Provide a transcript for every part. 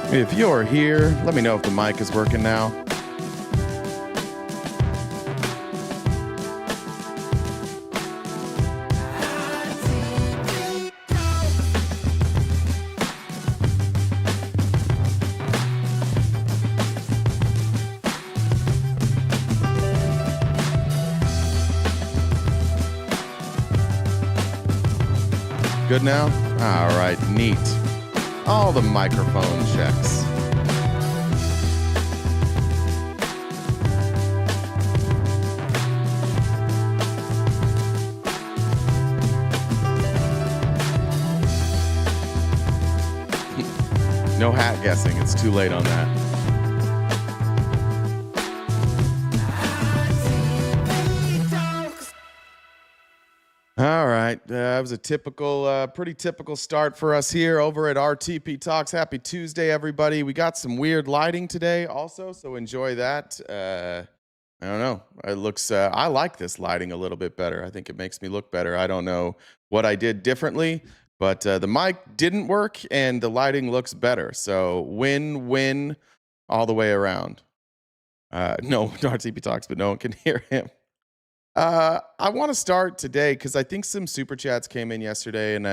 If you're here, let me know if the mic is working now. Good now? All right, neat. All the microphone checks. No hat guessing. It's too late on that. All right. That was a typical, pretty typical start for us here over at RTP Talks. Happy Tuesday, everybody. We got some weird lighting today also, so enjoy that. I don't know. It looks, I like this lighting a little bit better. I think it makes me look better. I don't know what I did differently, but the mic didn't work and the lighting looks better. So win-win all the way around. No RTP Talks, but no one can hear him. I want to start today because I think some super chats came in yesterday, and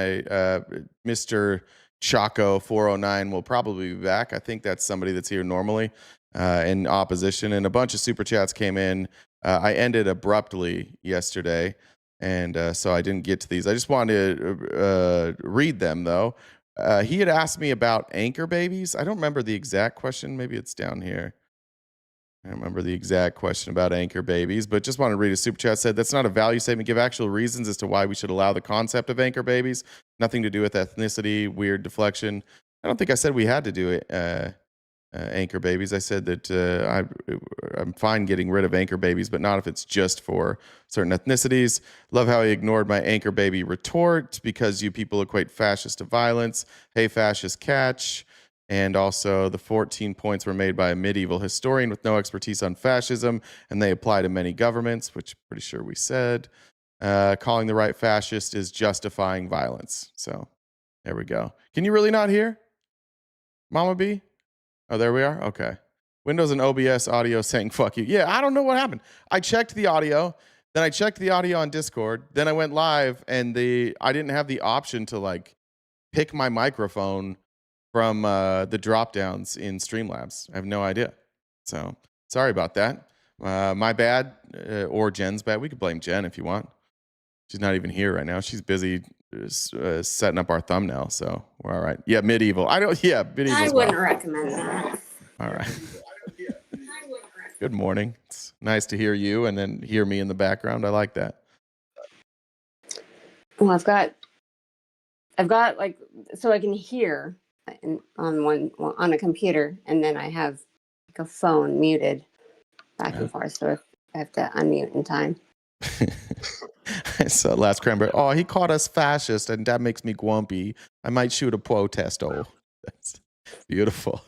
Mr. Chaco 409 will probably be back. I think that's somebody that's here normally in opposition, and a bunch of super chats came in. I ended abruptly yesterday, and so I didn't get to these. I just wanted to read them though. He had asked me about anchor babies. I don't remember the exact question. Maybe it's down here. I don't remember the exact question about anchor babies, but just want to read a super chat. Said that's not a value statement. Give actual reasons as to why we should allow the concept of anchor babies. Nothing to do with ethnicity, weird deflection. I don't think I said we had to do it. Anchor babies. I said that I'm fine getting rid of anchor babies, but not if it's just for certain ethnicities. Love how he ignored my anchor baby retort because you people equate fascist to violence. Hey, fascist, catch. And also, the 14 points were made by a medieval historian with no expertise on fascism, and they apply to many governments, which I'm pretty sure we said. Calling the right fascist is justifying violence. So, there we go. Can you really not hear? Mama B? Oh, there we are? Okay. Windows and OBS audio saying fuck you. Yeah, I don't know what happened. I checked the audio, then I checked the audio on Discord, then I went live, and I didn't have the option to, like, pick my microphone from the drop downs in Streamlabs. I have no idea. So sorry about that. My bad, or Jen's bad. We could blame Jen if you want. She's not even here right now. She's busy setting up our thumbnail. So we're all right. Yeah, medieval. Medieval. I wouldn't recommend that. All right. Good morning. It's nice to hear you and then hear me in the background. I like that. Well, I've got like, so I can hear on a computer, and then I have like a phone muted back and forth, so I have to unmute in time. So last cranberry. Oh, he called us fascist, and that makes me grumpy. I might shoot a protest. Oh, that's beautiful.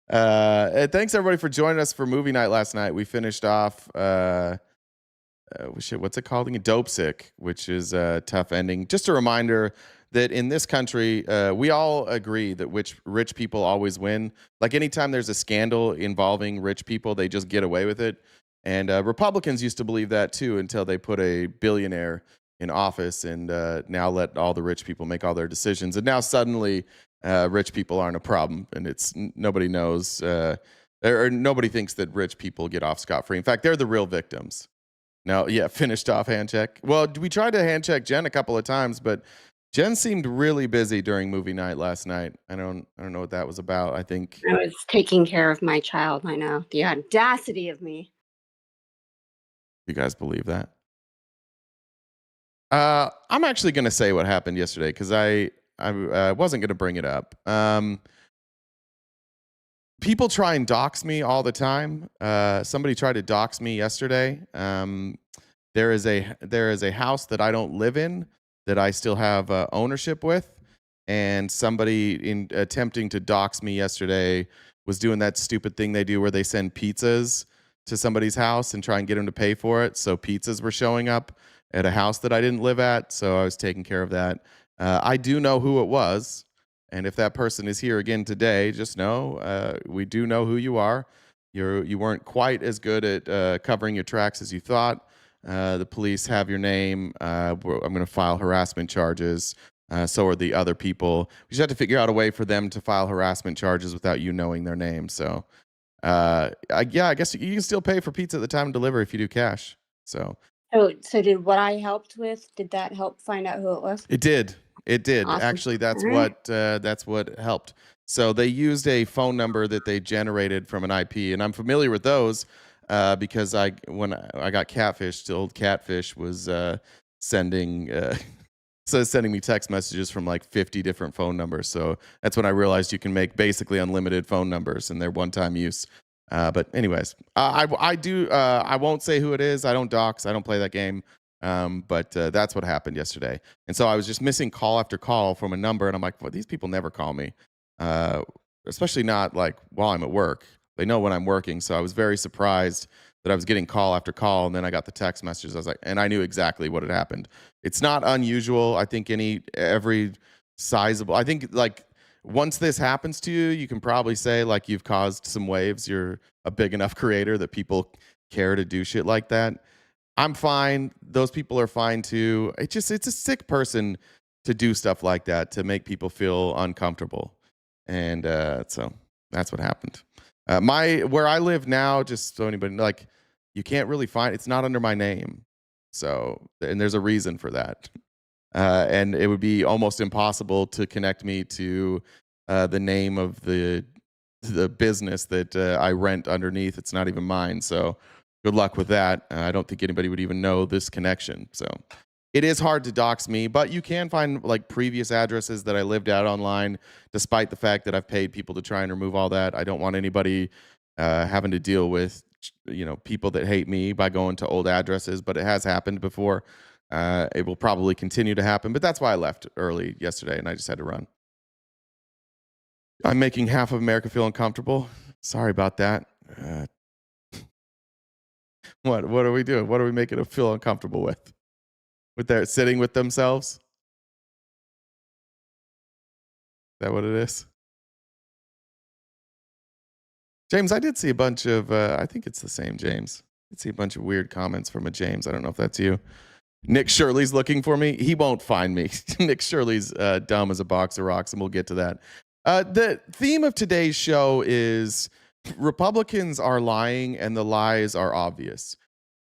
Thanks everybody for joining us for movie night last night. We finished off what's it called again? Dope Sick, which is a tough ending. Just a reminder that in this country, we all agree that rich people always win. Like anytime there's a scandal involving rich people, they just get away with it. And Republicans used to believe that too until they put a billionaire in office and now let all the rich people make all their decisions. And now suddenly rich people aren't a problem, and nobody knows or nobody thinks that rich people get off scot-free. In fact, they're the real victims. No, yeah, finished off hand check. Well, we tried to hand check Jen a couple of times, but Jen seemed really busy during movie night last night. I don't know what that was about. I think I was taking care of my child. I know. The audacity of me. You guys believe that? I'm actually going to say what happened yesterday because I wasn't going to bring it up. People try and dox me all the time. Somebody tried to dox me yesterday. There is a house that I don't live in that I still have ownership with, and somebody in attempting to dox me yesterday was doing that stupid thing they do where they send pizzas to somebody's house and try and get them to pay for it. So pizzas were showing up at a house that I didn't live at, so I was taking care of that. I do know who it was, And if that person is here again today, just know we do know who you are. You weren't quite as good at covering your tracks as you thought. The police have your name. I'm going to file harassment charges. So are the other people. We just have to figure out a way for them to file harassment charges without you knowing their name. So, I guess you can still pay for pizza at the time of delivery if you do cash. So So did what I helped with, did that help find out who it was? it did. It did. Awesome. Actually, All right. that's what helped. So they used a phone number that they generated from an IP, and I'm familiar with those because when I got catfished, the old catfish was sending sending me text messages from like 50 different phone numbers. So that's when I realized you can make basically unlimited phone numbers and they're one-time use. But anyways, I won't say who it is. I don't dox. I don't play that game. But that's what happened yesterday. And so I was just missing call after call from a number, and I'm like, well, these people never call me, uh, especially not like while I'm at work. They know when I'm working, so I was very surprised that I was getting call after call, and then I got the text messages. I was like, and I knew exactly what had happened. It's not unusual. I think every sizable. I think like once this happens to you, you can probably say like you've caused some waves. You're a big enough creator that people care to do shit like that. I'm fine. Those people are fine too. It's a sick person to do stuff like that to make people feel uncomfortable. And so that's what happened. Where I live now, just so anybody like, you can't really find it's not under my name. So and there's a reason for that. And it would be almost impossible to connect me to the name of the business that I rent underneath. It's not even mine. So good luck with that. I don't think anybody would even know this connection. So it is hard to dox me, but you can find like previous addresses that I lived at online, despite the fact that I've paid people to try and remove all that. I don't want anybody having to deal with people that hate me by going to old addresses, but it has happened before. It will probably continue to happen, but that's why I left early yesterday and I just had to run. I'm making half of America feel uncomfortable. Sorry about that. What are we doing? What are we making them feel uncomfortable with? With their sitting with themselves? Is that what it is? James, I did see a bunch of, I think it's the same James. I did see a bunch of weird comments from a James. I don't know if that's you. Nick Shirley's looking for me. He won't find me. Nick Shirley's dumb as a box of rocks, and we'll get to that. The theme of today's show is Republicans are lying and the lies are obvious.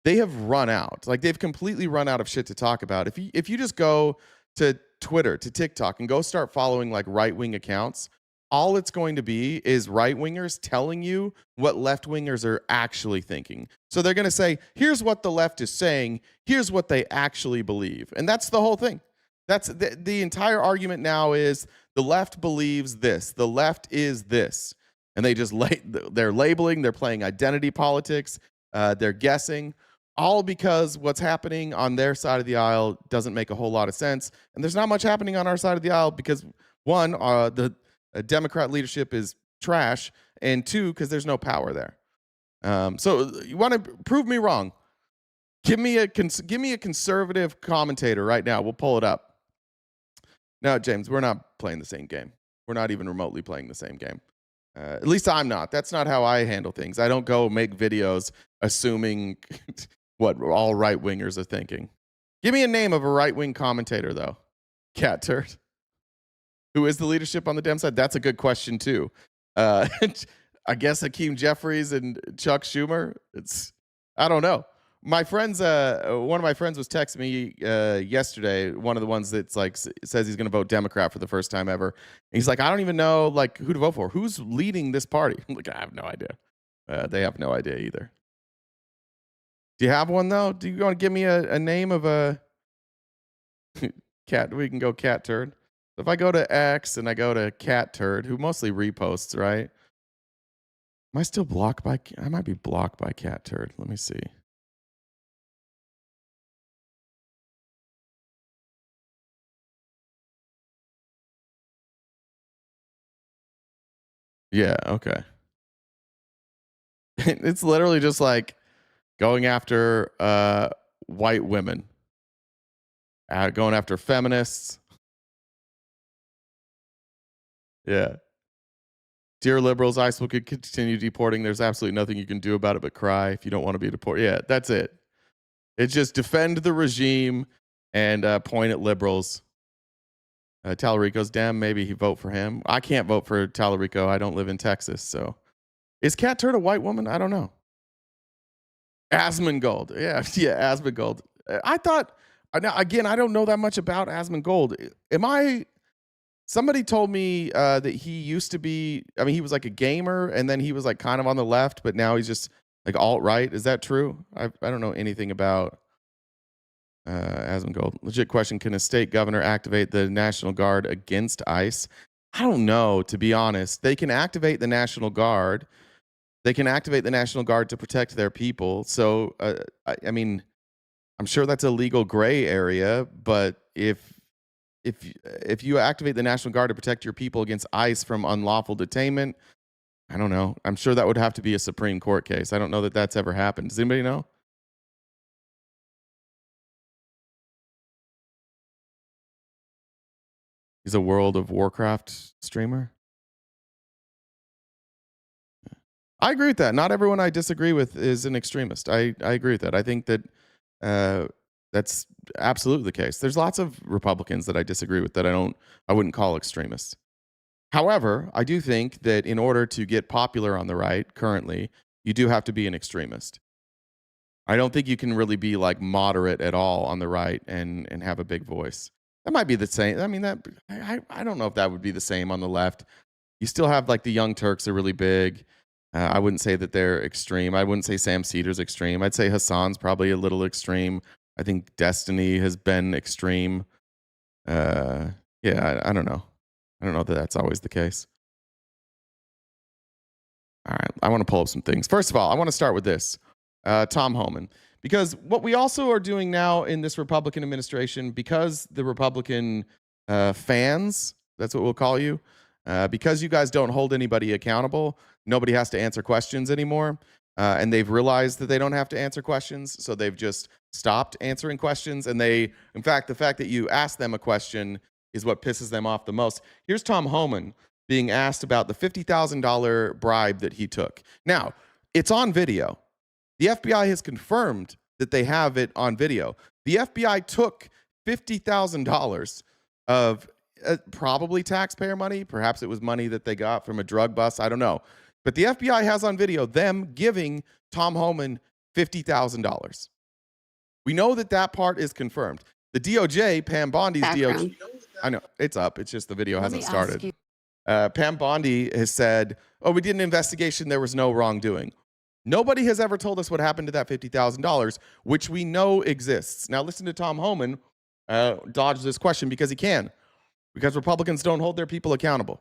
They have run out. Like they've completely run out of shit to talk about. If you just go to Twitter, to TikTok, and go start following like right-wing accounts, all it's going to be is right-wingers telling you what left-wingers are actually thinking. So they're going to say, here's what the left is saying, here's what they actually believe. And that's the whole thing. That's the entire argument now is the left believes this, the left is this. And they just they're labeling, they're playing identity politics, they're guessing, all because what's happening on their side of the aisle doesn't make a whole lot of sense. And there's not much happening on our side of the aisle because one, the Democrat leadership is trash, and two, because there's no power there. So you want to prove me wrong? Give me a conservative commentator right now. We'll pull it up. No, James, we're not playing the same game. We're not even remotely playing the same game. At least I'm not. That's not how I handle things. I don't go make videos assuming what all right wingers are thinking. Give me a name of a right wing commentator, though. Cat turd. Who is the leadership on the Dem side? That's a good question, too. I guess Hakeem Jeffries and Chuck Schumer. I don't know. My friends, one of my friends was texting me yesterday. One of the ones that's like says he's going to vote Democrat for the first time ever. And he's like, I don't even know like who to vote for. Who's leading this party? I'm like, I have no idea. They have no idea either. Do you have one though? Do you want to give me a name of a cat? We can go cat turd. If I go to X and I go to cat turd, who mostly reposts, right? Am I still blocked by? I might be blocked by cat turd. Let me see. Yeah, okay. It's literally just like going after white women, going after feminists. Yeah. Dear liberals, ICE will continue deporting. There's absolutely nothing you can do about it but cry if you don't want to be deported. Yeah, that's it. It's just defend the regime and point at liberals. Tallarico's damn, maybe he vote for him. I can't vote for Tallarico. I don't live in Texas. So is Cat Turd a white woman? I don't know. Asmongold. Yeah, yeah, Asmongold. I thought, now again, I don't know that much about Asmongold. Somebody told me that he used to be, I mean, he was like a gamer and then he was like kind of on the left, but now he's just like alt-right. Is that true? I don't know anything about Asmongold. Legit question. Can a state governor activate the National Guard against ICE? I don't know, to be honest. They can activate the National Guard. They can activate the National Guard to protect their people. So, I mean, I'm sure that's a legal gray area, but if you activate the National Guard to protect your people against ICE from unlawful detainment, I don't know. I'm sure that would have to be a Supreme Court case. I don't know that that's ever happened. Does anybody know? He's a World of Warcraft streamer. I agree with that. Not everyone I disagree with is an extremist. I agree with that. I think that that's absolutely the case. There's lots of Republicans that I disagree with that I wouldn't call extremists. However, I do think that in order to get popular on the right currently, you do have to be an extremist. I don't think you can really be like moderate at all on the right and have a big voice. That might be the same. I mean, I don't know if that would be the same on the left. You still have like the Young Turks are really big. I wouldn't say that they're extreme. I wouldn't say Sam Cedar's extreme. I'd say Hassan's probably a little extreme. I think Destiny has been extreme. Yeah, I don't know. I don't know that that's always the case. All right, I want to pull up some things. First of all, I want to start with this. Tom Homan. Because what we also are doing now in this Republican administration, because the Republican fans, that's what we'll call you, because you guys don't hold anybody accountable, nobody has to answer questions anymore. And they've realized that they don't have to answer questions, so they've just stopped answering questions. And in fact, the fact that you ask them a question is what pisses them off the most. Here's Tom Homan being asked about the $50,000 bribe that he took. Now, it's on video. The FBI has confirmed that they have it on video. The FBI took $50,000 of probably taxpayer money. Perhaps it was money that they got from a drug bust. I don't know. But the FBI has on video them giving Tom Homan $50,000. We know that part is confirmed. The DOJ, Pam Bondi's DOJ. I know, it's up. It's just the video hasn't started. Pam Bondi has said, oh, we did an investigation. There was no wrongdoing. Nobody has ever told us what happened to that $50,000, which we know exists. Now listen to Tom Homan dodge this question because he can. Because Republicans don't hold their people accountable.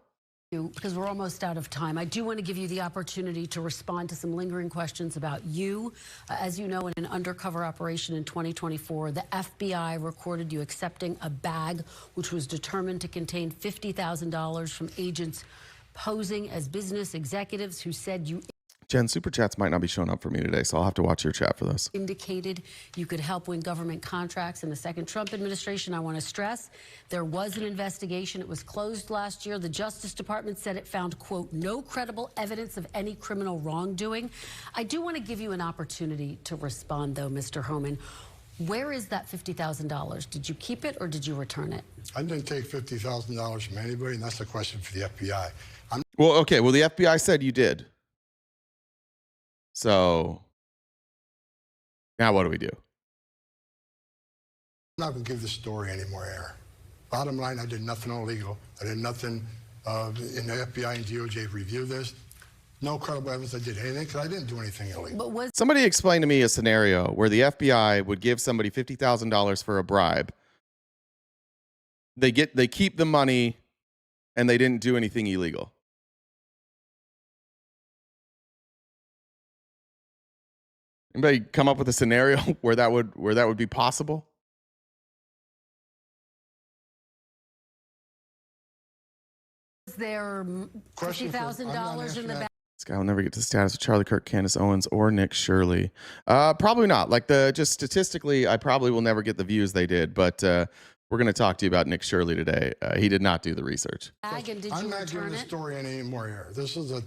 Because we're almost out of time. I do want to give you the opportunity to respond to some lingering questions about you. As you know, in an undercover operation in 2024, the FBI recorded you accepting a bag which was determined to contain $50,000 from agents posing as business executives who said you... Jen, super chats might not be showing up for me today, so I'll have to watch your chat for this. Indicated you could help win government contracts in the second Trump administration. I want to stress there was an investigation. It was closed last year. The Justice Department said it found, quote, no credible evidence of any criminal wrongdoing. I do want to give you an opportunity to respond, though, Mr. Homan. Where is that $50,000? Did you keep it or did you return it? I didn't take $50,000 from anybody, and that's a question for the FBI. Well, okay. Well, the FBI said you did. So now what do we do? I'm not going to give this story any more air. Bottom line, I did nothing illegal. I did nothing in the FBI and DOJ review this. No credible evidence I did anything because I didn't do anything illegal. But somebody explain to me a scenario where the FBI would give somebody $50,000 for a bribe. They keep the money and they didn't do anything illegal. Anybody come up with a scenario where that would be possible? Is there $50,000 in the bag? This guy will never get to the status of Charlie Kirk, Candace Owens, or Nick Shirley. Probably not. Like just statistically, I probably will never get the views they did. But We're going to talk to you about Nick Shirley today. He did not do the research. And did you I'm not giving return the it? story any more air. This is an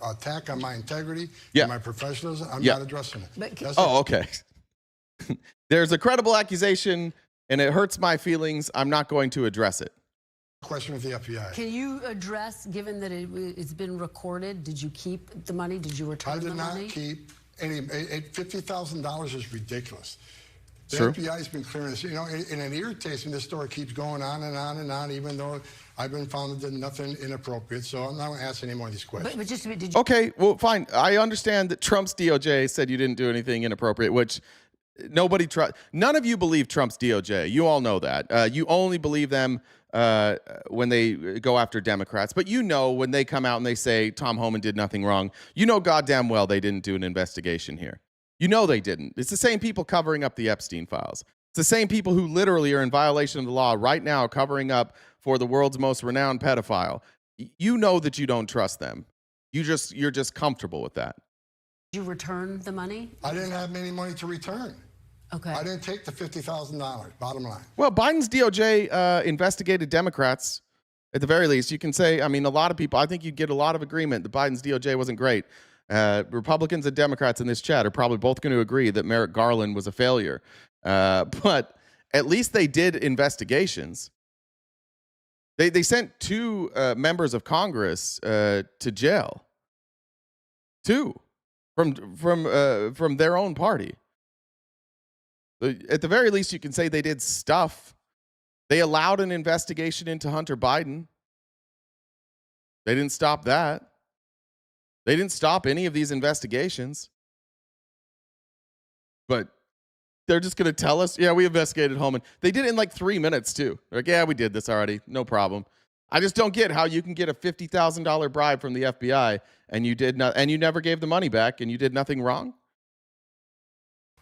attack on my integrity Yeah. and my professionalism. I'm Yeah. not addressing it. But That's Oh, okay. There's a credible accusation, and it hurts my feelings. I'm not going to address it. question with the FBI. Can you address, given that it's been recorded, did you keep the money? Did you return I the did money? not keep any. $50,000 is ridiculous. The True. FBI has been clearing this. You know, and it irritates me. This story keeps going on and on and on, even though I've been found to do nothing inappropriate. So I'm not going to ask any more of these questions. But just did you? Okay, well, fine. I understand that Trump's DOJ said you didn't do anything inappropriate, which nobody trust. None of you believe Trump's DOJ. You all know that. You only believe them when they go after Democrats. But you know when they come out and they say Tom Homan did nothing wrong, you know goddamn well they didn't do an investigation here. You know they didn't. It's the same people covering up the Epstein files. It's the same people who literally are in violation of the law right now covering up for the world's most renowned pedophile. You know that you don't trust them. You're just comfortable with that. Did you return the money? I didn't have any money to return. Okay. I didn't take the $50,000, bottom line. Well, Biden's DOJ investigated Democrats. At the very least, you can say, I mean, a lot of people, I think you'd get a lot of agreement that Biden's DOJ wasn't great. Republicans and Democrats in this chat are probably both going to agree that Merrick Garland was a failure. But at least they did investigations. They sent two members of Congress to jail. Two from their own party. At the very least, you can say they did stuff. They allowed an investigation into Hunter Biden. They didn't stop that. They didn't stop any of these investigations. But they're just going to tell us, yeah, we investigated Homan. They did it in like 3 minutes, too. They're like, yeah, we did this already. No problem. I just don't get how you can get a $50,000 bribe from the FBI and you did not, and you never gave the money back and you did nothing wrong.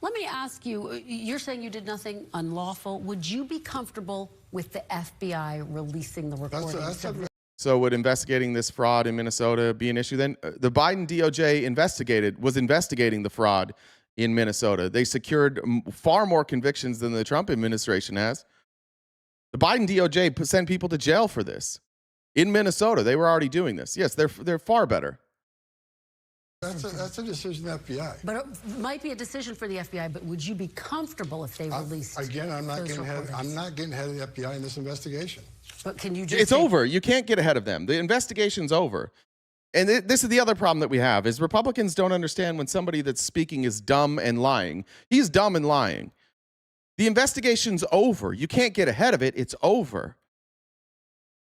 Let me ask you, you're saying you did nothing unlawful. Would you be comfortable with the FBI releasing the recordings? So would investigating this fraud in Minnesota be an issue then? The Biden DOJ was investigating the fraud in Minnesota. They secured far more convictions than the Trump administration has. The Biden DOJ sent people to jail for this. In Minnesota, they were already doing this. Yes, they're far better. That's a decision of the FBI. But it might be a decision for the FBI, but would you be comfortable if they released Again, I'm not those getting ahead. recordings? I'm not getting ahead of the FBI in this investigation. But can you just It's over. You can't get ahead of them. The investigation's over. And this is the other problem that we have is Republicans don't understand when somebody that's speaking is dumb and lying. He's dumb and lying. The investigation's over. You can't get ahead of it. It's over.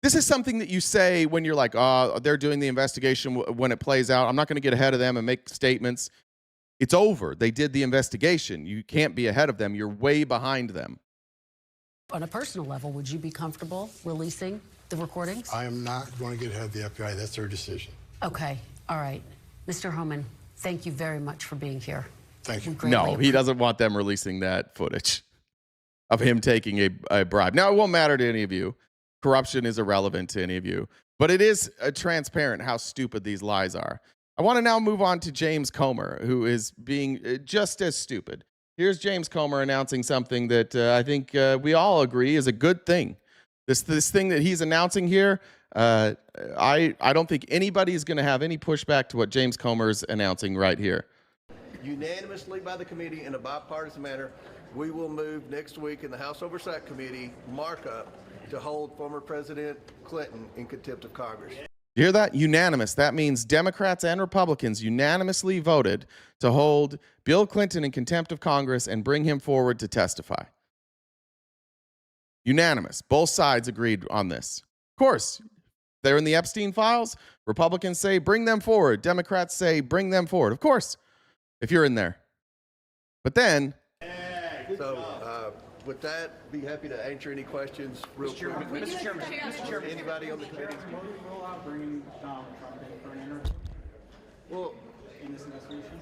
This is something that you say when you're like, oh, they're doing the investigation when it plays out. I'm not going to get ahead of them and make statements. It's over. They did the investigation. You can't be ahead of them. You're way behind them. On a personal level, would you be comfortable releasing the recordings? I am not going to get ahead of the FBI. That's their decision. Okay. All right. Mr. Homan, thank you very much for being here. Thank you. No, he doesn't want them releasing that footage of him taking a bribe. Now, it won't matter to any of you. Corruption is irrelevant to any of you. But it is transparent how stupid these lies are. I want to now move on to James Comer, who is being just as stupid. Here's James Comer announcing something that I think we all agree is a good thing. This thing that he's announcing here, I don't think anybody is going to have any pushback to what James Comer is announcing right here. Unanimously by the committee in a bipartisan manner, we will move next week in the House Oversight Committee markup to hold former President Clinton in contempt of Congress. You hear that? Unanimous. That means Democrats and Republicans unanimously voted to hold Bill Clinton in contempt of Congress and bring him forward to testify. Unanimous. Both sides agreed on this. Of course, they're in the Epstein files. Republicans say, bring them forward. Democrats say, bring them forward. Of course, if you're in there. But then... So, with that, be happy to answer any questions real quick. Mr. Chairman. Anybody on the committee? Will you roll out bringing Donald Trump in for an interview Well, in this investigation?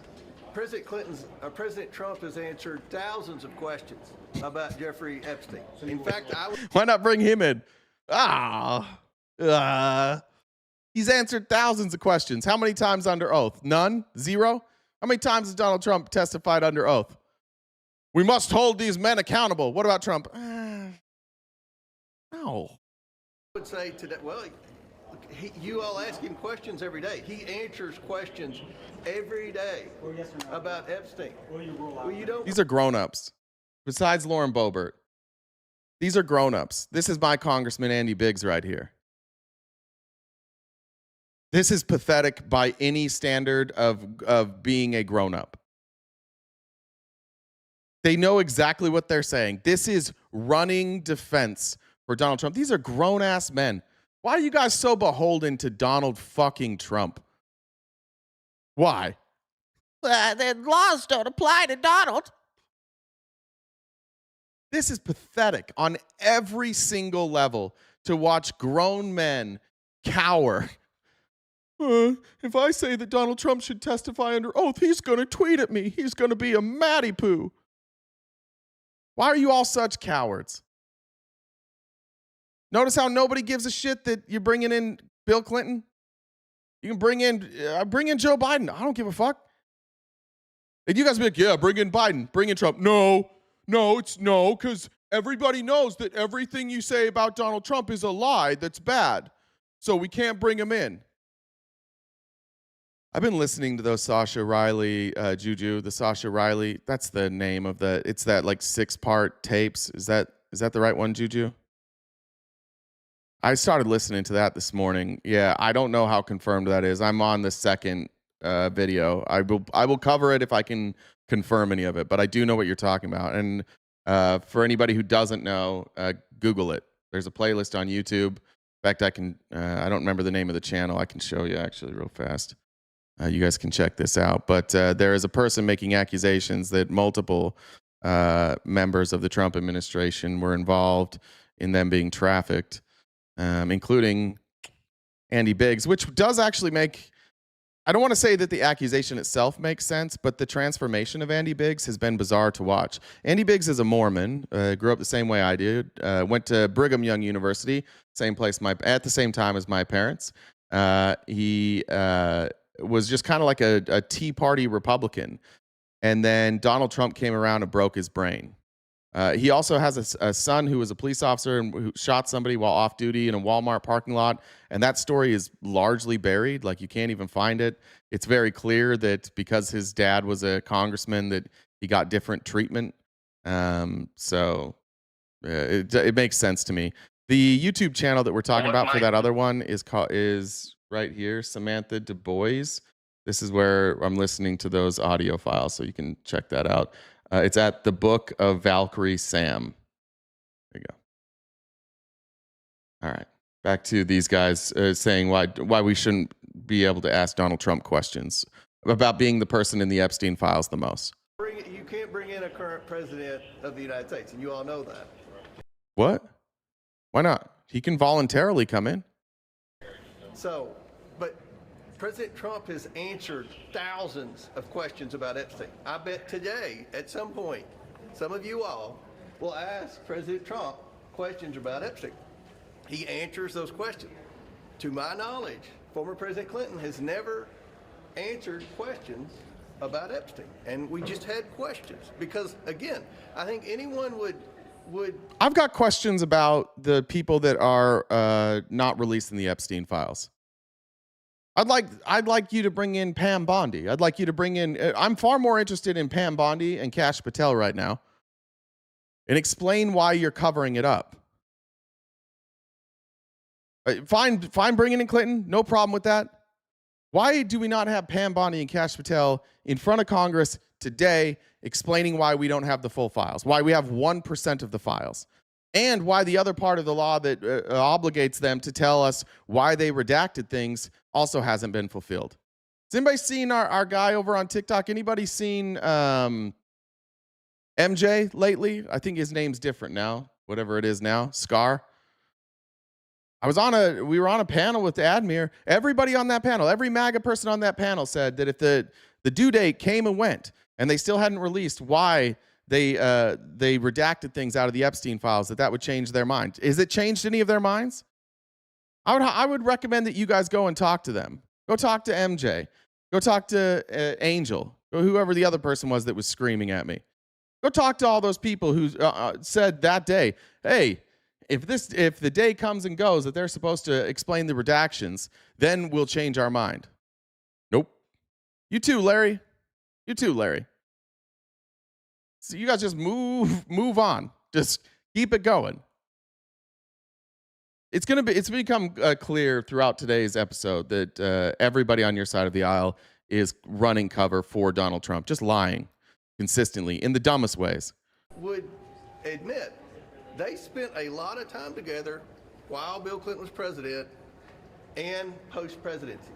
President Trump has answered thousands of questions about Jeffrey Epstein. In fact, Why not bring him in? He's answered thousands of questions. How many times under oath? None? Zero? How many times has Donald Trump testified under oath? We must hold these men accountable. What about Trump? No. I would say today, well, you all ask him questions every day. He answers questions every day Well, yes or no? about Epstein. Will you rule out? Well, you don't. These are grown-ups. Besides Lauren Boebert. These are grown-ups. This is my Congressman Andy Biggs right here. This is pathetic by any standard of being a grown-up. They know exactly what they're saying. This is running defense for Donald Trump. These are grown-ass men. Why are you guys so beholden to Donald fucking Trump? Why? The laws don't apply to Donald. This is pathetic on every single level to watch grown men cower. If I say that Donald Trump should testify under oath, he's going to tweet at me. He's going to be a matty poo. Why are you all such cowards? Notice how nobody gives a shit that you're bringing in Bill Clinton? You can bring in Joe Biden. I don't give a fuck. And you guys be like, yeah, bring in Biden, bring in Trump. No, because everybody knows that everything you say about Donald Trump is a lie that's bad. So we can't bring him in. I've been listening to those Sasha Riley, Juju, the Sasha Riley. That's the name of it's that like 6-part tapes. Is that the right one, Juju? I started listening to that this morning. Yeah, I don't know how confirmed that is. I'm on the second video. I will cover it if I can confirm any of it, but I do know what you're talking about. And for anybody who doesn't know, Google it. There's a playlist on YouTube. In fact, I don't remember the name of the channel. I can show you actually real fast. You guys can check this out. But there is a person making accusations that multiple members of the Trump administration were involved in them being trafficked, including Andy Biggs, which does actually make, I don't want to say that the accusation itself makes sense, but the transformation of Andy Biggs has been bizarre to watch. Andy Biggs is a Mormon, grew up the same way I did, went to Brigham Young University, same place at the same time as my parents. He was just kind of like a Tea Party Republican. And then Donald Trump came around and broke his brain. He also has a son who was a police officer and who shot somebody while off duty in a Walmart parking lot. And that story is largely buried. Like, you can't even find it. It's very clear that because his dad was a congressman that he got different treatment. So it makes sense to me. The YouTube channel that we're talking about for that other one is right here, Samantha Du Bois. This is where I'm listening to those audio files, so you can check that out. It's at the Book of Valkyrie Sam. There you go. All right. Back to these guys saying why we shouldn't be able to ask Donald Trump questions about being the person in the Epstein files the most. You can't bring in a current president of the United States, and you all know that. What? Why not? He can voluntarily come in. So, but President Trump has answered thousands of questions about Epstein. I bet today, at some point, some of you all will ask President Trump questions about Epstein. He answers those questions. To my knowledge, former President Clinton has never answered questions about Epstein. And we just had questions because, again, I think anyone would I've got questions about the people that are not released in the Epstein files. I'd like you to bring in Pam Bondi. I'd like you to bring in. I'm far more interested in Pam Bondi and Kash Patel right now, and explain why you're covering it up. Fine, bringing in Clinton. No problem with that. Why do we not have Pam Bondi and Kash Patel in front of Congress today explaining why we don't have the full files, why we have 1% of the files, and why the other part of the law that obligates them to tell us why they redacted things also hasn't been fulfilled? Has anybody seen our guy over on TikTok? Anybody seen MJ lately? I think his name's different now, whatever it is now, Scar. We were on a panel with Admir. Everybody on that panel, every MAGA person on that panel said that if the due date came and went and they still hadn't released why they redacted things out of the Epstein files, that would change their mind. Is it changed any of their minds? I would recommend that you guys go and talk to them. Go talk to MJ. Go talk to Angel, or whoever the other person was that was screaming at me. Go talk to all those people who said that day, hey, If the day comes and goes that they're supposed to explain the redactions, then we'll change our mind. Nope. You too, Larry. You too, Larry. So you guys just move on. Just keep it going. It's become clear throughout today's episode that everybody on your side of the aisle is running cover for Donald Trump, just lying consistently in the dumbest ways. Would admit they spent a lot of time together while Bill Clinton was president and post-presidency.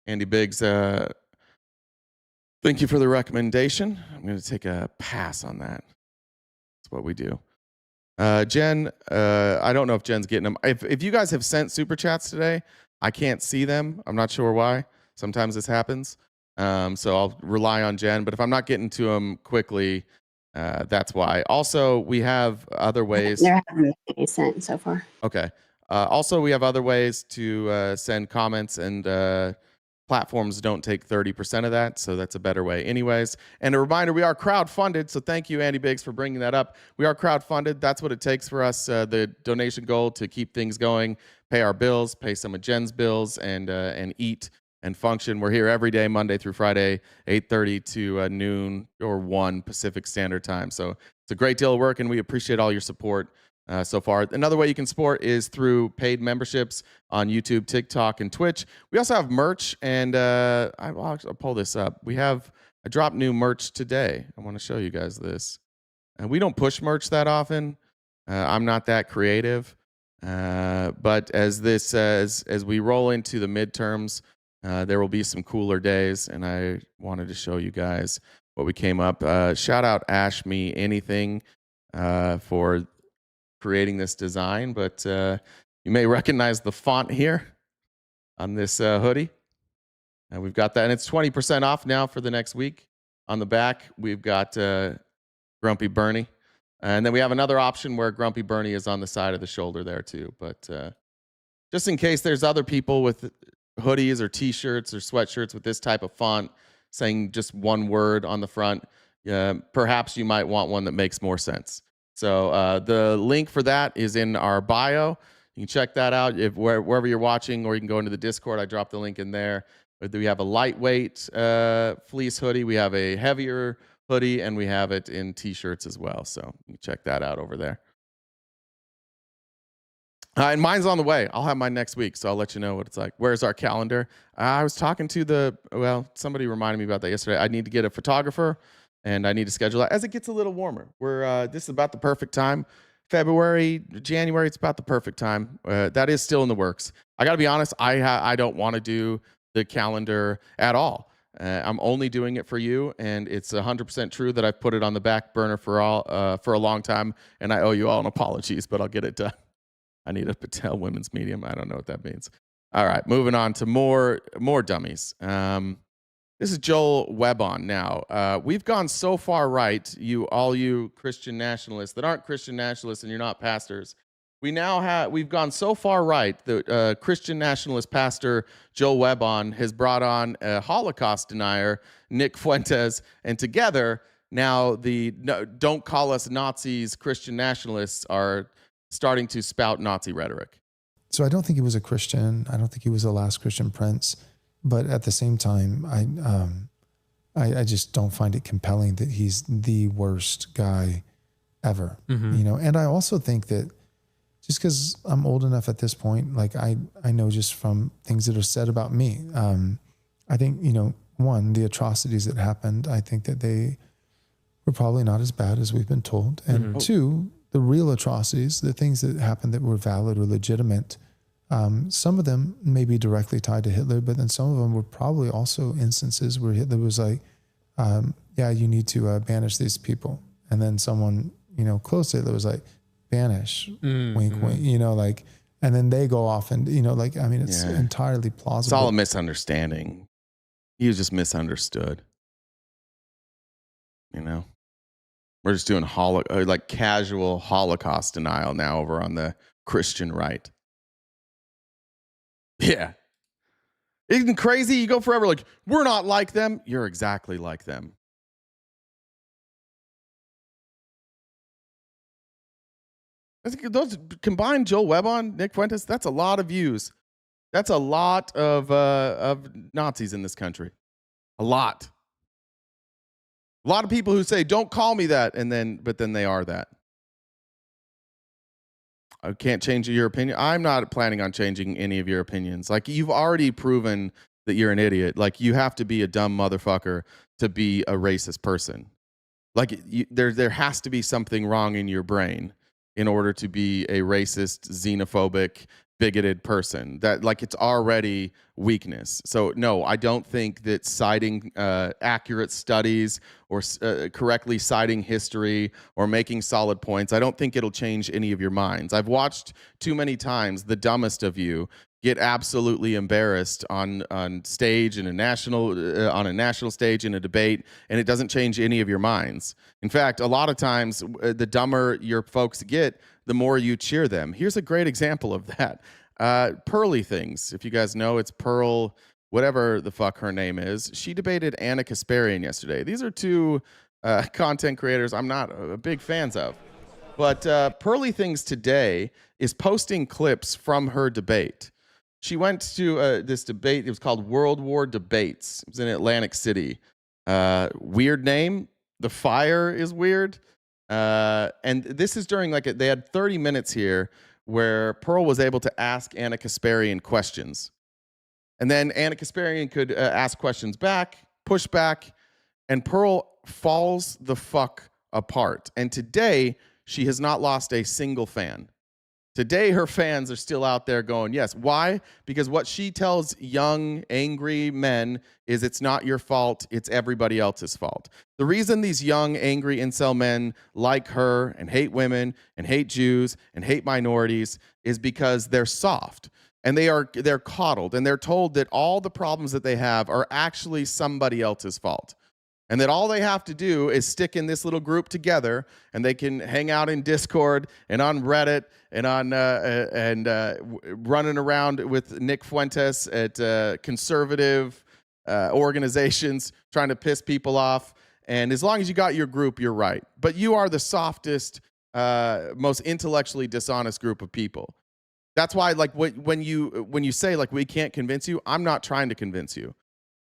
Andy Biggs, thank you for the recommendation. I'm going to take a pass on that. That's what we do. Jen, I don't know if Jen's getting them. If you guys have sent super chats today, I can't see them. I'm not sure why. Sometimes this happens. So I'll rely on Jen. But if I'm not getting to them quickly, that's why. Also, we have other ways. There haven't been any sent so far. Okay. Also, we have other ways to send comments, and platforms don't take 30% of that, so that's a better way anyways. And a reminder, we are crowd-funded, so thank you, Andy Biggs, for bringing that up. We are crowd-funded. That's what it takes for us, the donation goal to keep things going, pay our bills, pay some of Jen's bills, and eat and function. We're here every day, Monday through Friday, 8:30 to noon or 1 Pacific Standard Time. So it's a great deal of work, and we appreciate all your support so far. Another way you can support is through paid memberships on YouTube, TikTok, and Twitch. We also have merch, and I'll pull this up. I dropped new merch today. I want to show you guys this. We don't push merch that often. I'm not that creative. But as we roll into the midterms, there will be some cooler days, and I wanted to show you guys what we came up. Shout out Ash Me Anything for creating this design, but you may recognize the font here on this hoodie. And we've got that, and it's 20% off now for the next week. On the back, we've got Grumpy Bernie. And then we have another option where Grumpy Bernie is on the side of the shoulder there too. But just in case there's other people with hoodies or T-shirts or sweatshirts with this type of font saying just one word on the front, perhaps you might want one that makes more sense. So the link for that is in our bio. You can check that out wherever you're watching, or you can go into the Discord. I dropped the link in there. We have a lightweight fleece hoodie. We have a heavier hoodie, and we have it in T-shirts as well. So you can check that out over there. And mine's on the way. I'll have mine next week, so I'll let you know what it's like. Where's our calendar? I was talking to somebody reminded me about that yesterday. I need to get a photographer, and I need to schedule that as it gets a little warmer. This is about the perfect time. February, January, it's about the perfect time. That is still in the works. I got to be honest, I don't want to do the calendar at all. I'm only doing it for you, and it's 100% true that I've put it on the back burner for a long time, and I owe you all an apologies, but I'll get it done. I need a Patel women's medium. I don't know what that means. All right, moving on to more dummies. This is Joel Webon now. We've gone so far right, all you Christian nationalists that aren't Christian nationalists and you're not pastors. We've gone so far right that Christian nationalist pastor Joel Webon has brought on a Holocaust denier, Nick Fuentes, and together now the "Don't Call Us Nazis" Christian nationalists are starting to spout Nazi rhetoric. So I don't think he was a Christian. I don't think he was the last Christian prince. But at the same time, I just don't find it compelling that he's the worst guy ever. Mm-hmm. And I also think that just because I'm old enough at this point, like I know just from things that are said about me, I think, one, the atrocities that happened, I think that they were probably not as bad as we've been told. And two, the real atrocities, the things that happened that were valid or legitimate, some of them may be directly tied to Hitler, but then some of them were probably also instances where Hitler was like, you need to banish these people. And then someone, close to Hitler was like, banish, wink, wink, and then they go off and, it's entirely plausible. It's all a misunderstanding. He was just misunderstood. We're just doing casual Holocaust denial now over on the Christian right. Yeah. Isn't it crazy? You go forever like, we're not like them. You're exactly like them. I think those combined, Joel Webon, Nick Fuentes, that's a lot of views. That's a lot of Nazis in this country. A lot. A lot of people who say, don't call me that, but then they are that. I can't change your opinion. I'm not planning on changing any of your opinions. Like, you've already proven that you're an idiot. Like, you have to be a dumb motherfucker to be a racist person. Like, there has to be something wrong in your brain in order to be a racist, xenophobic, bigoted person. That, like, it's already weakness. So no, I don't think that citing accurate studies or correctly citing history or making solid points, I don't think it'll change any of your minds. I've watched too many times the dumbest of you get absolutely embarrassed on stage in a national on a national stage in a debate, and it doesn't change any of your minds. In fact, a lot of times the dumber your folks get, the more you cheer them. Here's a great example of that. Pearly Things. If you guys know, it's Pearl, whatever the fuck her name is. She debated Anna Kasparian yesterday. These are two content creators I'm not big fans of. But Pearly Things today is posting clips from her debate. She went to this debate. It was called World War Debates. It was in Atlantic City. Weird name. The fire is weird. And this is during, like, they had 30 minutes here where Pearl was able to ask Anna Kasparian questions. And then Anna Kasparian could ask questions back, push back, and Pearl falls the fuck apart. And today, she has not lost a single fan. Today, her fans are still out there going, yes. Why? Because what she tells young, angry men is it's not your fault, it's everybody else's fault. The reason these young, angry incel men like her and hate women and hate Jews and hate minorities is because they're soft. And they're coddled, and they're told that all the problems that they have are actually somebody else's fault. And that all they have to do is stick in this little group together, and they can hang out in Discord and on Reddit and on running around with Nick Fuentes at conservative organizations trying to piss people off. And as long as you got your group, you're right. But you are the softest, most intellectually dishonest group of people. That's why, like, when you say, like, we can't convince you, I'm not trying to convince you.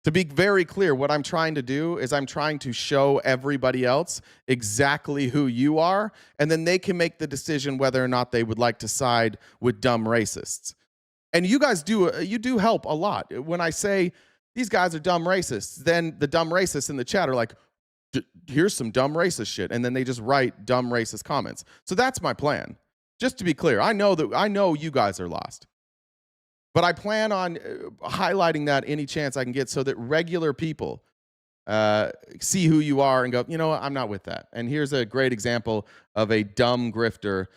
To be very clear, what I'm trying to do is I'm trying to show everybody else exactly who you are, and then they can make the decision whether or not they would like to side with dumb racists. And you guys do help a lot. When I say these guys are dumb racists, then the dumb racists in the chat are like, here's some dumb racist shit, and then they just write dumb racist comments. So that's my plan. Just to be clear, I know you guys are lost. But I plan on highlighting that any chance I can get so that regular people see who you are and go, you know what, I'm not with that. And here's a great example of a dumb grifter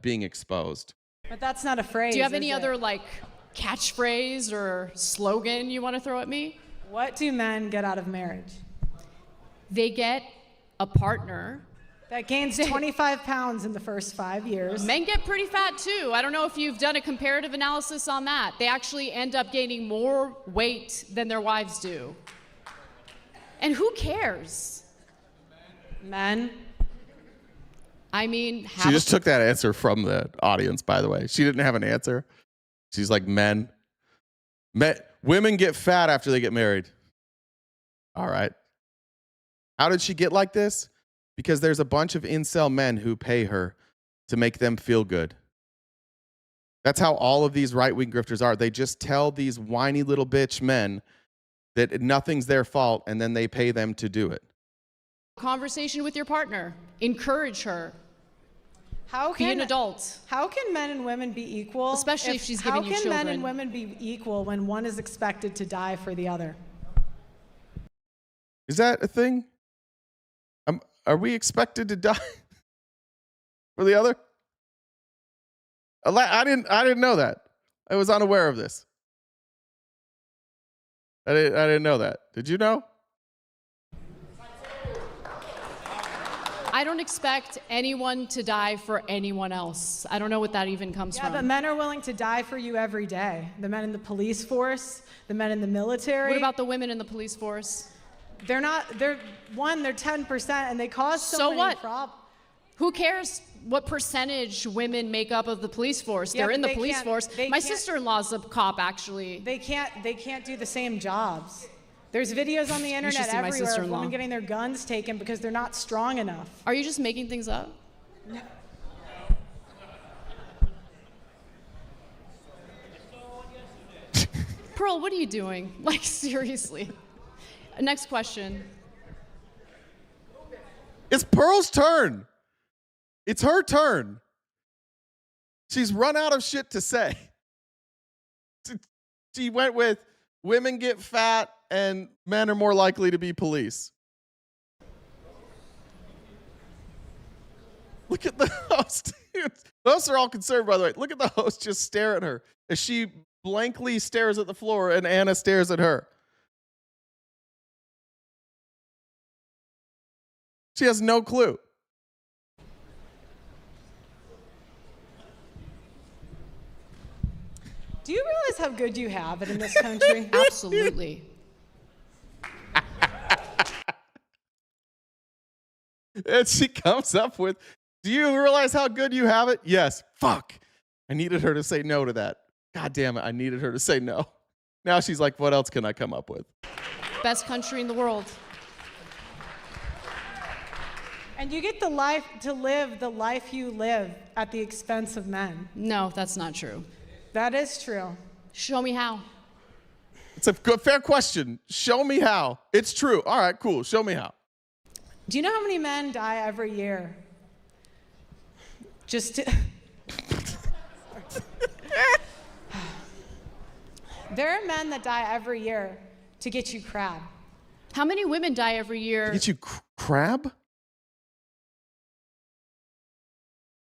being exposed. But that's not a phrase. Do you have any other, like, catchphrase or slogan you want to throw at me? What do men get out of marriage? They get a partner that gains 25 pounds in the first 5 years. Men get pretty fat too. I don't know if you've done a comparative analysis on that. They actually end up gaining more weight than their wives do. And who cares? Men. I mean, she just took that answer from the audience, by the way. She didn't have an answer. She's like, men. Women get fat after they get married. All right. How did she get like this? Because there's a bunch of incel men who pay her to make them feel good. That's how all of these right-wing grifters are. They just tell these whiny little bitch men that nothing's their fault, and then they pay them to do it. Conversation with your partner. Encourage her. Be an adult. How can men and women be equal? Especially if she's giving you children. How can men and women be equal when one is expected to die for the other? Is that a thing? Are we expected to die for the other? I didn't know that. I was unaware of this. I didn't know that. Did you know? I don't expect anyone to die for anyone else. I don't know what that even comes from. Yeah, but men are willing to die for you every day. The men in the police force, the men in the military. What about the women in the police force? They're 10%, and they cause so many problems. Who cares what percentage women make up of the police force. Yeah, They're in the they police can't- force. they My can't- sister-in-law's a cop, actually. They can't do the same jobs. There's videos on the internet see my everywhere of sister-in-law. women getting their guns taken because they're not strong enough. Are you just making things up? No. Pearl, what are you doing? Like, seriously. Next question. It's Pearl's turn. It's her turn. She's run out of shit to say. She went with women get fat and men are more likely to be police. Look at the host. The hosts are all concerned, by the way. Look at the host just stare at her as she blankly stares at the floor and Anna stares at her. She has no clue. Do you realize how good you have it in this country? Absolutely. And she comes up with, do you realize how good you have it? Yes. Fuck. I needed her to say no to that. God damn it. I needed her to say no. Now she's like, what else can I come up with? Best country in the world. And you get to live the life you live at the expense of men. No, that's not true. That is true. Show me how. It's a good, fair question. Show me how. It's true. All right, cool. Show me how. Do you know how many men die every year? Just to... There are men that die every year to get you crab. How many women die every year? Get you crab?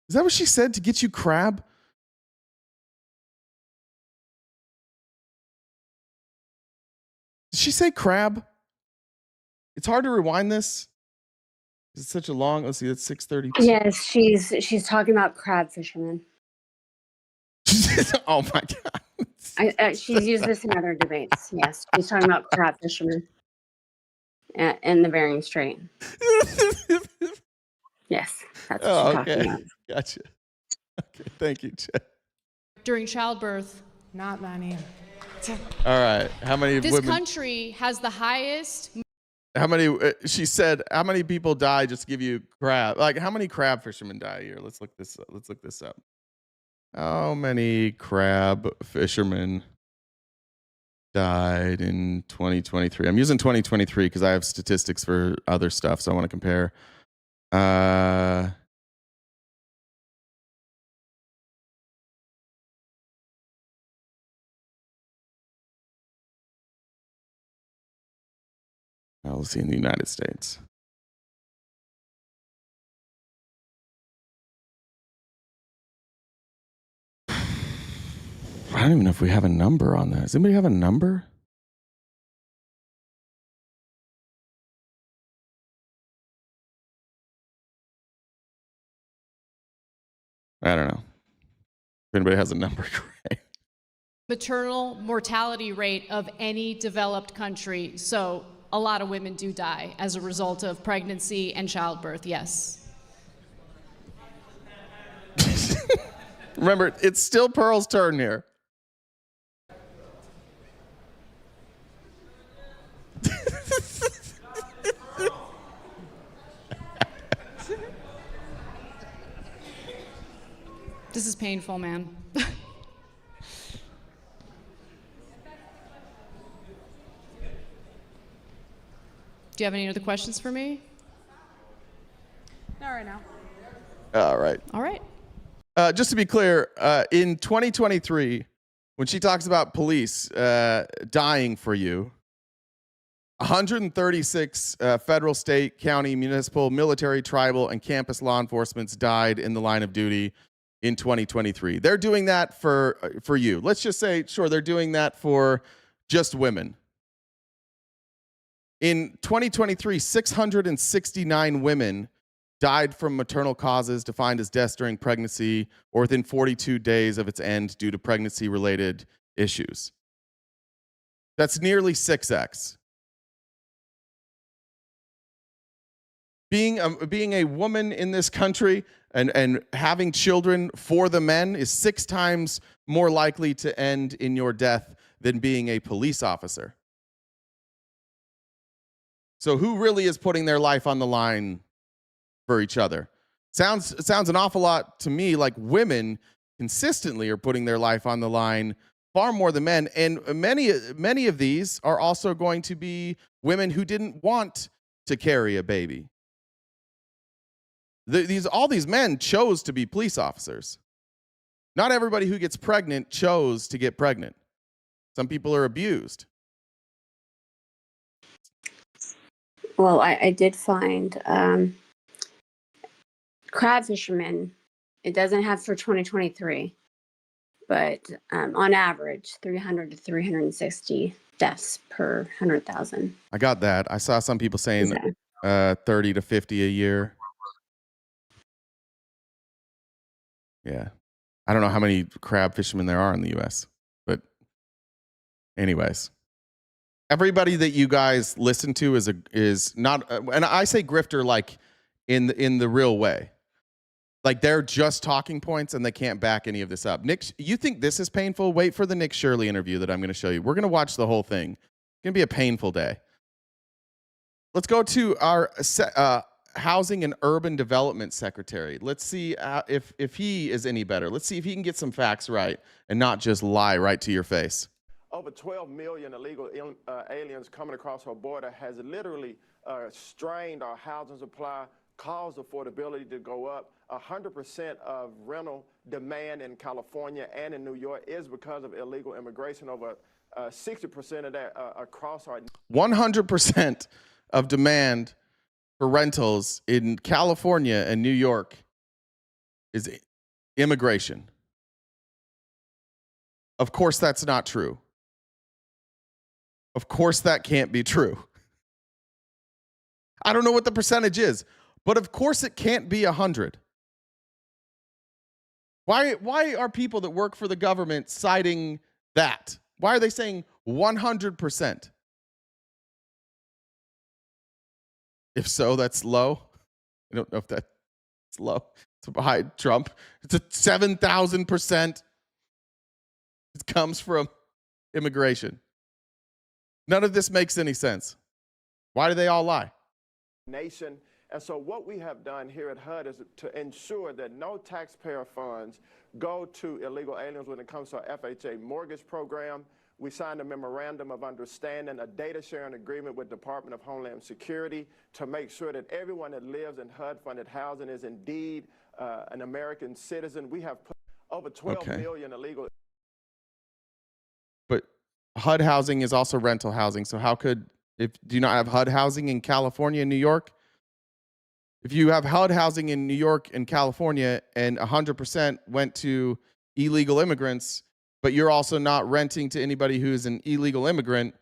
Is that what she said? To get you crab? Did she say crab? It's hard to rewind this. It's such a long. Let's see. It's 6:30. Yes, she's talking about crab fishermen. Oh my god. She's used this in other debates. Yes, she's talking about crab fishermen in the Bering Strait. Yes, that's what she's talking about. Gotcha. Okay, thank you, Chad. During childbirth. Not many. All right, how many This women? country has the highest. How many? She said, how many people die just to give you crab? Like, how many crab fishermen die a year? Let's look this up. Let's look this up. How many crab fishermen died in 2023? I'm using 2023 because I have statistics for other stuff, so I want to compare. Let's see in the United States. I don't even know if we have a number on that. Does anybody have a number? I don't know. If anybody has a number, great. Maternal mortality rate of any developed country. So a lot of women do die as a result of pregnancy and childbirth, yes. Remember, it's still Pearl's turn here. This is painful, man. Do you have any other questions for me? Not right now. All right. All right. Just to be clear, in 2023, when she talks about police dying for you, 136 federal, state, county, municipal, military, tribal, and campus law enforcement died in the line of duty in 2023. They're doing that for you. Let's just say, sure, they're doing that for just women. In 2023, 669 women died from maternal causes defined as deaths during pregnancy or within 42 days of its end due to pregnancy-related issues. That's nearly 6x. Being a woman in this country and having children for the men is 6 times more likely to end in your death than being a police officer. So who really is putting their life on the line for each other? Sounds an awful lot to me like women consistently are putting their life on the line far more than men. And many of these are also going to be women who didn't want to carry a baby. All these men chose to be police officers. Not everybody who gets pregnant chose to get pregnant. Some people are abused. Well, I did find crab fishermen. It doesn't have for 2023, but on average, 300 to 360 deaths per 100,000. I got that. I saw some people saying 30 to 50 a year. Yeah. I don't know how many crab fishermen there are in the U.S., but anyways. Everybody that you guys listen to is not, and I say grifter like in the real way. Like they're just talking points and they can't back any of this up. Nick, you think this is painful? Wait for the Nick Shirley interview that I'm going to show you. We're going to watch the whole thing. It's going to be a painful day. Let's go to our Housing and Urban Development Secretary. Let's see if he is any better. Let's see if he can get some facts right and not just lie right to your face. Over 12 million illegal aliens coming across our border has literally strained our housing supply, caused affordability to go up. 100% of rental demand in California and in New York is because of illegal immigration. Over 60% of that across our 100% of demand for rentals in California and New York is immigration. Of course, that's not true. Of course, that can't be true. I don't know what the percentage is, but of course it can't be 100. Why are people that work for the government citing that? Why are they saying 100%? If so, that's low. I don't know if that's low. It's behind Trump. It's a 7,000%. It comes from immigration. None of this makes any sense. Why do they all lie? nation. And so what we have done here at HUD is to ensure that no taxpayer funds go to illegal aliens when it comes to our FHA mortgage program. We signed a memorandum of understanding, a data sharing agreement with Department of Homeland Security to make sure that everyone that lives in HUD-funded housing is indeed an American citizen. We have put over 12 million illegal. But HUD housing is also rental housing. So how could, do you not have HUD housing in California and New York? If you have HUD housing in New York and California and 100% went to illegal immigrants, but you're also not renting to anybody who's an illegal immigrant,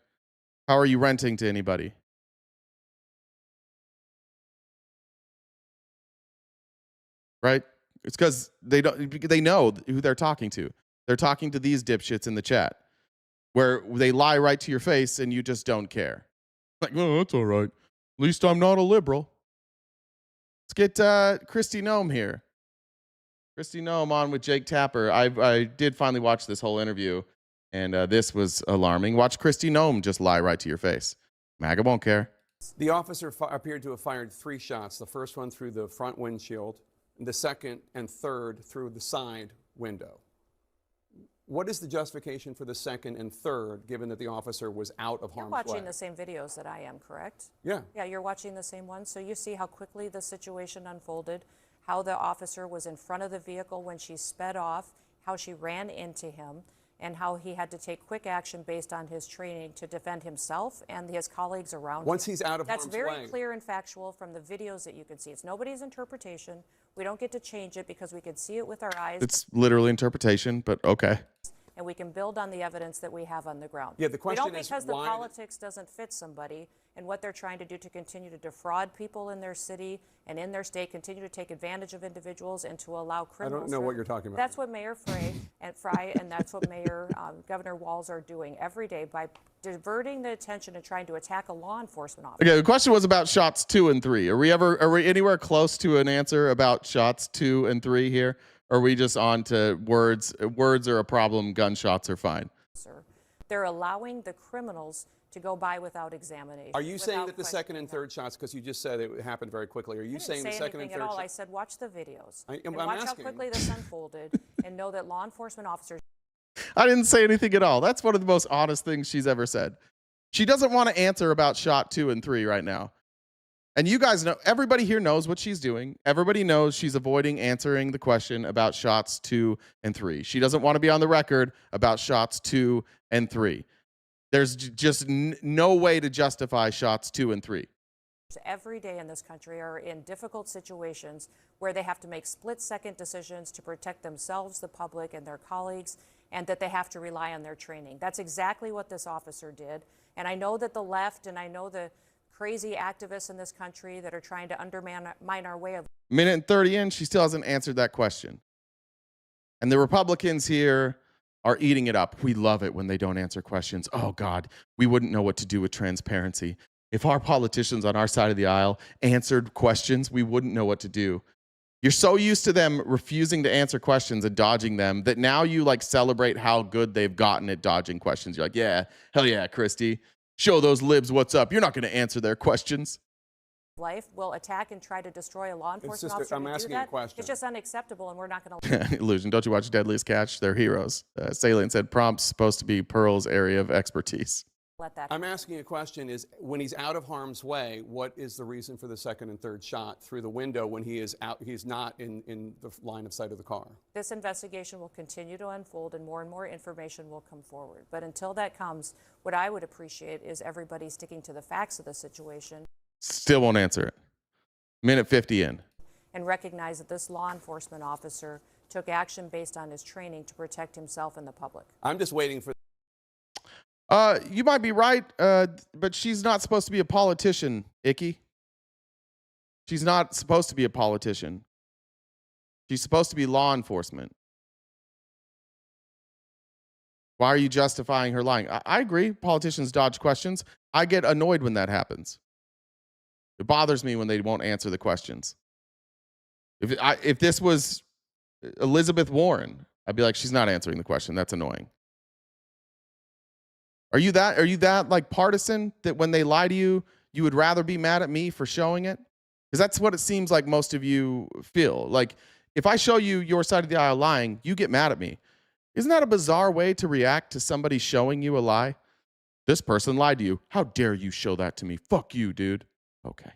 how are you renting to anybody? Right? It's because they know who they're talking to. They're talking to these dipshits in the chat, where they lie right to your face and you just don't care. Like, oh, that's all right. At least I'm not a liberal. Let's get Christy Nome here. Christy Nome on with Jake Tapper. I did finally watch this whole interview, and this was alarming. Watch Christy Nome just lie right to your face. MAGA won't care. The officer appeared to have fired 3 shots. The first one through the front windshield, and the second and third through the side window. What is the justification for the second and third, given that the officer was out of harm's way? You're watching the same videos that I am, correct? Yeah. Yeah, you're watching the same ones, so you see how quickly the situation unfolded, how the officer was in front of the vehicle when she sped off, how she ran into him, and how he had to take quick action based on his training to defend himself and his colleagues around him. Once he's out of That's harm's way. very clear and factual from the videos that you can see. It's nobody's interpretation. We don't get to change it because we can see it with our eyes. It's literally interpretation, but okay. and we can build on the evidence that we have on the ground. Yeah, the question we don't is because the why- politics doesn't fit somebody and what they're trying to do to continue to defraud people in their city and in their state, continue to take advantage of individuals and to allow criminals. I don't know what you're talking about. That's what Mayor Fry and that's what Mayor Governor Walz are doing every day by diverting the attention and trying to attack a law enforcement officer. Okay, the question was about shots 2 and 3. Are we anywhere close to an answer about shots 2 and 3 here? Or are we just on to words? Words are a problem, gunshots are fine. They're allowing the criminals to go by without examination. Are you saying without that the second and third shots, because you just said it happened very quickly, are you saying the second and anything third at all. I shots? said watch the videos. I'm and watch asking. how quickly this unfolded and know that law enforcement officers. I didn't say anything at all. That's one of the most honest things she's ever said. She doesn't want to answer about shot 2 and 3 right now. And you guys know, everybody here knows what she's doing. Everybody knows she's avoiding answering the question about shots 2 and 3. She doesn't want to be on the record about shots 2 and 3. There's just no way to justify shots 2 and 3. Every day in this country are in difficult situations where they have to make split-second decisions to protect themselves, the public, and their colleagues, and that they have to rely on their training. That's exactly what this officer did. And I know that the left and I know the crazy activists in this country that are trying to undermine our way of. Minute and 30 in, she still hasn't answered that question. And the Republicans here are eating it up. We love it when they don't answer questions. Oh, God, we wouldn't know what to do with transparency. If our politicians on our side of the aisle answered questions, we wouldn't know what to do. You're so used to them refusing to answer questions and dodging them that now you like celebrate how good they've gotten at dodging questions. You're like, yeah, hell yeah, Christy. Show those libs what's up. You're not going to answer their questions. Life will attack and try to destroy a law enforcement officer. I'm asking a question. It's just unacceptable, and we're not going to. Illusion. Don't you watch Deadliest Catch? They're heroes. Salient said prompt's supposed to be Pearl's area of expertise. Let that. I'm asking a question is, when he's out of harm's way, what is the reason for the second and third shot through the window when he is out? He's not in the line of sight of the car. This investigation will continue to unfold and more information will come forward. But until that comes, what I would appreciate is everybody sticking to the facts of the situation. Still won't answer it. Minute 50 in. And recognize that this law enforcement officer took action based on his training to protect himself and the public. I'm just waiting for. You might be right, but she's not supposed to be a politician, Icky. She's not supposed to be a politician. She's supposed to be law enforcement. Why are you justifying her lying? I agree. Politicians dodge questions. I get annoyed when that happens. It bothers me when they won't answer the questions. If this was Elizabeth Warren, I'd be like, she's not answering the question. That's annoying. Are you that like partisan that when they lie to you, you would rather be mad at me for showing it? Because that's what it seems like most of you feel. Like, if I show you your side of the aisle lying, you get mad at me. Isn't that a bizarre way to react to somebody showing you a lie? This person lied to you. How dare you show that to me? Fuck you, dude. Okay.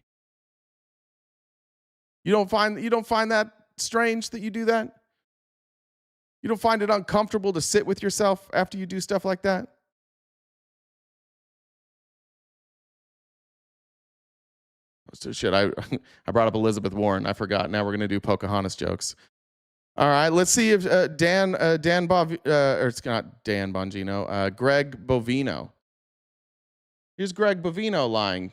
You don't find that strange that you do that? You don't find it uncomfortable to sit with yourself after you do stuff like that? So shit, I brought up Elizabeth Warren. I forgot. Now we're going to do Pocahontas jokes. All right, let's see if or it's not Dan Bongino, Greg Bovino. Here's Greg Bovino lying.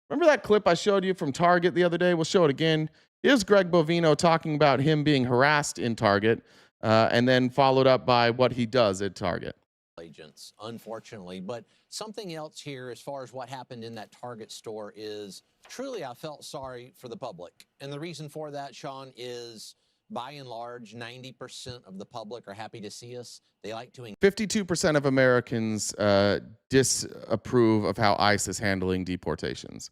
Remember that clip I showed you from Target the other day? We'll show it again. Here's Greg Bovino talking about him being harassed in Target, and then followed up by what he does at Target. Agents, unfortunately. But something else here as far as what happened in that Target store is truly I felt sorry for the public. And the reason for that, Sean, is by and large, 90% of the public are happy to see us. They like to. 52% of Americans disapprove of how ICE is handling deportations.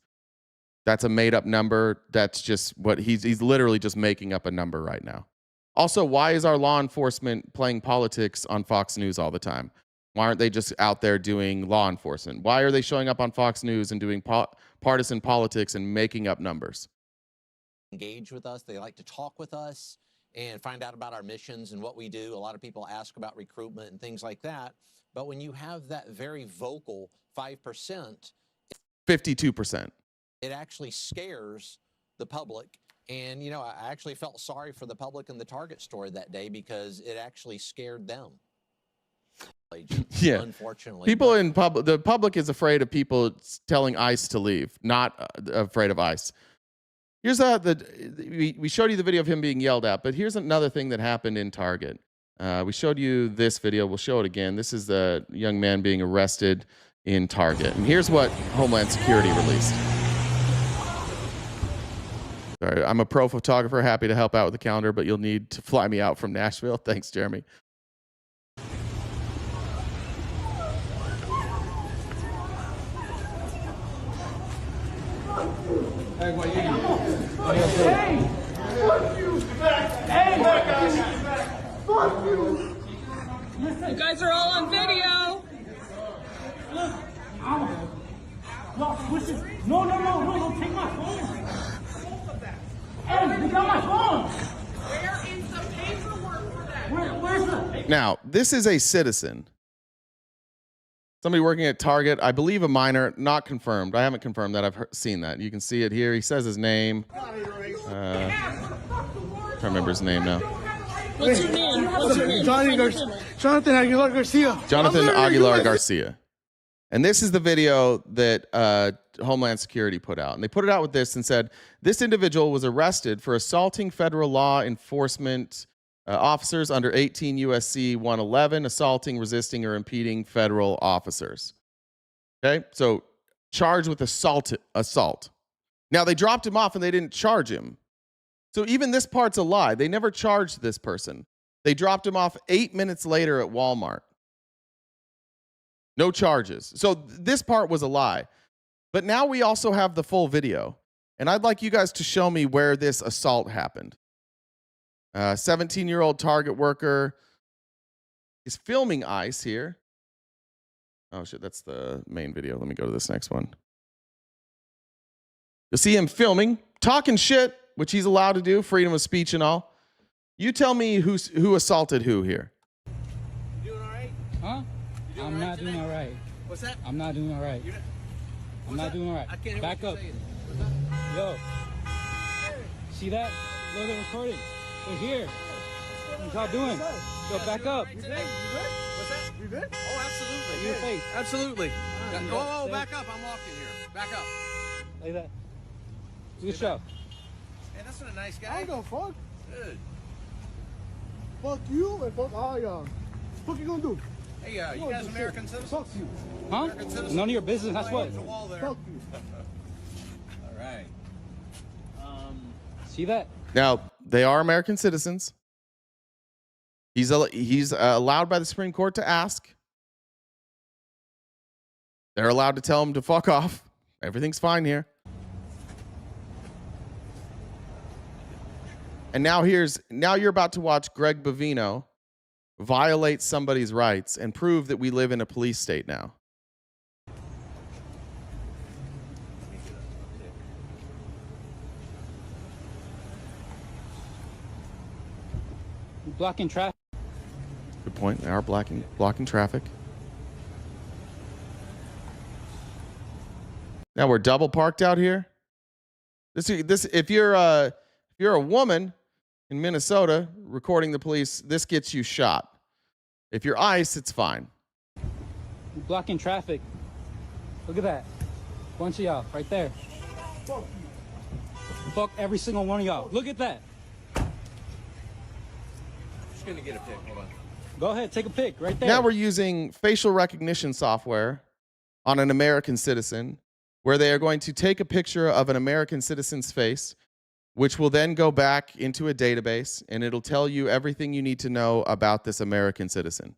That's a made-up number. That's just what he's literally just making up a number right now. Also, why is our law enforcement playing politics on Fox News all the time? Why aren't they just out there doing law enforcement? Why are they showing up on Fox News and doing partisan politics and making up numbers? Engage with us. They like to talk with us and find out about our missions and what we do. A lot of people ask about recruitment and things like that. But when you have that very vocal 5%, 52%, it actually scares the public And, you know, I actually felt sorry for the public in the Target store that day because it actually scared them. Yeah. Unfortunately. People in the public is afraid of people telling ICE to leave, not afraid of ICE. Here's we showed you the video of him being yelled at, but here's another thing that happened in Target. We showed you this video. We'll show it again. This is the young man being arrested in Target. And here's what Homeland Security released. Sorry, I'm a pro photographer, happy to help out with the calendar, but you'll need to fly me out from Nashville. Thanks, Jeremy. Hey, what you Hey! Fuck you! Hey, fuck you! You guys are all on video. No, take my phone. Hey, you got my phone. Where is the paperwork for that? Where's the... Now, this is a citizen. Somebody working at Target, I believe a minor, not confirmed. I haven't confirmed that. I've seen that. You can see it here. He says his name. I can't remember his name now. What's your name? Jonathan Aguilar Garcia. Jonathan Aguilar Garcia. And this is the video that Homeland Security put out. And they put it out with this and said, this individual was arrested for assaulting federal law enforcement officers under 18 USC 111, assaulting, resisting, or impeding federal officers. Okay, so charged with assault. Now, they dropped him off and they didn't charge him. So even this part's a lie. They never charged this person. They dropped him off 8 minutes later at Walmart. No charges. So this part was a lie. But now we also have the full video. And I'd like you guys to show me where this assault happened. 17-year-old Target worker is filming ICE here. Oh, shit, that's the main video. Let me go to this next one. You'll see him filming, talking shit, which he's allowed to do, freedom of speech and all. You tell me who assaulted who here. You doing all right? Huh? I'm not doing all right. What's that? I'm not doing all right. I'm not doing all right. Back up. Yo. See that? Look, they're recording. We're here. What y'all doing? Yo, back up. You good? What's that? You good? Oh, absolutely. Your face. Absolutely. Oh, back up. I'm walking here. Back up. Like that. Good show. Hey, that's not a nice guy. I don't give a fuck. Good. Fuck you and fuck all y'all. What you gonna do? Hey, you guys American citizens? Fuck you. Huh? None of your business. That's what. Fuck you. All right. See that? Now, they are American citizens. He's allowed by the Supreme Court to ask. They're allowed to tell him to fuck off. Everything's fine here. And now you're about to watch Greg Bovino violate somebody's rights and prove that we live in a police state now. Blocking traffic. Good point. They are blocking traffic. Now we're double parked out here. This if you're a woman in Minnesota recording the police, this gets you shot. If you're ICE, it's fine. Blocking traffic. Look at that. Bunch of y'all right there. Fuck every single one of y'all. Look at that. Gonna get a pic. Hold on. Go ahead, take a pic right there. Now we're using facial recognition software on an American citizen where they are going to take a picture of an American citizen's face, which will then go back into a database and it'll tell you everything you need to know about this American citizen.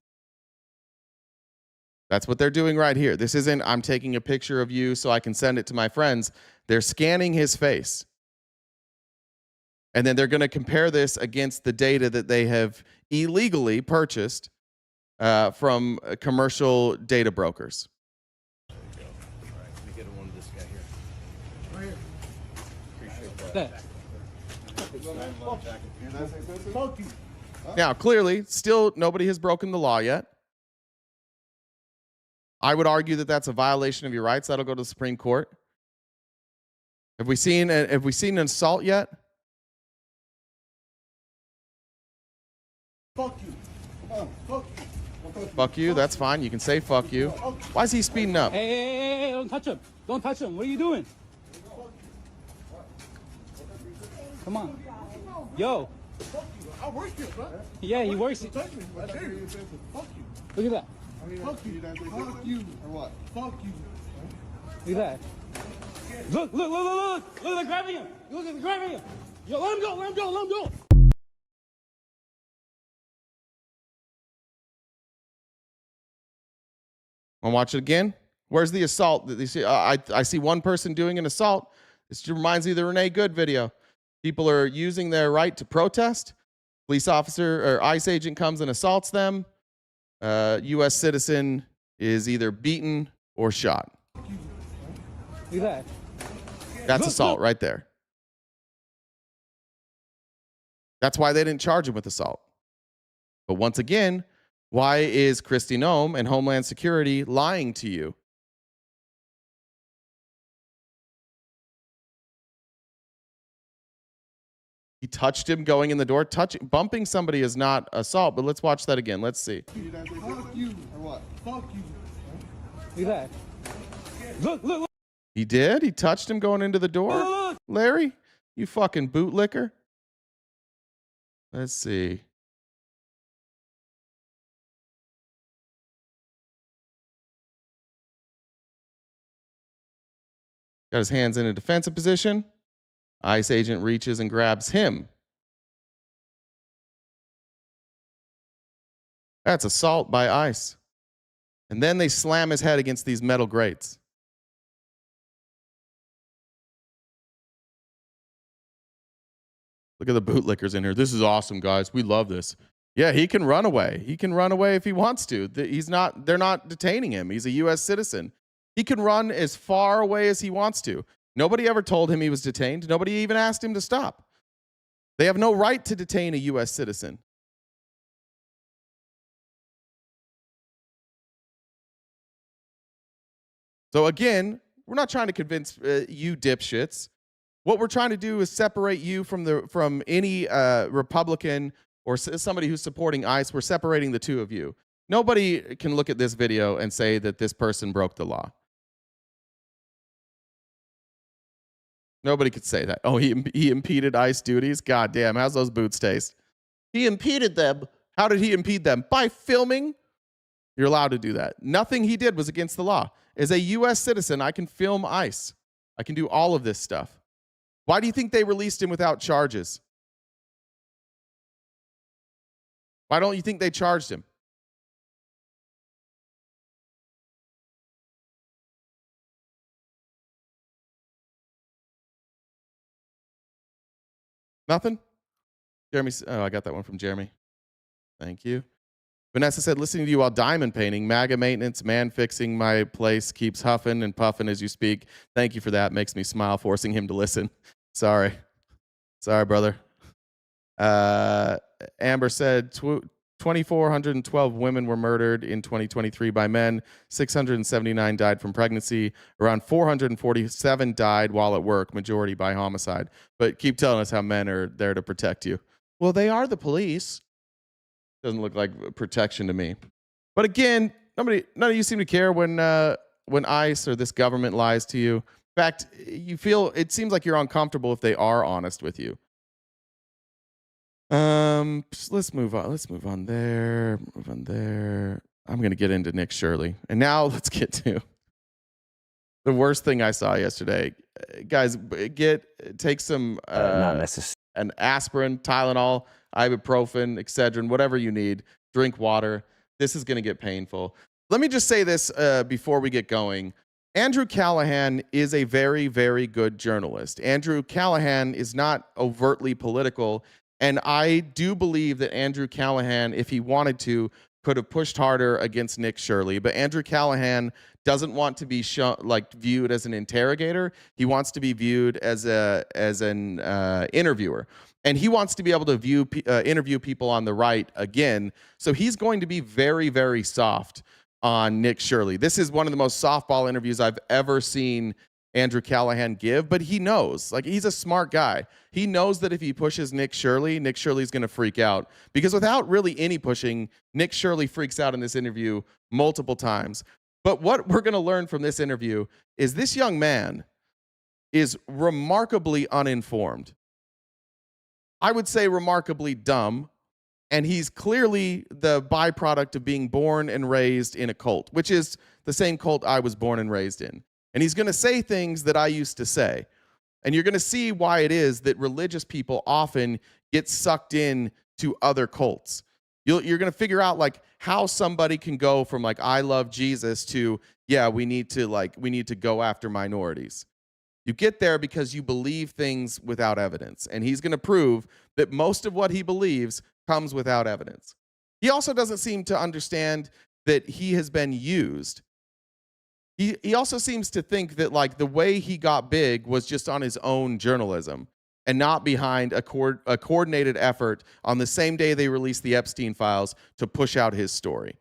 That's what they're doing right here. This isn't, I'm taking a picture of you so I can send it to my friends. They're scanning his face. And then they're going to compare this against the data that they have illegally purchased from commercial data brokers. There we go. All right, let me get one of this guy here. Appreciate that. Fuck you. Now, clearly, still nobody has broken the law yet. I would argue that that's a violation of your rights. That'll go to the Supreme Court. Have we seen an assault yet? Fuck you. Come on, fuck you. Fuck you. That's fine. You can say fuck you. Why is he speeding up? Hey, don't touch him. Don't touch him. What are you doing? Come on. Yo. I work here, bro. Yeah, he works. Touch me. Fuck you. Look at that. Fuck you. Fuck you. Or what? Fuck you. Look at that. Look, they're grabbing him. Look, they're grabbing him. Yo, let him go. Let him go. Want to watch it again? Where's the assault that they see? I see one person doing an assault. This reminds me of the Renee Good video. People are using their right to protest. Police officer or ICE agent comes and assaults them. U.S. citizen is either beaten or shot. Look at that. That's assault right there. That's why they didn't charge him with assault. But once again, why is Kristi Noem and Homeland Security lying to you? He touched him going in the door. Bumping somebody is not assault, but let's watch that again. Let's see. Fuck you. Or what? Fuck you. Look at that. Look. He did? He touched him going into the door? Look. Larry, you fucking bootlicker. Let's see. Got his hands in a defensive position. ICE agent reaches and grabs him. That's assault by ICE. And then they slam his head against these metal grates. Look at the bootlickers in here. This is awesome, guys. We love this. Yeah, he can run away. He can run away if he wants to. They're not detaining him. He's a U.S. citizen. He can run as far away as he wants to. Nobody ever told him he was detained. Nobody even asked him to stop. They have no right to detain a U.S. citizen. So again, we're not trying to convince you dipshits. What we're trying to do is separate you from any Republican or somebody who's supporting ICE. We're separating the two of you. Nobody can look at this video and say that this person broke the law. Nobody could say that. Oh, he impeded ICE duties? God damn, how's those boots taste? He impeded them. How did he impede them? By filming? You're allowed to do that. Nothing he did was against the law. As a U.S. citizen, I can film ICE. I can do all of this stuff. Why do you think they released him without charges? Why don't you think they charged him? Nothing? Jeremy, oh, I got that one from Jeremy. Thank you. Vanessa said, listening to you while diamond painting, MAGA maintenance, man fixing my place, keeps huffing and puffing as you speak. Thank you for that. Makes me smile, forcing him to listen. Sorry, brother. Amber said, 2,412 women were murdered in 2023 by men. 679 died from pregnancy. Around 447 died while at work, majority by homicide. But keep telling us how men are there to protect you. Well, they are the police. Doesn't look like protection to me. But again, none of you seem to care when ICE or this government lies to you. In fact, it seems like you're uncomfortable if they are honest with you. Let's move on. Let's move on there. Move on there. I'm going to get into Nick Shirley. And now let's get to the worst thing I saw yesterday. Guys, take some not necessarily an aspirin, Tylenol, ibuprofen, Excedrin, whatever you need. Drink water. This is going to get painful. Let me just say this before we get going. Andrew Callahan is a very, very good journalist. Andrew Callahan is not overtly political. And I do believe that Andrew Callahan, if he wanted to, could have pushed harder against Nick Shirley. But Andrew Callahan doesn't want to be viewed as an interrogator. He wants to be viewed as an interviewer. And he wants to be able to interview people on the right again. So he's going to be very, very soft on Nick Shirley. This is one of the most softball interviews I've ever seen Andrew Callahan give, but he knows. Like, he's a smart guy. He knows that if he pushes Nick Shirley's going to freak out. Because without really any pushing, Nick Shirley freaks out in this interview multiple times. But what we're going to learn from this interview is this young man is remarkably uninformed. I would say remarkably dumb. And he's clearly the byproduct of being born and raised in a cult, which is the same cult I was born and raised in. And he's going to say things that I used to say. And you're going to see why it is that religious people often get sucked in to other cults. You're going to figure out like how somebody can go from like, I love Jesus to, yeah, we need to go after minorities. You get there because you believe things without evidence. And he's going to prove that most of what he believes comes without evidence. He also doesn't seem to understand that he has been used. He also seems to think that like the way he got big was just on his own journalism and not behind a coordinated effort on the same day they released the Epstein files to push out his story.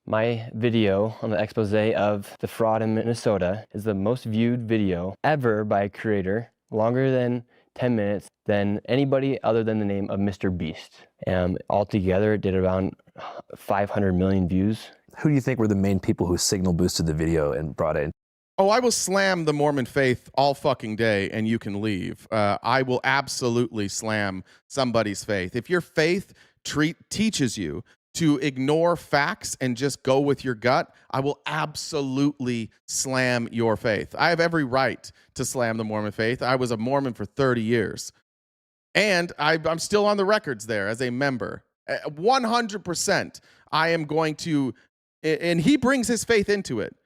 My video on the expose of the fraud in Minnesota is the most viewed video ever by a creator, longer than 10 minutes than anybody other than the name of Mr. Beast. Altogether, it did around 500 million views. Who do you think were the main people who signal boosted the video and brought it in? Oh, I will slam the Mormon faith all fucking day and you can leave. I will absolutely slam somebody's faith. If your faith teaches you to ignore facts and just go with your gut, I will absolutely slam your faith. I have every right to slam the Mormon faith. I was a Mormon for 30 years. And I'm still on the records there as a member. 100%, I am going to, and he brings his faith into it.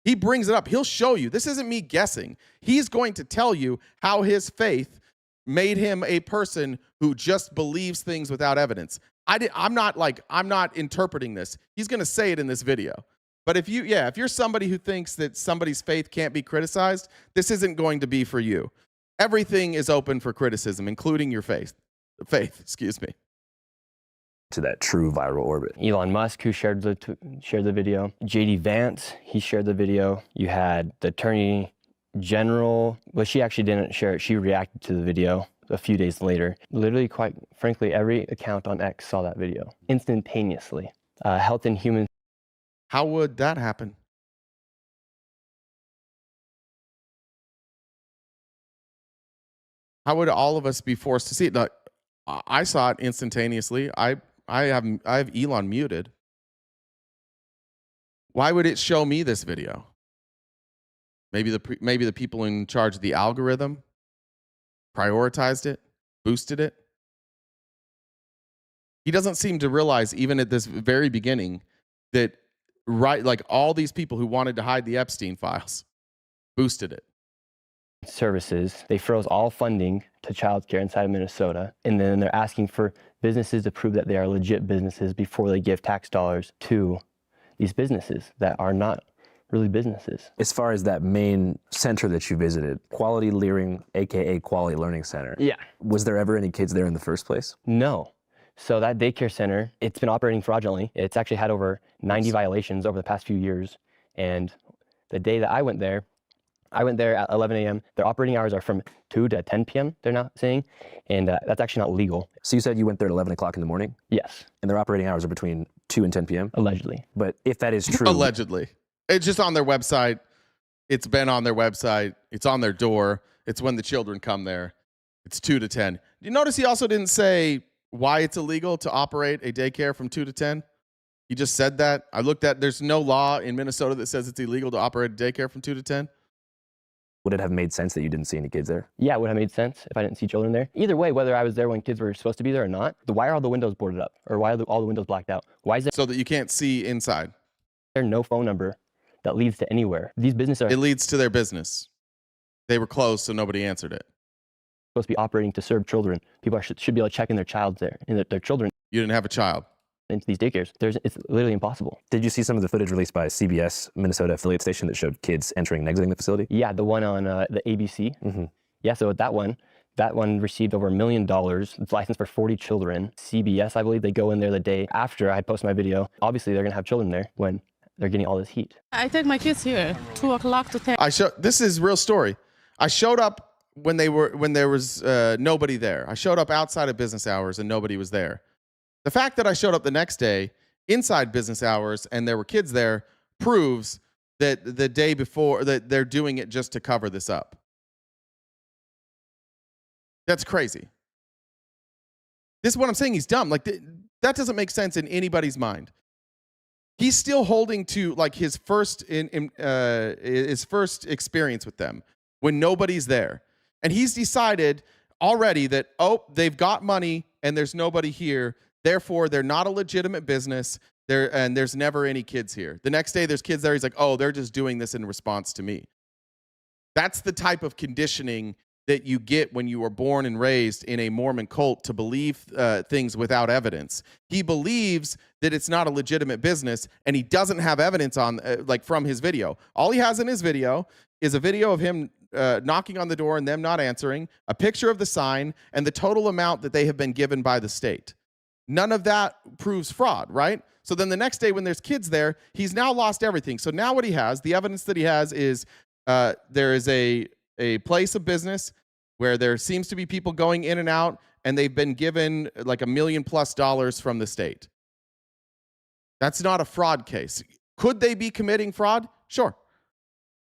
He brings it up. He'll show you. This isn't me guessing. He's going to tell you how his faith made him a person who just believes things without evidence. I'm not interpreting this. He's going to say it in this video. But if you're somebody who thinks that somebody's faith can't be criticized, this isn't going to be for you. Everything is open for criticism, including your faith. Excuse me. To that true viral orbit. Elon Musk, who shared the video. JD Vance, he shared the video. You had the Attorney General, well, she actually didn't share it. She reacted to the video a few days later. Literally, quite frankly, every account on X saw that video instantaneously. Health and Human. How would that happen? How would all of us be forced to see it? I saw it instantaneously. I have Elon muted. Why would it show me this video? Maybe the people in charge of the algorithm prioritized it, boosted it. He doesn't seem to realize, even at this very beginning, that like all these people who wanted to hide the Epstein files boosted it. Services, they froze all funding to childcare inside of Minnesota, and then they're asking for businesses to prove that they are legit businesses before they give tax dollars to these businesses that are not really businesses. As far as that main center that you visited, Quality Learning, aka Quality Learning Center. Yeah. Was there ever any kids there in the first place? No. So that daycare center, it's been operating fraudulently. It's actually had over 90 violations over the past few years. And the day that I went there at 11 a.m. Their operating hours are from 2 to 10 p.m., they're not saying. And that's actually not legal. So you said you went there at 11 o'clock in the morning? Yes. And their operating hours are between 2 and 10 p.m.? Allegedly. But if that is true... Allegedly. It's just on their website. It's been on their website. It's on their door. It's when the children come there. It's 2 to 10. You notice he also didn't say why it's illegal to operate a daycare from 2 to 10? He just said that. I looked at, there's no law in Minnesota that says it's illegal to operate a daycare from 2 to 10. Would it have made sense that you didn't see any kids there? Yeah, it would have made sense if I didn't see children there. Either way, whether I was there when kids were supposed to be there or not, why are all the windows boarded up? Or why are all the windows blacked out? Why is there... So that you can't see inside. There's no phone number that leads to anywhere. These businesses are... It leads to their business. They were closed, so nobody answered it. Supposed to be operating to serve children. People should be able to check in their child there, and their children. You didn't have a child. Into these daycares. It's literally impossible. Did you see some of the footage released by CBS Minnesota affiliate station that showed kids entering and exiting the facility? Yeah, the one on the ABC. Mm-hmm. Yeah, so that one received over $1 million. It's licensed for 40 children. CBS, I believe, they go in there the day after I post my video. Obviously, they're going to have children there when they're getting all this heat. I take my kids here, 2 o'clock to 10. This is real story. I showed up when there was nobody there. I showed up outside of business hours and nobody was there. The fact that I showed up the next day inside business hours and there were kids there proves that the day before that they're doing it just to cover this up. That's crazy. This is what I'm saying. He's dumb. Like that doesn't make sense in anybody's mind. He's still holding to like his first experience with them when nobody's there. And he's decided already that, oh, they've got money and there's nobody here. Therefore, they're not a legitimate business. And there's never any kids here. The next day there's kids there. He's like, oh, they're just doing this in response to me. That's the type of conditioning that you get when you were born and raised in a Mormon cult to believe things without evidence. He believes that it's not a legitimate business, and he doesn't have evidence on from his video. All he has in his video is a video of him knocking on the door and them not answering, a picture of the sign, and the total amount that they have been given by the state. None of that proves fraud, right? So then the next day when there's kids there, he's now lost everything. So now what he has, the evidence that he has is there is a place of business where there seems to be people going in and out, and they've been given like $1 million+ from the state. That's not a fraud case. Could they be committing fraud? Sure.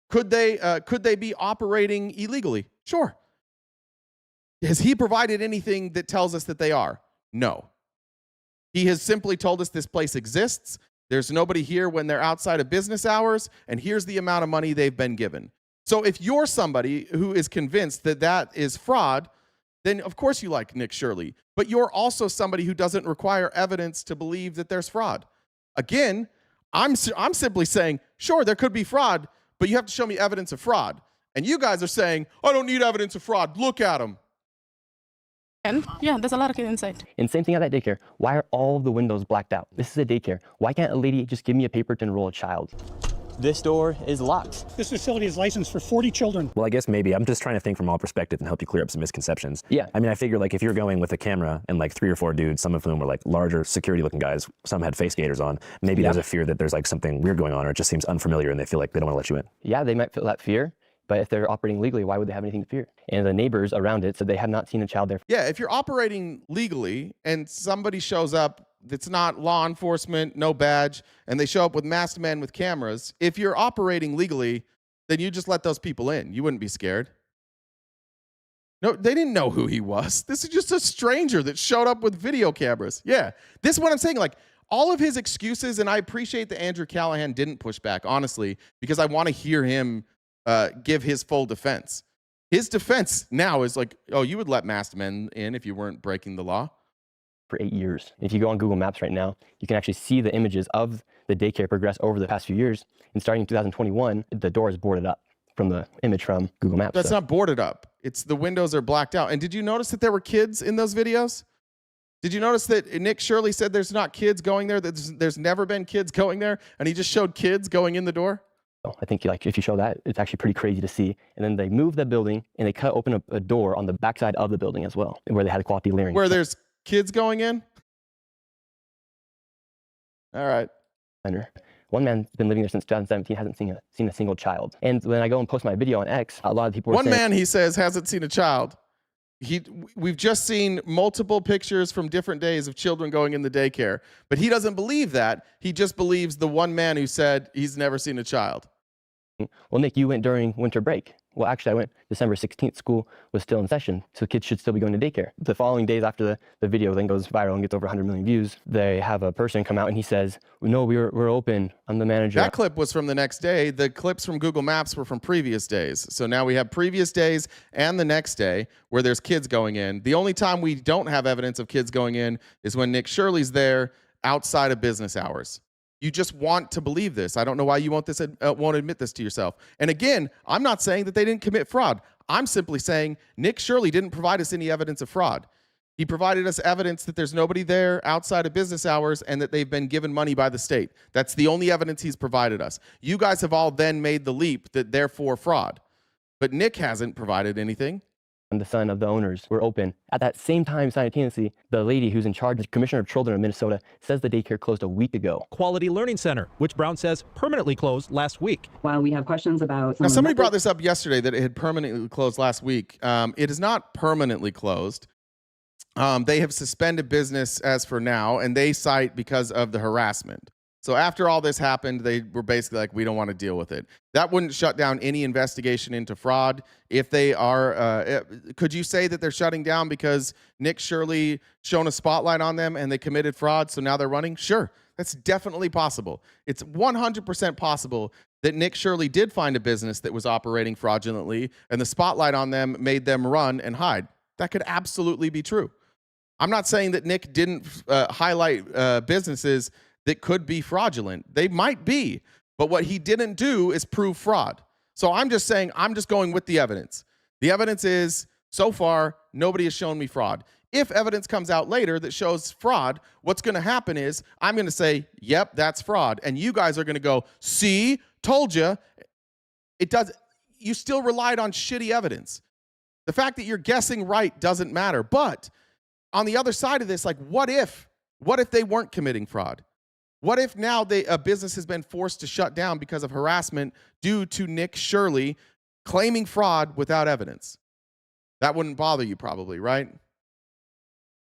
Could they be operating illegally? Sure. Has he provided anything that tells us that they are? No. He has simply told us this place exists. There's nobody here when they're outside of business hours, and here's the amount of money they've been given. So if you're somebody who is convinced that that is fraud, then of course you like Nick Shirley. But you're also somebody who doesn't require evidence to believe that there's fraud. Again, I'm simply saying, sure, there could be fraud, but you have to show me evidence of fraud. And you guys are saying, I don't need evidence of fraud. Look at them. And yeah, there's a lot of kids inside. And same thing at that daycare. Why are all the windows blacked out? This is a daycare. Why can't a lady just give me a paper to enroll a child? This door is locked. This facility is licensed for 40 children. Well, I guess maybe I'm just trying to think from all perspectives and help you clear up some misconceptions. Yeah. I mean, I figure like if you're going with a camera and like 3 or 4 dudes, some of whom were like larger security looking guys, some had face gaiters on, maybe there's a fear that there's like something weird going on, or it just seems unfamiliar and they feel like they don't want to let you in. Yeah, they might feel that fear, but if they're operating legally, why would they have anything to fear? And the neighbors around it said they had not seen a child there. Yeah, if you're operating legally and somebody shows up that's not law enforcement, no badge, and they show up with masked men with cameras, if you're operating legally, then you just let those people in. You wouldn't be scared. No, they didn't know who he was. This is just a stranger that showed up with video cameras. Yeah, this is what I'm saying. Like, all of his excuses, and I appreciate that Andrew Callahan didn't push back, honestly, because I want to hear him give his full defense. His defense now is like, oh, you would let masked men in if you weren't breaking the law? For 8 years. If you go on Google Maps right now, you can actually see the images of the daycare progress over the past few years. And starting in 2021, the door is boarded up from the image from Google Maps. That's not boarded up. It's the windows are blacked out. And did you notice that there were kids in those videos? Did you notice that Nick Shirley said there's not kids going there? That there's never been kids going there? And he just showed kids going in the door? I think like if you show that, it's actually pretty crazy to see. And then they moved the building and they cut open a door on the backside of the building as well, where they had quality layering. Where there's kids going in? All right. One man's been living there since 2017, hasn't seen a single child. And when I go and post my video on X, a lot of people were saying, man, he says, hasn't seen a child. We've just seen multiple pictures from different days of children going in the daycare. But he doesn't believe that. He just believes the one man who said he's never seen a child. Well, Nick, you went during winter break. Well, actually, I went December 16th. School was still in session, so kids should still be going to daycare. The following days after the video then goes viral and gets over 100 million views, they have a person come out and he says, no, we're open. I'm the manager. That clip was from the next day. The clips from Google Maps were from previous days. So now we have previous days and the next day where there's kids going in. The only time we don't have evidence of kids going in is when Nick Shirley's there outside of business hours. You just want to believe this. I don't know why you won't admit this to yourself. And again, I'm not saying that they didn't commit fraud. I'm simply saying Nick Shirley didn't provide us any evidence of fraud. He provided us evidence that there's nobody there outside of business hours and that they've been given money by the state. That's the only evidence he's provided us. You guys have all then made the leap that therefore fraud. But Nick hasn't provided anything. and the son of the owners were open. At that same time, simultaneously, the lady who's in charge, the Commissioner of Children of Minnesota, says the daycare closed a week ago. Quality Learning Center, which Brown says permanently closed last week. While we have questions about... Now, somebody brought this up yesterday that it had permanently closed last week. It is not permanently closed. They have suspended business as for now, and they cite because of the harassment. So after all this happened, they were basically like, we don't want to deal with it. That wouldn't shut down any investigation into fraud. If they are, could you say that they're shutting down because Nick Shirley shone a spotlight on them and they committed fraud, so now they're running? Sure, that's definitely possible. It's 100% possible that Nick Shirley did find a business that was operating fraudulently and the spotlight on them made them run and hide. That could absolutely be true. I'm not saying that Nick didn't highlight businesses that could be fraudulent. They might be, but what he didn't do is prove fraud. So I'm just saying, I'm just going with the evidence. The evidence is, so far, nobody has shown me fraud. If evidence comes out later that shows fraud, what's going to happen is I'm going to say, yep, that's fraud. And you guys are going to go, see, told you. It does. You still relied on shitty evidence. The fact that you're guessing right doesn't matter. But on the other side of this, like, what if they weren't committing fraud? What if now a business has been forced to shut down because of harassment due to Nick Shirley claiming fraud without evidence? That wouldn't bother you probably, right?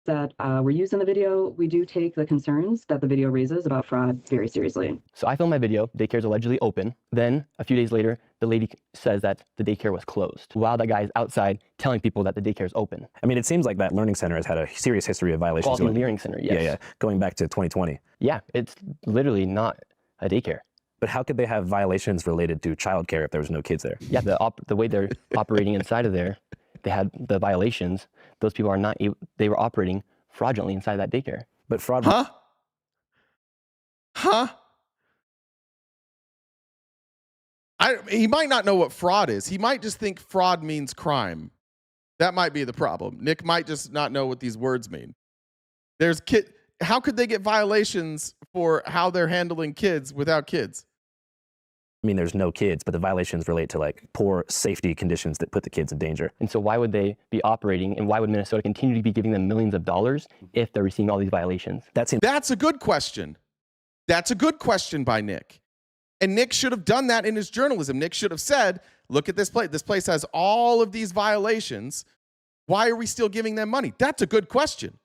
That were used in the video, we do take the concerns that the video raises about fraud very seriously. So I filmed my video, daycare is allegedly open. Then a few days later, the lady says that the daycare was closed while that guy is outside telling people that the daycare is open. I mean, it seems like that learning center has had a serious history of violations. Quality Learning Center, yes. Yeah, going back to 2020. Yeah, it's literally not a daycare. But how could they have violations related to childcare if there was no kids there? Yeah, the way they're operating inside of there, they had the violations. Those people are not able, they were operating fraudulently inside that daycare. But fraud... Huh? He might not know what fraud is. He might just think fraud means crime. That might be the problem. Nick might just not know what these words mean. How could they get violations for how they're handling kids without kids? I mean, there's no kids, but the violations relate to like poor safety conditions that put the kids in danger. And so why would they be operating, and why would Minnesota continue to be giving them millions of dollars if they're receiving all these violations? That's a good question. That's a good question by Nick. And Nick should have done that in his journalism. Nick should have said, look at this place. This place has all of these violations. Why are we still giving them money? That's a good question.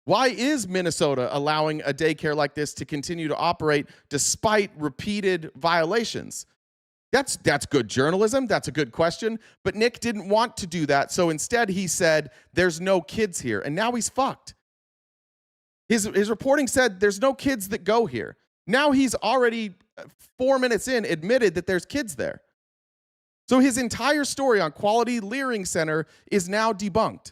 Why is Minnesota allowing a daycare like this to continue to operate despite repeated violations? That's good journalism. That's a good question. But Nick didn't want to do that. So instead he said, there's no kids here. And now he's fucked. His reporting said there's no kids that go here. Now he's already 4 minutes in admitted that there's kids there. So his entire story on Quality Learning Center is now debunked.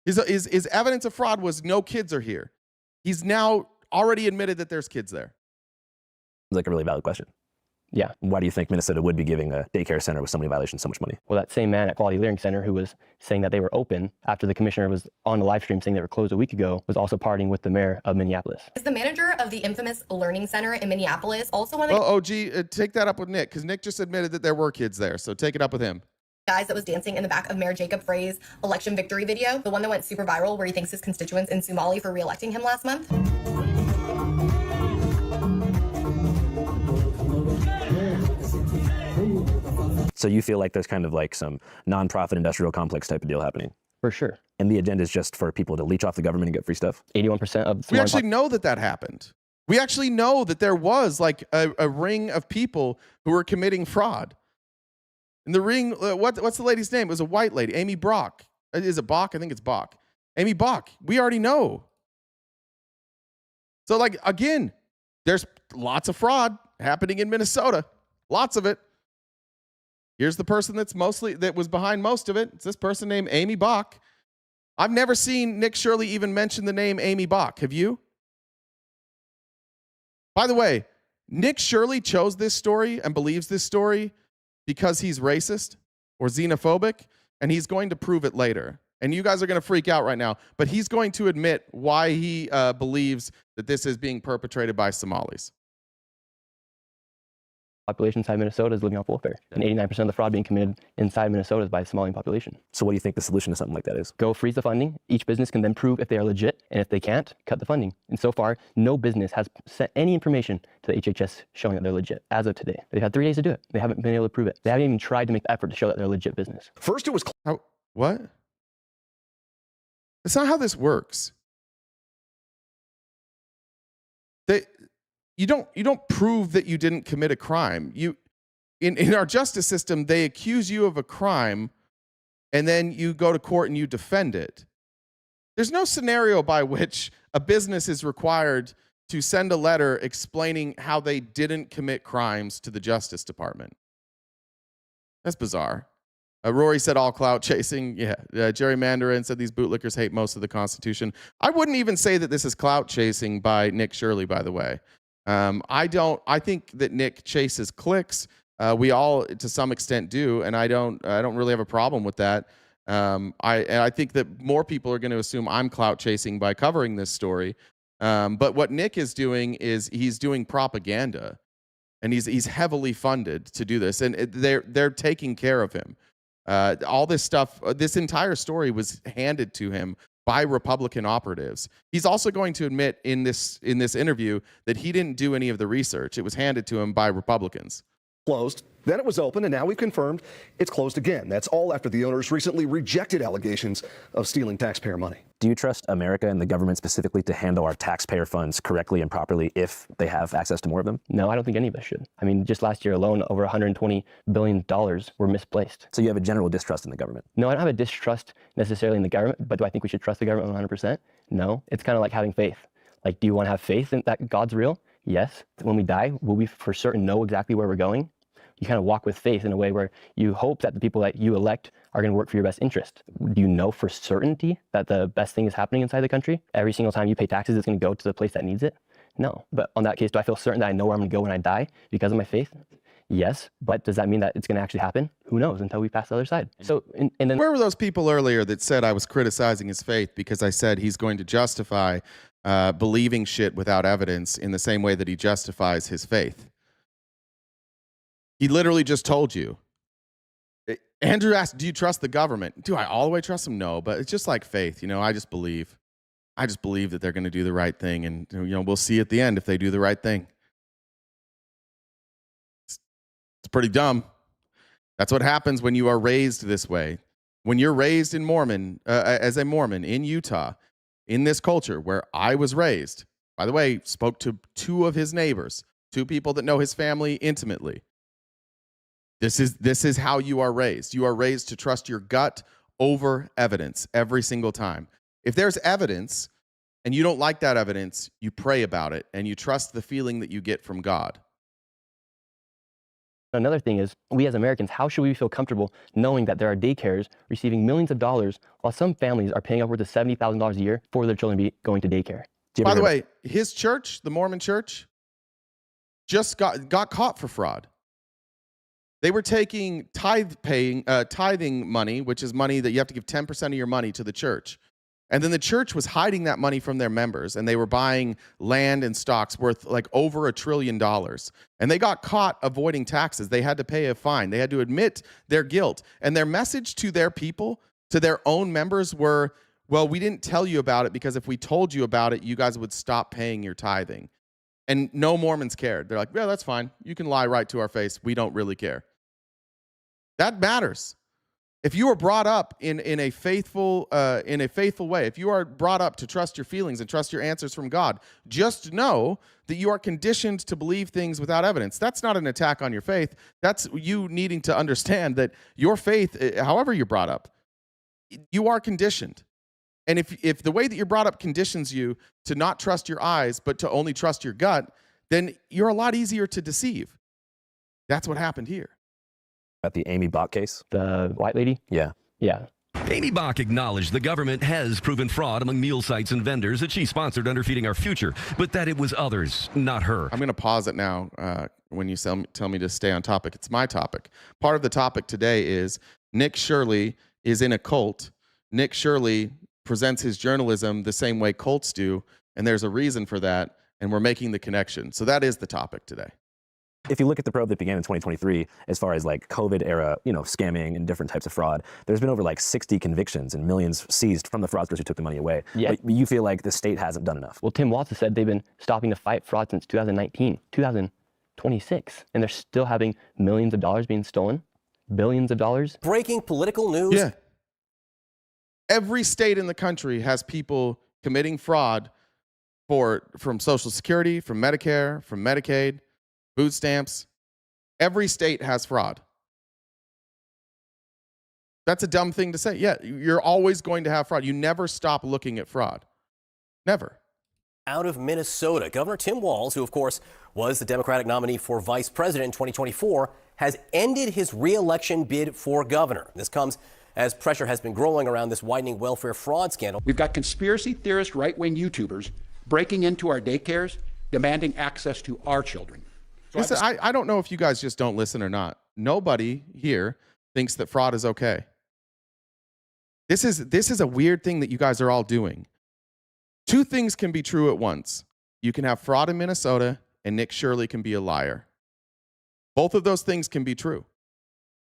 His evidence of fraud was no kids are here. He's now already admitted that there's kids there. It's like a really valid question. Yeah. Why do you think Minnesota would be giving a daycare center with so many violations so much money? Well, that same man at Quality Learning Center who was saying that they were open after the commissioner was on the live stream saying they were closed a week ago was also partying with the mayor of Minneapolis. Is the manager of the infamous Learning Center in Minneapolis also one of the... Well, OG, take that up with Nick, because Nick just admitted that there were kids there, so take it up with him. Guys that was dancing in the back of Mayor Jacob Frey's election victory video, the one that went super viral where he thanks his constituents in Somali for re-electing him last month. So you feel like there's kind of like some nonprofit industrial complex type of deal happening? For sure. And the agenda is just for people to leech off the government and get free stuff? 81% of... We actually know that happened. We actually know that there was like a ring of people who were committing fraud. And the ring, what's the lady's name? It was a white lady, Amy Brock. Is it Bach? I think it's Bach. Amy Bach. We already know. So like, again, there's lots of fraud happening in Minnesota. Lots of it. Here's the person that was behind most of it. It's this person named Amy Bach. I've never seen Nick Shirley even mention the name Amy Bach. Have you? By the way, Nick Shirley chose this story and believes this story because he's racist or xenophobic, and he's going to prove it later. And you guys are going to freak out right now, but he's going to admit why he believes that this is being perpetrated by Somalis. population inside Minnesota is living off welfare. And 89% of the fraud being committed inside Minnesota is by the Somali population. So what do you think the solution to something like that is? Go freeze the funding. Each business can then prove if they are legit, and if they can't, cut the funding. And so far, no business has sent any information to the HHS showing that they're legit as of today. They've had 3 days to do it. They haven't been able to prove it. They haven't even tried to make the effort to show that they're a legit business. First it was... What? That's not how this works. You don't prove that you didn't commit a crime. In our justice system, they accuse you of a crime, and then you go to court and you defend it. There's no scenario by which a business is required to send a letter explaining how they didn't commit crimes to the Justice Department. That's bizarre. Rory said all clout chasing. Yeah. Jerry Mandarin said these bootlickers hate most of the Constitution. I wouldn't even say that this is clout chasing by Nick Shirley, by the way. I think that Nick chases clicks. We all, to some extent, do, and I don't really have a problem with that. I think that more people are going to assume I'm clout chasing by covering this story. But what Nick is doing is he's doing propaganda, and he's heavily funded to do this, and they're taking care of him. All this stuff, this entire story was handed to him by Republican operatives. He's also going to admit in this interview that he didn't do any of the research. It was handed to him by Republicans. Closed, then it was open, and now we've confirmed it's closed again. That's all after the owners recently rejected allegations of stealing taxpayer money. Do you trust America and the government specifically to handle our taxpayer funds correctly and properly if they have access to more of them? No, I don't think any of us should. I mean, just last year alone, over $120 billion were misplaced. So you have a general distrust in the government? No, I don't have a distrust necessarily in the government, but do I think we should trust the government 100%? No. It's kind of like having faith. Like, do you want to have faith in that God's real? Yes. When we die, will we for certain know exactly where we're going? You kind of walk with faith in a way where you hope that the people that you elect are going to work for your best interest. Do you know for certainty that the best thing is happening inside the country? Every single time you pay taxes, it's going to go to the place that needs it? No. But on that case, do I feel certain that I know where I'm going to go when I die because of my faith? Yes. But does that mean that it's going to actually happen? Who knows until we pass the other side. So, and then where were those people earlier that said I was criticizing his faith because I said he's going to justify believing shit without evidence in the same way that he justifies his faith? He literally just told you. Andrew asked, do you trust the government? Do I all the way trust them? No, but it's just like faith. I just believe. I just believe that they're going to do the right thing. And, we'll see at the end if they do the right thing. It's pretty dumb. That's what happens when you are raised this way. When you're raised in as a Mormon in Utah, in this culture where I was raised, by the way, spoke to 2 of his neighbors, 2 people that know his family intimately. This is how you are raised. You are raised to trust your gut over evidence every single time. If there's evidence and you don't like that evidence, you pray about it and you trust the feeling that you get from God. Another thing is, we as Americans, how should we feel comfortable knowing that there are daycares receiving millions of dollars while some families are paying upwards of $70,000 a year for their children to be going to daycare? By the way, his church, the Mormon church, just got caught for fraud. They were taking tithing money, which is money that you have to give 10% of your money to the church. And then the church was hiding that money from their members, and they were buying land and stocks worth like over $1 trillion. And they got caught avoiding taxes. They had to pay a fine. They had to admit their guilt. And their message to their people, to their own members, were, well, we didn't tell you about it because if we told you about it, you guys would stop paying your tithing. And no Mormons cared. They're like, yeah, that's fine. You can lie right to our face. We don't really care. That matters. If you are brought up in a faithful way, if you are brought up to trust your feelings and trust your answers from God, just know that you are conditioned to believe things without evidence. That's not an attack on your faith. That's you needing to understand that your faith, however you're brought up, you are conditioned. And if the way that you're brought up conditions you to not trust your eyes, but to only trust your gut, then you're a lot easier to deceive. That's what happened here. At the Amy Bach case? The white lady? Yeah. Yeah. Amy Bach acknowledged the government has proven fraud among meal sites and vendors that she sponsored under Feeding Our Future, but that it was others, not her. I'm going to pause it now when you tell me to stay on topic. It's my topic. Part of the topic today is Nick Shirley is in a cult. Nick Shirley presents his journalism the same way cults do, and there's a reason for that, and we're making the connection. So that is the topic today. If you look at the probe that began in 2023, as far as like COVID era, scamming and different types of fraud, there's been over like 60 convictions and millions seized from the fraudsters who took the money away. Yeah. But you feel like the state hasn't done enough. Well, Tim Walz has said they've been stopping to fight fraud since 2019, 2026, and they're still having millions of dollars being stolen, billions of dollars. Breaking political news. Yeah. Every state in the country has people committing fraud from Social Security, from Medicare, from Medicaid, food stamps. Every state has fraud. That's a dumb thing to say. Yeah, you're always going to have fraud. You never stop looking at fraud. Never. Out of Minnesota, Governor Tim Walz, who of course was the Democratic nominee for vice president in 2024, has ended his re-election bid for governor. This comes as pressure has been growing around this widening welfare fraud scandal. We've got conspiracy theorist right-wing YouTubers breaking into our daycares, demanding access to our children. So Listen, I don't know if you guys just don't listen or not. Nobody here thinks that fraud is okay. This is a weird thing that you guys are all doing. Two things can be true at once. You can have fraud in Minnesota, and Nick Shirley can be a liar. Both of those things can be true.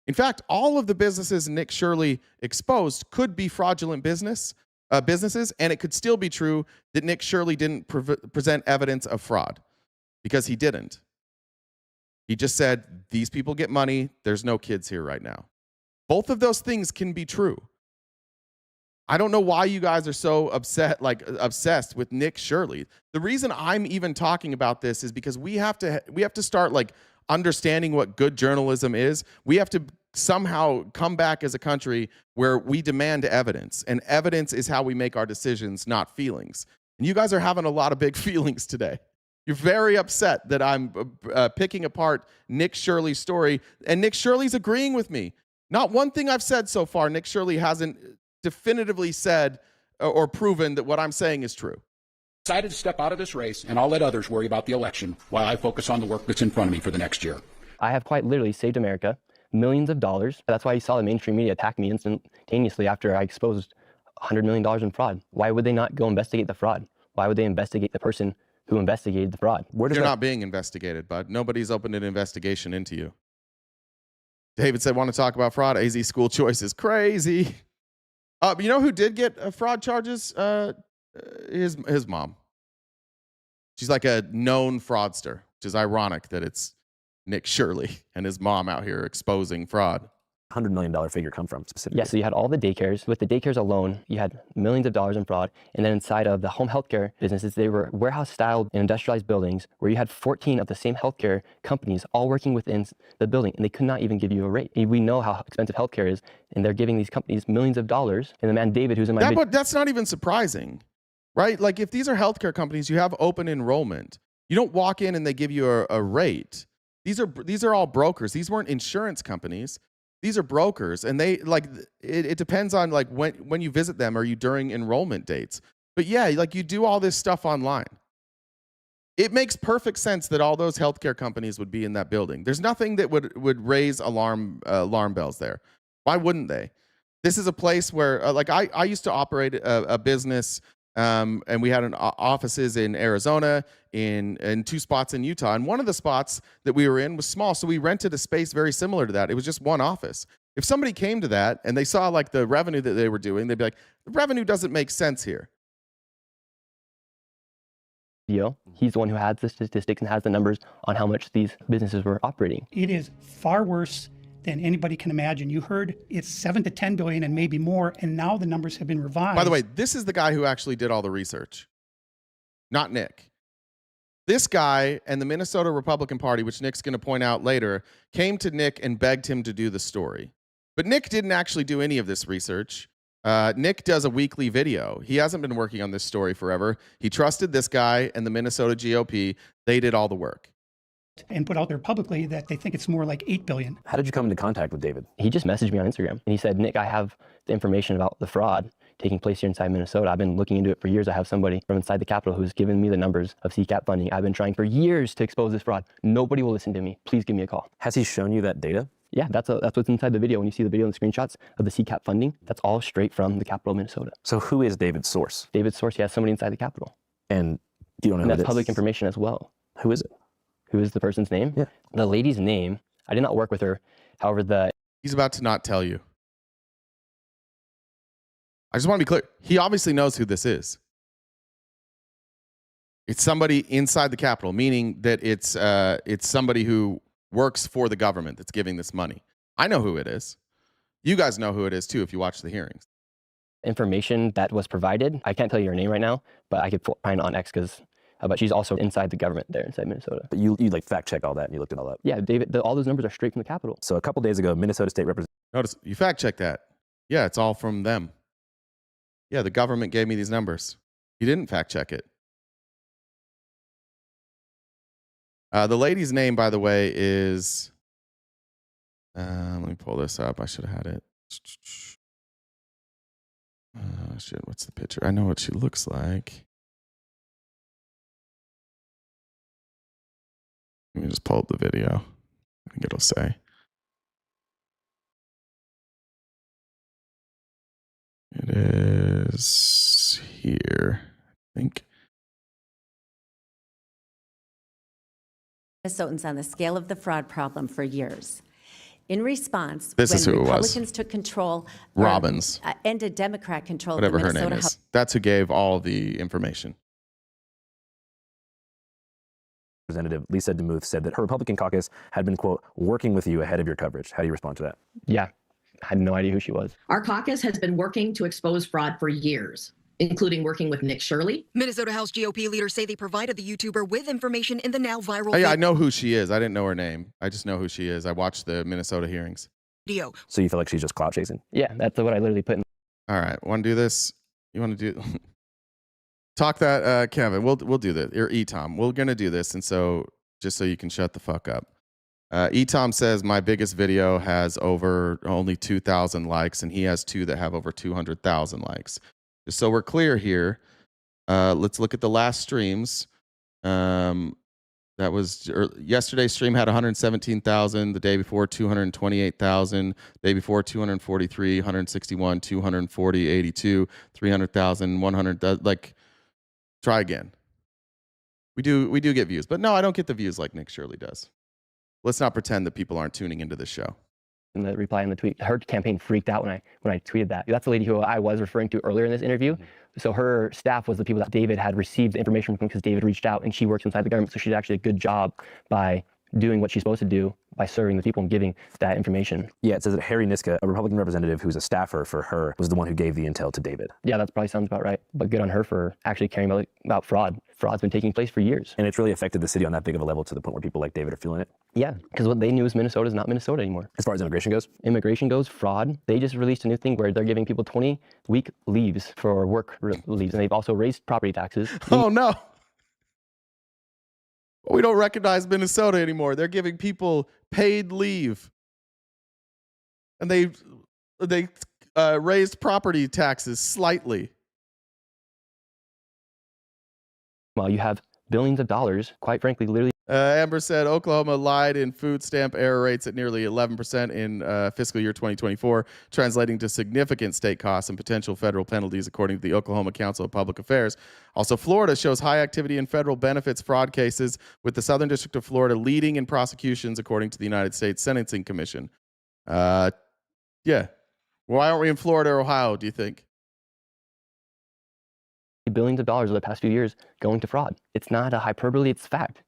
In fact, all of the businesses Nick Shirley exposed could be fraudulent businesses, and it could still be true that Nick Shirley didn't present evidence of fraud, because he didn't. He just said, these people get money, there's no kids here right now. Both of those things can be true. I don't know why you guys are so obsessed with Nick Shirley. The reason I'm even talking about this is because we have to start understanding what good journalism is. We have to somehow come back as a country where we demand evidence, and evidence is how we make our decisions, not feelings. And you guys are having a lot of big feelings today. You're very upset that I'm picking apart Nick Shirley's story, and Nick Shirley's agreeing with me. Not one thing I've said so far, Nick Shirley hasn't definitively said or proven that what I'm saying is true. Decided to step out of this race, and I'll let others worry about the election while I focus on the work that's in front of me for the next year. I have quite literally saved America millions of dollars. That's why you saw the mainstream media attack me instantaneously after I exposed $100 million in fraud. Why would they not go investigate the fraud? Why would they investigate the person who investigated the fraud? You're not being investigated, bud. Nobody's opened an investigation into you. David said, want to talk about fraud? AZ school choice is crazy. You know who did get fraud charges? His mom. She's like a known fraudster, which is ironic that it's Nick Shirley and his mom out here exposing fraud. $100 million figure come from specifically? Yeah, so you had all the daycares. With the daycares alone, you had millions of dollars in fraud. And then inside of the home healthcare businesses, they were warehouse-style and industrialized buildings where you had 14 of the same healthcare companies all working within the building, and they could not even give you a rate. We know how expensive healthcare is, and they're giving these companies millions of dollars. And the man David, who's in my But that's not even surprising, right? Like, if these are healthcare companies, you have open enrollment. You don't walk in and they give you a rate. These are all brokers. These weren't insurance companies. These are brokers, and they it depends on when you visit them. Are you during enrollment dates? But yeah, you do all this stuff online. It makes perfect sense that all those healthcare companies would be in that building. There's nothing that would raise alarm bells there. Why wouldn't they? This is a place where I used to operate a business, and we had offices in Arizona, in 2 spots in Utah. And one of the spots that we were in was small, so we rented a space very similar to that. It was just one office. If somebody came to that and they saw the revenue that they were doing, they'd be like, the revenue doesn't make sense here. He's the one who has the statistics and has the numbers on how much these businesses were operating. It is far worse than anybody can imagine. You heard it's 7 to 10 billion and maybe more, and now the numbers have been revised. By the way, this is the guy who actually did all the research, not Nick. This guy and the Minnesota Republican Party, which Nick's going to point out later, came to Nick and begged him to do the story. But Nick didn't actually do any of this research. Nick does a weekly video. He hasn't been working on this story forever. He trusted this guy and the Minnesota GOP. They did all the work. And put out there publicly that they think it's more like 8 billion. How did you come into contact with David? He just messaged me on Instagram, and he said, Nick, I have the information about the fraud taking place here inside Minnesota. I've been looking into it for years. I have somebody from inside the Capitol who's given me the numbers of CCAP funding. I've been trying for years to expose this fraud. Nobody will listen to me. Please give me a call. Has he shown you that data? Yeah, that's what's inside the video. When you see the video and the screenshots of the CCAP funding, that's all straight from the Capitol of Minnesota. So who is David's source? David's source, he has somebody inside the Capitol. And you don't know and who that's public information as well. Who is it? Who is the person's name? Yeah. The lady's name, I did not work with her. However, He's about to not tell you. I just want to be clear. He obviously knows who this is. It's somebody inside the Capitol, meaning that it's somebody who works for the government that's giving this money. I know who it is. You guys know who it is too if you watch the hearings. information that was provided, I can't tell you her name right now, but I could find on X because but she's also inside the government there inside Minnesota. But you like fact check all that and you looked it all up. Yeah, David, all those numbers are straight from the Capitol. So a couple days ago, Minnesota State Representative. Notice you fact check that. Yeah, it's all from them. Yeah, the government gave me these numbers. He didn't fact check it. The lady's name, by the way, is. Let me pull this up. I should have had it. Shit, what's the picture? I know what she looks like. Let me just pull up the video. I think it'll say. It is here, I think. Minnesotans on the scale of the fraud problem for years. In response, This is when who it was. Republicans took control, Robbins. ended Democrat control Whatever of the her Minnesota name House. is. That's who gave all the information. Representative Lisa DeMuth said that her Republican caucus had been, quote, working with you ahead of your coverage. How do you respond to that? Yeah, I had no idea who she was. Our caucus has been working to expose fraud for years, including working with Nick Shirley. Minnesota House GOP leaders say they provided the YouTuber with information in the now viral Oh, yeah, I know who she is. I didn't know her name. I just know who she is. I watched the Minnesota hearings. video. So you feel like she's just clout chasing? Yeah, that's what I literally put in. All right, want to do this? You want to do? Talk that, Kevin. We'll do this. Or E-Tom. We're gonna do this, and so just so you can shut the fuck up. E-Tom says my biggest video has over only 2,000 likes, and he has two that have over 200,000 likes. Just so we're clear here, let's look at the last streams. That was yesterday's stream had 117,000. The day before, 228,000. The day before, 243, 161, 240, 82, 300,000, 100. Like, try again. We do get views, but no, I don't get the views like Nick Shirley does. Let's not pretend that people aren't tuning into this show. In the reply in the tweet, her campaign freaked out when I tweeted that. That's the lady who I was referring to earlier in this interview. So her staff was the people that David had received the information from because David reached out, and she works inside the government, so she did actually a good job by doing what she's supposed to do by serving the people and giving that information. Yeah, it says that Harry Niska, a Republican representative who's a staffer for her, was the one who gave the intel to David. Yeah, that probably sounds about right. But good on her for actually caring about fraud. Fraud's been taking place for years. And it's really affected the city on that big of a level to the point where people like David are feeling it. Yeah, because what they knew is Minnesota is not Minnesota anymore. As far as immigration goes? Immigration goes, fraud. They just released a new thing where they're giving people 20-week leaves for work leaves, and they've also raised property taxes. Oh, no. We don't recognize Minnesota anymore. They're giving people paid leave. And they raised property taxes slightly. Well, you have billions of dollars, quite frankly, literally. Amber said Oklahoma lied in food stamp error rates at nearly 11% in fiscal year 2024, translating to significant state costs and potential federal penalties, according to the Oklahoma Council of Public Affairs. Also, Florida shows high activity in federal benefits fraud cases, with the Southern District of Florida leading in prosecutions, according to the United States Sentencing Commission. Yeah. Why aren't we in Florida or Ohio, do you think? Billions of dollars over the past few years going to fraud. It's not a hyperbole, it's fact.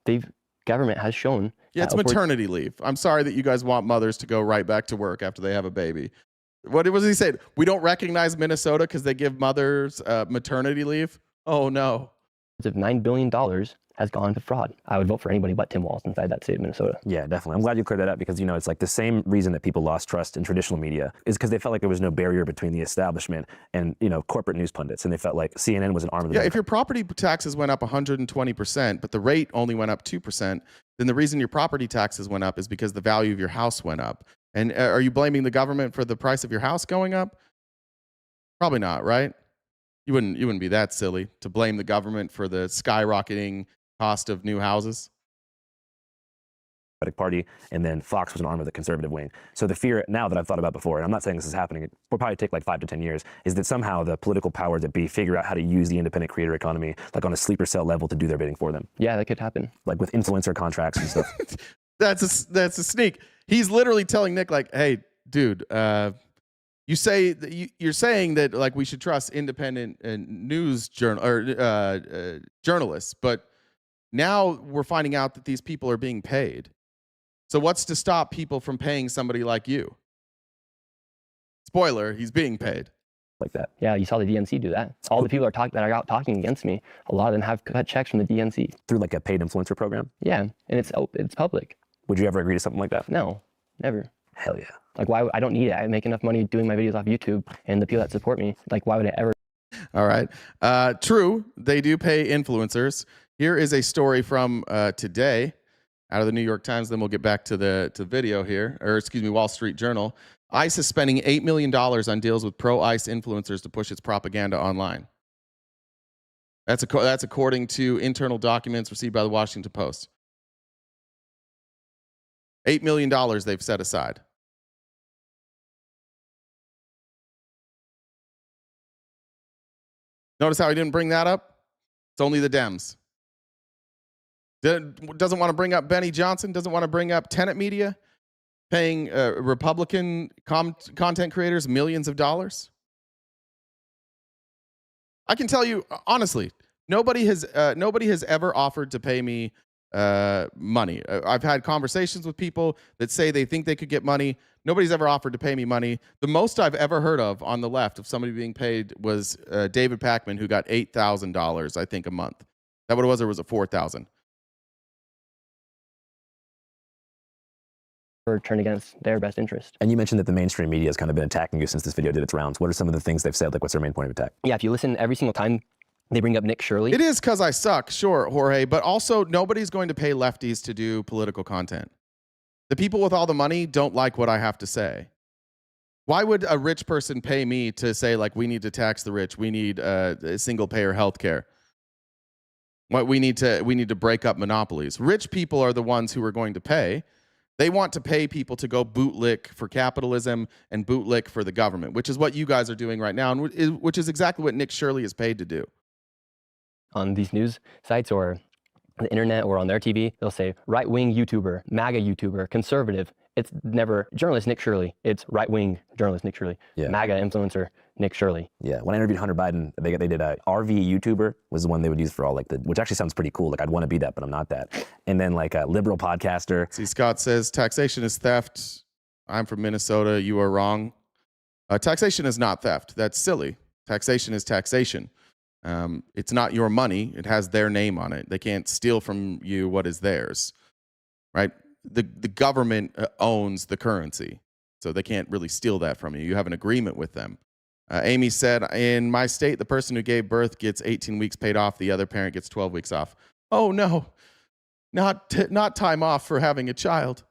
Government has shown. Yeah, it's maternity leave. I'm sorry that you guys want mothers to go right back to work after they have a baby. What was he saying? We don't recognize Minnesota because they give mothers maternity leave? Oh, no. Of $9 billion has gone to fraud. I would vote for anybody but Tim Walz inside that state of Minnesota. Yeah, definitely. I'm glad you cleared that up because, it's like the same reason that people lost trust in traditional media is because they felt like there was no barrier between the establishment and, corporate news pundits. And they felt like CNN was an arm of the Yeah, if your property taxes went up 120%, but the rate only went up 2%, then the reason your property taxes went up is because the value of your house went up. And are you blaming the government for the price of your house going up? Probably not, right? You wouldn't be that silly to blame the government for the skyrocketing cost of new houses. Party, and then Fox was an arm of the conservative wing. So the fear now that I've thought about before, and I'm not saying this is happening, it will probably take like 5 to 10 years, is that somehow the political powers that be figure out how to use the independent creator economy, like on a sleeper cell level, to do their bidding for them. Yeah, that could happen. Like with influencer contracts and stuff. That's a sneak. He's literally telling Nick, like, hey, dude, you're saying that like we should trust independent news journalists, but now we're finding out that these people are being paid. So what's to stop people from paying somebody like you? Spoiler, he's being paid. Like that. Yeah, you saw the DNC do that. All the people that are out talking against me, a lot of them have cut checks from the DNC. Through like a paid influencer program? Yeah, and it's public. Would you ever agree to something like that? No, never. Hell yeah. Like, why? I don't need it. I make enough money doing my videos off YouTube, and the people that support me, like, why would I ever? All right. True, they do pay influencers. Here is a story from today out of the New York Times. Then we'll get back to the video here, or excuse me, Wall Street Journal. ICE is spending $8 million on deals with pro-ICE influencers to push its propaganda online. That's according to internal documents received by the Washington Post. $8 million they've set aside. Notice how he didn't bring that up? It's only the Dems. Doesn't want to bring up Benny Johnson, doesn't want to bring up Tenet Media, paying Republican content creators millions of dollars. I can tell you, honestly, nobody has ever offered to pay me money. I've had conversations with people that say they think they could get money. Nobody's ever offered to pay me money. The most I've ever heard of on the left of somebody being paid was David Pakman, who got $8,000, I think, a month. Is that what it was, or was it $4,000? Or turn against their best interest. And you mentioned that the mainstream media has kind of been attacking you since this video did its rounds. What are some of the things they've said? Like, what's their main point of attack? Yeah, if you listen every single time they bring up Nick Shirley. It is because I suck, sure, Jorge, but also nobody's going to pay lefties to do political content. The people with all the money don't like what I have to say. Why would a rich person pay me to say, like, we need to tax the rich, we need single-payer health care? We need to break up monopolies. Rich people are the ones who are going to pay. They want to pay people to go bootlick for capitalism and bootlick for the government, which is what you guys are doing right now, and which is exactly what Nick Shirley is paid to do. On these news sites or the internet or on their TV, they'll say right-wing YouTuber, MAGA YouTuber, conservative. It's never journalist Nick Shirley. It's right-wing journalist Nick Shirley. Yeah. MAGA influencer Nick Shirley. Yeah. When I interviewed Hunter Biden, they did a RV YouTuber was the one they would use for all which actually sounds pretty cool. Like, I'd want to be that, but I'm not that. And then like a liberal podcaster. See, Scott says taxation is theft. I'm from Minnesota. You are wrong. Taxation is not theft. That's silly. Taxation is taxation. It's not your money. It has their name on it. They can't steal from you what is theirs, right? The government owns the currency, so they can't really steal that from you. You have an agreement with them. Amy said, in my state, the person who gave birth gets 18 weeks paid off. The other parent gets 12 weeks off. Oh, no, not time off for having a child.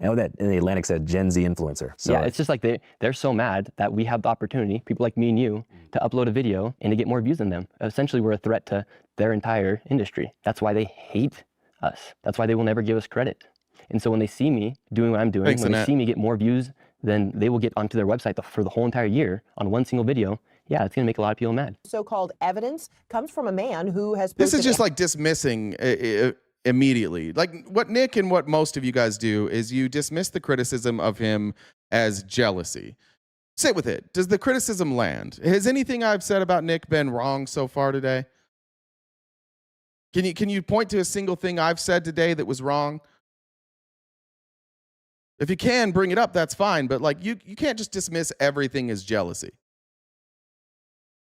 And that in the Atlantic said Gen Z influencer. So yeah, it's just like they're so mad that we have the opportunity, people like me and you, to upload a video and to get more views than them. Essentially, we're a threat to their entire industry. That's why they hate us. That's why they will never give us credit. And so when they see me doing what I'm doing, when they see me get more views than they will get onto their website for the whole entire year on one single video, yeah, it's going to make a lot of people mad. So-called evidence comes from a man who has... This is just like dismissing immediately. Like what Nick and what most of you guys do is you dismiss the criticism of him as jealousy. Sit with it. Does the criticism land? Has anything I've said about Nick been wrong so far today? Can you point to a single thing I've said today that was wrong? If you can, bring it up, that's fine. But like you can't just dismiss everything as jealousy.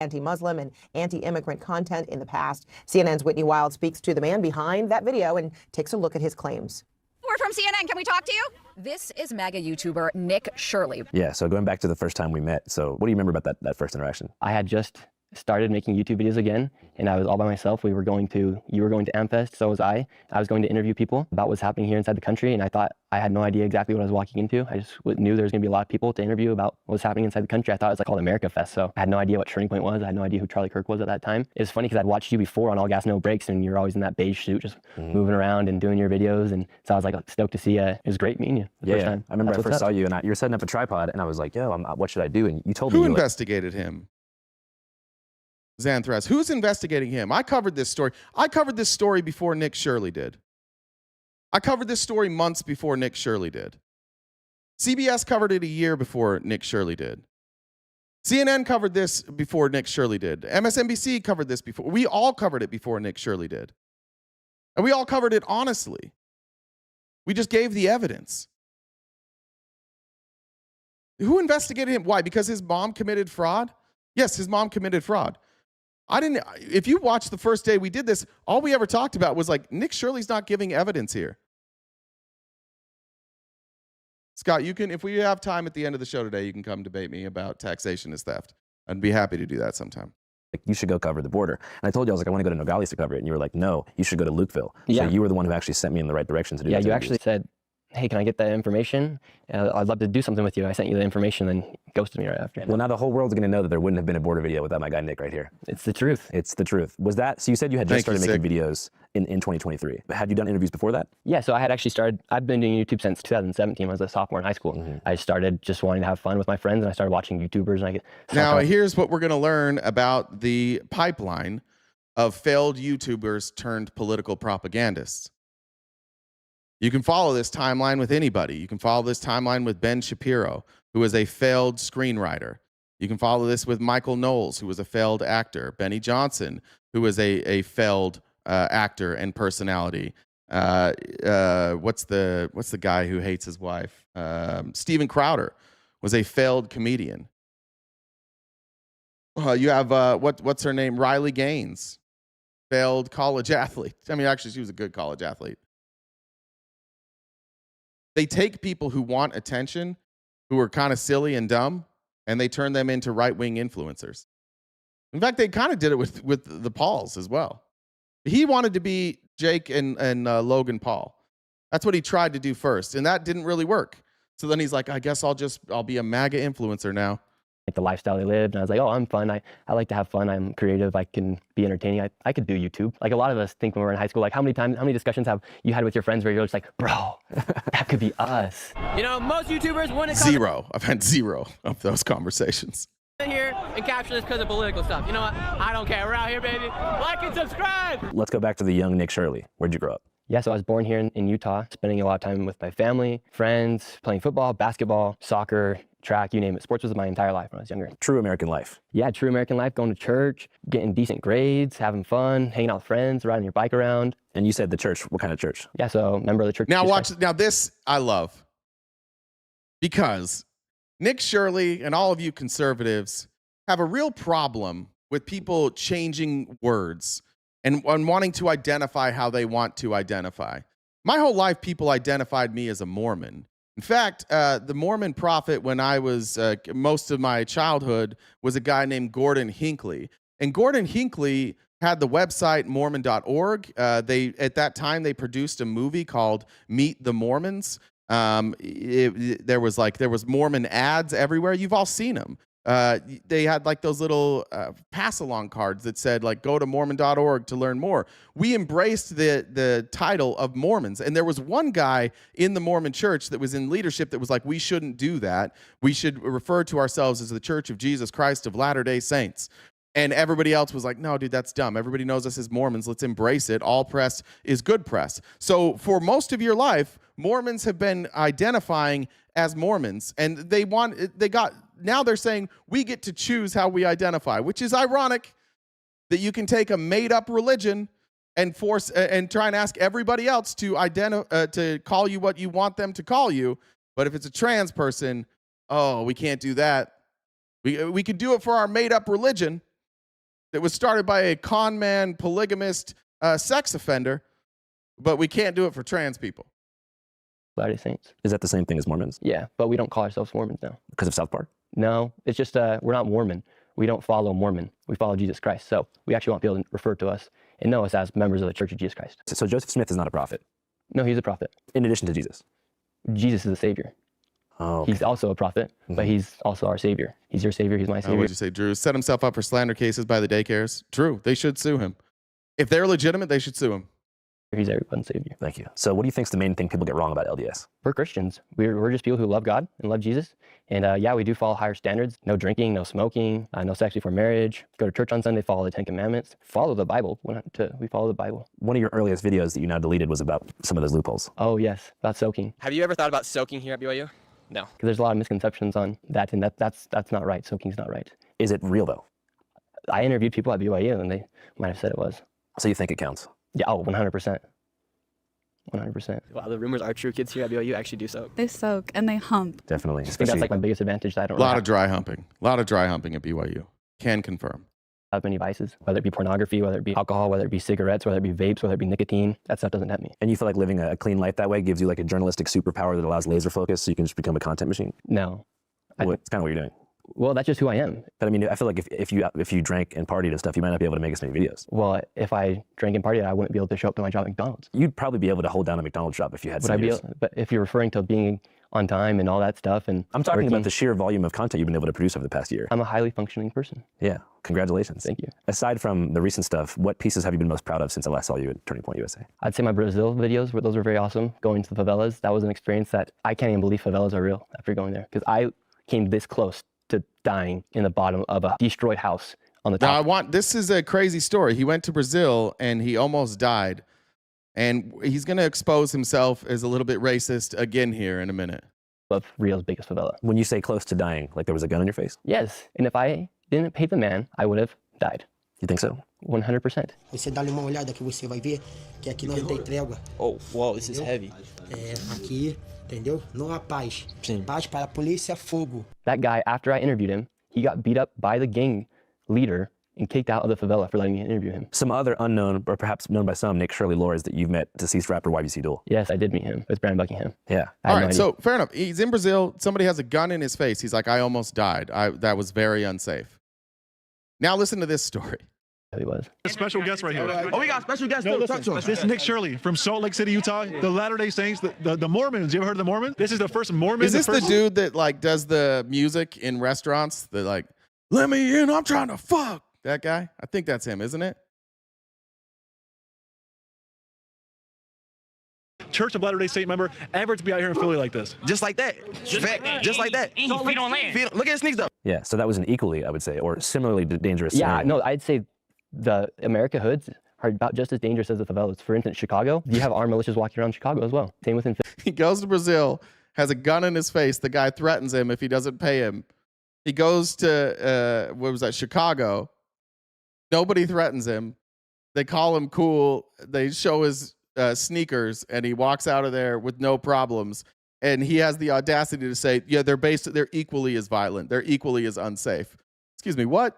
Anti-Muslim and anti-immigrant content in the past. CNN's Whitney Wild speaks to the man behind that video and takes a look at his claims. We're from CNN. Can we talk to you? This is MAGA YouTuber Nick Shirley. Yeah, so going back to the first time we met, so what do you remember about that first interaction? I had just started making YouTube videos again, and I was all by myself. You were going to Amfest, so was I. I was going to interview people about what's happening here inside the country, and I thought I had no idea exactly what I was walking into. I just knew there was going to be a lot of people to interview about what was happening inside the country. I thought it was like called America Fest, so I had no idea what Turning Point was. I had no idea who Charlie Kirk was at that time. It was funny because I'd watched you before on All Gas No Brakes, and you're always in that beige suit, just moving around and doing your videos, and so I was like stoked to see you. It was great meeting you the first time. I remember That's I first what's saw up. you, and you were setting up a tripod, and I was like, yo, what should I do? And you told me Who you were like, investigated him? Xanthras. Who's investigating him? I covered this story. I covered this story before Nick Shirley did. I covered this story months before Nick Shirley did. CBS covered it a year before Nick Shirley did. CNN covered this before Nick Shirley did. MSNBC covered this before. We all covered it before Nick Shirley did. And we all covered it honestly. We just gave the evidence. Who investigated him? Why? Because his mom committed fraud? Yes, his mom committed fraud. If you watched the first day we did this, all we ever talked about was like, Nick Shirley's not giving evidence here. Scott, if we have time at the end of the show today, you can come debate me about taxation as theft. I'd be happy to do that sometime. like, you should go cover the border. And I told you, I was like, I want to go to Nogales to cover it. And you were like, no, you should go to Lukeville. Yeah. So you were the one who actually sent me in the right direction to do that. Yeah, you actually said, hey, can I get that information? I'd love to do something with you. I sent you the information, then ghosted me right after. Well, now the whole world's going to know that there wouldn't have been a border video without my guy Nick right here. It's the truth. It's the truth. Was that, so you said you had just started making videos in 2023. Had you done interviews before that? Yeah, so I had actually started, I've been doing YouTube since 2017 when I was a sophomore in high school. Mm-hmm. I started just wanting to have fun with my friends, and I started watching YouTubers. And Now, here's what we're going to learn about the pipeline of failed YouTubers turned political propagandists. You can follow this timeline with anybody. You can follow this timeline with Ben Shapiro, who is a failed screenwriter. You can follow this with Michael Knowles, who was a failed actor. Benny Johnson, who was a failed actor and personality. What's the guy who hates his wife? Steven Crowder was a failed comedian. You have what's her name? Riley Gaines, failed college athlete. I mean, actually, she was a good college athlete. They take people who want attention, who are kind of silly and dumb, and they turn them into right-wing influencers. In fact, they kind of did it with the Pauls as well. He wanted to be Jake and Logan Paul. That's what he tried to do first, and that didn't really work. So then he's like, I guess I'll be a MAGA influencer now. Like the lifestyle they lived, and I was like, oh, I'm fun. I like to have fun. I'm creative. I can be entertaining. I could do YouTube. Like a lot of us think when we're in high school, like how many discussions have you had with your friends where you're just like, bro, that could be us. You know, most YouTubers wouldn't Zero. I've had zero of those conversations. here and capture this because of political stuff. You know what? I don't care. We're out here, baby. Like and subscribe. Let's go back to the young Nick Shirley. Where'd you grow up? Yeah, so I was born here in Utah, spending a lot of time with my family, friends, playing football, basketball, soccer, track, you name it. Sports was my entire life when I was younger. True American life. Yeah, true American life, going to church, getting decent grades, having fun, hanging out with friends, riding your bike around. And you said the church. What kind of church? Yeah, so member of the church. Now watch, now this I love. Because Nick Shirley and all of you conservatives have a real problem with people changing words and wanting to identify how they want to identify. My whole life, people identified me as a Mormon. In fact, the Mormon prophet when I was, most of my childhood, was a guy named Gordon Hinckley. And Gordon Hinckley had the website Mormon.org. At that time, they produced a movie called Meet the Mormons. There was Mormon ads everywhere. You've all seen them. They had like those little pass-along cards that said like go to Mormon.org to learn more. We embraced the title of Mormons, and there was one guy in the Mormon church that was in leadership that was like, we shouldn't do that. We should refer to ourselves as the Church of Jesus Christ of Latter-day Saints. And everybody else was like, no, dude, that's dumb. Everybody knows us as Mormons. Let's embrace it. All press is good press. So for most of your life, Mormons have been identifying as Mormons, and now they're saying we get to choose how we identify, which is ironic that you can take a made-up religion and force and try and ask everybody else to call you what you want them to call you. But if it's a trans person, oh, we can't do that. We could do it for our made-up religion that was started by a con man, polygamist, sex offender, but we can't do it for trans people. Latter-day Saints. Is that the same thing as Mormons? Yeah, but we don't call ourselves Mormons now. Because of South Park? No, it's just we're not Mormon. We don't follow Mormon. We follow Jesus Christ. So we actually want people to refer to us and know us as members of the Church of Jesus Christ. So Joseph Smith is not a prophet? No, he's a prophet. In addition to Jesus? Jesus is a savior. Oh, okay. He's also a prophet, but he's also our savior. He's your savior. He's my savior. What'd you say, Drew? Set himself up for slander cases by the daycares. True. They should sue him. If they're legitimate, they should sue him. He's everyone's savior. Thank you. So what do you think is the main thing people get wrong about LDS? We're Christians. We're just people who love God and love Jesus. And yeah, we do follow higher standards. No drinking, no smoking, no sex before marriage. Go to church on Sunday, follow the 10 Commandments. Follow the Bible. We follow the Bible. One of your earliest videos that you now deleted was about some of those loopholes. Oh, yes. About soaking. Have you ever thought about soaking here at BYU? No. Because there's a lot of misconceptions on that, and that's not right. Soaking's not right. Is it real, though? I interviewed people at BYU, and they might have said it was. So you think it counts? Yeah, oh, 100%. 100%. Wow, the rumors are true. Kids here at BYU actually do soak. They soak and they hump. Definitely. I think that's like my biggest advantage. That I don't A lot of dry humping. A lot of dry humping at BYU. Can confirm. Have many vices, whether it be pornography, whether it be alcohol, whether it be cigarettes, whether it be vapes, whether it be nicotine. That stuff doesn't tempt me. And you feel like living a clean life that way gives you like a journalistic superpower that allows laser focus so you can just become a content machine? No. It's kind of what you're doing. Well, that's just who I am. But I mean, I feel like if you drank and partied and stuff, you might not be able to make as many videos. Well, if I drank and partied, I wouldn't be able to show up to my job at McDonald's. You'd probably be able to hold down a McDonald's shop if you had some years. But if you're referring to being on time and all that stuff, and I'm talking about the sheer volume of content you've been able to produce over the past year. I'm a highly functioning person. Yeah, congratulations. Thank you. Aside from the recent stuff, what pieces have you been most proud of since I last saw you at Turning Point USA? I'd say my Brazil videos, those were very awesome. Going to the favelas, that was an experience that I can't even believe favelas are real after going there, because I came this close to dying in the bottom of a destroyed house on the top. Now this is a crazy story. He went to Brazil and he almost died. And he's going to expose himself as a little bit racist again here in a minute. Of Rio's biggest favela. When you say close to dying, like there was a gun in your face? Yes. And if I didn't pay the man, I would have died. You think so? 100%. Você dá-lhe uma olhada que você vai ver que aqui não tem trégua. Oh, wow, this is heavy. Aqui, entendeu? Não há paz. Paz para a polícia, fogo. That guy, after I interviewed him, he got beat up by the gang leader and kicked out of the favela for letting me interview him. Some other unknown, or perhaps known by some, Nick Shirley lores that you've met deceased rapper YBC Duel. Yes, I did meet him. It was Brandon Buckingham. Yeah. All right, so fair enough. He's in Brazil. Somebody has a gun in his face. He's like, I almost died. That was very unsafe. Now listen to this story. He was. A special guest right here. Oh, we got special guests. No, listen, this is Nick Shirley from Salt Lake City, Utah. The Latter-day Saints, the Mormons. You ever heard of the Mormons? This is the first Mormon. Is this the dude that like does the music in restaurants? That like, let me in, I'm trying to fuck. That guy? I think that's him, isn't it? Church of Latter-day Saint member ever to be out here in Philly like this. Just like that. Just like that. Feet on land. Look at his sneaks though. Yeah, so that was an equally, I would say, or similarly dangerous Yeah, scenario. no, I'd say the America hoods are about just as dangerous as the favelas. For instance, Chicago, you have armed militias walking around Chicago as well. Same within. He goes to Brazil, has a gun in his face. The guy threatens him if he doesn't pay him. He goes to, what was that, Chicago. Nobody threatens him. They call him cool. They show his sneakers, and he walks out of there with no problems. And he has the audacity to say, yeah, they're equally as violent. They're equally as unsafe. Excuse me, what?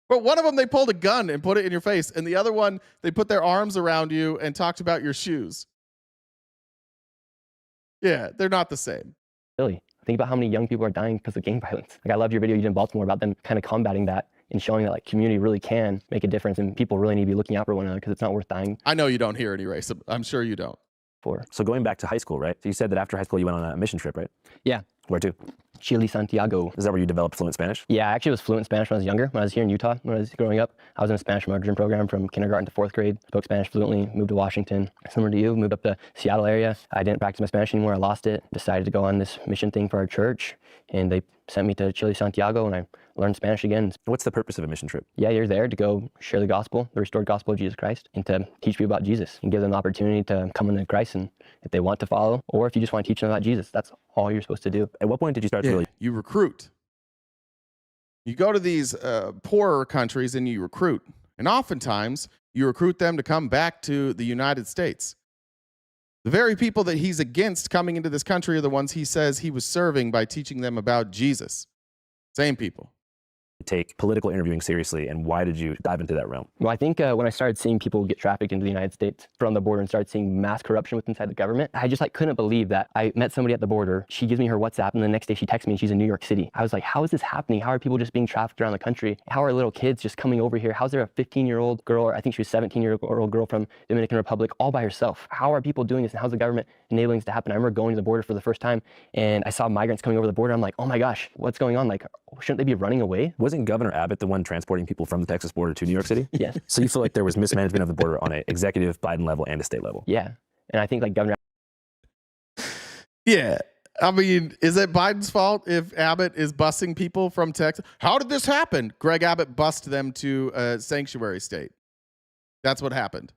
But one of them, they pulled a gun and put it in your face. And the other one, they put their arms around you and talked about your shoes. Yeah, they're not the same. Really, think about how many young people are dying because of gang violence. Like, I loved your video you did in Baltimore about them kind of combating that and showing that like community really can make a difference and people really need to be looking out for one another because it's not worth dying. I know you don't hear any racism. I'm sure you don't. So going back to high school, right? So you said that after high school you went on a mission trip, right? Yeah. Where to? Chile, Santiago. Is that where you developed fluent Spanish? Yeah, I actually was fluent in Spanish when I was younger. When I was here in Utah, when I was growing up, I was in a Spanish immersion program from kindergarten to 4th grade. Spoke Spanish fluently, moved to Washington. Similar to you, moved up to Seattle area. I didn't practice my Spanish anymore. I lost it. Decided to go on this mission thing for our church. And they sent me to Chile, Santiago, and I learned Spanish again. What's the purpose of a mission trip? Yeah, you're there to go share the gospel, the restored gospel of Jesus Christ, and to teach people about Jesus and give them the opportunity to come into Christ, and if they want to follow, or if you just want to teach them about Jesus, that's all you're supposed to do. At what point did you start to really... You recruit. You go to these poorer countries and you recruit. And oftentimes, you recruit them to come back to the United States. The very people that he's against coming into this country are the ones he says he was serving by teaching them about Jesus. Same people. take political interviewing seriously, and why did you dive into that realm? Well, I think when I started seeing people get trafficked into the United States from the border and started seeing mass corruption within inside the government, I just couldn't believe that. I met somebody at the border. She gives me her WhatsApp, and the next day she texts me and she's in New York City. I was like, how is this happening? How are people just being trafficked around the country? How are little kids just coming over here? How's there a 15-year-old girl, or I think she was 17-year-old girl from Dominican Republic, all by herself? How are people doing this, and how's the government enabling this to happen? I remember going to the border for the first time, and I saw migrants coming over the border. I'm like, oh my gosh, what's going on? Like, shouldn't they be running away? Wasn't Governor Abbott the one transporting people from the Texas border to New York City? Yes. So you feel like there was mismanagement of the border on an executive Biden level and a state level? Yeah. And I think Governor. Yeah. I mean, is it Biden's fault if Abbott is busing people from Texas? How did this happen? Greg Abbott bused them to a sanctuary state. That's what happened.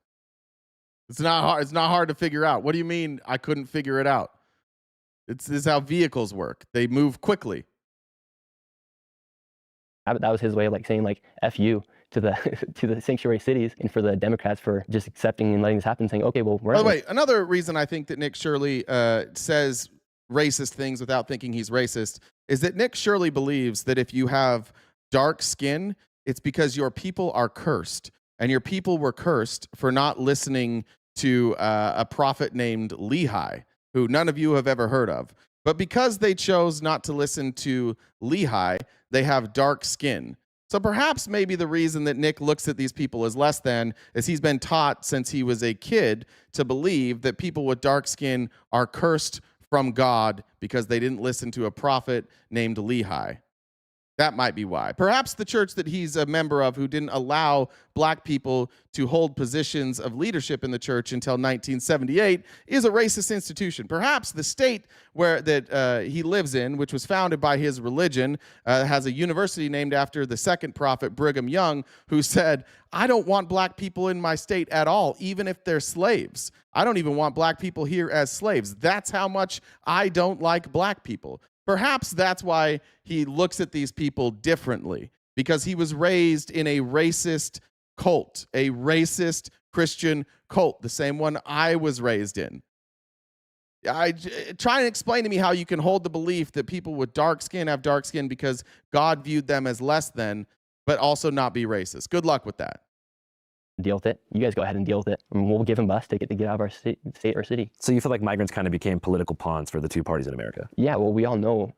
It's not hard. It's not hard to figure out. What do you mean I couldn't figure it out? This is how vehicles work. They move quickly. That was his way of saying F you to the sanctuary cities, and for the Democrats for just accepting and letting this happen, saying, okay, well, we're. By the way, another reason I think that Nick Shirley says racist things without thinking he's racist is that Nick Shirley believes that if you have dark skin, it's because your people are cursed, and your people were cursed for not listening to a prophet named Lehi, who none of you have ever heard of. But because they chose not to listen to Lehi, they have dark skin. So perhaps maybe the reason that Nick looks at these people as less than is he's been taught since he was a kid to believe that people with dark skin are cursed from God because they didn't listen to a prophet named Lehi. That might be why. Perhaps the church that he's a member of, who didn't allow black people to hold positions of leadership in the church until 1978, is a racist institution. Perhaps the state that he lives in, which was founded by his religion, has a university named after the second prophet, Brigham Young, who said, I don't want black people in my state at all, even if they're slaves. I don't even want black people here as slaves. That's how much I don't like black people. Perhaps that's why he looks at these people differently, because he was raised in a racist cult, a racist Christian cult, the same one I was raised in. Try and explain to me how you can hold the belief that people with dark skin have dark skin because God viewed them as less than, but also not be racist. Good luck with that. Deal with it. You guys go ahead and deal with it, and we'll give them bus ticket to get out of our state or city. So you feel like migrants kind of became political pawns for the two parties in America? Yeah, well, we all know,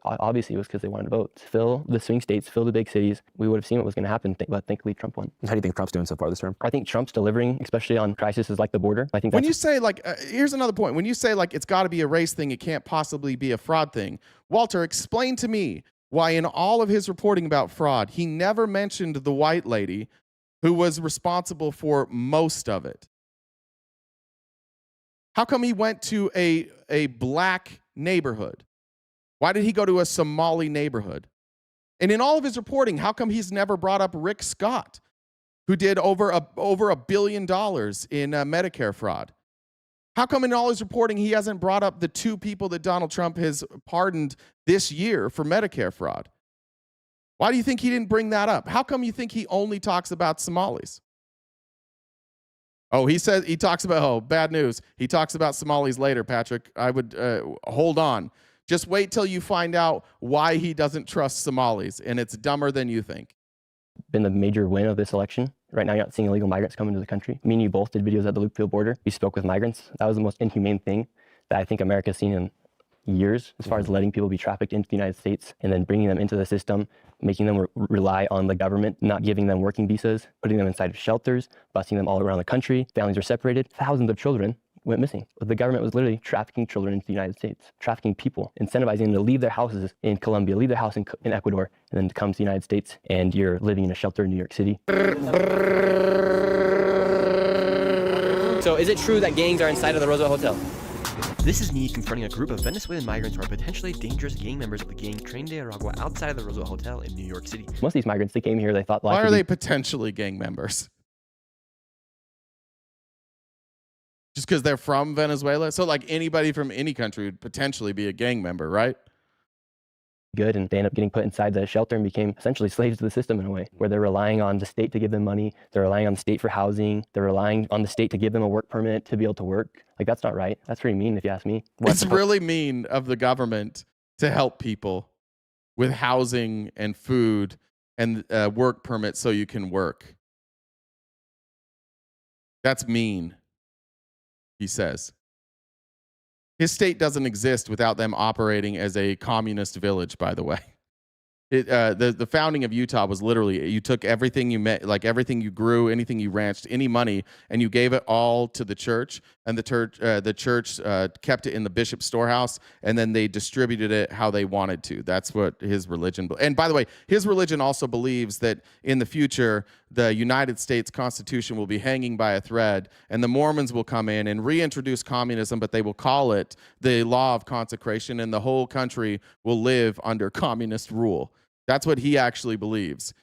obviously it was because they wanted to vote. Fill the swing states, fill the big cities. We would have seen what was going to happen, but thankfully Trump won. How do you think Trump's doing so far this term? I think Trump's delivering, especially on crises like the border. I think when you say, here's another point. When you say, it's got to be a race thing, it can't possibly be a fraud thing. Walter, explain to me why in all of his reporting about fraud, he never mentioned the white lady who was responsible for most of it. How come he went to a black neighborhood? Why did he go to a Somali neighborhood? And in all of his reporting, how come he's never brought up Rick Scott, who did over $1 billion in Medicare fraud? How come in all his reporting he hasn't brought up the 2 people that Donald Trump has pardoned this year for Medicare fraud? Why do you think he didn't bring that up? How come you think he only talks about Somalis? Oh, he says he talks about, bad news. He talks about Somalis later, Patrick. I would hold on. Just wait till you find out why he doesn't trust Somalis, and it's dumber than you think. Been the major win of this election. Right now, you're not seeing illegal migrants come into the country. Me and you both did videos at the Loopfield border. We spoke with migrants. That was the most inhumane thing that I think America's seen in years, as far as letting people be trafficked into the United States and then bringing them into the system, making them rely on the government, not giving them working visas, putting them inside of shelters, busing them all around the country. Families were separated. Thousands of children went missing. The government was literally trafficking children into the United States, trafficking people, incentivizing them to leave their houses in Colombia, leave their house in Ecuador, and then to come to the United States, and you're living in a shelter in New York City. So is it true that gangs are inside of the Roosevelt Hotel? This is me confronting a group of Venezuelan migrants who are potentially dangerous gang members of the gang Tren de Aragua outside of the Roosevelt Hotel in New York City. Most of these migrants, they came here, they thought life. Why are they potentially gang members? Just because they're from Venezuela? So anybody from any country would potentially be a gang member, right? Good, and they end up getting put inside the shelter and became essentially slaves to the system in a way, where they're relying on the state to give them money, they're relying on the state for housing, they're relying on the state to give them a work permit to be able to work. That's not right. That's pretty mean if you ask me. It's really mean of the government to help people with housing and food and work permit so you can work. That's mean, he says. His state doesn't exist without them operating as a communist village, by the way. The founding of Utah was literally, you took everything you met, like everything you grew, anything you ranched, any money, and you gave it all to the church, and the church kept it in the bishop's storehouse, and then they distributed it how they wanted to. That's what his religion. And by the way, his religion also believes that in the future, the United States Constitution will be hanging by a thread, and the Mormons will come in and reintroduce communism, but they will call it the law of consecration, and the whole country will live under communist rule. That's what he actually believes.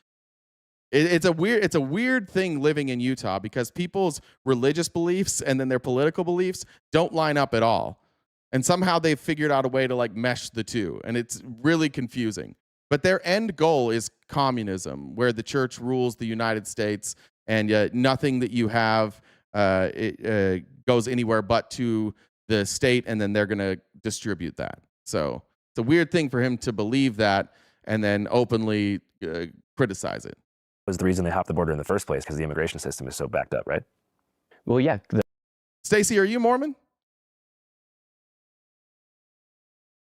It's a weird thing living in Utah because people's religious beliefs and then their political beliefs don't line up at all. And somehow they've figured out a way to like mesh the two. And it's really confusing. But their end goal is communism, where the church rules the United States and nothing that you have goes anywhere but to the state, and then they're going to distribute that. So it's a weird thing for him to believe that and then openly criticize it. Was the reason they hopped the border in the first place because the immigration system is so backed up, right? Well, yeah. Stacey, are you Mormon?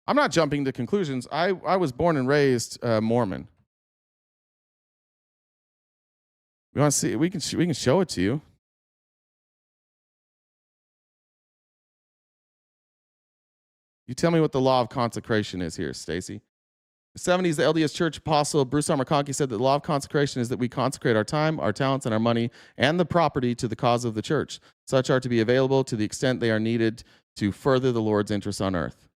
I'm not jumping to conclusions. I was born and raised Mormon. You want to see? We can show it to you. You tell me what the law of consecration is here, Stacey. The 70s, the LDS Church apostle Bruce R. McConkie said that the law of consecration is that we consecrate our time, our talents, and our money, and the property to the cause of the church. Such are to be available to the extent they are needed to further the Lord's interests on earth.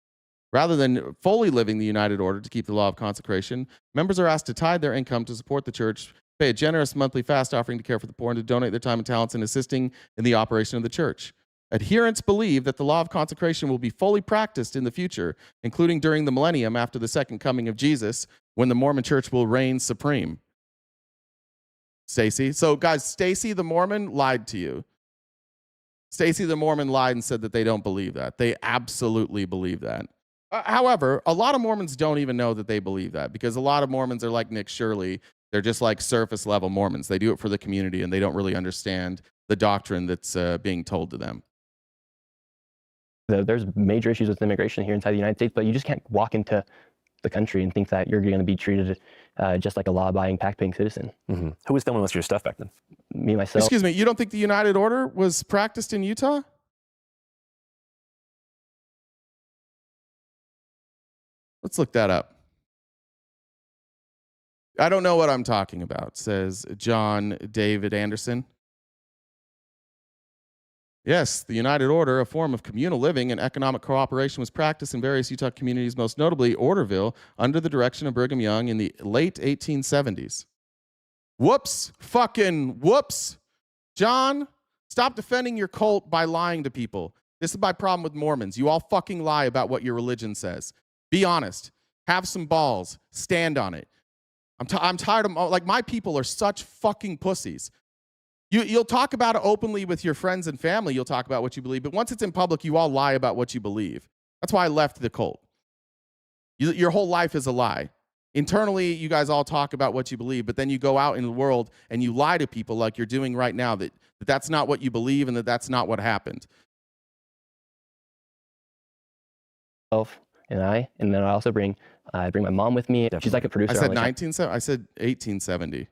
Rather than fully living the united order to keep the law of consecration, members are asked to tithe their income to support the church, pay a generous monthly fast offering to care for the poor, and to donate their time and talents in assisting in the operation of the church. Adherents believe that the law of consecration will be fully practiced in the future, including during the millennium after the second coming of Jesus, when the Mormon church will reign supreme. Stacey. So guys, Stacey the Mormon lied to you. Stacey the Mormon lied and said that they don't believe that. They absolutely believe that. However, a lot of Mormons don't even know that they believe that, because a lot of Mormons are like Nick Shirley. They're just like surface level Mormons. They do it for the community, and they don't really understand the doctrine that's being told to them. There's major issues with immigration here inside the United States, but you just can't walk into the country and think that you're going to be treated just like a law-abiding, tax-paying citizen. Mm-hmm. Who was filming most of your stuff back then? Me, myself. Excuse me, you don't think the United Order was practiced in Utah? Let's look that up. I don't know what I'm talking about, says John David Anderson. Yes, the United Order, a form of communal living and economic cooperation, was practiced in various Utah communities, most notably Orderville, under the direction of Brigham Young in the late 1870s. Whoops, fucking whoops. John, stop defending your cult by lying to people. This is my problem with Mormons. You all fucking lie about what your religion says. Be honest. Have some balls. Stand on it. I'm tired of, like, my people are such fucking pussies. You'll talk about it openly with your friends and family. You'll talk about what you believe. But once it's in public, you all lie about what you believe. That's why I left the cult. Your whole life is a lie. Internally, you guys all talk about what you believe, but then you go out in the world and you lie to people like you're doing right now, that that's not what you believe and that that's not what happened. And then I also bring my mom with me. She's like a producer. I said 1870.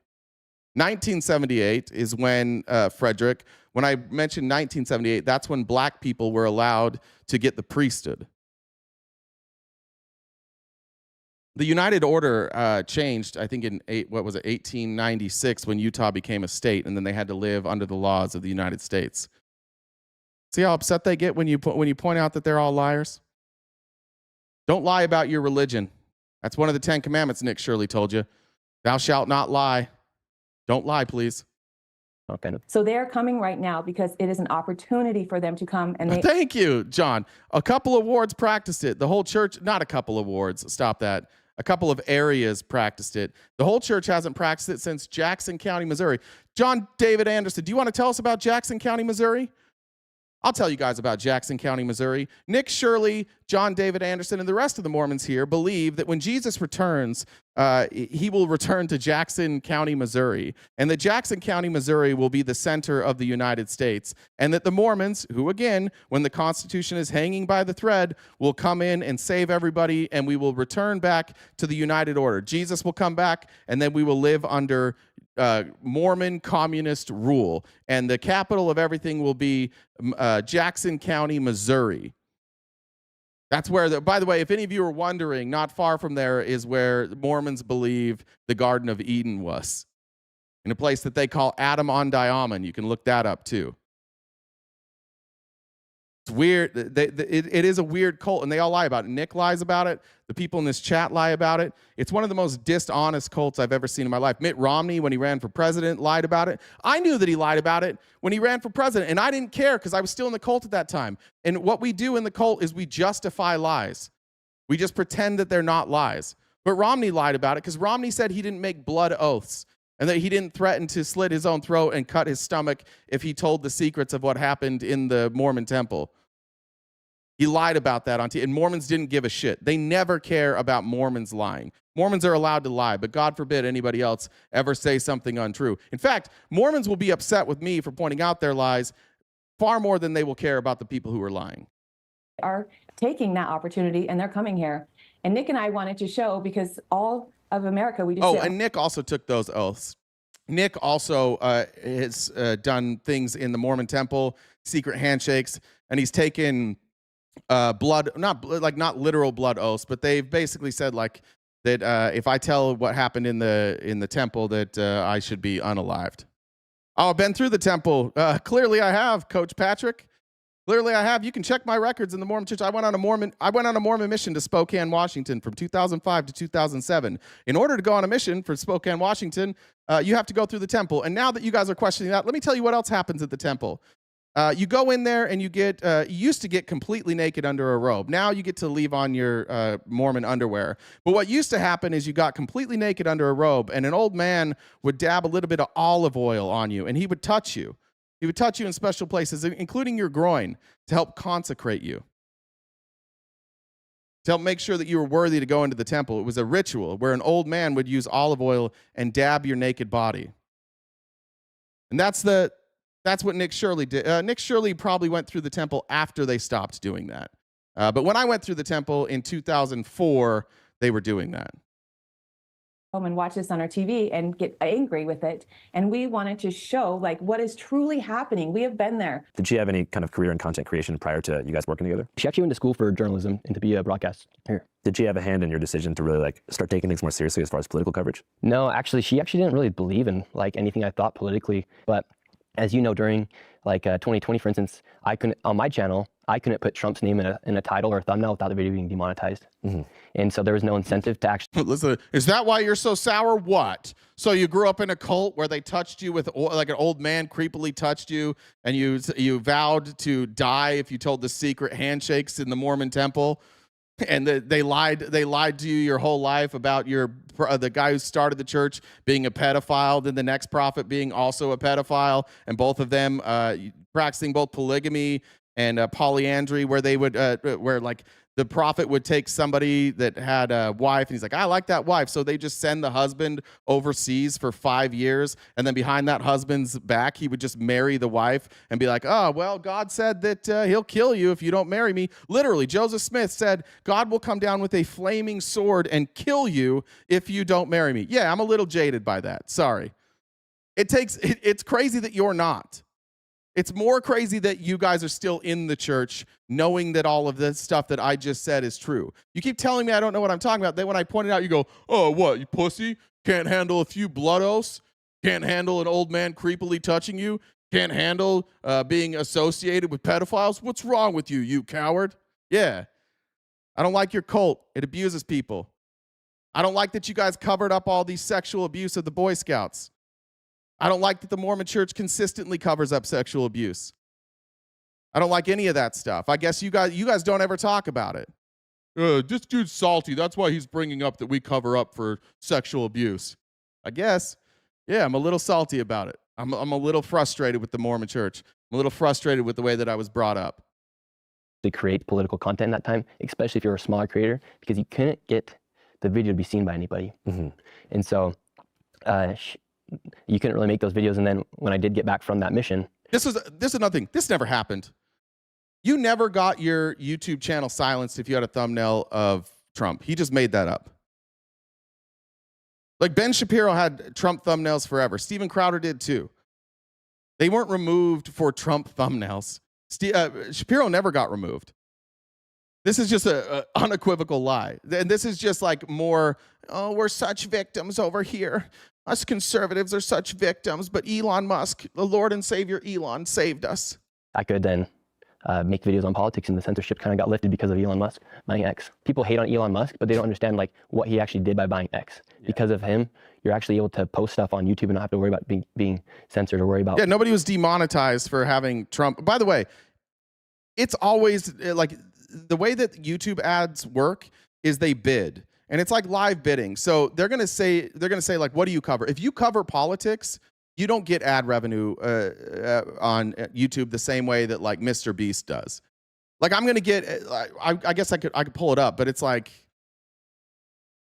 1978 is when Frederick, when I mentioned 1978, that's when black people were allowed to get the priesthood. The United Order changed, I think, in 1896, when Utah became a state, and then they had to live under the laws of the United States. See how upset they get when you point out that they're all liars? Don't lie about your religion. That's one of the 10 commandments Nick Shirley told you. Thou shalt not lie. Don't lie, please. Okay. So they're coming right now because it is an opportunity for them to come and they... Thank you, John. A couple of wards practiced it. The whole church, not a couple of wards, stop that. A couple of areas practiced it. The whole church hasn't practiced it since Jackson County, Missouri. John David Anderson, do you want to tell us about Jackson County, Missouri? I'll tell you guys about Jackson County, Missouri. Nick Shirley, John David Anderson, and the rest of the Mormons here believe that when Jesus returns, he will return to Jackson County, Missouri, and that Jackson County, Missouri will be the center of the United States, and that the Mormons, who again, when the Constitution is hanging by the thread, will come in and save everybody, and we will return back to the United Order. Jesus will come back, and then we will live under Mormon communist rule, and the capital of everything will be Jackson County, Missouri. That's where, by the way, if any of you are wondering, not far from there is where the Mormons believe the Garden of Eden was, in a place that they call Adam on Diamond. You can look that up too. It's weird. It is a weird cult, and they all lie about it. Nick lies about it. The people in this chat lie about it. It's one of the most dishonest cults I've ever seen in my life. Mitt Romney, when he ran for president, lied about it. I knew that he lied about it when he ran for president, and I didn't care because I was still in the cult at that time. And what we do in the cult is we justify lies. We just pretend that they're not lies. But Romney lied about it because Romney said he didn't make blood oaths and that he didn't threaten to slit his own throat and cut his stomach if he told the secrets of what happened in the Mormon temple. He lied about that on TV, and Mormons didn't give a shit. They never care about Mormons lying. Mormons are allowed to lie, but God forbid anybody else ever say something untrue. In fact, Mormons will be upset with me for pointing out their lies far more than they will care about the people who are lying. Are taking that opportunity, and they're coming here. And Nick and I wanted to show, because all of America, we just and Nick also took those oaths. Nick also has done things in the Mormon temple, secret handshakes, and he's taken blood, not literal blood oaths, but they've basically said like that if I tell what happened in the temple that I should be unalived. Oh, I've been through the temple. Clearly I have, Coach Patrick. Clearly I have. You can check my records in the Mormon church. I went on a Mormon mission to Spokane, Washington from 2005 to 2007. In order to go on a mission for Spokane, Washington, you have to go through the temple. And now that you guys are questioning that, let me tell you what else happens at the temple. You go in there and you used to get completely naked under a robe. Now you get to leave on your Mormon underwear. But what used to happen is you got completely naked under a robe, and an old man would dab a little bit of olive oil on you, and he would touch you. He would touch you in special places, including your groin, to help consecrate you, to help make sure that you were worthy to go into the temple. It was a ritual where an old man would use olive oil and dab your naked body. And that's what Nick Shirley did. Nick Shirley probably went through the temple after they stopped doing that. But when I went through the temple in 2004, they were doing that. And watch this on our TV and get angry with it. And we wanted to show like what is truly happening. We have been there. Did she have any kind of career in content creation prior to you guys working together? She actually went to school for journalism and to be a broadcast here. Did she have a hand in your decision to really like start taking things more seriously as far as political coverage? No, actually, she actually didn't really believe in like anything I thought politically. But as you know, during like 2020, for instance, on my channel, I couldn't put Trump's name in a title or a thumbnail without the video being demonetized. Mm-hmm. And so there was no incentive to actually. Listen, is that why you're so sour? What? So you grew up in a cult where they touched you with, like an old man creepily touched you, and you vowed to die if you told the secret handshakes in the Mormon temple, and they lied to you your whole life about the guy who started the church being a pedophile, then the next prophet being also a pedophile, and both of them practicing both polygamy and polyandry, where they would where like the prophet would take somebody that had a wife and he's like, I like that wife, so they just send the husband overseas for 5 years, and then behind that husband's back he would just marry the wife and be like, oh well, God said that he'll kill you if you don't marry me. Literally, Joseph Smith said God will come down with a flaming sword and kill you if you don't marry me. Yeah, I'm a little jaded by that, sorry. It's crazy that you're not. It's more crazy that you guys are still in the church knowing that all of this stuff that I just said is true. You keep telling me I don't know what I'm talking about. Then when I point it out, you go, oh, what, you pussy? Can't handle a few blood oaths? Can't handle an old man creepily touching you? Can't handle being associated with pedophiles? What's wrong with you, you coward? Yeah. I don't like your cult. It abuses people. I don't like that you guys covered up all these sexual abuse of the Boy Scouts. I don't like that the Mormon church consistently covers up sexual abuse. I don't like any of that stuff. I guess you guys don't ever talk about it. This dude's salty. That's why he's bringing up that we cover up for sexual abuse. I guess. Yeah, I'm a little salty about it. I'm a little frustrated with the Mormon church. I'm a little frustrated with the way that I was brought up. To create political content that time, especially if you're a smaller creator, because you couldn't get the video to be seen by anybody. And so you couldn't really make those videos. And then when I did get back from that mission, this is nothing. This never happened. You never got your YouTube channel silenced if you had a thumbnail of Trump. He just made that up. Like Ben Shapiro had Trump thumbnails forever. Steven Crowder did too. They weren't removed for Trump thumbnails. Shapiro never got removed. This is just an unequivocal lie. And this is just like more, oh, we're such victims over here. Us conservatives are such victims, but Elon Musk, the Lord and Savior Elon, saved us. I could then make videos on politics, and the censorship kind of got lifted because of Elon Musk buying X. People hate on Elon Musk, but they don't understand like what he actually did by buying X. Yeah. Because of him, you're actually able to post stuff on YouTube and not have to worry about being censored or worry about. Yeah, nobody was demonetized for having Trump. By the way, it's always like the way that YouTube ads work is they bid, and it's like live bidding. So they're gonna say like, what do you cover? If you cover politics, you don't get ad revenue on YouTube the same way that like Mr. Beast does. Like I'm gonna get, I guess I could pull it up, but it's like,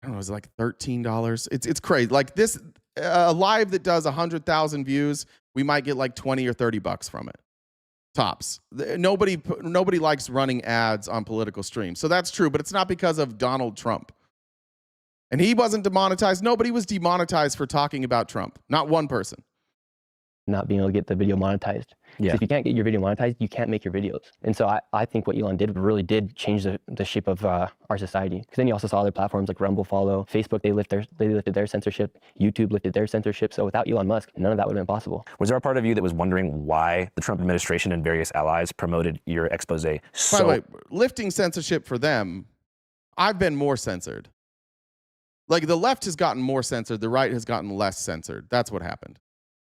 I don't know, it's like $13. It's crazy. Like this, a live that does 100,000 views, we might get like 20 or 30 bucks from it. Tops. Nobody likes running ads on political streams. So that's true, but it's not because of Donald Trump. And he wasn't demonetized. Nobody was demonetized for talking about Trump. Not one person. Not being able to get the video monetized. Yeah. If you can't get your video monetized, you can't make your videos. And so I think what Elon did really did change the shape of our society. Because then you also saw other platforms like Rumble follow, Facebook, they lifted their censorship, YouTube lifted their censorship. So without Elon Musk, none of that would have been possible. Was there a part of you that was wondering why the Trump administration and various allies promoted your expose so? By the way, lifting censorship for them, I've been more censored. Like the left has gotten more censored, the right has gotten less censored. That's what happened.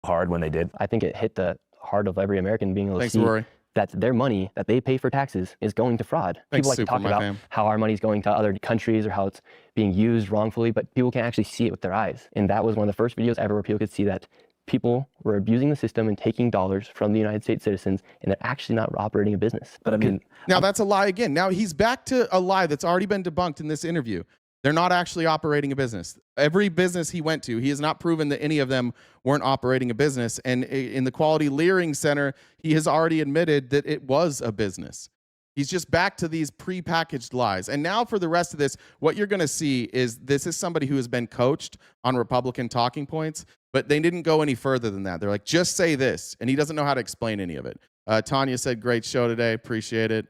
Hard when they did. I think it hit the heart of every American being able to see Rory. that their money that they pay for taxes is going to fraud. People like to talk about how our money is going to other countries or how it's being used wrongfully, but people can't actually see it with their eyes. And that was one of the first videos ever where people could see that people were abusing the system and taking dollars from the United States citizens, and they're actually not operating a business. But I mean, now that's a lie again. Now he's back to a lie that's already been debunked in this interview. They're not actually operating a business. Every business he went to, he has not proven that any of them weren't operating a business. And in the Quality Leering Center, he has already admitted that it was a business. He's just back to these prepackaged lies. And now for the rest of this, what you're going to see is this is somebody who has been coached on Republican talking points, but they didn't go any further than that. They're like, just say this. And he doesn't know how to explain any of it. Tanya said, great show today. Appreciate it.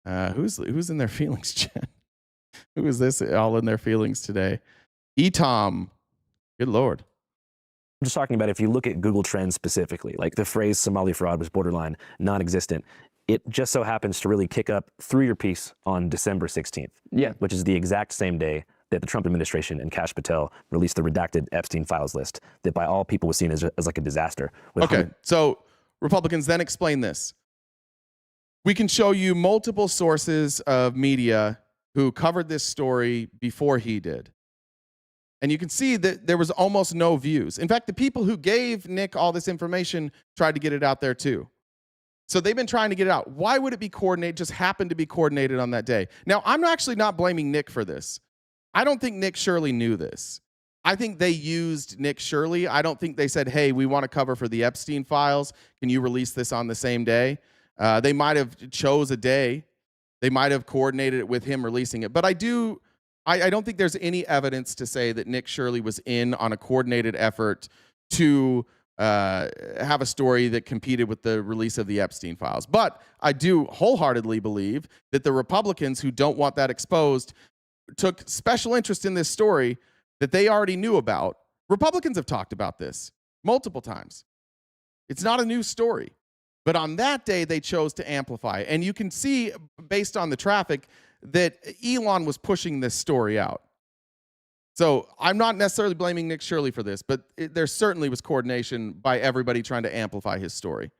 Who's in their feelings, Jen? Who is this all in their feelings today? Etom. Good Lord. I'm just talking about if you look at Google Trends specifically, like the phrase Somali fraud was borderline non-existent. It just so happens to really kick up through your piece on December 16th. Yeah. Which is the exact same day that the Trump administration and Kash Patel released the redacted Epstein files list that by all people was seen as like a disaster. Okay, so Republicans then explain this. We can show you multiple sources of media who covered this story before he did. And you can see that there was almost no views. In fact, the people who gave Nick all this information tried to get it out there too. So they've been trying to get it out. Why would it be coordinated, just happened to be coordinated on that day? Now, I'm actually not blaming Nick for this. I don't think Nick Shirley knew this. I think they used Nick Shirley. I don't think they said, hey, we want to cover for the Epstein files. Can you release this on the same day? They might have chose a day. They might have coordinated it with him releasing it. But I don't think there's any evidence to say that Nick Shirley was in on a coordinated effort to have a story that competed with the release of the Epstein files. But I do wholeheartedly believe that the Republicans who don't want that exposed took special interest in this story that they already knew about. Republicans have talked about this multiple times. It's not a new story. But on that day, they chose to amplify. And you can see, based on the traffic, that Elon was pushing this story out. So I'm not necessarily blaming Nick Shirley for this, but there certainly was coordination by everybody trying to amplify his story.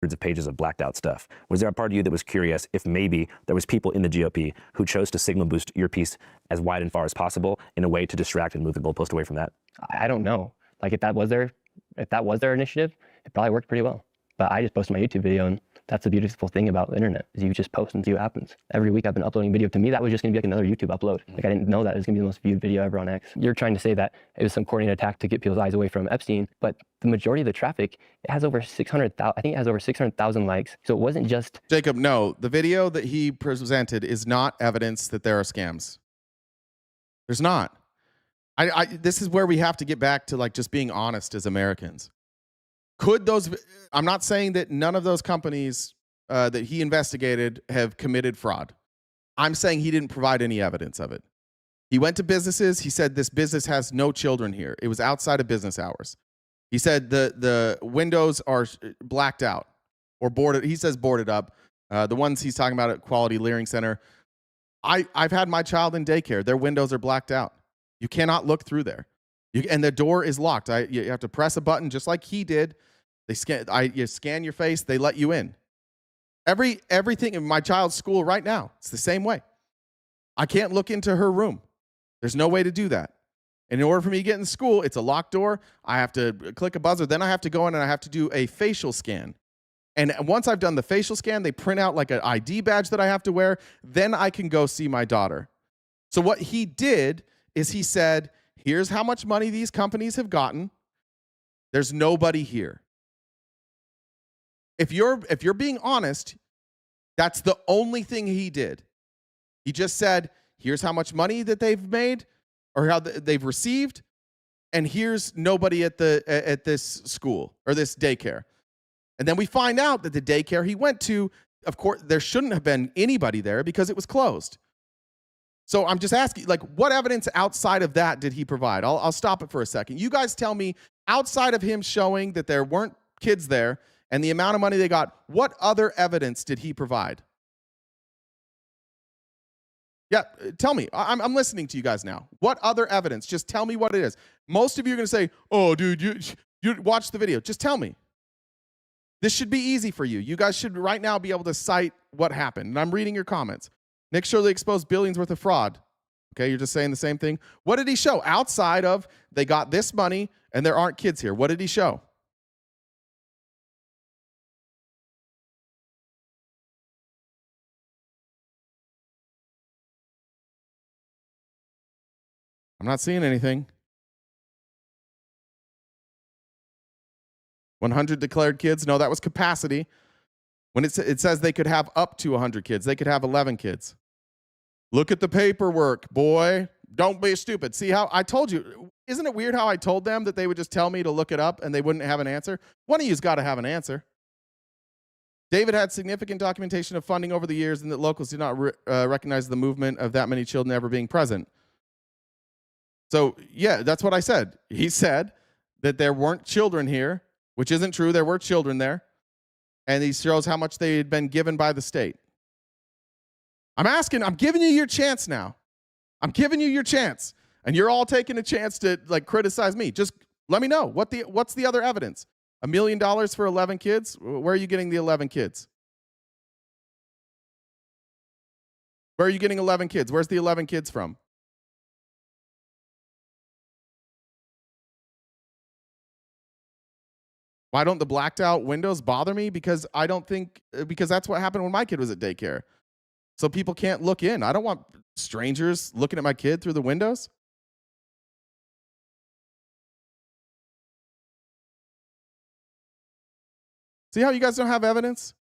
Hundreds of pages of blacked out stuff. Was there a part of you that was curious if maybe there was people in the GOP who chose to signal boost your piece as wide and far as possible in a way to distract and move the goalpost away from that? I don't know. Like if that was their initiative, it probably worked pretty well. But I just posted my YouTube video and That's the beautiful thing about the internet, is you just post and see what happens. Every week I've been uploading video. To me, that was just gonna be like another YouTube upload. Like, I didn't know that it was gonna be the most viewed video ever on X. You're trying to say that it was some coordinated attack to get people's eyes away from Epstein, but the majority of the traffic, it has over 600,000, I think it has over 600,000 likes. So it wasn't just... Jacob, no, the video that he presented is not evidence that there are scams. There's not. This is where we have to get back to like just being honest as Americans. Could those, I'm not saying that none of those companies that he investigated have committed fraud. I'm saying he didn't provide any evidence of it. He went to businesses. He said this business has no children here. It was outside of business hours. He said the windows are blacked out or boarded. He says boarded up. The ones he's talking about at Quality Learning Center. I've had my child in daycare. Their windows are blacked out. You cannot look through there. And the door is locked. You have to press a button just like he did. You scan your face. They let you in. Everything in my child's school right now, it's the same way. I can't look into her room. There's no way to do that. And in order for me to get in school, it's a locked door. I have to click a buzzer. Then I have to go in and I have to do a facial scan. And once I've done the facial scan, they print out like an ID badge that I have to wear. Then I can go see my daughter. So what he did is he said, here's how much money these companies have gotten. There's nobody here. If you're being honest, that's the only thing he did. He just said, here's how much money that they've made or how they've received, and here's nobody at this school or this daycare. And then we find out that the daycare he went to, of course, there shouldn't have been anybody there because it was closed. So I'm just asking, like, what evidence outside of that did he provide? I'll stop it for a second. You guys tell me, outside of him showing that there weren't kids there and the amount of money they got, what other evidence did he provide? Yeah, tell me. I'm listening to you guys now. What other evidence? Just tell me what it is. Most of you are going to say, oh, dude, you watch the video. Just tell me. This should be easy for you. You guys should right now be able to cite what happened. And I'm reading your comments. Nick Shirley exposed billions worth of fraud. Okay, you're just saying the same thing. What did he show? Outside of they got this money and there aren't kids here. What did he show? I'm not seeing anything. 100 declared kids. No, that was capacity. When it says they could have up to 100 kids, they could have 11 kids. Look at the paperwork, boy. Don't be stupid. See how I told you? Isn't it weird how I told them that they would just tell me to look it up and they wouldn't have an answer? One of you's got to have an answer. David had significant documentation of funding over the years and that locals did not recognize the movement of that many children ever being present. So, yeah, that's what I said. He said that there weren't children here, which isn't true. There were children there. And he shows how much they had been given by the state. I'm giving you your chance now. I'm giving you your chance. And you're all taking a chance to like criticize me. Just let me know. What's the other evidence? $1 million for 11 kids? Where are you getting the 11 kids? Where are you getting 11 kids? Where's the 11 kids from? Why don't the blacked out windows bother me? Because that's what happened when my kid was at daycare. So people can't look in. I don't want strangers looking at my kid through the windows. See how you guys don't have evidence?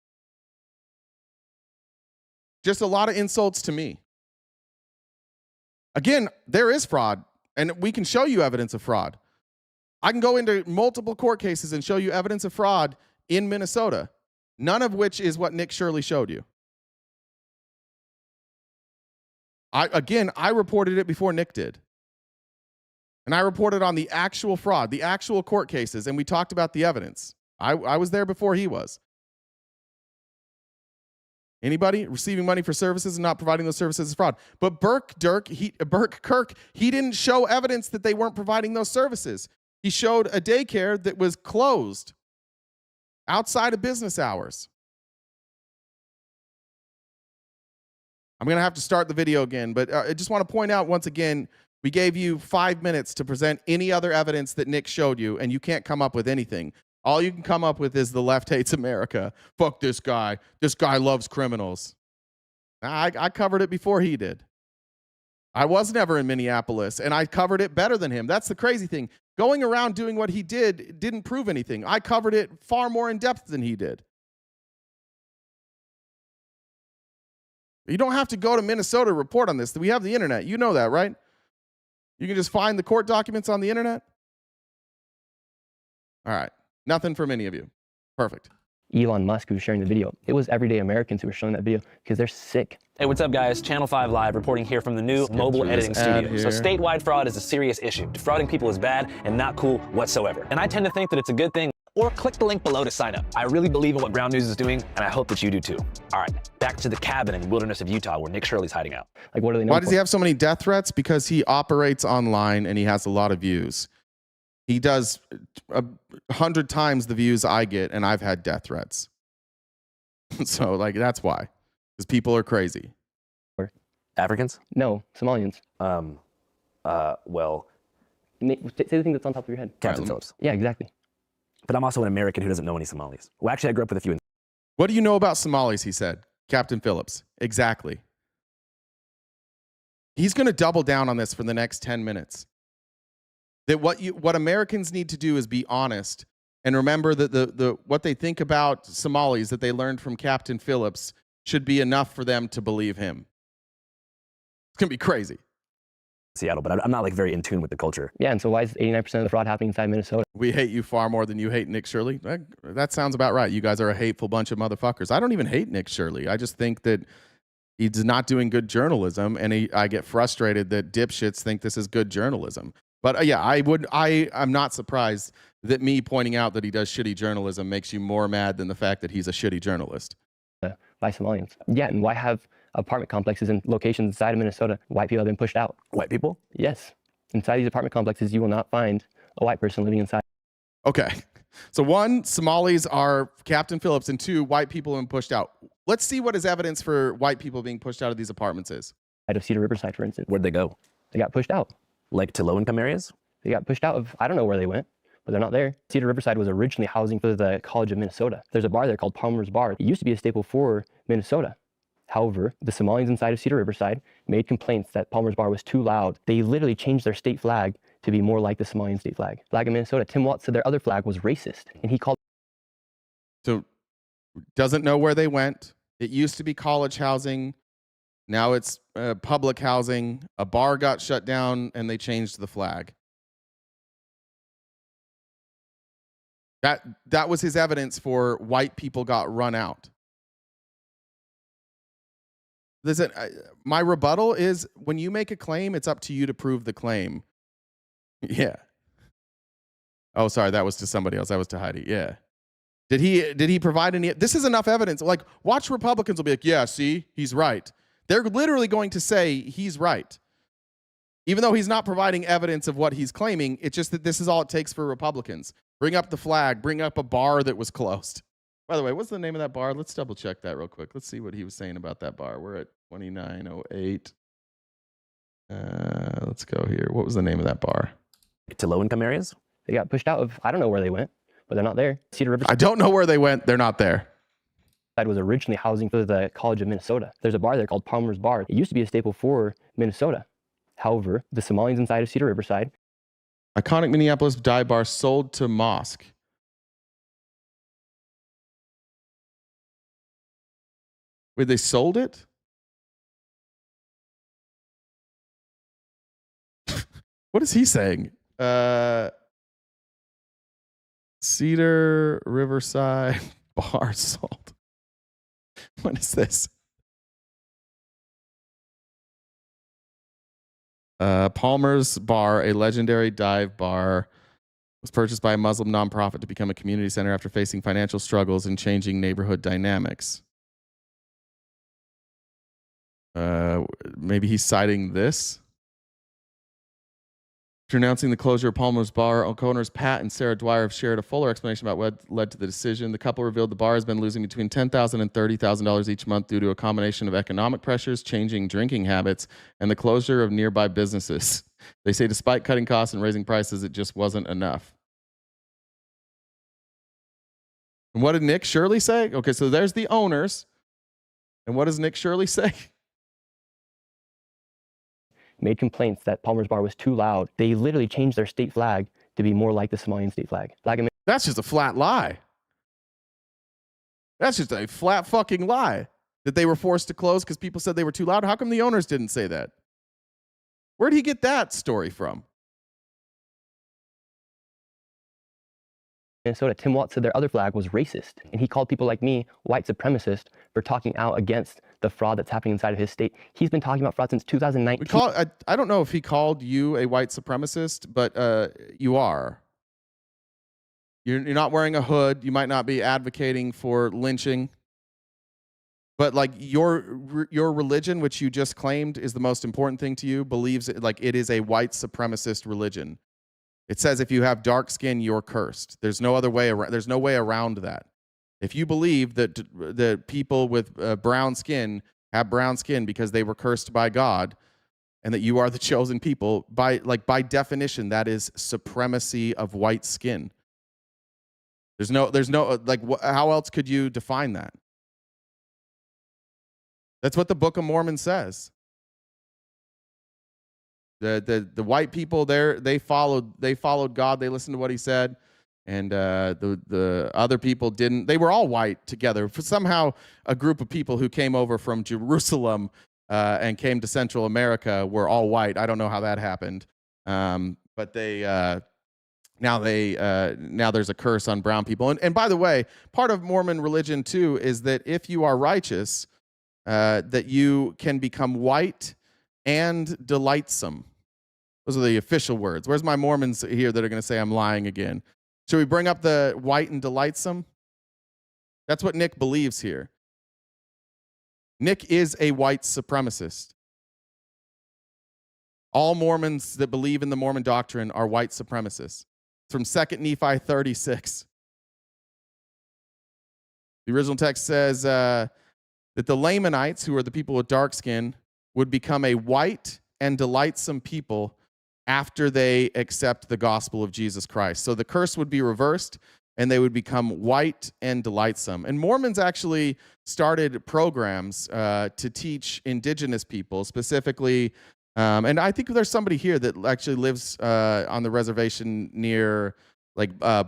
Just a lot of insults to me. Again, there is fraud, and we can show you evidence of fraud. I can go into multiple court cases and show you evidence of fraud in Minnesota, none of which is what Nick Shirley showed you. I reported it before Nick did. And I reported on the actual fraud, the actual court cases, and we talked about the evidence. I was there before he was. Anybody receiving money for services and not providing those services is fraud. But Kirk, he didn't show evidence that they weren't providing those services. He showed a daycare that was closed outside of business hours. I'm going to have to start the video again, but I just want to point out once again, we gave you 5 minutes to present any other evidence that Nick showed you, and you can't come up with anything. All you can come up with is the left hates America. Fuck this guy. This guy loves criminals. I covered it before he did. I was never in Minneapolis, and I covered it better than him. That's the crazy thing. Going around doing what he did didn't prove anything. I covered it far more in depth than he did. You don't have to go to Minnesota to report on this. We have the internet. You know that, right? You can just find the court documents on the internet. All right. Nothing from any of you. Perfect. Elon Musk, who was sharing the video, it was everyday Americans who were showing that video because they're sick. Hey, what's up, guys? Channel 5 Live reporting here from the new mobile editing studio. So statewide fraud is a serious issue. Defrauding people is bad and not cool whatsoever. And I tend to think that it's a good thing. Or click the link below to sign up. I really believe in what Ground News is doing, and I hope that you do too. All right, back to the cabin in the wilderness of Utah where Nick Shirley's hiding out. Like, what are they known Why does he have so many death threats? Because he operates online and he has a lot of views. He does 100 times the views I get, and I've had death threats. So, like, that's why. Because people are crazy. Africans? No, Somalians. Well... Say the thing that's on top of your head. Captain Phillips. Yeah, exactly. But I'm also an American who doesn't know any Somalis. Well, actually, I grew up with a few. What do you know about Somalis, he said. Captain Phillips. Exactly. He's going to double down on this for the next 10 minutes. That what Americans need to do is be honest and remember that what they think about Somalis that they learned from Captain Phillips should be enough for them to believe him. It's going to be crazy. Seattle, but I'm not like very in tune with the culture. Yeah, and so why is 89% of the fraud happening inside Minnesota? We hate you far more than you hate Nick Shirley. That sounds about right. You guys are a hateful bunch of motherfuckers. I don't even hate Nick Shirley. I just think that he's not doing good journalism, and I get frustrated that dipshits think this is good journalism. But yeah, I'm not surprised that me pointing out that he does shitty journalism makes you more mad than the fact that he's a shitty journalist. By Somalians. Yeah, and why have apartment complexes in locations inside of Minnesota? White people have been pushed out. White people? Yes. Inside these apartment complexes, you will not find a white person living inside. Okay. So 1, Somalis are Captain Phillips, and 2, white people have been pushed out. Let's see what his evidence for white people being pushed out of these apartments is. Out of Cedar Riverside, for instance. Where'd they go? They got pushed out. Like to low-income areas? They got pushed out of, I don't know where they went, but they're not there. Cedar Riverside was originally housing for the College of Minnesota. There's a bar there called Palmer's Bar. It used to be a staple for Minnesota. However, the Somalians inside of Cedar Riverside made complaints that Palmer's Bar was too loud. They literally changed their state flag to be more like the Somalian state flag. Flag of Minnesota. Tim Watts said their other flag was racist, and he called. So, doesn't know where they went. It used to be college housing. Now it's public housing. A bar got shut down, and they changed the flag. That was his evidence for white people got run out. Listen, my rebuttal is when you make a claim, it's up to you to prove the claim. Yeah. Oh, sorry, that was to somebody else. That was to Heidi. Yeah. Did he provide any? This is enough evidence. Like, watch Republicans will be like, yeah, see, he's right. They're literally going to say he's right. Even though he's not providing evidence of what he's claiming, it's just that this is all it takes for Republicans. Bring up the flag, bring up a bar that was closed. By the way, what's the name of that bar? Let's double check that real quick. Let's see what he was saying about that bar. We're at 2908. Let's go here. What was the name of that bar? To low-income areas? They got pushed out of, I don't know where they went, but they're not there. Cedar Riverside. I don't know where they went. They're not there. Was originally housing for the College of Minnesota. There's a bar there called Palmer's Bar. It used to be a staple for Minnesota. However, the Somalians inside of Cedar Riverside. Iconic Minneapolis dive bar sold to mosque. Wait, they sold it? What is he saying? Cedar Riverside bar sold. What is this? Palmer's Bar, a legendary dive bar, was purchased by a Muslim nonprofit to become a community center after facing financial struggles and changing neighborhood dynamics. Maybe he's citing this. After announcing the closure of Palmer's Bar, co-owners Pat and Sarah Dwyer have shared a fuller explanation about what led to the decision. The couple revealed the bar has been losing between $10,000 and $30,000 each month due to a combination of economic pressures, changing drinking habits, and the closure of nearby businesses. They say despite cutting costs and raising prices, it just wasn't enough. And what did Nick Shirley say? Okay, so there's the owners. And what does Nick Shirley say? Made complaints that Palmer's Bar was too loud. They literally changed their state flag to be more like the Somalian state flag. That's just a flat lie. That's just a flat fucking lie. That they were forced to close because people said they were too loud. How come the owners didn't say that? Where'd he get that story from? Minnesota, Tim Walz said their other flag was racist, and he called people like me white supremacist for talking out against the fraud that's happening inside of his state. He's been talking about fraud since 2019. I don't know if he called you a white supremacist, but you are. You're not wearing a hood. You might not be advocating for lynching. But like your religion, which you just claimed is the most important thing to you, believes it is a white supremacist religion. It says if you have dark skin, you're cursed. There's no other way around. There's no way around that. If you believe that the people with brown skin have brown skin because they were cursed by God, and that you are the chosen people, by definition, that is supremacy of white skin. There's no how else could you define that? That's what the Book of Mormon says. The white people there, they followed God. They listened to what he said, and the other people didn't. They were all white together. For somehow, a group of people who came over from Jerusalem and came to Central America were all white. I don't know how that happened, but now there's a curse on brown people. And by the way, part of Mormon religion too is that if you are righteous, that you can become white and delightsome. Those are the official words. Where's my Mormons here that are going to say I'm lying again? Should we bring up the white and delightsome? That's what Nick believes here. Nick is a white supremacist. All Mormons that believe in the Mormon doctrine are white supremacists. From 2 Nephi 36. The original text says that the Lamanites, who are the people with dark skin, would become a white and delightsome people after they accept the gospel of Jesus Christ. So the curse would be reversed, and they would become white and delightsome. And Mormons actually started programs to teach indigenous people, specifically, and I think there's somebody here that actually lives on the reservation near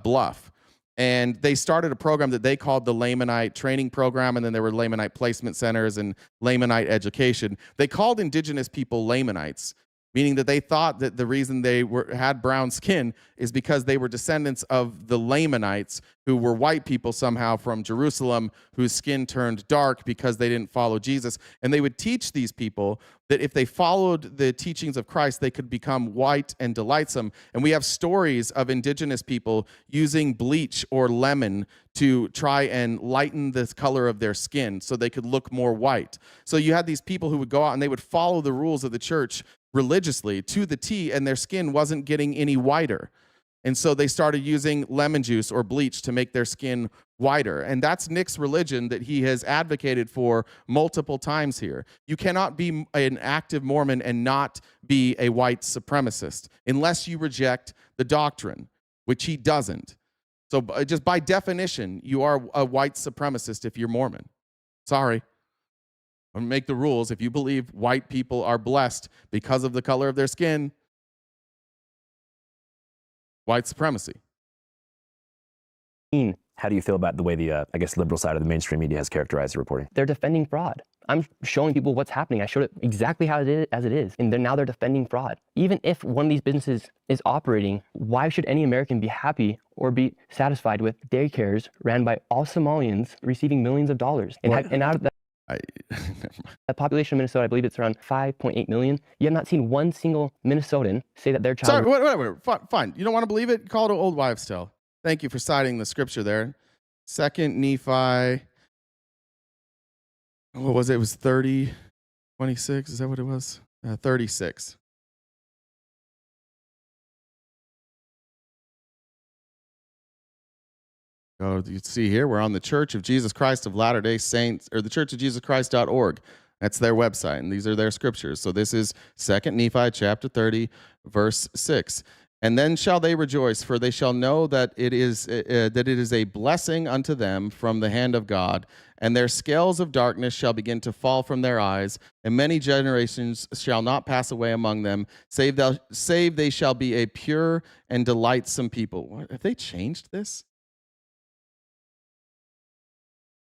Bluff. And they started a program that they called the Lamanite Training Program, and then there were Lamanite Placement Centers and Lamanite Education. They called indigenous people Lamanites, meaning that they thought that the reason they had brown skin is because they were descendants of the Lamanites, who were white people somehow from Jerusalem, whose skin turned dark because they didn't follow Jesus. And they would teach these people that if they followed the teachings of Christ, they could become white and delightsome. And we have stories of indigenous people using bleach or lemon to try and lighten the color of their skin so they could look more white. So you had these people who would go out and they would follow the rules of the church religiously to the T, and their skin wasn't getting any whiter. And so they started using lemon juice or bleach to make their skin whiter. And that's Nick's religion that he has advocated for multiple times here. You cannot be an active Mormon and not be a white supremacist unless you reject the doctrine, which he doesn't. So just by definition, you are a white supremacist if you're Mormon. Sorry. I'm going to make the rules. If you believe white people are blessed because of the color of their skin, white supremacy. How do you feel about the way the, liberal side of the mainstream media has characterized the reporting? They're defending fraud. I'm showing people what's happening. I showed it exactly how it is, as it is. And now they're defending fraud. Even if one of these businesses is operating, why should any American be happy or be satisfied with daycares ran by all Somalians receiving millions of dollars? And out of that, the population of Minnesota, I believe it's around 5.8 million. You have not seen one single Minnesotan say that their child... Sorry, whatever. Fine. You don't want to believe it? Call it an old wives' tale. Thank you for citing the scripture there. 2 Nephi... What was it? It was 26. Is that what it was? 36. Oh, you see here, we're on the Church of Jesus Christ of Latter-day Saints, or the churchofjesuschrist.org. That's their website, and these are their scriptures. So this is 2 Nephi chapter 30, verse 6. And then shall they rejoice, for they shall know that it is a blessing unto them from the hand of God, and their scales of darkness shall begin to fall from their eyes, and many generations shall not pass away among them, save they shall be a pure and delightsome people. What, have they changed this?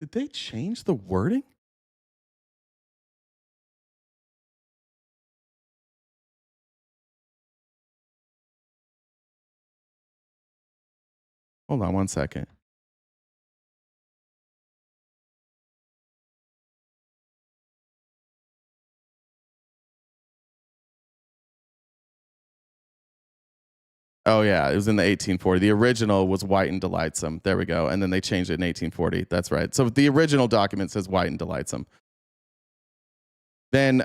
Did they change the wording? Hold on one second. Oh, yeah, it was in the 1840. The original was white and delightsome. There we go. And then they changed it in 1840. That's right. So the original document says white and delightsome. Then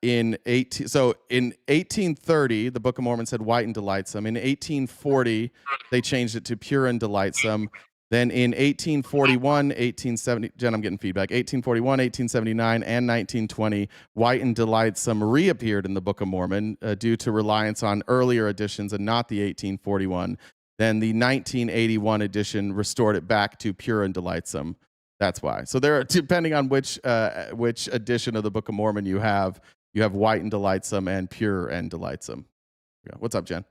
in 1830, the Book of Mormon said white and delightsome. In 1840, they changed it to pure and delightsome. Then in 1841, 1870, Jen, I'm getting feedback. 1841, 1879, and 1920, white and delightsome reappeared in the Book of Mormon due to reliance on earlier editions and not the 1841. Then the 1981 edition restored it back to pure and delightsome. That's why. So there are, depending on which edition of the Book of Mormon you have white and delightsome and pure and delightsome. Yeah. What's up, Jen?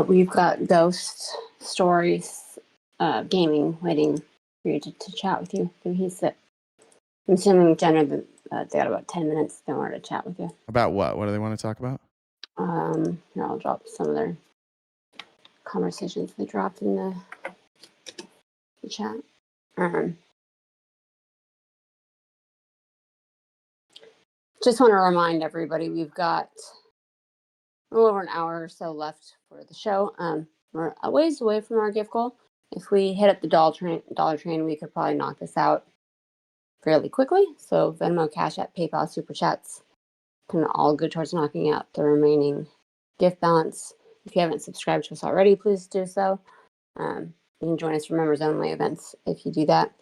We've got ghost stories, gaming, waiting for you to chat with you. He's I'm assuming, Jenna, they got about 10 minutes in order to chat with you. About what? What do they want to talk about? Here, I'll drop some of their conversations they dropped in the chat. Just want to remind everybody we've got a little over an hour or so left for the show. We're a ways away from our gift goal. If we hit up the dollar train, we could probably knock this out fairly quickly. So Venmo, Cash App, PayPal, Super Chats can all go towards knocking out the remaining gift balance. If you haven't subscribed to us already, please do so. You can join us for members only events if you do that,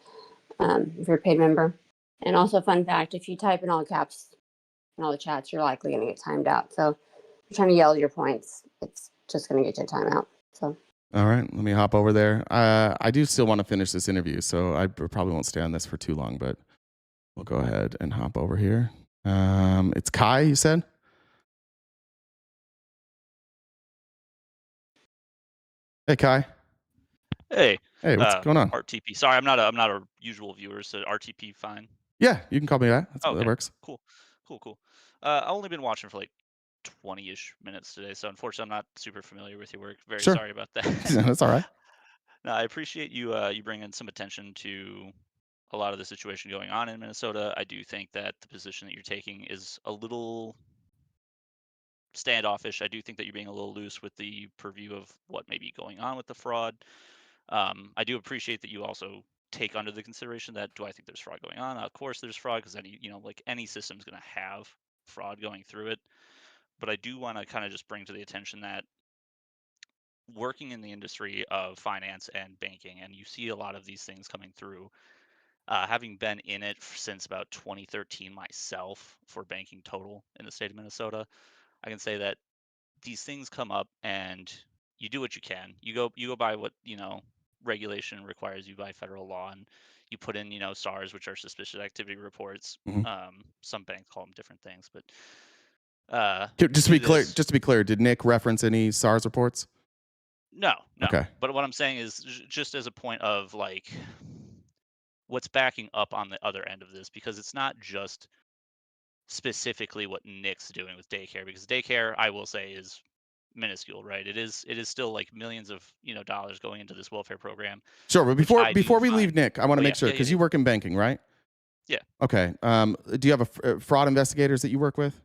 if you're a paid member. And also, fun fact, if you type in all caps in all the chats, you're likely going to get timed out. So if you're trying to yell your points, it's just going to get you a timeout. So. All right, let me hop over there. I do still want to finish this interview, so I probably won't stay on this for too long, but we'll go ahead and hop over here. It's Kai, you said? Hey, Kai. Hey, what's going on? RTP. Sorry, I'm not a usual viewer, so RTP fine. Yeah, you can call me that. That works. Cool. I've only been watching for like 20-ish minutes today, so unfortunately I'm not super familiar with your work. Very Sure. sorry about that. No, that's all right. No, I appreciate you bringing some attention to a lot of the situation going on in Minnesota. I do think that the position that you're taking is a little standoffish. I do think that you're being a little loose with the purview of what may be going on with the fraud. I do appreciate that you also take under the consideration that, do I think there's fraud going on? Of course there's fraud, because any system's going to have fraud going through it. But I do want to kind of just bring to the attention that working in the industry of finance and banking, and you see a lot of these things coming through, having been in it since about 2013 myself for banking total in the state of Minnesota, I can say that these things come up and you do what you can. You go by what, regulation requires you by federal law, and you put in, SARs, which are suspicious activity reports. Mm-hmm. Some banks call them different things, but Just to be clear, did Nick reference any SARS reports? No. Okay. But what I'm saying is, just as a point of like what's backing up on the other end of this, because it's not just specifically what Nick's doing with daycare, because daycare, I will say, is minuscule, right? It is still like millions of dollars going into this welfare program. Sure, but before we leave Nick, I want to make sure, because you work in banking, right? Yeah. Okay. Do you have fraud investigators that you work with?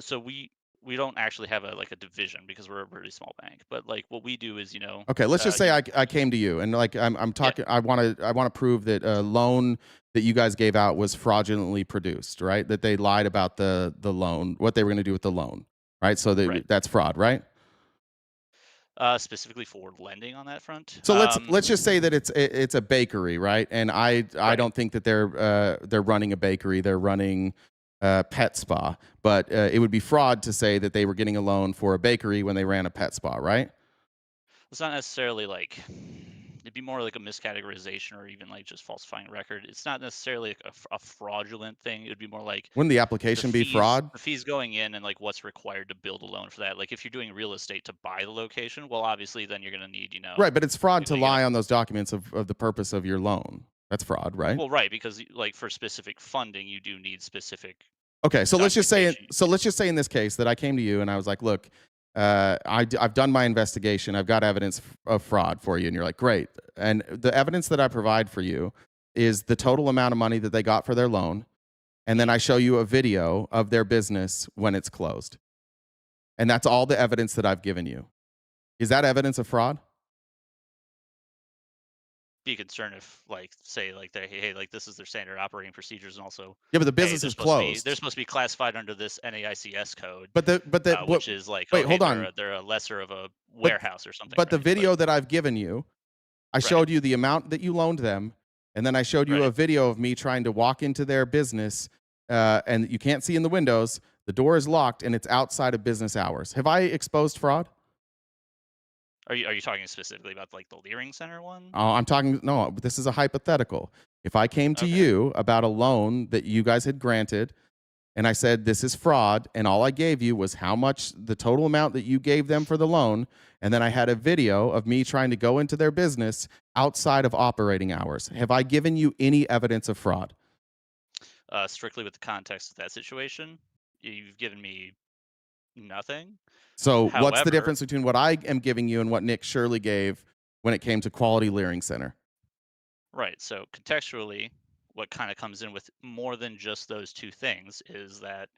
So we don't actually have a division, because we're a really small bank. But like what we do is, Okay, let's just say I came to you and like I'm talking. Yeah. I want to prove that a loan that you guys gave out was fraudulently produced, right? That they lied about the loan, what they were going to do with the loan, right? So that's fraud, right? Specifically for lending on that front. So let's just say that it's a bakery, right? And I don't think that they're running a bakery. They're running pet spa, but it would be fraud to say that they were getting a loan for a bakery when they ran a pet spa, right? It's not necessarily like, it'd be more like a miscategorization or even like just falsifying record. It's not necessarily like a fraudulent thing. It would be more like, Wouldn't the application be fraud? the fees going in and like what's required to build a loan for that. Like if you're doing real estate to buy the location, well, obviously then you're going to need, you know. Right, but it's fraud to lie on those documents of the purpose of your loan. That's fraud, right? Well, right, because like for specific funding, you do need specific. Okay, so let's just say in this case that I came to you and I was like, look, I've done my investigation. I've got evidence of fraud for you, and you're like, great. And the evidence that I provide for you is the total amount of money that they got for their loan, and then I show you a video of their business when it's closed, and that's all the evidence that I've given you. Is that evidence of fraud? Be concerned if like say like they hey like this is their standard operating procedures, and also yeah, but the business is closed. They're supposed to be classified under this NAICS code, but which is like wait, hold on, they're a lesser of a warehouse or something. But the video that I've given you, I showed you the amount that you loaned them, and then I showed you a video of me trying to walk into their business, and you can't see in the windows. The door is locked, and it's outside of business hours. Have I exposed fraud? Are you talking specifically about like the Leering Center one? Oh, I'm talking, no, this is a hypothetical. If I came to you about a loan that you guys had granted, and I said, this is fraud, and all I gave you was how much, the total amount that you gave them for the loan, and then I had a video of me trying to go into their business outside of operating hours. Have I given you any evidence of fraud? Strictly with the context of that situation, you've given me nothing. So what's the difference between what I am giving you and what Nick Shirley gave when it came to Quality Leering Center? Right. So contextually, what kind of comes in with more than just those two things is that,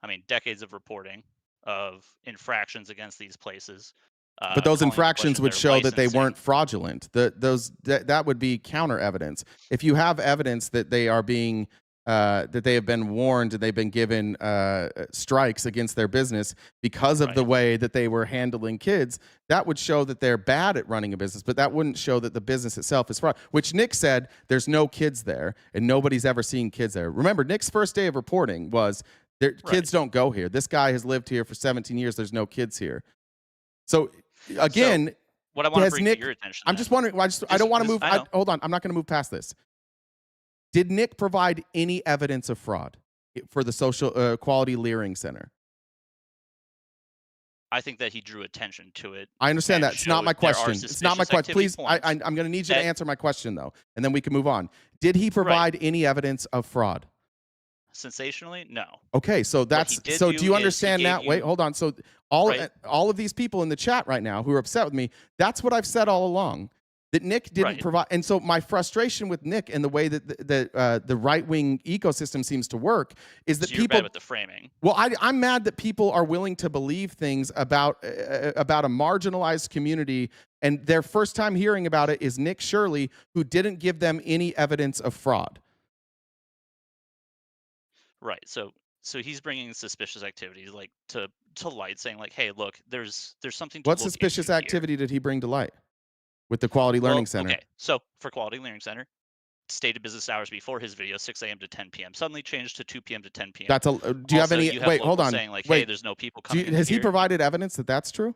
I mean, decades of reporting of infractions against these places. But those infractions would show that they weren't fraudulent. That would be counter evidence. If you have evidence that they are being that they have been warned and they've been given strikes against their business because of the way that they were handling kids, that would show that they're bad at running a business, but that wouldn't show that the business itself is fraud, which Nick said there's no kids there and nobody's ever seen kids there. Remember, Nick's first day of reporting was kids don't go here. This guy has lived here for 17 years. There's no kids here. So again, what I want to bring to your attention, I'm just wondering, I don't want to move. Hold on. I'm not going to move past this. Did Nick provide any evidence of fraud for the social Quality Leering Center? I think that he drew attention to it. I understand that. It's not my question. It's not my question. Please, I'm going to need you to answer my question, though, and then we can move on. Did he provide any evidence of fraud? Sensationally, no. Okay, so that's so. Do you understand now? Wait, hold on. So all of these people in the chat right now who are upset with me, that's what I've said all along. That Nick didn't provide, and so my frustration with Nick and the way that the right-wing ecosystem seems to work is that you're people. Bad with the framing. Well, I'm mad that people are willing to believe things about a marginalized community, and their first time hearing about it is Nick Shirley, who didn't give them any evidence of fraud. Right. So he's bringing suspicious activities like to light, saying like, hey, look, there's something. What suspicious activity did he bring to light? With the Quality Learning Center. Okay, so for Quality Learning Center, stated business hours before his video, 6 a.m. to 10 p.m. Suddenly changed to 2 p.m. to 10 p.m. That's a. Do you have any? Wait, hold on. Saying like, wait, hey, there's no people coming. Has he provided evidence that that's true?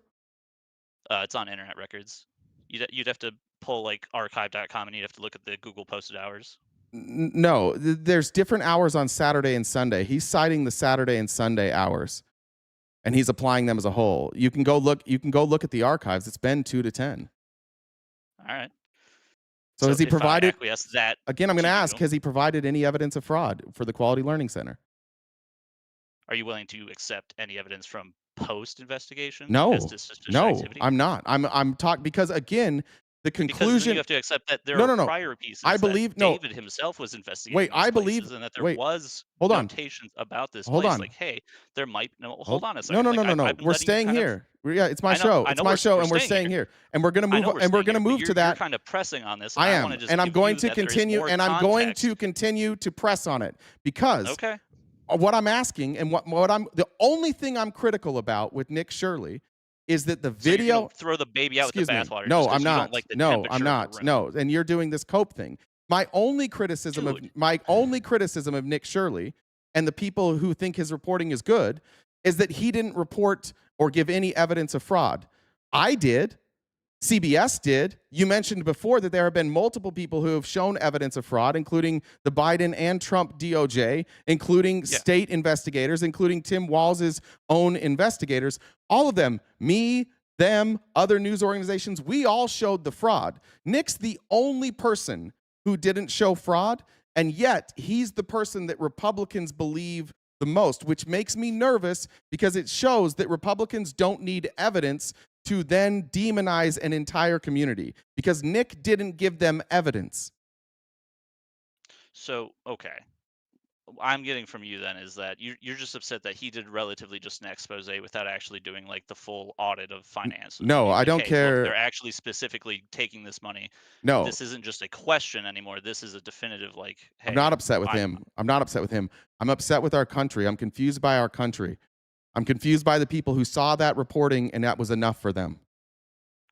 It's on internet records. You'd have to pull like archive.com and you'd have to look at the Google posted hours. No, there's different hours on Saturday and Sunday. He's citing the Saturday and Sunday hours, and he's applying them as a whole. You can go look. You can go look at the archives. It's been 2 to 10. All right. So has he provided? That again, I'm going to ask: has he provided any evidence of fraud for the Quality Learning Center? Are you willing to accept any evidence from post investigation? No, activity? I'm not. I'm talking because again, the conclusion. Because you have to accept that there are prior pieces. I believe that David himself was investigating. Wait, I believe, and that there was notations about this. Hold place. on. Like, hey, there might hold on a second. No. We're staying here. Yeah, it's my show. It's my show, and we're staying here. And we're going to move. And we're going to move to that. You're kind of pressing on this. I am, and I'm going to continue. And I'm going to continue to press on it because what I'm asking and what I'm the only thing I'm critical about with Nick Shirley is that the video throw the baby out with the bathwater. No, I'm not. No, I'm not. No, and you're doing this cope thing. My only criticism of Nick Shirley and the people who think his reporting is good is that he didn't report or give any evidence of fraud. I did. CBS did. You mentioned before that there have been multiple people who have shown evidence of fraud, including the Biden and Trump DOJ, including state investigators, including Tim Walz's own investigators. All of them, me, them, other news organizations, we all showed the fraud. Nick's the only person who didn't show fraud, and yet he's the person that Republicans believe the most, which makes me nervous because it shows that Republicans don't need evidence to then demonize an entire community, because Nick didn't give them evidence. So, okay. I'm getting from you then is that you're just upset that he did relatively just an expose without actually doing like the full audit of finances. No, I don't care. Look, they're actually specifically taking this money. No. This isn't just a question anymore. This is a definitive, like, hey, I'm not upset with him. I'm not upset with him. I'm upset with our country. I'm confused by our country. I'm confused by the people who saw that reporting and that was enough for them.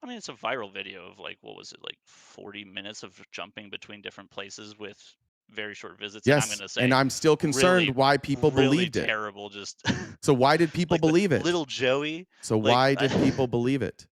I mean, it's a viral video of like, what was it, like 40 minutes of jumping between different places with very short visits. Yes, and I'm gonna say, and I'm still concerned why people believed it. Terrible, just. So why did people like believe it? Little Joey. So like, why did people believe it?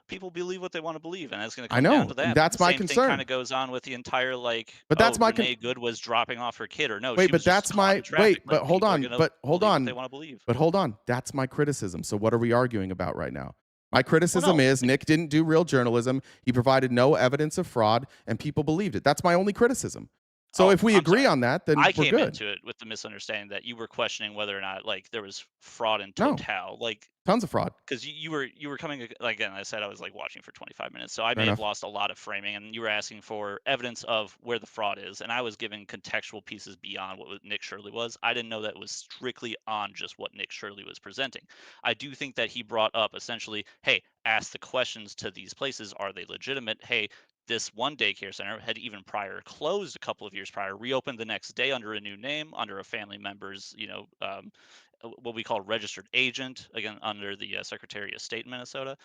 People believe what they want to believe, and it's going to I come know, down to that. that's my Same concern. thing kind of goes on with the entire like. But that's my Renee Good was dropping off her kid, or no? Wait, she but was that's just my caught in traffic. wait. But Like, hold people are on. gonna But hold believe what on. They want to believe. But hold on. That's my criticism. So what are we arguing about right now? My criticism no. is Nick didn't do real journalism. He provided no evidence of fraud, and people believed it. That's my only criticism. So if we agree on that, then I we're came good. into it with the misunderstanding that you were questioning whether or not like there was fraud in No. total, like Tons of fraud. because you were coming like again. I said I was like watching for 25 minutes, so I may enough. have lost a lot of framing. And you were asking for evidence of where the fraud is, and I was giving contextual pieces beyond what Nick Shirley was. I didn't know that it was strictly on just what Nick Shirley was presenting. I do think that he brought up essentially, hey, ask the questions to these places. Are they legitimate? Hey, this one daycare center had even prior closed a couple of years prior, reopened the next day under a new name, under a family member's, what we call registered agent, again, under the Secretary of State in Minnesota.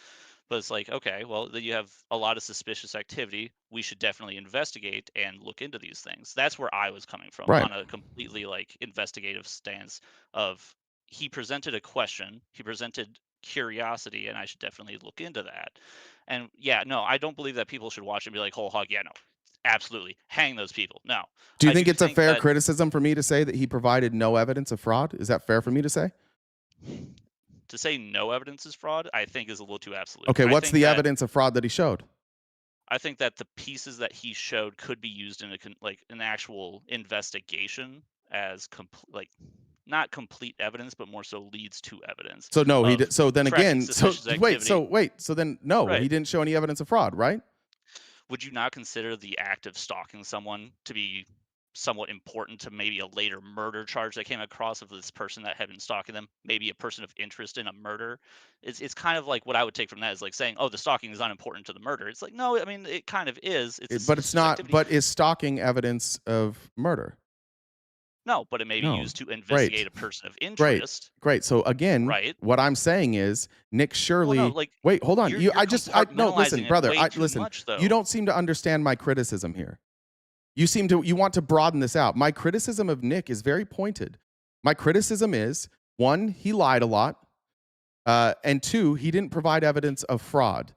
But it's like, okay, well, you have a lot of suspicious activity. We should definitely investigate and look into these things. That's where I was coming from, Right. on a completely like investigative stance of he presented a question, he presented curiosity, and I should definitely look into that. And yeah, no, I don't believe that people should watch and be like whole hog. Yeah, no, absolutely, hang those people. No. Do you I think it's a fair that criticism for me to say that he provided no evidence of fraud? Is that fair for me to say? to say no evidence is fraud, I think is a little too absolute. Okay, I what's think the that- evidence of fraud that he showed? I think that the pieces that he showed could be used in an actual investigation as not complete evidence, but more so leads to evidence. So no, he of did. So then tracking again, so suspicious wait, activity. so then no, Right. he didn't show any evidence of fraud, right? Would you not consider the act of stalking someone to be somewhat important to maybe a later murder charge that came across of this person that had been stalking them, maybe a person of interest in a murder? It's kind of like what I would take from that is like saying, oh, the stalking is unimportant to the murder. It's like, no, I mean, it kind of is. But it's not. But is stalking evidence of murder? No, but it may be No. used to Great. investigate a person of interest. Great. So again, Right. what I'm saying is Nick Shirley. no, like, wait, hold on. you're No, listen, compartmentalizing it brother. way too Listen. much, though. You don't seem to understand my criticism here. You want to broaden this out. My criticism of Nick is very pointed. My criticism is, one, he lied a lot, and two, he didn't provide evidence of fraud.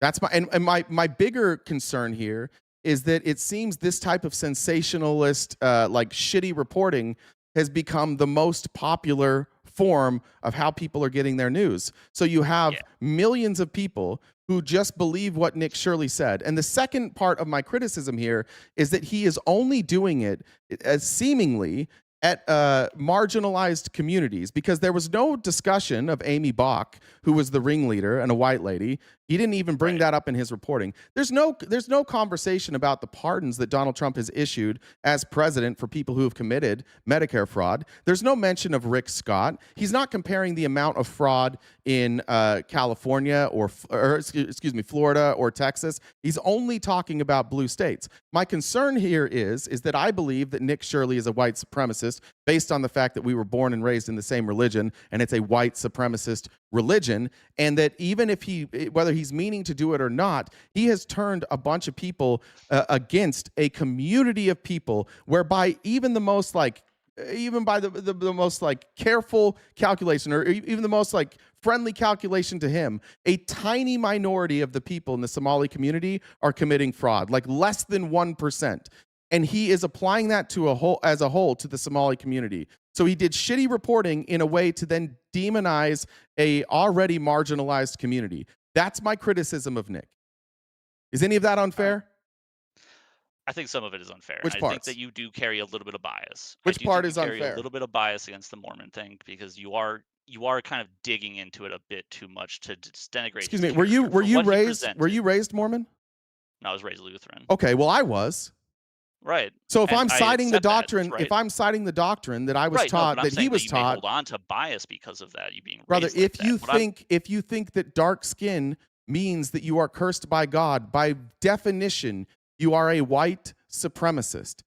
That's my bigger concern here is that it seems this type of sensationalist, like shitty reporting has become the most popular form of how people are getting their news. So you have millions of people who just believe what Nick Shirley said. And the second part of my criticism here is that he is only doing it as seemingly at marginalized communities, because there was no discussion of Amy Bach, who was the ringleader and a white lady. He didn't even bring that up in his reporting. There's no conversation about the pardons that Donald Trump has issued as president for people who have committed Medicare fraud. There's no mention of Rick Scott. He's not comparing the amount of fraud in California or Florida or Texas. He's only talking about blue states. My concern here is that I believe that Nick Shirley is a white supremacist supremacist based on the fact that we were born and raised in the same religion, and it's a white supremacist religion, and that even if whether he's meaning to do it or not, he has turned a bunch of people against a community of people whereby even the most even by the most careful calculation, or even the most friendly calculation to him, a tiny minority of the people in the Somali community are committing fraud, less than 1%. And he is applying that as a whole to the Somali community. So he did shitty reporting in a way to then demonize a already marginalized community. That's my criticism of Nick. Is any of that unfair? I think some of it is unfair. Which I parts? think that you do carry a little bit of bias. Which part is carry unfair? A little bit of bias against the Mormon thing because you are kind of digging into it a bit too much to just denigrate. Excuse me. Were you raised Mormon? No, I was raised Lutheran. Okay, well I was. Right. So if And I'm I citing the accept that, doctrine, right. if I'm citing the doctrine that I was Right, no, taught, but I'm that he saying was you may taught, hold on to bias because of that. You being brother, raised like that. if you think that dark skin means that you are cursed by God, by definition, you are a white supremacist.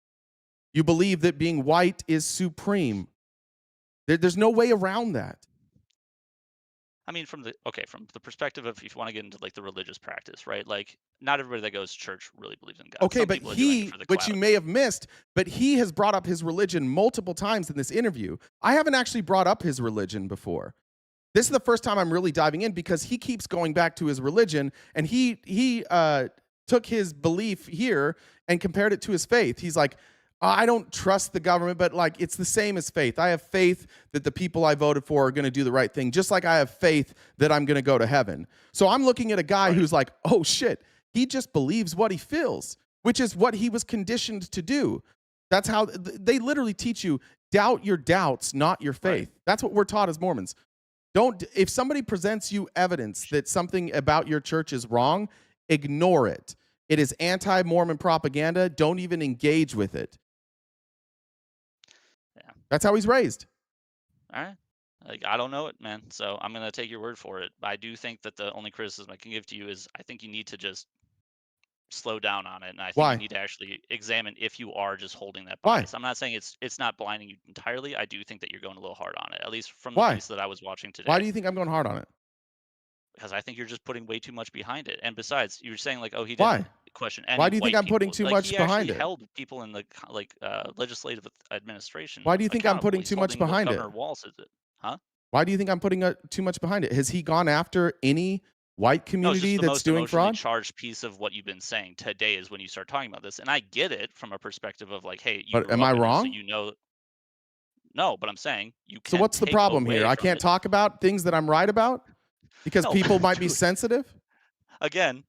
You believe that being white is supreme. There's no way around that. I mean, from the perspective of if you want to get into the religious practice, right? Not everybody that goes to church really believes in God. Okay, Some but people are doing it for the which clout. you may have missed, but he has brought up his religion multiple times in this interview. I haven't actually brought up his religion before. This is the first time I'm really diving in because he keeps going back to his religion, and he took his belief here and compared it to his faith. He's like, I don't trust the government, but it's the same as faith. I have faith that the people I voted for are going to do the right thing, just like I have faith that I'm going to go to heaven. So I'm looking at a guy who's like, oh shit, he just believes what he feels, which is what he was conditioned to do. That's how they literally teach you, doubt your doubts, not your faith. Right. That's what we're taught as Mormons. If somebody presents you evidence that something about your church is wrong, ignore it. It is anti-Mormon propaganda. Don't even engage with it. That's how he's raised. All right. I don't know it, man. So I'm going to take your word for it. I do think that the only criticism I can give to you is I think you need to just slow down on it. And I think you need to actually examine if you are just holding that bias. I'm not saying it's not blinding you entirely. I do think that you're going a little hard on it, at least from the piece that I was watching today. Why do you think I'm going hard on it? Because I think you're just putting way too much behind it. And besides, you're saying oh, he didn't question any Why do you think I'm putting people. too much behind he it? held people in the legislative administration. Why do you think I'm putting He's too much holding behind it? Governor Walz, is it? Huh? Why do you think I'm putting too much behind it? Has he gone after any white community that's doing fraud? The most charged piece of what you've been saying today is when you start talking about this, and I get it from a perspective of hey, but am I wrong? So no, but I'm saying you. So what's the problem here? I can't talk about things that I'm right about because people might be sensitive. Again,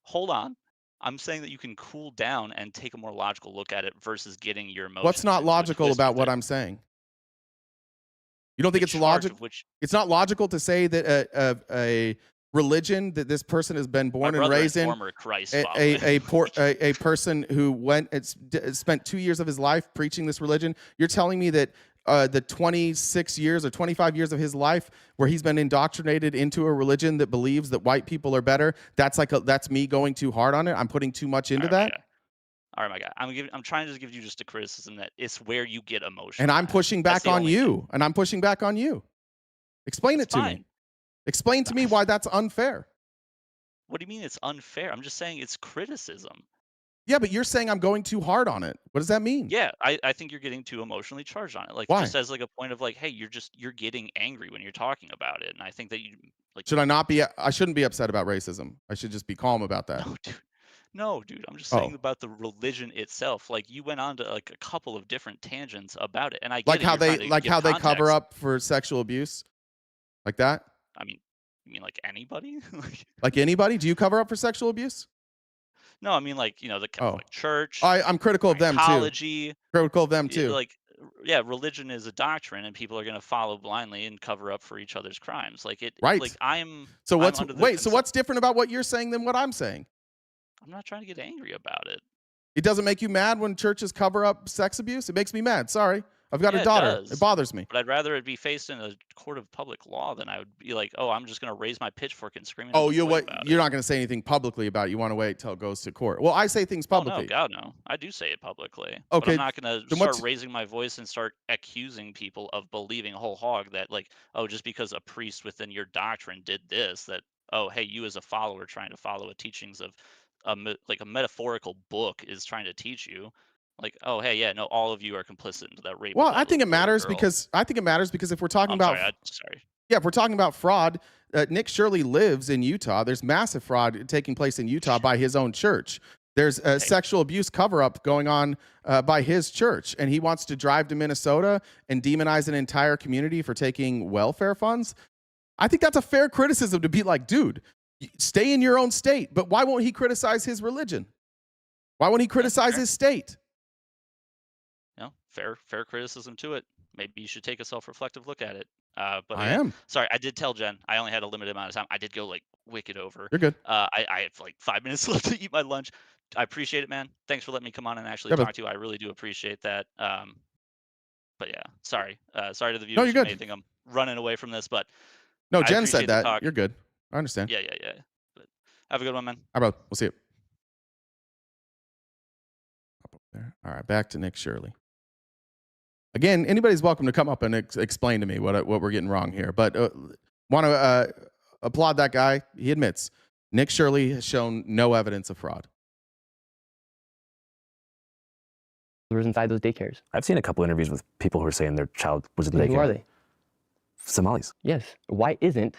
hold on. I'm saying that you can cool down and take a more logical look at it versus getting your emotions. What's not logical about what I'm saying? You don't think it's logical? It's not logical to say that a religion that this person has been born and raised in, a person who spent 2 years of his life preaching this religion. You're telling me that the 26 years or 25 years of his life where he's been indoctrinated into a religion that believes that white people are better, that's me going too hard on it? I'm putting too much into that? All right, my guy. I'm trying to give you just a criticism that it's where you get emotional. And I'm pushing back on you. And I'm pushing back on you. Explain it to me. Explain to me why that's unfair. What do you mean it's unfair? I'm just saying it's criticism. Yeah, but you're saying I'm going too hard on it. What does that mean? Yeah, I think you're getting too emotionally charged on it. Why? Just as a point of hey, you're getting angry when you're talking about it. And I think that you should I not be? I shouldn't be upset about racism. I should just be calm about that. No, dude. I'm just saying about the religion itself. You went on to a couple of different tangents about it, and I get how they cover up for sexual abuse, like that. I mean, you mean anybody? Like anybody? Do you cover up for sexual abuse? No, I mean the Catholic Church. I'm critical of them too. Critical of them too. Yeah, religion is a doctrine, and people are going to follow blindly and cover up for each other's crimes. Right. So what's different about what you're saying than what I'm saying? I'm not trying to get angry about it. It doesn't make you mad when churches cover up sex abuse? It makes me mad. Sorry. I've got a daughter. It bothers me. But I'd rather it be faced in a court of public law than I would be like, oh, I'm just going to raise my pitchfork and scream. Oh, you're not going to say anything publicly about it. You want to wait till it goes to court. Well, I say things publicly. Oh, no, God, no. I do say it publicly. Okay. But I'm not going to start raising my voice and start accusing people of believing whole hog that, like, oh, just because a priest within your doctrine did this, that, oh, hey, you as a follower trying to follow a teachings of like a metaphorical book is trying to teach you. Like, oh, hey, yeah, no, all of you are complicit into that rape. Well, I think it matters because if we're talking about, yeah, if we're talking about fraud, Nick Shirley lives in Utah. There's massive fraud taking place in Utah by his own church. There's a sexual abuse cover-up going on by his church, and he wants to drive to Minnesota and demonize an entire community for taking welfare funds. I think that's a fair criticism to be like, dude, stay in your own state. But why won't he criticize his religion? Why won't he criticize his state? Fair criticism to it. Maybe you should take a self-reflective look at it. But I am. Sorry, I did tell Jen I only had a limited amount of time. I did go like wicked over. You're good. I have like 5 minutes left to eat my lunch. I appreciate it, man. Thanks for letting me come on and actually talk to you. I really do appreciate that. But yeah, sorry. Sorry to the viewers. No, you're good. You may think I'm running away from this, but no, Jen said that. You're good. I understand. Yeah. But have a good one, man. All right, bro. We'll see you. Up there. All right, back to Nick Shirley. Again, anybody's welcome to come up and explain to me what we're getting wrong here. But want to applaud that guy. He admits Nick Shirley has shown no evidence of fraud. Was inside those daycares. I've seen a couple interviews with people who are saying their child was in the daycare. Who are they? Somalis. Yes. Why isn't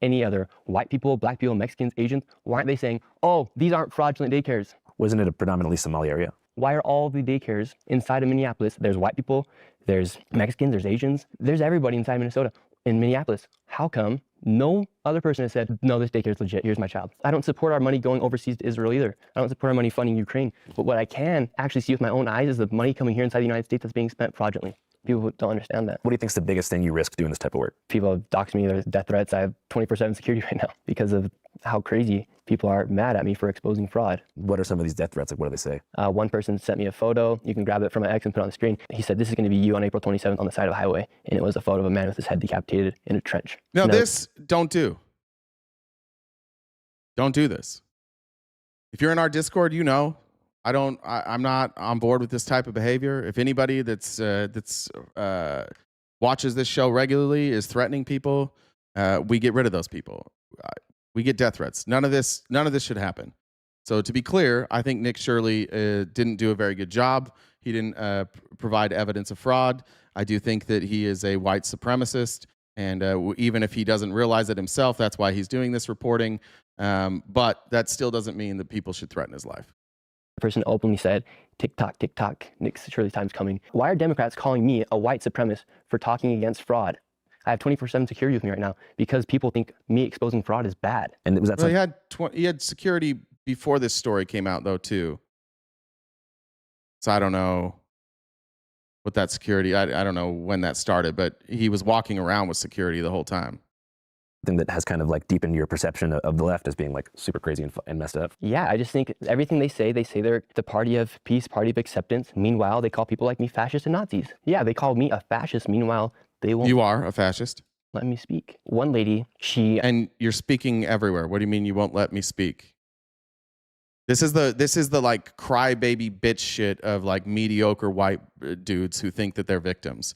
any other white people, black people, Mexicans, Asians, why aren't they saying, oh, these aren't fraudulent daycares? Wasn't it a predominantly Somali area? Why are all the daycares inside of Minneapolis? There's white people, there's Mexicans, there's Asians, there's everybody inside Minnesota. In Minneapolis, how come no other person has said, no, this daycare is legit, here's my child? I don't support our money going overseas to Israel either. I don't support our money funding Ukraine. But what I can actually see with my own eyes is the money coming here inside the United States that's being spent fraudulently. People don't understand that. What do you think is the biggest thing you risk doing this type of work? People have doxed me, there's death threats. I have 24/7 security right now because of how crazy people are mad at me for exposing fraud. What are some of these death threats? Like, what do they say? One person sent me a photo. You can grab it from my ex and put it on the screen. He said, this is going to be you on April 27th on the side of a highway. And it was a photo of a man with his head decapitated in a trench. No, this, don't do. Don't do this. If you're in our Discord, you know, I'm not on board with this type of behavior. If anybody that's watches this show regularly is threatening people, we get rid of those people. We get death threats. None of this should happen. So to be clear, I think Nick Shirley didn't do a very good job. He didn't provide evidence of fraud. I do think that he is a white supremacist, and even if he doesn't realize it himself, that's why he's doing this reporting. But that still doesn't mean that people should threaten his life. The person openly said, TikTok, Nick Shirley's time's coming. Why are Democrats calling me a white supremacist for talking against fraud? I have 24/7 security with me right now because people think me exposing fraud is bad. And was that he had security before this story came out, though, too. So I don't know what that security, I don't know when that started, but he was walking around with security the whole time. Thing that has kind of like deepened your perception of the left as being like super crazy and messed up. Yeah, I just think everything they say they're the party of peace, party of acceptance. Meanwhile, they call people like me fascists and Nazis. Yeah, they call me a fascist. Meanwhile, they won't. You are a fascist. Let me speak. One lady, and you're speaking everywhere. What do you mean you won't let me speak? This is the like crybaby bitch shit of like mediocre white dudes who think that they're victims.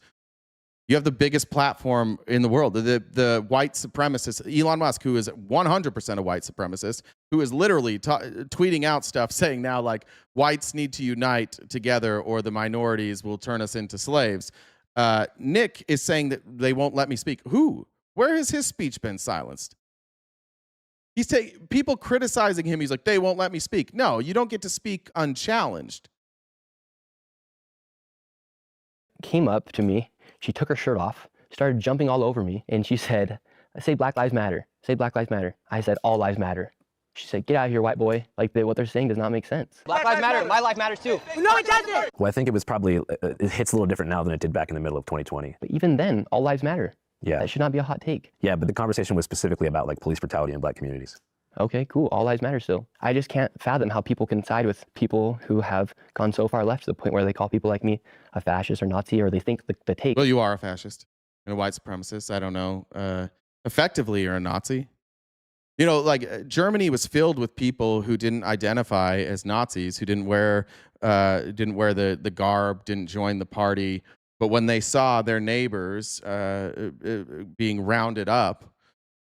You have the biggest platform in the world, the white supremacist, Elon Musk, who is 100% a white supremacist, who is literally tweeting out stuff saying now like whites need to unite together or the minorities will turn us into slaves. Nick is saying that they won't let me speak. Who? Where has his speech been silenced? He's people criticizing him. He's like, they won't let me speak. No, you don't get to speak unchallenged. Came up to me. She took her shirt off, started jumping all over me, and she said, say Black Lives Matter. Say Black Lives Matter. I said, all lives matter. She said, get out of here, white boy. Like, what they're saying does not make sense. Black Lives Matter. My life matters too. No, it doesn't. Well, I think it was probably, it hits a little different now than it did back in the middle of 2020. But even then, all lives matter. Yeah. That should not be a hot take. Yeah, but the conversation was specifically about like police brutality in black communities. Okay, cool. All lives matter still. I just can't fathom how people can side with people who have gone so far left to the point where they call people like me a fascist or Nazi, or they think the take. Well, you are a fascist and a white supremacist. I don't know. Effectively, you're a Nazi. You know, like Germany was filled with people who didn't identify as Nazis, who didn't wear the garb, didn't join the party. But when they saw their neighbors being rounded up,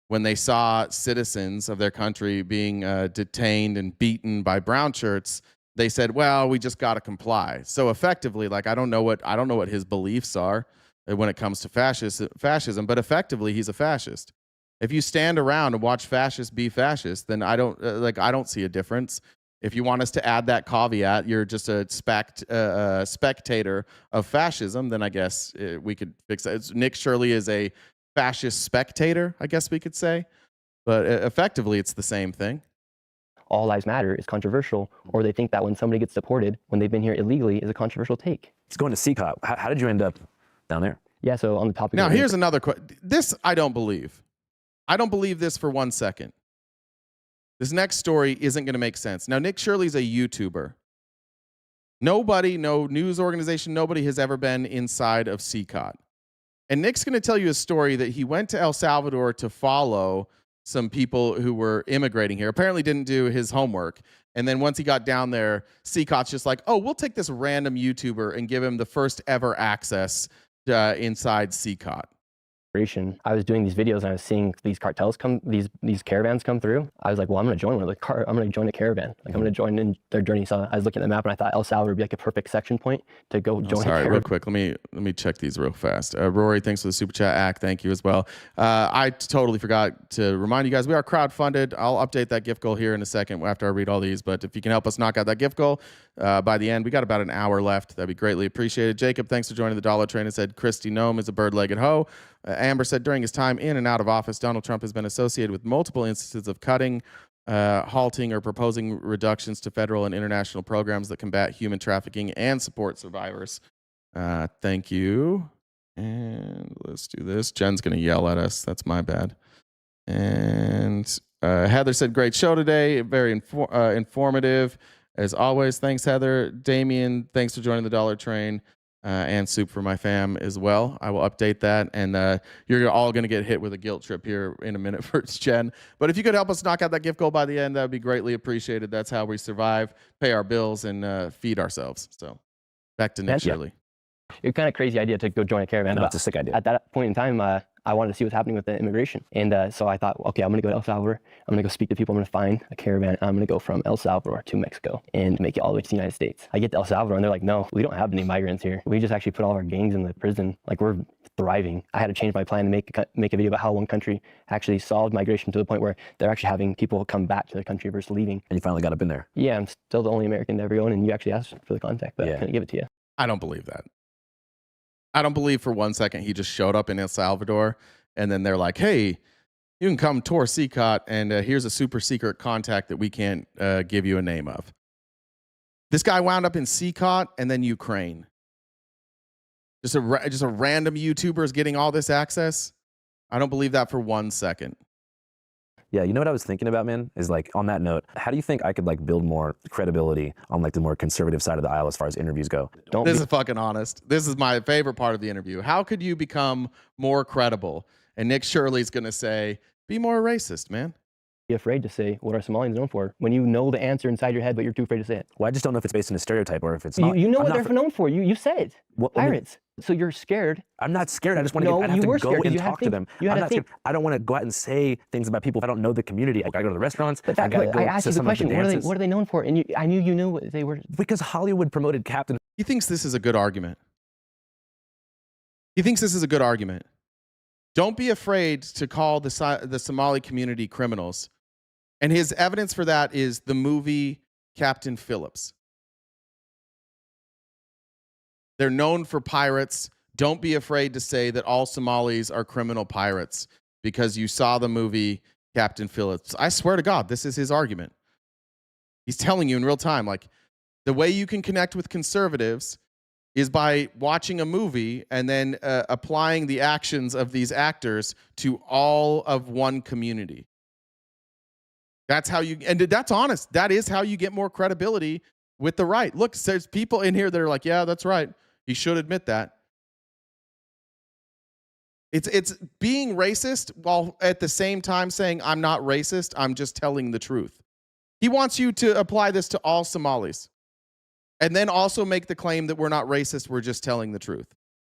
when they saw citizens of their country being detained and beaten by brown shirts, they said, "Well, we just got to comply." So effectively, like I don't know what his beliefs are when it comes to fascism, but effectively, he's a fascist. If you stand around and watch fascists be fascists, then I don't see a difference. If you want us to add that caveat, you're just a spectator of fascism, then I guess we could fix that. Nick Shirley is a fascist spectator, I guess we could say. But effectively, it's the same thing. All lives matter is controversial, or they think that when somebody gets deported, when they've been here illegally, is a controversial take. It's going to CCOT. How did you end up down there? Yeah, so on the topic now, here's another question. This I don't believe. I don't believe this for 1 second. This next story isn't going to make sense. Now, Nick Shirley's a YouTuber. Nobody, no news organization, nobody has ever been inside of CCOT. And Nick's going to tell you a story that he went to El Salvador to follow some people who were immigrating here. Apparently didn't do his homework. And then once he got down there, CCOT's just like, oh, we'll take this random YouTuber and give him the first ever access inside CCOT. I was doing these videos and I was seeing these cartels these caravans come through. I was like, well, I'm going to join one of the I'm going to join a caravan. Like I'm going to join in their journey. So I was looking at the map and I thought El Salvador would be like a perfect section point to go join. Sorry, real quick. Let me check these real fast. Rory, thanks for the super chat. Ack, thank you as well. I totally forgot to remind you guys, we are crowdfunded. I'll update that gift goal here in a second after I read all these. But if you can help us knock out that gift goal by the end, we got about an hour left. That'd be greatly appreciated. Jacob, thanks for joining the Dollar Train. It said Christy Nome is a bird-legged hoe. Amber said during his time in and out of office, Donald Trump has been associated with multiple instances of cutting, halting, or proposing reductions to federal and international programs that combat human trafficking and support survivors. Thank you. And let's do this. Jen's going to yell at us. That's my bad. And Heather said, great show today. Very informative as always. Thanks, Heather. Damien, thanks for joining the Dollar Train. And soup for my fam as well. I will update that, and you're all going to get hit with a guilt trip here in a minute for Jen. But if you could help us knock out that gift goal by the end, that would be greatly appreciated. That's how we survive, pay our bills, and feed ourselves. So back to Nick Shirley. It's kind of crazy idea to go join a caravan. No, it's a sick idea. At that point in time, I wanted to see what's happening with the immigration. And so I thought, okay, I'm going to go to El Salvador. I'm going to go speak to people. I'm going to find a caravan. I'm going to go from El Salvador to Mexico and make it all the way to the United States. I get to El Salvador and they're like, no, we don't have any migrants here. We just actually put all of our gangs in the prison. Like we're thriving. I had to change my plan to make a video about how one country actually solved migration to the point where they're actually having people come back to their country versus leaving. And you finally got up in there. Yeah, I'm still the only American to ever go in, and you actually asked for the contact, but I couldn't give it to you. I don't believe that. I don't believe for 1 second he just showed up in El Salvador and then they're like, hey, you can come tour CCOT and here's a super secret contact that we can't give you a name of. This guy wound up in CCOT and then Ukraine. Just a random YouTuber is getting all this access. I don't believe that for 1 second. Yeah, you know what I was thinking about, man, is like on that note, how do you think I could like build more credibility on like the more conservative side of the aisle as far as interviews go? This is fucking honest. This is my favorite part of the interview. How could you become more credible? And Nick Shirley's going to say, be more racist, man. Be afraid to say what are Somalians known for when you know the answer inside your head, but you're too afraid to say it. Well, I just don't know if it's based on a stereotype or if it's not. You know what they're known for. You said it. Well, Pirates. So you're scared. I'm not scared. I just want to have to go and talk to them. I'm not scared. I don't want to go out and say things about people if I don't know the community. Like I go to the restaurants. But I asked you the question, what are they known for? And I knew you knew what they were. Because Hollywood promoted Captain. He thinks this is a good argument. He thinks this is a good argument. Don't be afraid to call the Somali community criminals. And his evidence for that is the movie Captain Phillips. They're known for pirates. Don't be afraid to say that all Somalis are criminal pirates because you saw the movie Captain Phillips. I swear to God, this is his argument. He's telling you in real time, like, the way you can connect with conservatives is by watching a movie and then applying the actions of these actors to all of one community. That's how you, and that's honest. That is how you get more credibility with the right. Look, there's people in here that are like, yeah, that's right. He should admit that. It's being racist while at the same time saying, I'm not racist, I'm just telling the truth. He wants you to apply this to all Somalis and then also make the claim that we're not racist, we're just telling the truth.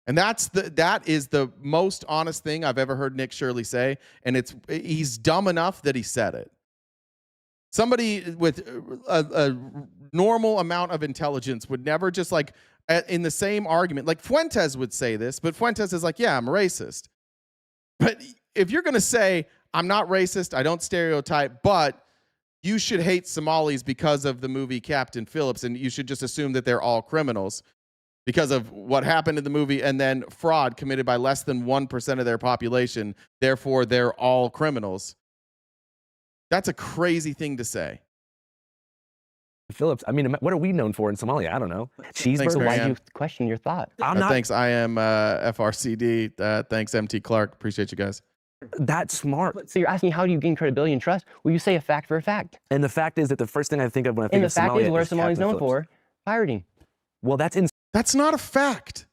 And that is the most honest thing I've ever heard Nick Shirley say, and he's dumb enough that he said it. Somebody with a normal amount of intelligence would never just like in the same argument, like Fuentes would say this, but Fuentes is like, yeah, I'm a racist. But if you're going to say, I'm not racist, I don't stereotype, but you should hate Somalis because of the movie Captain Phillips, and you should just assume that they're all criminals because of what happened in the movie, and then fraud committed by less than 1% of their population, therefore they're all criminals. That's a crazy thing to say. Phillips, I mean, what are we known for in Somalia? I don't know. Cheeseburger. Why do you question your thought? Thanks, I am FRCD. Thanks, MT Clark. Appreciate you guys. That's smart. So you're asking, how do you gain credibility and trust? Well, you say a fact for a fact. And the fact is that the first thing I think of when I think of Somalia is And the fact is, what are Somalis Captain known Phillips. for? Pirating. Well, that's not a fact.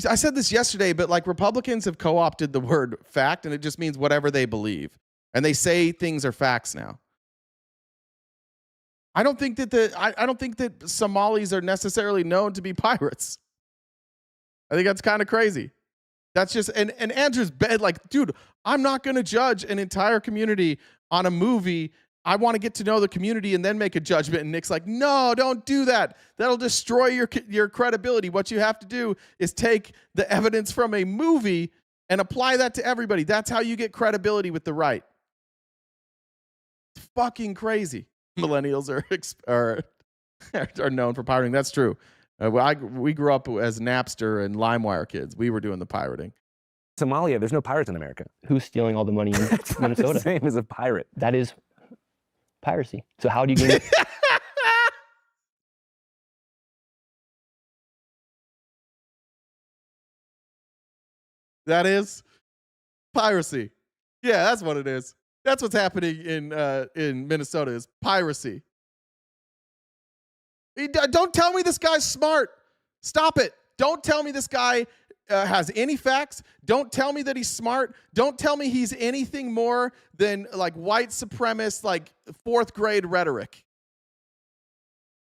I said this yesterday, but like Republicans have co-opted the word fact, and it just means whatever they believe. And they say things are facts now. I don't think that Somalis are necessarily known to be pirates. I think that's kind of crazy. That's just and Andrew's bed, like, dude, I'm not going to judge an entire community on a movie. I want to get to know the community and then make a judgment. And Nick's like, no, don't do that. That'll destroy your credibility. What you have to do is take the evidence from a movie and apply that to everybody. That's how you get credibility with the right. It's fucking crazy. Millennials are known for pirating. That's true. We grew up as Napster and LimeWire kids. We were doing the pirating. Somalia, there's no pirates in America. Who's stealing all the money in Minnesota? Not the same as a pirate. That is piracy. So how do you gain That is piracy. Yeah, that's what it is. That's what's happening in Minnesota is piracy. Don't tell me this guy's smart. Stop it. Don't tell me this guy has any facts. Don't tell me that he's smart. Don't tell me he's anything more than like white supremacist, like 4th grade rhetoric.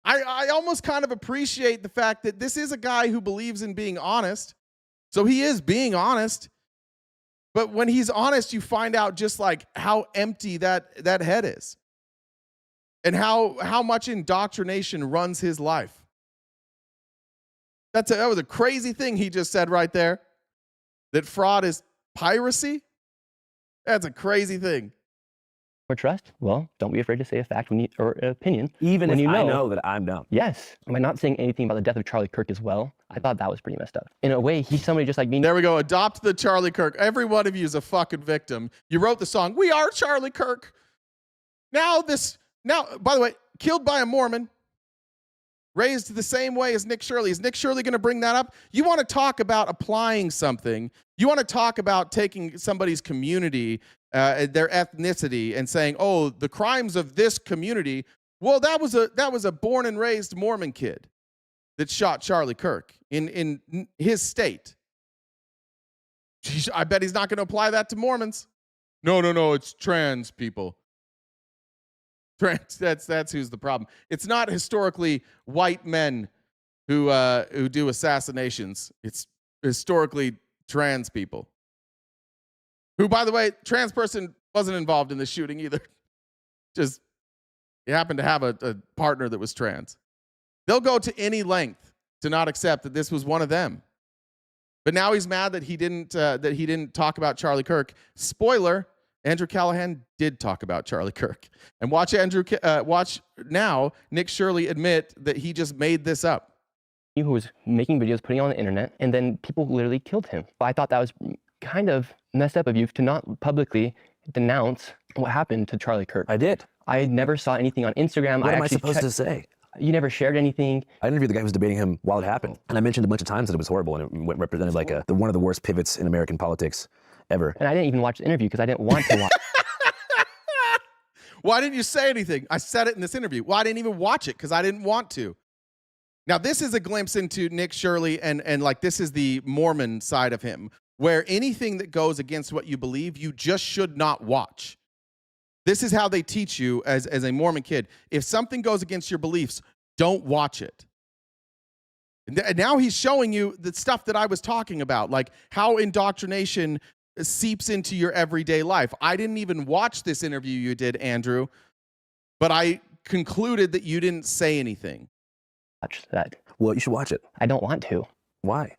I almost kind of appreciate the fact that this is a guy who believes in being honest. So he is being honest. But when he's honest, you find out just like how empty that head is and how much indoctrination runs his life. That was a crazy thing he just said right there, that fraud is piracy. That's a crazy thing. Or trust? Well, don't be afraid to say a fact or an opinion. Even when if you I know that I'm dumb. Yes. Am I not saying anything about the death of Charlie Kirk as well? I thought that was pretty messed up. In a way, he's somebody just like me. There we go. Adopt the Charlie Kirk. Every one of you is a fucking victim. You wrote the song, We Are Charlie Kirk. Now, by the way, killed by a Mormon, raised the same way as Nick Shirley. Is Nick Shirley going to bring that up? You want to talk about applying something. You want to talk about taking somebody's community, their ethnicity, and saying, oh, the crimes of this community. Well, that was a born and raised Mormon kid that shot Charlie Kirk in his state. I bet he's not going to apply that to Mormons. No, it's trans people. Trans, that's who's the problem. It's not historically white men who do assassinations. It's historically trans people. Who, by the way, trans person wasn't involved in the shooting either. Just he happened to have a partner that was trans. They'll go to any length to not accept that this was one of them. But now he's mad that he didn't talk about Charlie Kirk. Spoiler: Andrew Callahan did talk about Charlie Kirk. And watch now Nick Shirley admit that he just made this up. Who was making videos, putting it on the internet, and then people literally killed him. I thought that was kind of messed up of you to not publicly denounce what happened to Charlie Kirk. I did. I never saw anything on Instagram. What am I supposed to say? You never shared anything. I interviewed the guy who was debating him while it happened. And I mentioned a bunch of times that it was horrible, and it represented like one of the worst pivots in American politics ever. And I didn't even watch the interview because I didn't want to watch. Why didn't you say anything? I said it in this interview. Well, I didn't even watch it because I didn't want to. Now, this is a glimpse into Nick Shirley, and like this is the Mormon side of him, where anything that goes against what you believe, you just should not watch. This is how they teach you as a Mormon kid. If something goes against your beliefs, don't watch it. And now he's showing you the stuff that I was talking about, like how indoctrination seeps into your everyday life. I didn't even watch this interview you did, Andrew, but I concluded that you didn't say anything. Watch that. Well, you should watch it. I don't want to. Why?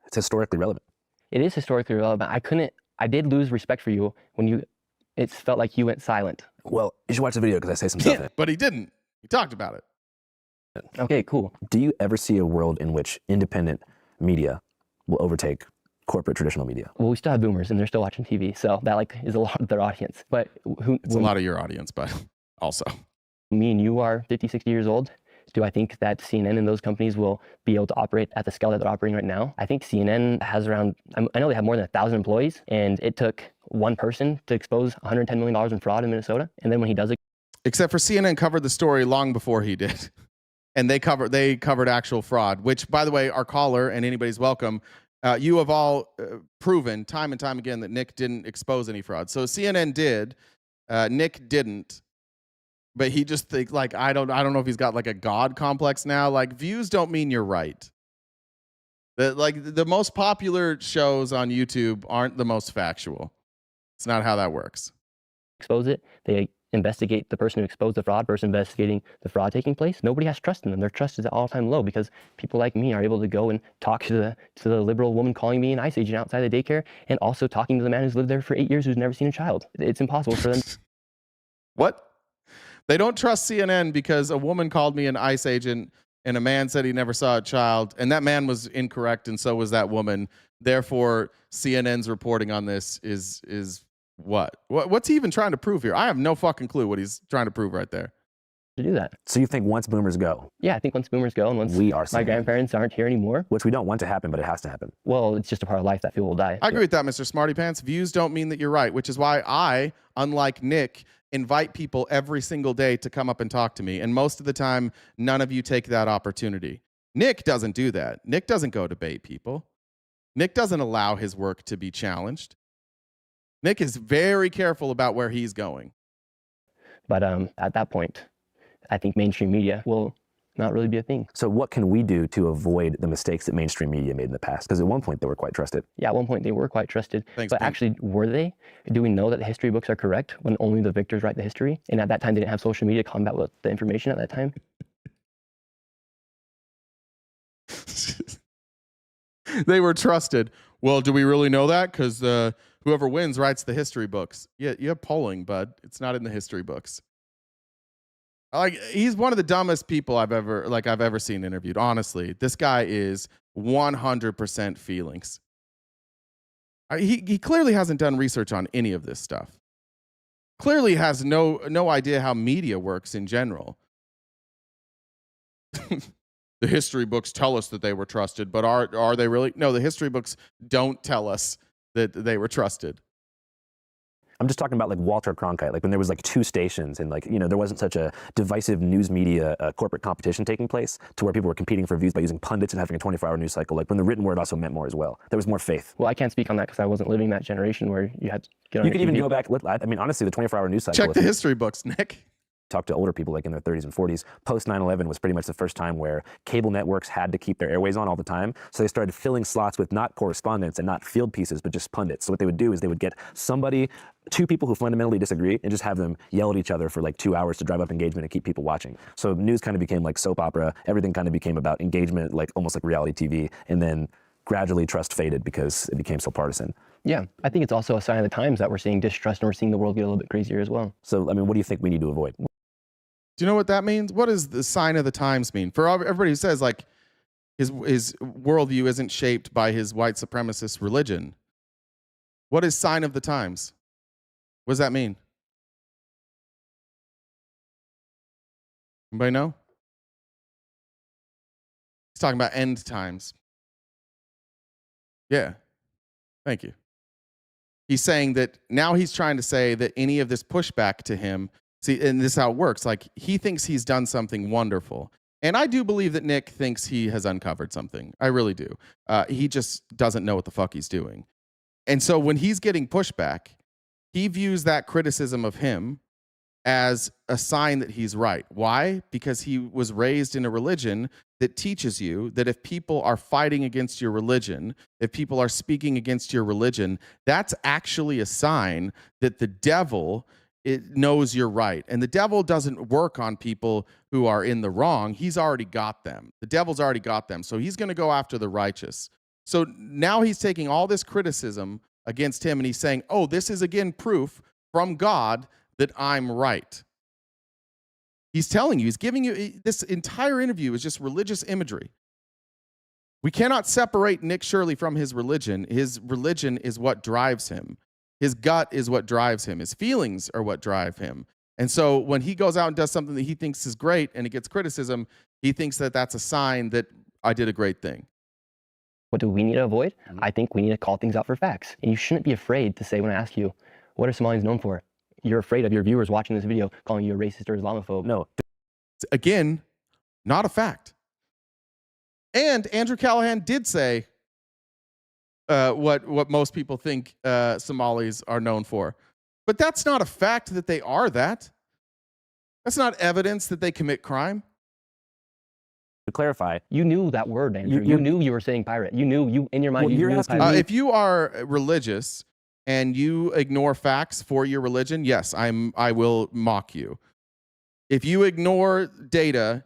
It's historically relevant. It is historically relevant. I did lose respect for you when it felt like you went silent. Well, you should watch the video because I say some stuff in it. But he didn't. He talked about it. Okay, cool. Do you ever see a world in which independent media will overtake corporate traditional media? Well, we still have boomers and they're still watching TV, so that is a lot of their audience. But it's a lot of your audience, but also. Me and you are 50, 60 years old. Do I think that CNN and those companies will be able to operate at the scale that they're operating right now? I think CNN has around, I know they have more than 1,000 employees, and it took one person to expose $110 million in fraud in Minnesota. And then when he does it. Except for CNN covered the story long before he did. And they covered actual fraud, which, by the way, our caller and anybody's welcome, you have all proven time and time again that Nick didn't expose any fraud. So CNN did, Nick didn't. But he just think like I don't know if he's got like a God complex now. Like views don't mean you're right. The most popular shows on YouTube aren't the most factual. It's not how that works. Expose it. They investigate the person who exposed the fraud versus investigating the fraud taking place. Nobody has trust in them. Their trust is at all-time low because people like me are able to go and talk to the liberal woman calling me an ICE agent outside the daycare and also talking to the man who's lived there for 8 years who's never seen a child. It's impossible for them. What? They don't trust CNN because a woman called me an ICE agent and a man said he never saw a child, and that man was incorrect, and so was that woman. Therefore, CNN's reporting on this is what? What's he even trying to prove here? I have no fucking clue what he's trying to prove right there. To do that. So you think once boomers go? Yeah, I think once boomers go and once my grandparents aren't here anymore. Which we don't want to happen, but it has to happen. Well, it's just a part of life that people will die. I agree with that, Mr. Smarty Pants. Views don't mean that you're right, which is why I, unlike Nick, invite people every single day to come up and talk to me. And most of the time, none of you take that opportunity. Nick doesn't do that. Nick doesn't go debate people. Nick doesn't allow his work to be challenged. Nick is very careful about where he's going. But at that point, I think mainstream media will not really be a thing. So what can we do to avoid the mistakes that mainstream media made in the past? Because at one point they were quite trusted. Yeah, at one point they were quite trusted. Thanks, but Pete. actually, were they? Do we know that the history books are correct when only the victors write the history? And at that time, they didn't have social media to combat with the information at that time? They were trusted. Well, do we really know that? Because whoever wins writes the history books. Yeah, you have polling, bud. It's not in the history books. He's one of the dumbest people I've ever seen interviewed. Honestly, this guy is 100% feelings. He clearly hasn't done research on any of this stuff. Clearly has no idea how media works in general. The history books tell us that they were trusted, but are they really? No, the history books don't tell us that they were trusted. I'm just talking about like Walter Cronkite, like when there was like two stations and like, you know, there wasn't such a divisive news media corporate competition taking place to where people were competing for views by using pundits and having a 24-hour news cycle. Like when the written word also meant more as well. There was more faith. Well, I can't speak on that because I wasn't living that generation where you had to get on You could even go back. I mean, honestly, the 24-hour news cycle. Check the history books, Nick. Talk to older people like in their 30s and 40s. Post 9/11 was pretty much the first time where cable networks had to keep their airways on all the time. So they started filling slots with not correspondents and not field pieces, but just pundits. So what they would do is they would get two people who fundamentally disagree and just have them yell at each other for like 2 hours to drive up engagement and keep people watching. So news kind of became like soap opera. Everything kind of became about engagement, like almost like reality TV. And then gradually trust faded because it became so partisan. Yeah, I think it's also a sign of the times that we're seeing distrust and we're seeing the world get a little bit crazier as well. So, I mean, what do you think we need to avoid? Do you know what that means? What does the sign of the times mean? For everybody who says like his worldview isn't shaped by his white supremacist religion. What is sign of the times? What does that mean? Anybody know? He's talking about end times. Yeah. Thank you. He's saying that now he's trying to say that any of this pushback to him See, and this is how it works. Like, he thinks he's done something wonderful. And I do believe that Nick thinks he has uncovered something. I really do. He just doesn't know what the fuck he's doing. And so when he's getting pushback, he views that criticism of him as a sign that he's right. Why? Because he was raised in a religion that teaches you that if people are fighting against your religion, if people are speaking against your religion, that's actually a sign that the devil knows you're right. And the devil doesn't work on people who are in the wrong. He's already got them. The devil's already got them. So he's going to go after the righteous. So now he's taking all this criticism against him and he's saying, oh, this is again proof from God that I'm right. He's telling you, he's giving you, this entire interview is just religious imagery. We cannot separate Nick Shirley from his religion. His religion is what drives him. His gut is what drives him. His feelings are what drive him. And so when he goes out and does something that he thinks is great and it gets criticism, he thinks that that's a sign that I did a great thing. What do we need to avoid? I think we need to call things out for facts. And you shouldn't be afraid to say when I ask you, what are Somalis known for? You're afraid of your viewers watching this video calling you a racist or Islamophobe. No. Again, not a fact. And Andrew Callahan did say what most people think Somalis are known for. But that's not a fact that they are that. That's not evidence that they commit crime. To clarify, you knew that word, Andrew. You knew you were saying pirate. You knew in your mind. Well, you knew pirate. If you are religious and you ignore facts for your religion, yes, I will mock you. If you ignore data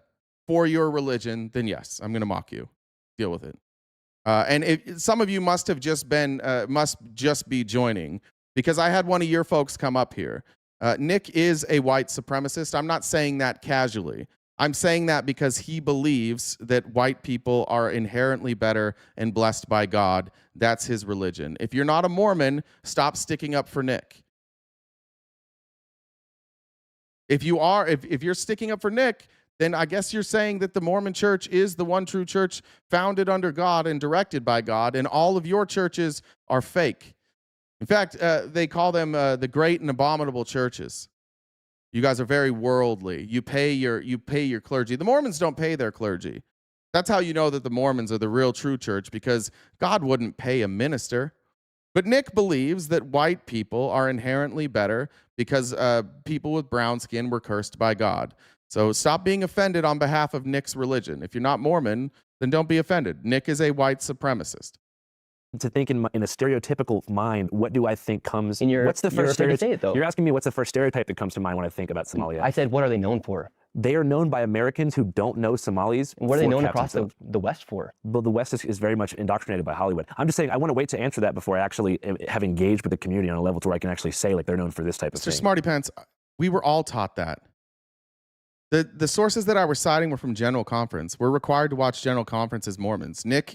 for your religion, then yes, I'm going to mock you. Deal with it. And some of you must have just been, must just be joining, because I had one of your folks come up here. Nick is a white supremacist. I'm not saying that casually. I'm saying that because he believes that white people are inherently better and blessed by God. That's his religion. If you're not a Mormon, stop sticking up for Nick. If you are, if you're sticking up for Nick, then I guess you're saying that the Mormon church is the one true church founded under God and directed by God, and all of your churches are fake. In fact, they call them the great and abominable churches. You guys are very worldly. You pay your clergy. The Mormons don't pay their clergy. That's how you know that the Mormons are the real true church, because God wouldn't pay a minister. But Nick believes that white people are inherently better because people with brown skin were cursed by God. So stop being offended on behalf of Nick's religion. If you're not Mormon, then don't be offended. Nick is a white supremacist. To think in a stereotypical mind, what do I think comes? What's the first stereotype? You're asking me what's the first stereotype that comes to mind when I think about Somalia. I said, what are they known for? They are known by Americans who don't know Somalis. And what are they known across the West for? Well, the West is very much indoctrinated by Hollywood. I'm just saying, I want to wait to answer that before I actually have engaged with the community on a level to where I can actually say, like, they're known for this type of thing. Mr. Smarty Pants, we were all taught that. The sources that I was citing were from General Conference. We're required to watch General Conference as Mormons. Nick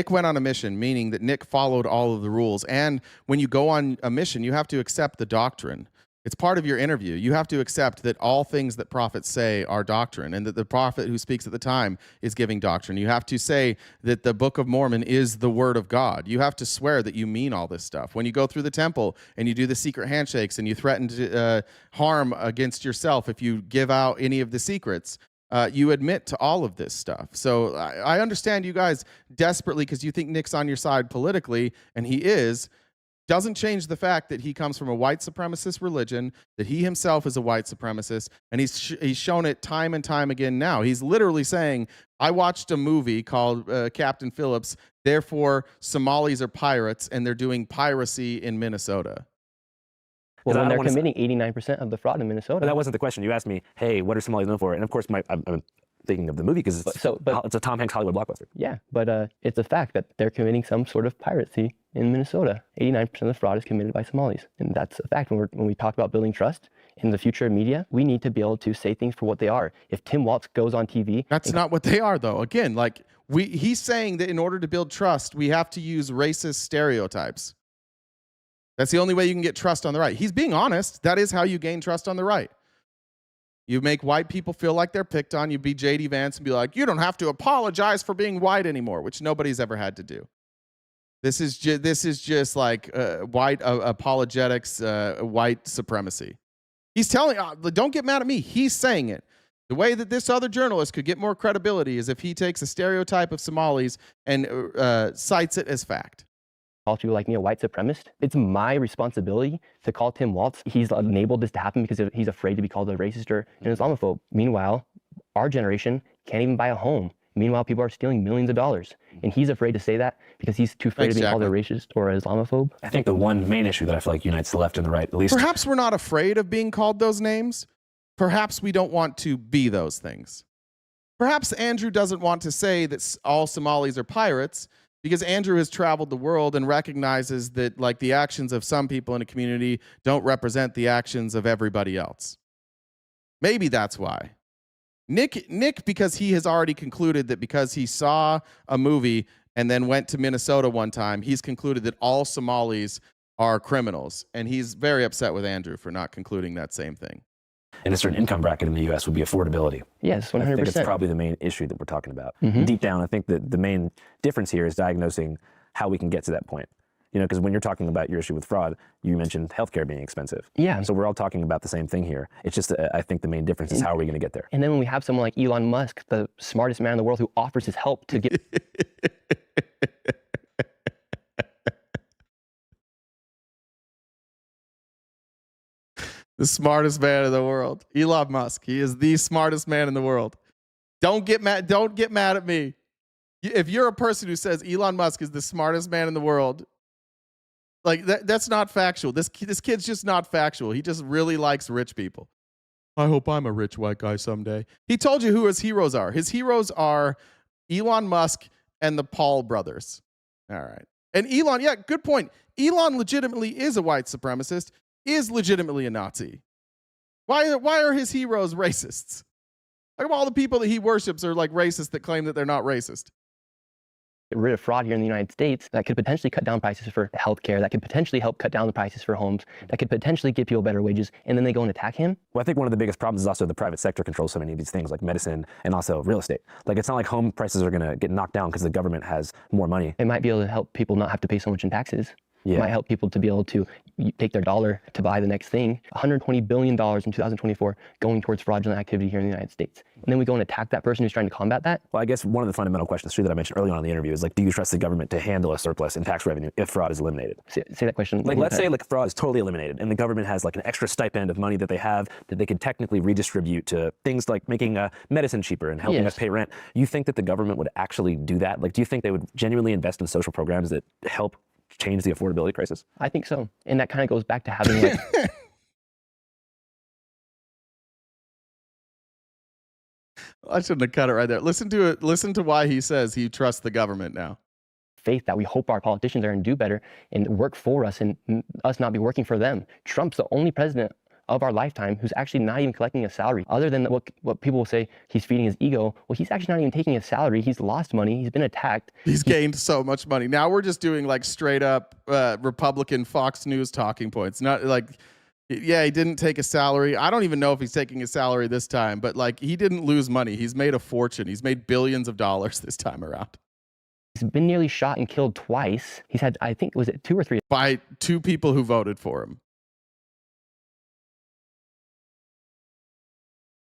went on a mission, meaning that Nick followed all of the rules. And when you go on a mission, you have to accept the doctrine. It's part of your interview. You have to accept that all things that prophets say are doctrine, and that the prophet who speaks at the time is giving doctrine. You have to say that the Book of Mormon is the word of God. You have to swear that you mean all this stuff. When you go through the temple and you do the secret handshakes and you threaten to harm against yourself if you give out any of the secrets, you admit to all of this stuff. So I understand you guys desperately, because you think Nick's on your side politically, and he is. Doesn't change the fact that he comes from a white supremacist religion, that he himself is a white supremacist, and he's shown it time and time again now. He's literally saying, I watched a movie called Captain Phillips, therefore Somalis are pirates, and they're doing piracy in Minnesota. Well, when they're committing 89% of the fraud in Minnesota. But that wasn't the question. You asked me, hey, what are Somalis known for? And of course, I'm thinking of the movie because it's a Tom Hanks Hollywood blockbuster. Yeah, but it's a fact that they're committing some sort of piracy in Minnesota. 89% of the fraud is committed by Somalis. And that's a fact. When we talk about building trust in the future of media, we need to be able to say things for what they are. If Tim Walz goes on TV... That's not what they are, though. Again, like, he's saying that in order to build trust, we have to use racist stereotypes. That's the only way you can get trust on the right. He's being honest. That is how you gain trust on the right. You make white people feel like they're picked on. You be JD Vance and be like, you don't have to apologize for being white anymore, which nobody's ever had to do. This is just like white apologetics, white supremacy. He's telling, don't get mad at me. He's saying it. The way that this other journalist could get more credibility is if he takes a stereotype of Somalis and cites it as fact. Call people like me a white supremacist. It's my responsibility to call Tim Walz. He's enabled this to happen because he's afraid to be called a racist or an Islamophobe. Meanwhile, our generation can't even buy a home. Meanwhile, people are stealing millions of dollars. And he's afraid to say that because he's too afraid of being called a racist or an Islamophobe. I think the one main issue that I feel like unites the left and the right, at least. Perhaps we're not afraid of being called those names. Perhaps we don't want to be those things. Perhaps Andrew doesn't want to say that all Somalis are pirates because Andrew has traveled the world and recognizes that like the actions of some people in a community don't represent the actions of everybody else. Maybe that's why. Nick, because he has already concluded that because he saw a movie and then went to Minnesota one time, he's concluded that all Somalis are criminals. And he's very upset with Andrew for not concluding that same thing. In a certain income bracket in the U.S. would be affordability. Yes, 100%. I think it's probably the main issue that we're talking about. Mm-hmm. Deep down, I think that the main difference here is diagnosing how we can get to that point. You know, because when you're talking about your issue with fraud, you mentioned healthcare being expensive. Yeah. So we're all talking about the same thing here. It's just, I think the main difference is how are we going to get there? And then when we have someone like Elon Musk, the smartest man in the world, who offers his help to get... The smartest man in the world, Elon Musk. He is the smartest man in the world. Don't get mad at me. If you're a person who says Elon Musk is the smartest man in the world, like that's not factual. This kid's just not factual. He just really likes rich people. I hope I'm a rich white guy someday. He told you who his heroes are. His heroes are Elon Musk and the Paul brothers. All right. And Elon, yeah, good point. Elon legitimately is a white supremacist, is legitimately a Nazi. Why are his heroes racists? How come all the people that he worships are like racist that claim that they're not racist? Get rid of fraud here in the United States, that could potentially cut down prices for healthcare, that could potentially help cut down the prices for homes, that could potentially give people better wages, and then they go and attack him? Well, I think one of the biggest problems is also the private sector controls so many of these things like medicine and also real estate. Like it's not like home prices are going to get knocked down because the government has more money. It might be able to help people not have to pay so much in taxes. Yeah. It might help people to be able to take their dollar to buy the next thing. $120 billion in 2024 going towards fraudulent activity here in the United States. And then we go and attack that person who's trying to combat that? Well, I guess one of the fundamental questions too that I mentioned early on in the interview is like, do you trust the government to handle a surplus in tax revenue if fraud is eliminated? Say that question. Like, let's say like fraud is totally eliminated and the government has like an extra stipend of money that they have that they could technically redistribute to things like making medicine cheaper and helping us pay rent. You think that the government would actually do that? Like, do you think they would genuinely invest in social programs that help change the affordability crisis? I think so. And that kind of goes back to having like... I shouldn't have cut it right there. Listen to it. Listen to why he says he trusts the government now. Faith that we hope our politicians are going to do better and work for us and us not be working for them. Trump's the only president of our lifetime who's actually not even collecting a salary. Other than what people will say, he's feeding his ego. Well, he's actually not even taking a salary. He's lost money. He's been attacked. He's gained so much money. Now we're just doing like straight up Republican Fox News talking points. Not like, yeah, he didn't take a salary. I don't even know if he's taking a salary this time, but like he didn't lose money. He's made a fortune. He's made billions of dollars this time around. He's been nearly shot and killed twice. He's had, I think, was it 2 or 3? By 2 people who voted for him.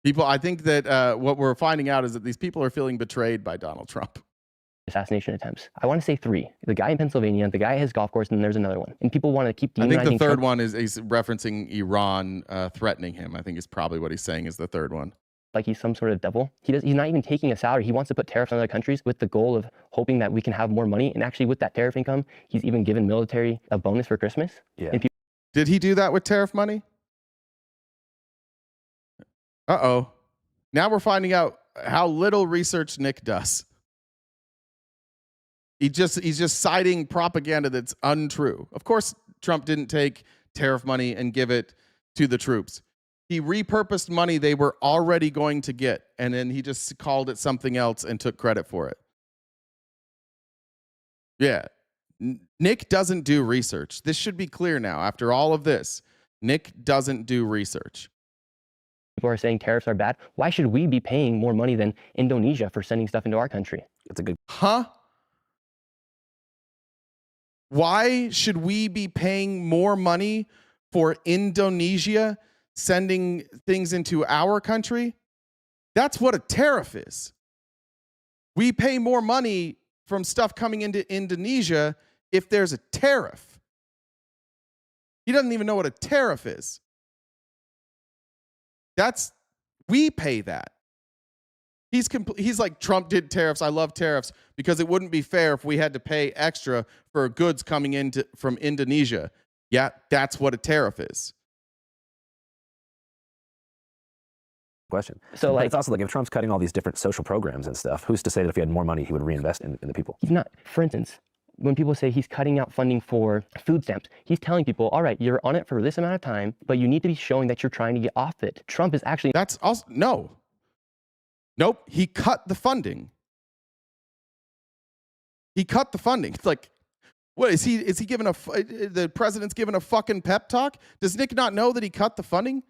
People, I think that what we're finding out is that these people are feeling betrayed by Donald Trump. Assassination attempts. I want to say 3. The guy in Pennsylvania, the guy at his golf course, and then there's another one. And people want to keep demonizing I think the third Trump. one is referencing Iran threatening him. I think is probably what he's saying is the third one. Like he's some sort of devil. He's not even taking a salary. He wants to put tariffs on other countries with the goal of hoping that we can have more money. And actually with that tariff income, he's even given military a bonus for Christmas. Yeah. And did he do that with tariff money? Uh-oh. Now we're finding out how little research Nick does. He's just citing propaganda that's untrue. Of course, Trump didn't take tariff money and give it to the troops. He repurposed money they were already going to get, and then he just called it something else and took credit for it. Yeah. Nick doesn't do research. This should be clear now. After all of this, Nick doesn't do research. People are saying tariffs are bad. Why should we be paying more money than Indonesia for sending stuff into our country? It's a good... Huh? Why should we be paying more money for Indonesia sending things into our country. That's what a tariff is. We pay more money from stuff coming into Indonesia if there's a tariff. He doesn't even know what a tariff is. We pay that. He's like, Trump did tariffs. I love tariffs because it wouldn't be fair if we had to pay extra for goods coming from Indonesia. Yeah, that's what a tariff is. Question. So, but it's also like if Trump's cutting all these different social programs and stuff, who's to say that if he had more money, he would reinvest in the people? He's not. For instance, when people say he's cutting out funding for food stamps, he's telling people, all right, you're on it for this amount of time, but you need to be showing that you're trying to get off it. Trump is actually... That's also... No. Nope. He cut the funding. He cut the funding. It's like, what is he giving the president's giving a fucking pep talk? Does Nick not know that he cut the funding?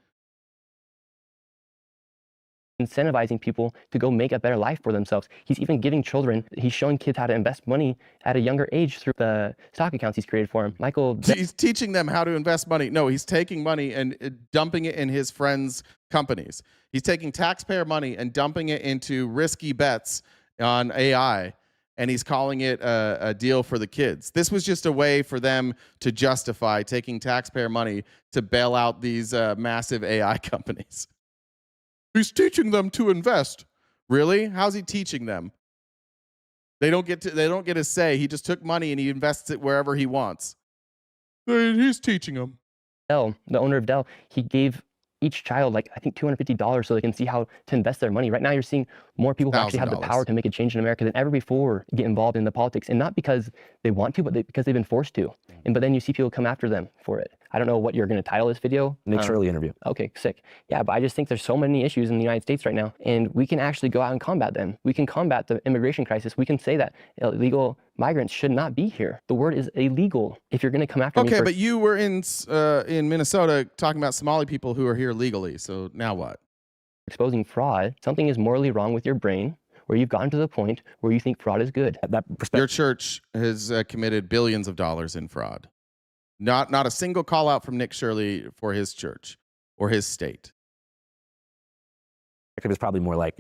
Incentivizing people to go make a better life for themselves. He's even giving children, he's showing kids how to invest money at a younger age through the stock accounts he's created for them. He's teaching them how to invest money. No, he's taking money and dumping it in his friends' companies. He's taking taxpayer money and dumping it into risky bets on AI, and he's calling it a deal for the kids. This was just a way for them to justify taking taxpayer money to bail out these massive AI companies. He's teaching them to invest. Really? How's he teaching them? They don't get a say. He just took money and he invests it wherever he wants. He's teaching them. Dell, the owner of Dell, he gave each child like I think $250 so they can see how to invest their money. Right now you're seeing more people who actually have the power to make a change in America than ever before get involved in the politics, and not because they want to, but because they've been forced to. But then you see people come after them for it. I don't know what you're going to title this video. Nick Shirley interview. Okay, sick. Yeah, but I just think there's so many issues in the United States right now, and we can actually go out and combat them. We can combat the immigration crisis. We can say that illegal migrants should not be here. The word is illegal. If you're going to come after me Okay, but you were in Minnesota talking about Somali people who are here legally. So now what? Exposing fraud. Something is morally wrong with your brain, where you've gotten to the point where you think fraud is good. Your church has committed billions of dollars in fraud. Not a single call out from Nick Shirley for his church or his state. It's probably more like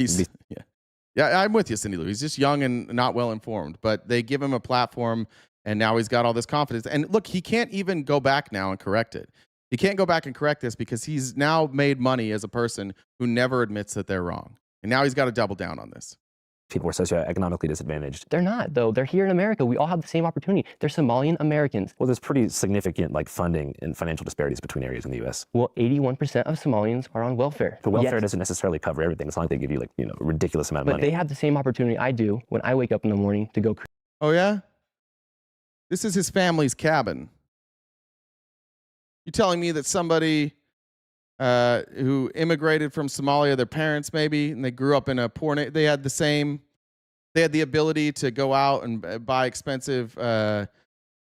yeah, I'm with you, Cindy Lou. He's just young and not well informed, but they give him a platform, and now he's got all this confidence. And look, he can't even go back now and correct it. He can't go back and correct this because he's now made money as a person who never admits that they're wrong, and now he's got to double down on this. People are socioeconomically disadvantaged. They're not, though. They're here in America. We all have the same opportunity. They're Somalian Americans. Well, there's pretty significant funding and financial disparities between areas in the U.S. Well, 81% of Somalians are on welfare. But welfare doesn't necessarily cover everything. It's not like they give you a ridiculous amount of money. But they have the same opportunity I do when I wake up in the morning to go. Oh yeah? This is his family's cabin. You telling me that somebody who immigrated from Somalia, their parents maybe, and they grew up in a poor, they had the ability to go out and buy expensive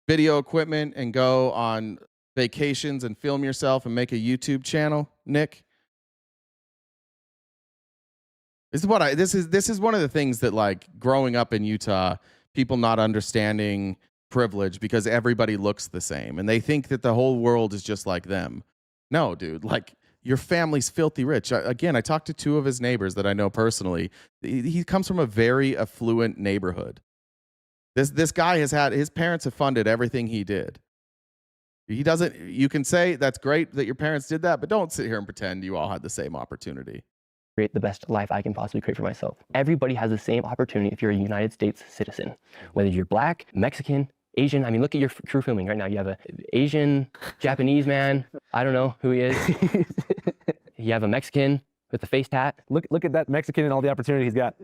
video equipment and go on vacations and film yourself and make a YouTube channel, Nick? This is one of the things that, like, growing up in Utah, people not understanding privilege because everybody looks the same and they think that the whole world is just like them. No, dude, like, your family's filthy rich. I talked to two of his neighbors that I know personally. He comes from a very affluent neighborhood. This guy his parents have funded everything he did. You can say that's great that your parents did that, but don't sit here and pretend you all had the same opportunity. Create the best life I can possibly create for myself. Everybody has the same opportunity if you're a United States citizen, whether you're black, Mexican, Asian. I mean, look at your crew filming right now. You have an Asian, Japanese man. I don't know who he is. You have a Mexican with a face tat. Look at that Mexican and all the opportunity he's got.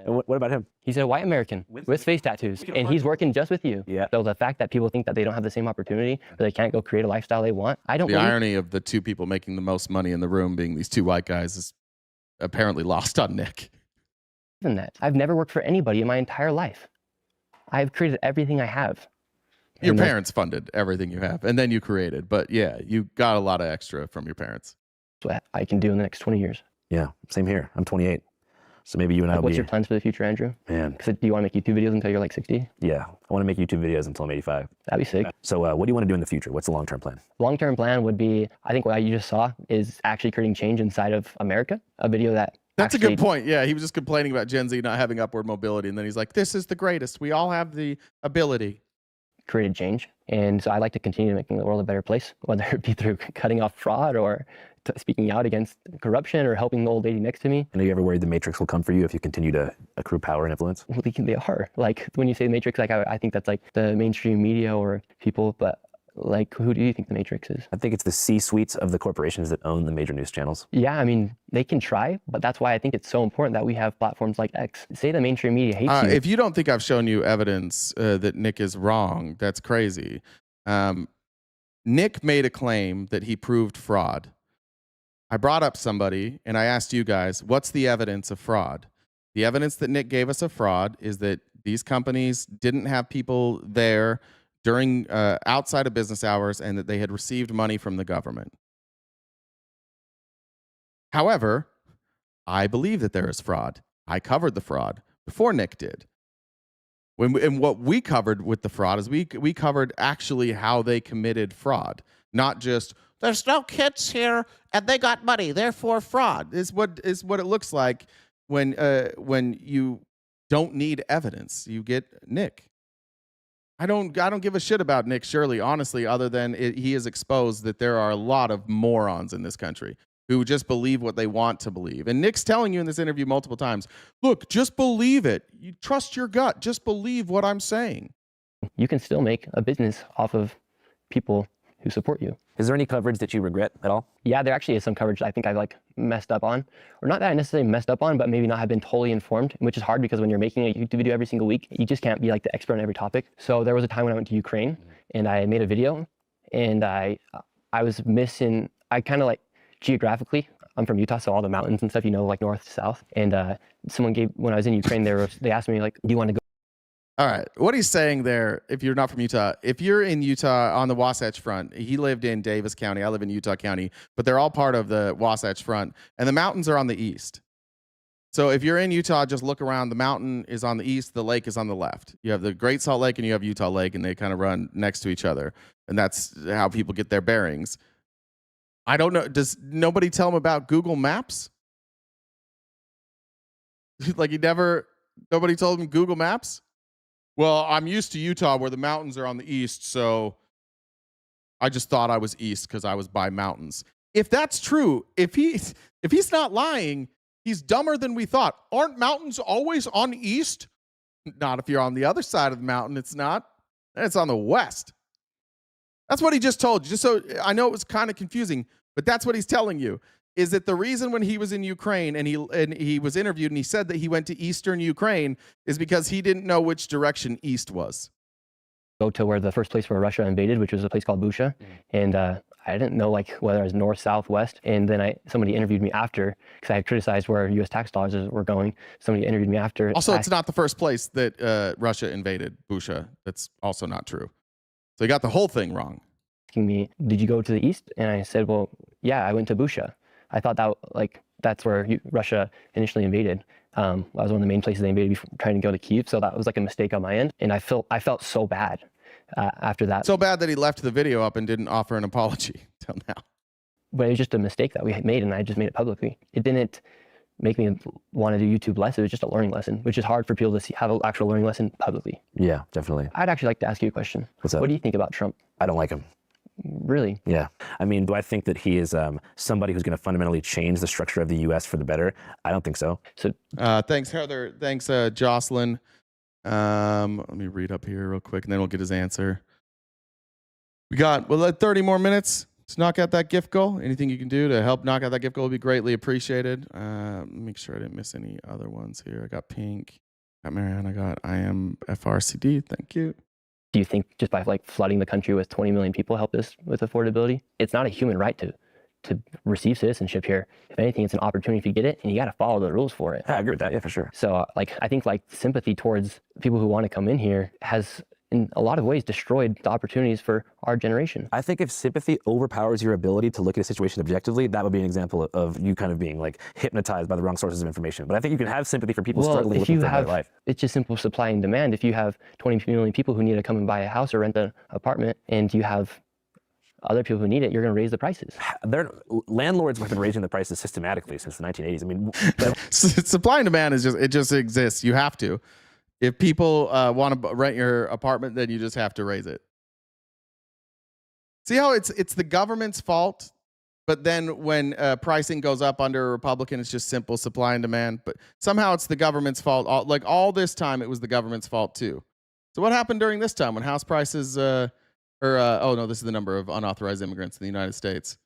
And what about him? He's a white American with face tattoos, and he's working just with you. Yeah. So the fact that people think that they don't have the same opportunity, or they can't go create a lifestyle they want, I don't. The irony of the two people making the most money in the room being these two white guys is apparently lost on Nick. Even that, I've never worked for anybody in my entire life. I've created everything I have. Your parents funded everything you have, and then you created. But yeah, you got a lot of extra from your parents. What I can do in the next 20 years. Yeah, same here. I'm 28. So maybe you and I will What's be... your plans for the future, Andrew? Man. Do you want to make YouTube videos until you're like 60? Yeah, I want to make YouTube videos until I'm 85. That'd be sick. So what do you want to do in the future? What's the long-term plan? Long-term plan would be, I think what you just saw is actually creating change inside of America. A video that That's a good point. Yeah, he was just complaining about Gen Z not having upward mobility, and then he's like, this is the greatest. We all have the ability. Created change. And so I like to continue making the world a better place, whether it be through cutting off fraud or speaking out against corruption or helping the old lady next to me. And are you ever worried the Matrix will come for you if you continue to accrue power and influence? Well, they are. Like when you say the Matrix, like I think that's like the mainstream media or people, but like who do you think the Matrix is? I think it's the C-suites of the corporations that own the major news channels. Yeah, I mean, they can try, but that's why I think it's so important that we have platforms like X. Say the mainstream media hates you. If you don't think I've shown you evidence that Nick is wrong, that's crazy. Nick made a claim that he proved fraud. I brought up somebody and I asked you guys, what's the evidence of fraud? The evidence that Nick gave us of fraud is that these companies didn't have people there during outside of business hours and that they had received money from the government. However, I believe that there is fraud. I covered the fraud before Nick did. And what we covered with the fraud is we covered actually how they committed fraud, not just there's no kids here and they got money, therefore fraud. Is what it looks like when you don't need evidence. You get Nick. I don't give a shit about Nick Shirley, honestly, other than he has exposed that there are a lot of morons in this country who just believe what they want to believe. And Nick's telling you in this interview multiple times, look, just believe it. You trust your gut. Just believe what I'm saying. You can still make a business off of people who support you. Is there any coverage that you regret at all? Yeah, there actually is some coverage that I think I've like messed up on, or not that I necessarily messed up on, but maybe not have been totally informed, which is hard because when you're making a YouTube video every single week, you just can't be like the expert on every topic. So there was a time when I went to Ukraine and I made a video and I was missing, I kind of like geographically, I'm from Utah, so all the mountains and stuff, you know, like north to south. And someone when I was in Ukraine, they asked me like, do you want to go? All right. What he's saying there, if you're not from Utah, if you're in Utah on the Wasatch Front, he lived in Davis County. I live in Utah County, but they're all part of the Wasatch Front, and the mountains are on the east. So if you're in Utah, just look around. The mountain is on the east. The lake is on the left. You have the Great Salt Lake and you have Utah Lake, and they kind of run next to each other. And that's how people get their bearings. I don't know. Does nobody tell him about Google Maps? Like nobody told him Google Maps? Well, I'm used to Utah where the mountains are on the east, so I just thought I was east because I was by mountains. If that's true, if he's not lying, he's dumber than we thought. Aren't mountains always on east? Not if you're on the other side of the mountain, it's not. It's on the west. That's what he just told you. Just so I know it was kind of confusing, but that's what he's telling you. Is that the reason when he was in Ukraine and he was interviewed and he said that he went to eastern Ukraine is because he didn't know which direction east was. Go to where the first place where Russia invaded, which was a place called Busha. And I didn't know like whether it was north, south, west. And then somebody interviewed me after because I had criticized where U.S. tax dollars were going. Somebody interviewed me after. Also, it's not the first place that Russia invaded Busha. That's also not true. So he got the whole thing wrong. Asking me, did you go to the east? And I said, well, yeah, I went to Busha. I thought that's where Russia initially invaded. That was one of the main places they invaded before trying to go to Kyiv. So that was like a mistake on my end. And I felt so bad after that. So bad that he left the video up and didn't offer an apology till now. But it was just a mistake that we had made, and I just made it publicly. It didn't make me want to do YouTube less. It was just a learning lesson, which is hard for people to have an actual learning lesson publicly. Yeah, definitely. I'd actually like to ask you a question. What's up? What do you think about Trump? I don't like him. Really? Yeah. I mean, do I think that he is somebody who's going to fundamentally change the structure of the U.S. for the better? I don't think so. Thanks, Heather. Thanks, Jocelyn. Let me read up here real quick, and then we'll get his answer. We got 30 more minutes to knock out that gift goal. Anything you can do to help knock out that gift goal would be greatly appreciated. Make sure I didn't miss any other ones here. I got Pink, got Marianne, I got I am FRCD. Thank you. Do you think just by like flooding the country with 20 million people help us with affordability? It's not a human right to receive citizenship here. If anything, it's an opportunity to get it, and you got to follow the rules for it. I agree with that. Yeah, for sure. So I think like sympathy towards people who want to come in here has in a lot of ways destroyed the opportunities for our generation. I think if sympathy overpowers your ability to look at a situation objectively, that would be an example of you kind of being like hypnotized by the wrong sources of information. But I think you can have sympathy for people struggling looking for a better life. It's just simple supply and demand. If you have 20 million people who need to come and buy a house or rent an apartment, and you have other people who need it, you're going to raise the prices. Landlords have been raising the prices systematically since the 1980s. I mean, supply and demand is it just exists. You have to. If people want to rent your apartment, then you just have to raise it. See how it's the government's fault, but then when pricing goes up under a Republican, it's just simple supply and demand. But somehow it's the government's fault. All this time, it was the government's fault too. So what happened during this time when house prices? Oh no, this is the number of unauthorized immigrants in the United States.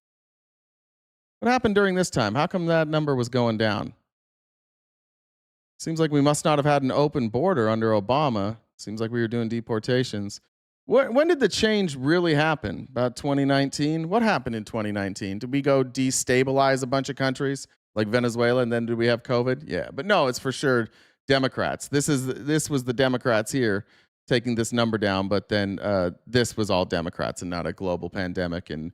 What happened during this time? How come that number was going down? Seems like we must not have had an open border under Obama. Seems like we were doing deportations. When did the change really happen? About 2019? What happened in 2019? Did we go destabilize a bunch of countries like Venezuela, and then did we have COVID? Yeah, but no, it's for sure Democrats. This was the Democrats here taking this number down, but then this was all Democrats and not a global pandemic and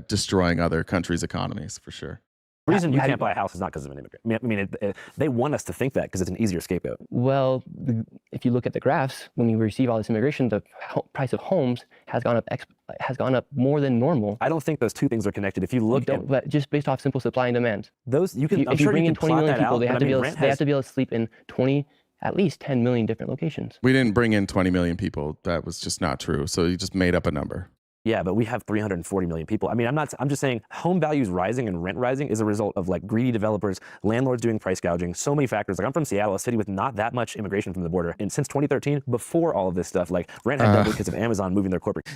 destroying other countries' economies, for sure. The reason you can't buy a house is not because of an immigrant. I mean, they want us to think that because it's an easier scapegoat. Well, if you look at the graphs, when we receive all this immigration, the price of homes has gone up more than normal. I don't think those two things are connected. If you look but just based off simple supply and demand. Those you can. If you bring in 20 million people, they have to be able to sleep in at least 10 million different locations. We didn't bring in 20 million people. That was just not true. So you just made up a number. Yeah, but we have 340 million people. I mean, I'm just saying home values rising and rent rising is a result of like greedy developers, landlords doing price gouging, so many factors. Like I'm from Seattle, a city with not that much immigration from the border. And since 2013, before all of this stuff, like rent had doubled because of Amazon moving their corporate.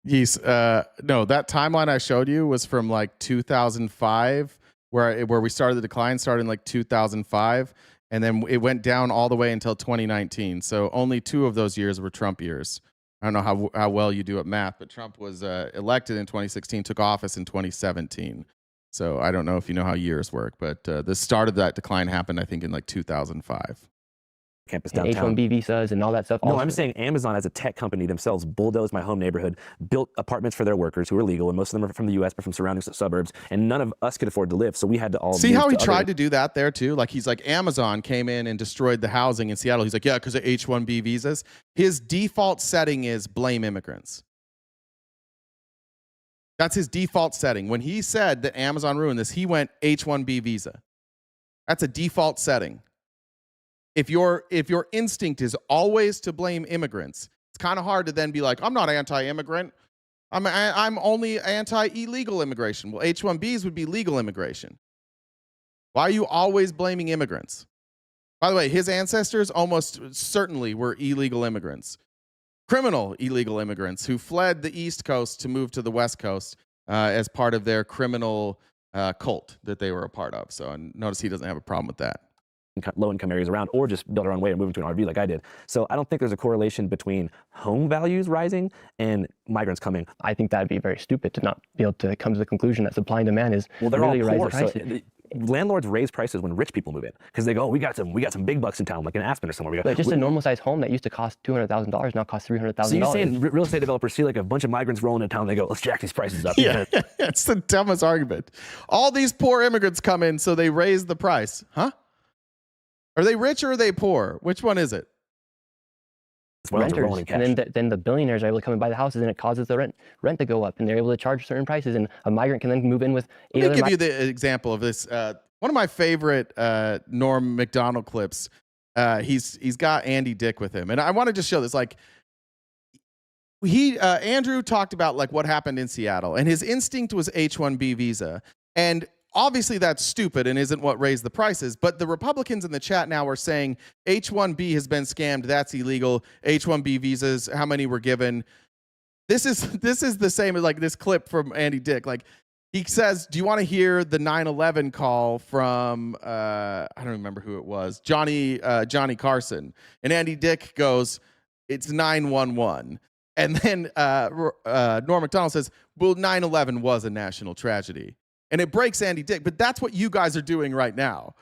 Yes. No, that timeline I showed you was from like 2005, where we started the decline, started in like 2005. And then it went down all the way until 2019. So only 2 of those years were Trump years. I don't know how well you do at math, but Trump was elected in 2016, took office in 2017. So I don't know if you know how years work, but the start of that decline happened, I think, in like 2005. Campus downtown. H-1B visas and all that stuff. No, I'm saying Amazon as a tech company themselves bulldozed my home neighborhood, built apartments for their workers who are legal, and most of them are from the U.S. but from surrounding suburbs, and none of us could afford to live, so we had to all see how he tried to do that there too. Like he's like Amazon came in and destroyed the housing in Seattle. He's like, yeah, because of H-1B visas. His default setting is blame immigrants. That's his default setting. When he said that Amazon ruined this, he went H-1B visa. That's a default setting. If your instinct is always to blame immigrants, it's kind of hard to then be like, I'm not anti-immigrant. I'm only anti-illegal immigration. Well, H-1Bs would be legal immigration. Why are you always blaming immigrants? By the way, his ancestors almost certainly were illegal immigrants. Criminal illegal immigrants who fled the East Coast to move to the West Coast as part of their criminal cult that they were a part of. So notice he doesn't have a problem with that. Low-income areas around, or just build our own way and move into an RV like I did. So I don't think there's a correlation between home values rising and migrants coming. I think that'd be very stupid to not be able to come to the conclusion that supply and demand is really rising prices. Landlords raise prices when rich people move in because they go, oh, we got some big bucks in town, like in Aspen or somewhere. But just a normal sized home that used to cost $200,000 now costs $300,000. So you're saying real estate developers see like a bunch of migrants rolling in town, they go, let's jack these prices up. Yeah, it's the dumbest argument. All these poor immigrants come in, so they raise the price. Huh? Are they rich or are they poor? Which one is it? Renters, and then the billionaires are able to come and buy the houses, and it causes the rent to go up, and they're able to charge certain prices, and a migrant can then move in with. Let me give you the example of this. One of my favorite Norm Macdonald clips. He's got Andy Dick with him, and I want to just show this. Like Andrew talked about like what happened in Seattle, and his instinct was H-1B visa, and obviously that's stupid and isn't what raised the prices, but the Republicans in the chat now are saying H-1B has been scammed, that's illegal, H-1B visas, how many were given. This is the same as like this clip from Andy Dick. Like he says, do you want to hear the 9/11 call from, I don't remember who it was, Johnny Carson. And Andy Dick goes, it's 911. And then Norm Macdonald says, well, 9/11 was a national tragedy. And it breaks Andy Dick, but that's what you guys are doing right now.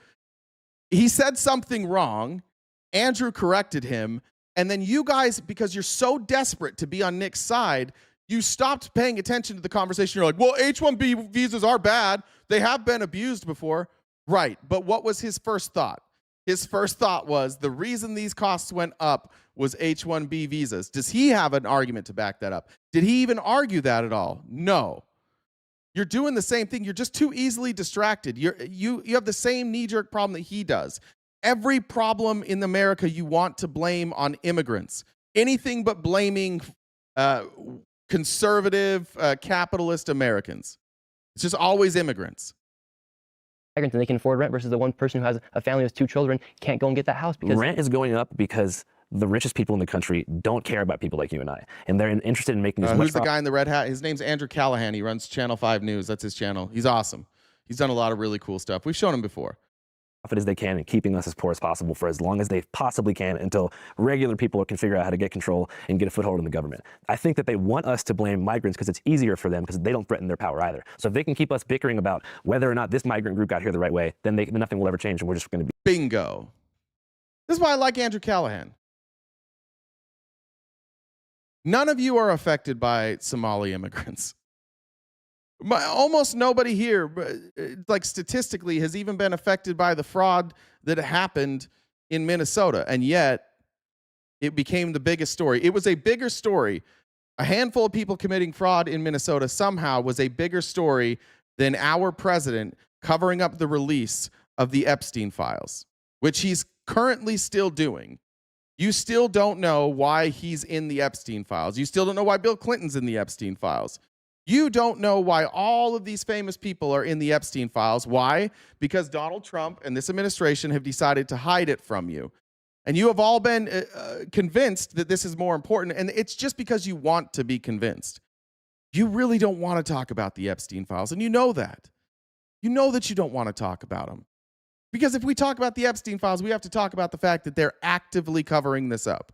He said something wrong. Andrew corrected him. And then you guys, because you're so desperate to be on Nick's side, you stopped paying attention to the conversation. You're like, well, H-1B visas are bad. They have been abused before. Right. But what was his first thought? His first thought was the reason these costs went up was H-1B visas. Does he have an argument to back that up? Did he even argue that at all? No. You're doing the same thing. You're just too easily distracted. You have the same knee-jerk problem that he does. Every problem in America you want to blame on immigrants. Anything but blaming conservative, capitalist Americans. It's just always immigrants. Migrants, and they can afford rent versus the one person who has a family with 2 children can't go and get that house because rent is going up because the richest people in the country don't care about people like you and I, and they're interested in making as much. Who's the guy in the red hat? His name's Andrew Callahan. He runs Channel 5 News. That's his channel. He's awesome. He's done a lot of really cool stuff. We've shown him before. Profit as they can and keeping us as poor as possible for as long as they possibly can until regular people can figure out how to get control and get a foothold in the government. I think that they want us to blame migrants because it's easier for them because they don't threaten their power either. So if they can keep us bickering about whether or not this migrant group got here the right way, then nothing will ever change and we're just going to be. Bingo. This is why I like Andrew Callahan. None of you are affected by Somali immigrants. Almost nobody here, like statistically, has even been affected by the fraud that happened in Minnesota. And yet, it became the biggest story. It was a bigger story. A handful of people committing fraud in Minnesota somehow was a bigger story than our president covering up the release of the Epstein files, which he's currently still doing. You still don't know why he's in the Epstein files. You still don't know why Bill Clinton's in the Epstein files. You don't know why all of these famous people are in the Epstein files. Why? Because Donald Trump and this administration have decided to hide it from you. And you have all been convinced that this is more important. And it's just because you want to be convinced. You really don't want to talk about the Epstein files. And you know that. You know that you don't want to talk about them. Because if we talk about the Epstein files, we have to talk about the fact that they're actively covering this up.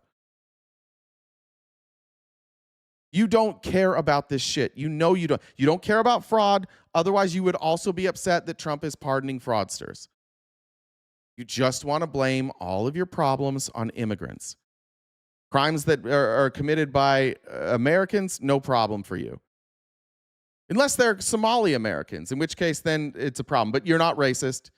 You don't care about this shit. You know you don't. You don't care about fraud. Otherwise, you would also be upset that Trump is pardoning fraudsters. You just want to blame all of your problems on immigrants. Crimes that are committed by Americans, no problem for you. Unless they're Somali Americans, in which case then it's a problem. But you're not racist,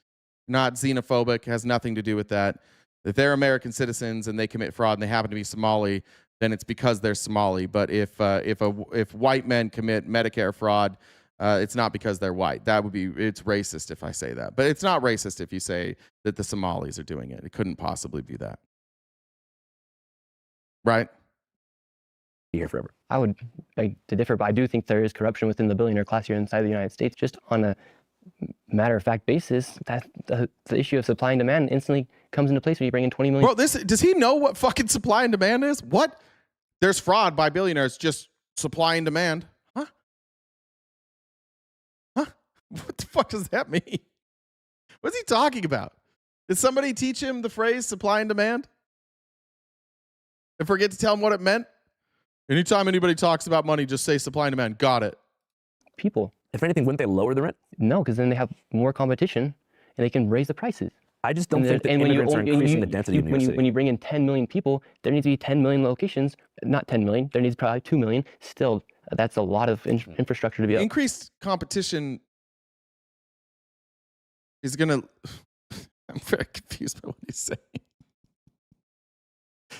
not xenophobic, has nothing to do with that. If they're American citizens and they commit fraud and they happen to be Somali, then it's because they're Somali. But if white men commit Medicare fraud, it's not because they're white. It's racist if I say that. But it's not racist if you say that the Somalis are doing it. It couldn't possibly be that. Right? Be here forever. I would beg to differ, but I do think there is corruption within the billionaire class here inside the United States. Just on a matter-of-fact basis, that the issue of supply and demand instantly comes into place when you bring in 20 million. Bro, does he know what fucking supply and demand is? What? There's fraud by billionaires, just supply and demand. Huh? What the fuck does that mean? What's he talking about? Did somebody teach him the phrase supply and demand? And forget to tell him what it meant? Anytime anybody talks about money, just say supply and demand. Got it. People. If anything, wouldn't they lower the rent? No, because then they have more competition and they can raise the prices. I just don't think that immigrants are increasing the density of New York City. When you bring in 10 million people, there needs to be 10 million locations. Not 10 million. There needs probably 2 million. Still, that's a lot of infrastructure to be up. Increased competition is going to... I'm very confused by what he's saying.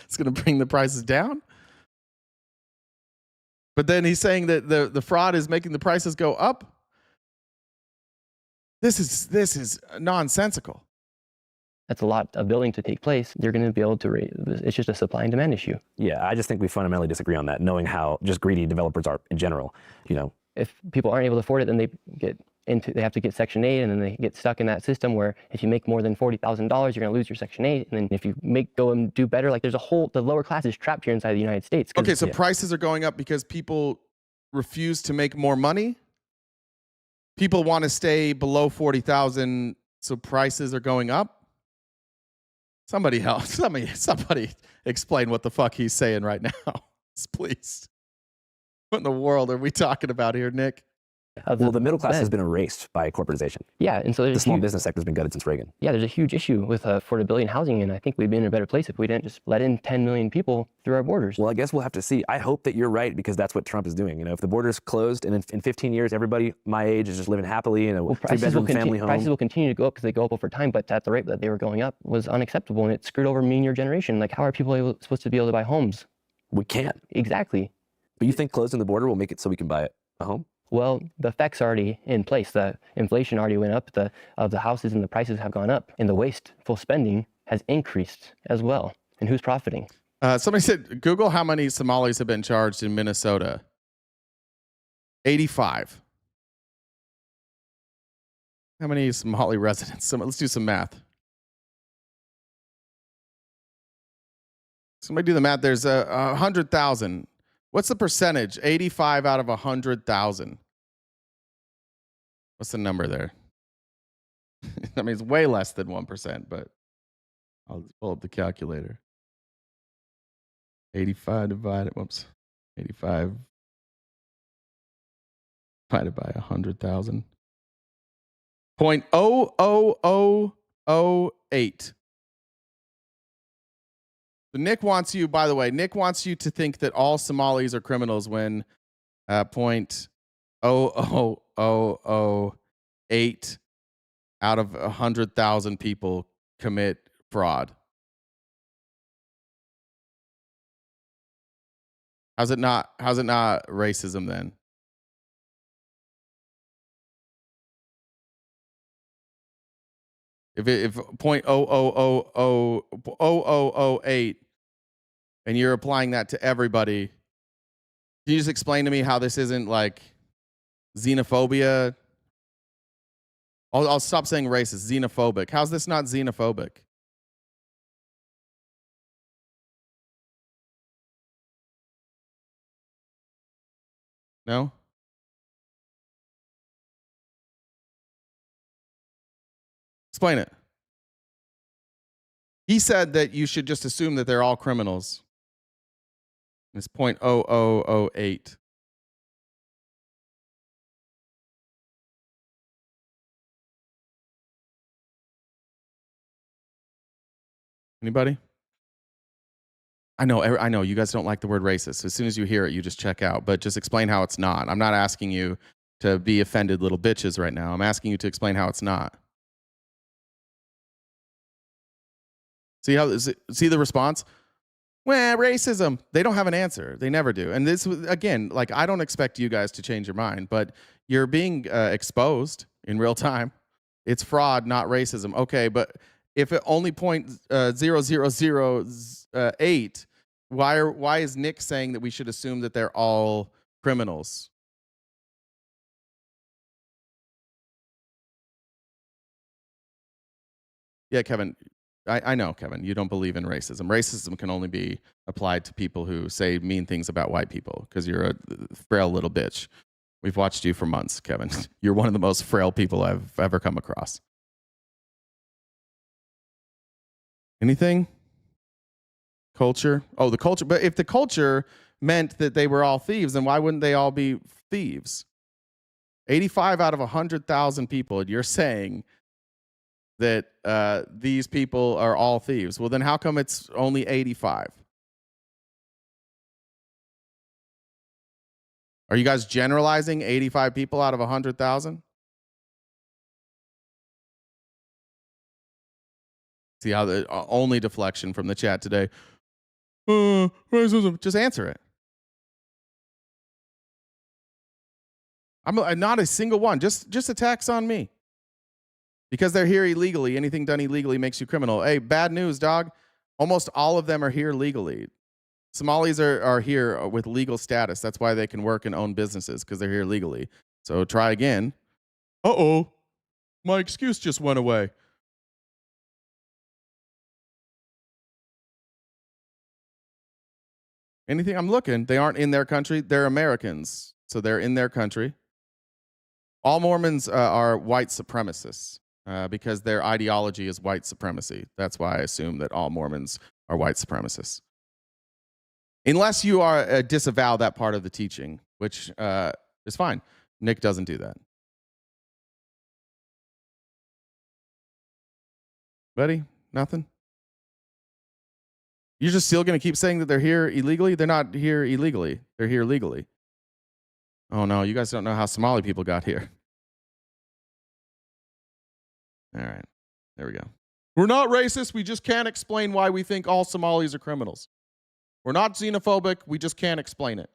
It's going to bring the prices down? But then he's saying that the fraud is making the prices go up? This is nonsensical. That's a lot of building to take place. You're going to be able to raise. It's just a supply and demand issue. Yeah, I just think we fundamentally disagree on that, knowing how just greedy developers are in general. You know, if people aren't able to afford it, then they have to get Section 8, and then they get stuck in that system where if you make more than $40,000, you're going to lose your Section 8. And then if you go and do better, like the lower class is trapped here inside the United States. Okay, so prices are going up because people refuse to make more money? People want to stay below 40,000, so prices are going up? Somebody help. Somebody explain what the fuck he's saying right now. Please. What in the world are we talking about here, Nick? Well, the middle class has been erased by corporatization. Yeah, and so there's the small business sector has been gutted since Reagan. Yeah, there's a huge issue with affordability in housing, and I think we'd be in a better place if we didn't just let in 10 million people through our borders. Well, I guess we'll have to see. I hope that you're right, because that's what Trump is doing. You know, if the border's closed and in 15 years everybody my age is just living happily in a three-bedroom family home. Prices will continue to go up because they go up over time, but at the rate that they were going up was unacceptable, and it screwed over me and your generation. Like, how are people supposed to be able to buy homes? We can't. Exactly. But you think closing the border will make it so we can buy a home? Well, the effects are already in place. The inflation already went up, the houses and the prices have gone up, and the wasteful spending has increased as well. And who's profiting? Somebody said, Google how many Somalis have been charged in Minnesota. 85. How many Somali residents? Let's do some math. Somebody do the math. There's 100,000. What's the percentage? 85 out of 100,000. What's the number there? I mean, it's way less than 1%, but I'll pull up the calculator. 85 divided, 85 divided by 100,000. 0.00008. So Nick wants you, by the way, Nick wants you to think that all Somalis are criminals when 0.00008 out of 100,000 people commit fraud. How's it not racism then? If 0.00008 and you're applying that to everybody, can you just explain to me how this isn't like xenophobia? I'll stop saying racist, xenophobic. How's this not xenophobic? No? Explain it. He said that you should just assume that they're all criminals. It's 0.0008. Anybody? I know you guys don't like the word racist. As soon as you hear it, you just check out. But just explain how it's not. I'm not asking you to be offended little bitches right now. I'm asking you to explain how it's not. See the response? Well, racism. They don't have an answer. They never do. And this, again, like, I don't expect you guys to change your mind, but you're being exposed in real time. It's fraud, not racism. Okay, but if it only 0.0008, why is Nick saying that we should assume that they're all criminals? Yeah, Kevin. I know, Kevin, you don't believe in racism. Racism can only be applied to people who say mean things about white people because you're a frail little bitch. We've watched you for months, Kevin. You're one of the most frail people I've ever come across. Anything? Culture? Oh, the culture. But if the culture meant that they were all thieves, then why wouldn't they all be thieves? 85 out of 100,000 people, and you're saying that these people are all thieves. Well, then how come it's only 85? Are you guys generalizing 85 people out of 100,000? See how the only deflection from the chat today. Racism. Just answer it. I'm not a single one. Just attacks on me. Because they're here illegally. Anything done illegally makes you criminal. Hey, bad news, dog. Almost all of them are here legally. Somalis are here with legal status. That's why they can work and own businesses, because they're here legally. So try again. Uh-oh. My excuse just went away. Anything? I'm looking. They aren't in their country. They're Americans. So they're in their country. All Mormons are white supremacists. Because their ideology is white supremacy. That's why I assume that all Mormons are white supremacists. Unless you are disavow that part of the teaching, which is fine. Nick doesn't do that. Buddy, nothing? You're just still going to keep saying that they're here illegally? They're not here illegally. They're here legally. Oh, no, you guys don't know how Somali people got here. All right, there we go. We're not racist. We just can't explain why we think all Somalis are criminals. We're not xenophobic. We just can't explain it.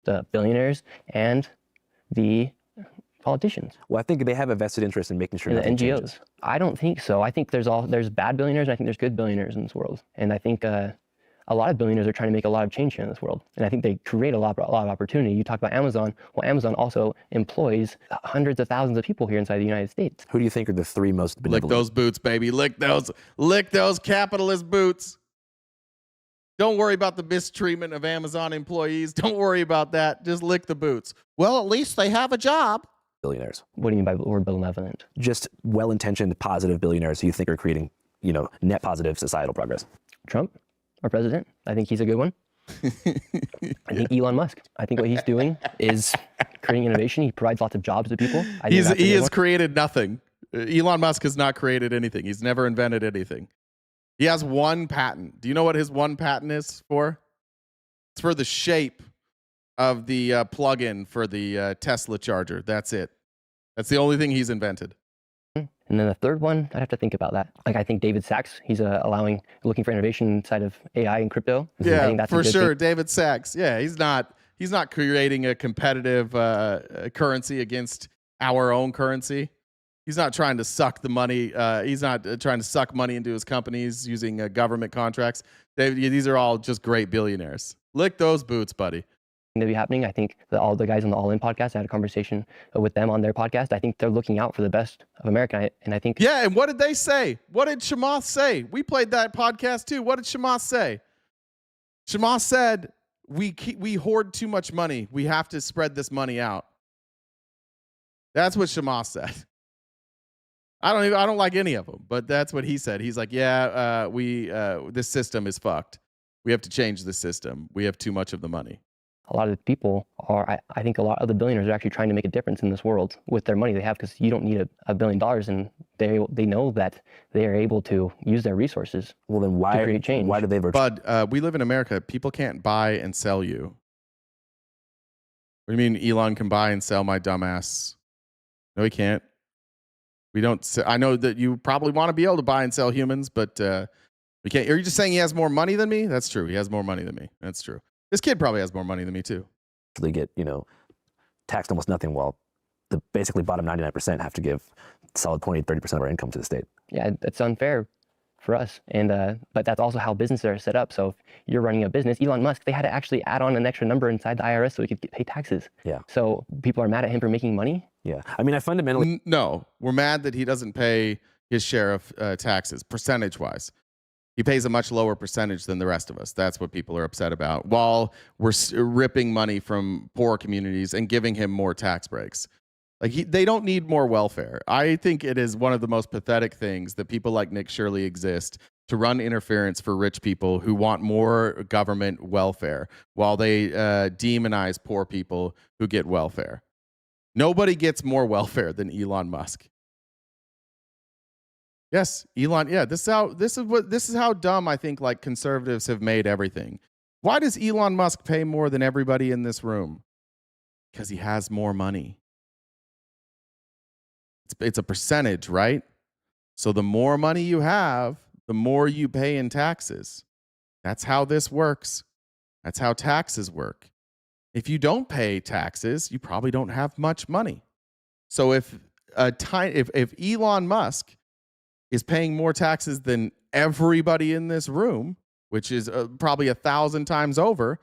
The billionaires and the politicians. Well, I think they have a vested interest in making sure and that the NGOs. changes. I don't think so. I think there's bad billionaires, and I think there's good billionaires in this world. And I think a lot of billionaires are trying to make a lot of change here in this world. And I think they create a lot of opportunity. You talk about Amazon. Well, Amazon also employs hundreds of thousands of people here inside the United States. Who do you think are the three most benevolent? Lick those boots, baby. Lick those capitalist boots. Don't worry about the mistreatment of Amazon employees. Don't worry about that. Just lick the boots. Well, at least they have a job. Billionaires. What do you mean by the word benevolent? Just well-intentioned, positive billionaires who you think are creating, net positive societal progress. Trump, our president. I think he's a good one. I think Elon Musk. I think what he's doing is creating innovation. He provides lots of jobs to people. He has created nothing. Elon Musk has not created anything. He's never invented anything. He has one patent. Do you know what his one patent is for? It's for the shape of the plug-in for the Tesla charger. That's it. That's the only thing he's invented. And then the third one, I'd have to think about that. Like, I think David Sachs, he's looking for innovation inside of AI and crypto. Yeah, I think that's for sure. David Sachs. Yeah, he's not creating a competitive currency against our own currency. He's not trying to suck the money. He's not trying to suck money into his companies using government contracts. These are all just great billionaires. Lick those boots, buddy. To be happening. I think that all the guys on the All In podcast, I had a conversation with them on their podcast. I think they're looking out for the best of America. And I think. Yeah. And what did they say? What did Shamath say? We played that podcast too. What did Shamath say? Shamath said, we hoard too much money. We have to spread this money out. That's what Shamath said. I don't like any of them, but that's what he said. He's like, yeah, this system is fucked. We have to change the system. We have too much of the money. A lot of the people I think a lot of the billionaires are actually trying to make a difference in this world with their money they have, because you don't need $1 billion, and they know that they are able to use their resources. Well, then why to create change? Why do they? Bud, we live in America. People can't buy and sell you. What do you mean Elon can buy and sell my dumbass? No, he can't. We don't. I know that you probably want to be able to buy and sell humans, but we can't. Are you just saying he has more money than me? That's true. He has more money than me. That's true. This kid probably has more money than me too. They get, taxed almost nothing, while the basically bottom 99% have to give solid 20-30% of our income to the state. Yeah, it's unfair for us. And but that's also how businesses are set up. So if you're running a business, Elon Musk, they had to actually add on an extra number inside the IRS so he could pay taxes. Yeah. So people are mad at him for making money. Yeah. I mean, I fundamentally... No, we're mad that he doesn't pay his share of taxes, percentage-wise. He pays a much lower percentage than the rest of us. That's what people are upset about, while we're ripping money from poor communities and giving him more tax breaks. Like, they don't need more welfare. I think it is one of the most pathetic things that people like Nick Shirley exist to run interference for rich people who want more government welfare, while they demonize poor people who get welfare. Nobody gets more welfare than Elon Musk. Yes, Elon. Yeah, this is how dumb I think like conservatives have made everything. Why does Elon Musk pay more than everybody in this room? Because he has more money. It's a percentage, right? So the more money you have, the more you pay in taxes. That's how this works. That's how taxes work. If you don't pay taxes, you probably don't have much money. So if Elon Musk is paying more taxes than everybody in this room, which is probably 1,000 times over,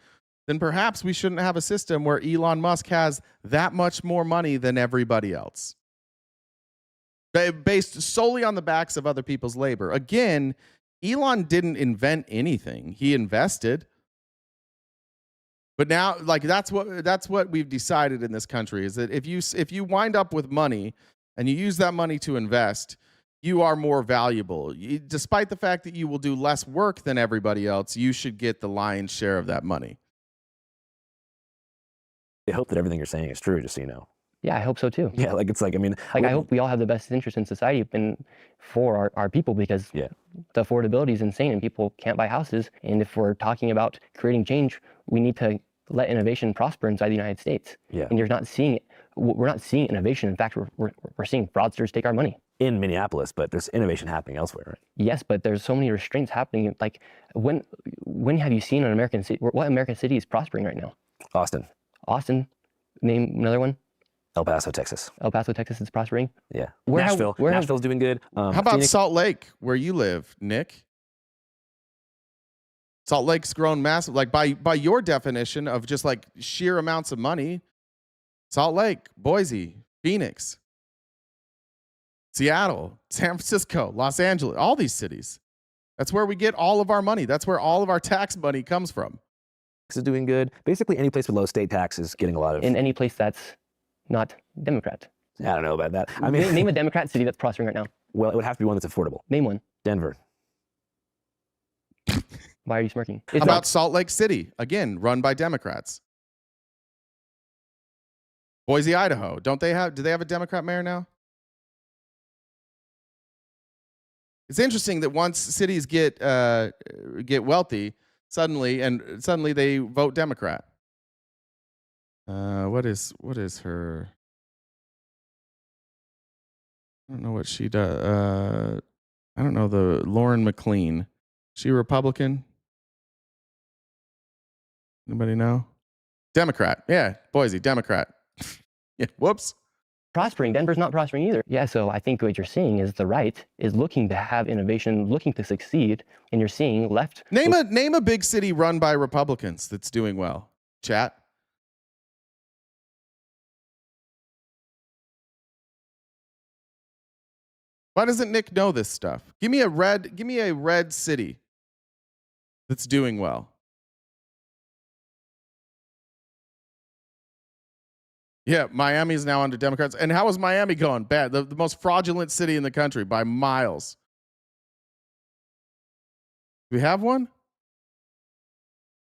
then perhaps we shouldn't have a system where Elon Musk has that much more money than everybody else, based solely on the backs of other people's labor. Again, Elon didn't invent anything. He invested. But now, like, that's what we've decided in this country, is that if you wind up with money and you use that money to invest, you are more valuable. Despite the fact that you will do less work than everybody else, you should get the lion's share of that money. I hope that everything you're saying is true, just so you know. Yeah, I hope so too. Yeah, like it's like, I mean, like I hope we all have the best interest in society and for our people, because the affordability is insane and people can't buy houses. And if we're talking about creating change, we need to let innovation prosper inside the United States. Yeah. And you're not seeing it. We're not seeing innovation. In fact, we're seeing fraudsters take our money. In Minneapolis, but there's innovation happening elsewhere, right? Yes, but there's so many restraints happening. Like when have you seen an American city? What American city is prospering right now? Austin. Austin. Name another one. El Paso, Texas. El Paso, Texas is prospering. Yeah. Nashville's doing good. How about Phoenix? Salt Lake, where you live, Nick? Salt Lake's grown massive. Like by your definition of just like sheer amounts of money, Salt Lake, Boise, Phoenix, Seattle, San Francisco, Los Angeles, all these cities. That's where we get all of our money. That's where all of our tax money comes from. Is doing good. Basically, any place with low state tax is getting a lot of. In any place that's not Democrat. I don't know about that. I mean, name a Democrat city that's prospering right now. Well, it would have to be one that's affordable. Name one. Denver. Why are you smirking? How about Salt Lake City? Again, run by Democrats. Boise, Idaho. Do they have a Democrat mayor now? It's interesting that once cities get wealthy, suddenly they vote Democrat. What is her? I don't know what she does. I don't know the Lauren McLean. She a Republican? Anybody know? Democrat. Yeah, Boise, Democrat. Yeah, whoops. Prospering. Denver's not prospering either. Yeah, so I think what you're seeing is the right is looking to have innovation, looking to succeed, and you're seeing left. Name a big city run by Republicans that's doing well. Chat. Why doesn't Nick know this stuff? Give me a red city that's doing well. Yeah, Miami is now under Democrats. And how is Miami going? Bad. The most fraudulent city in the country by miles. Do we have one?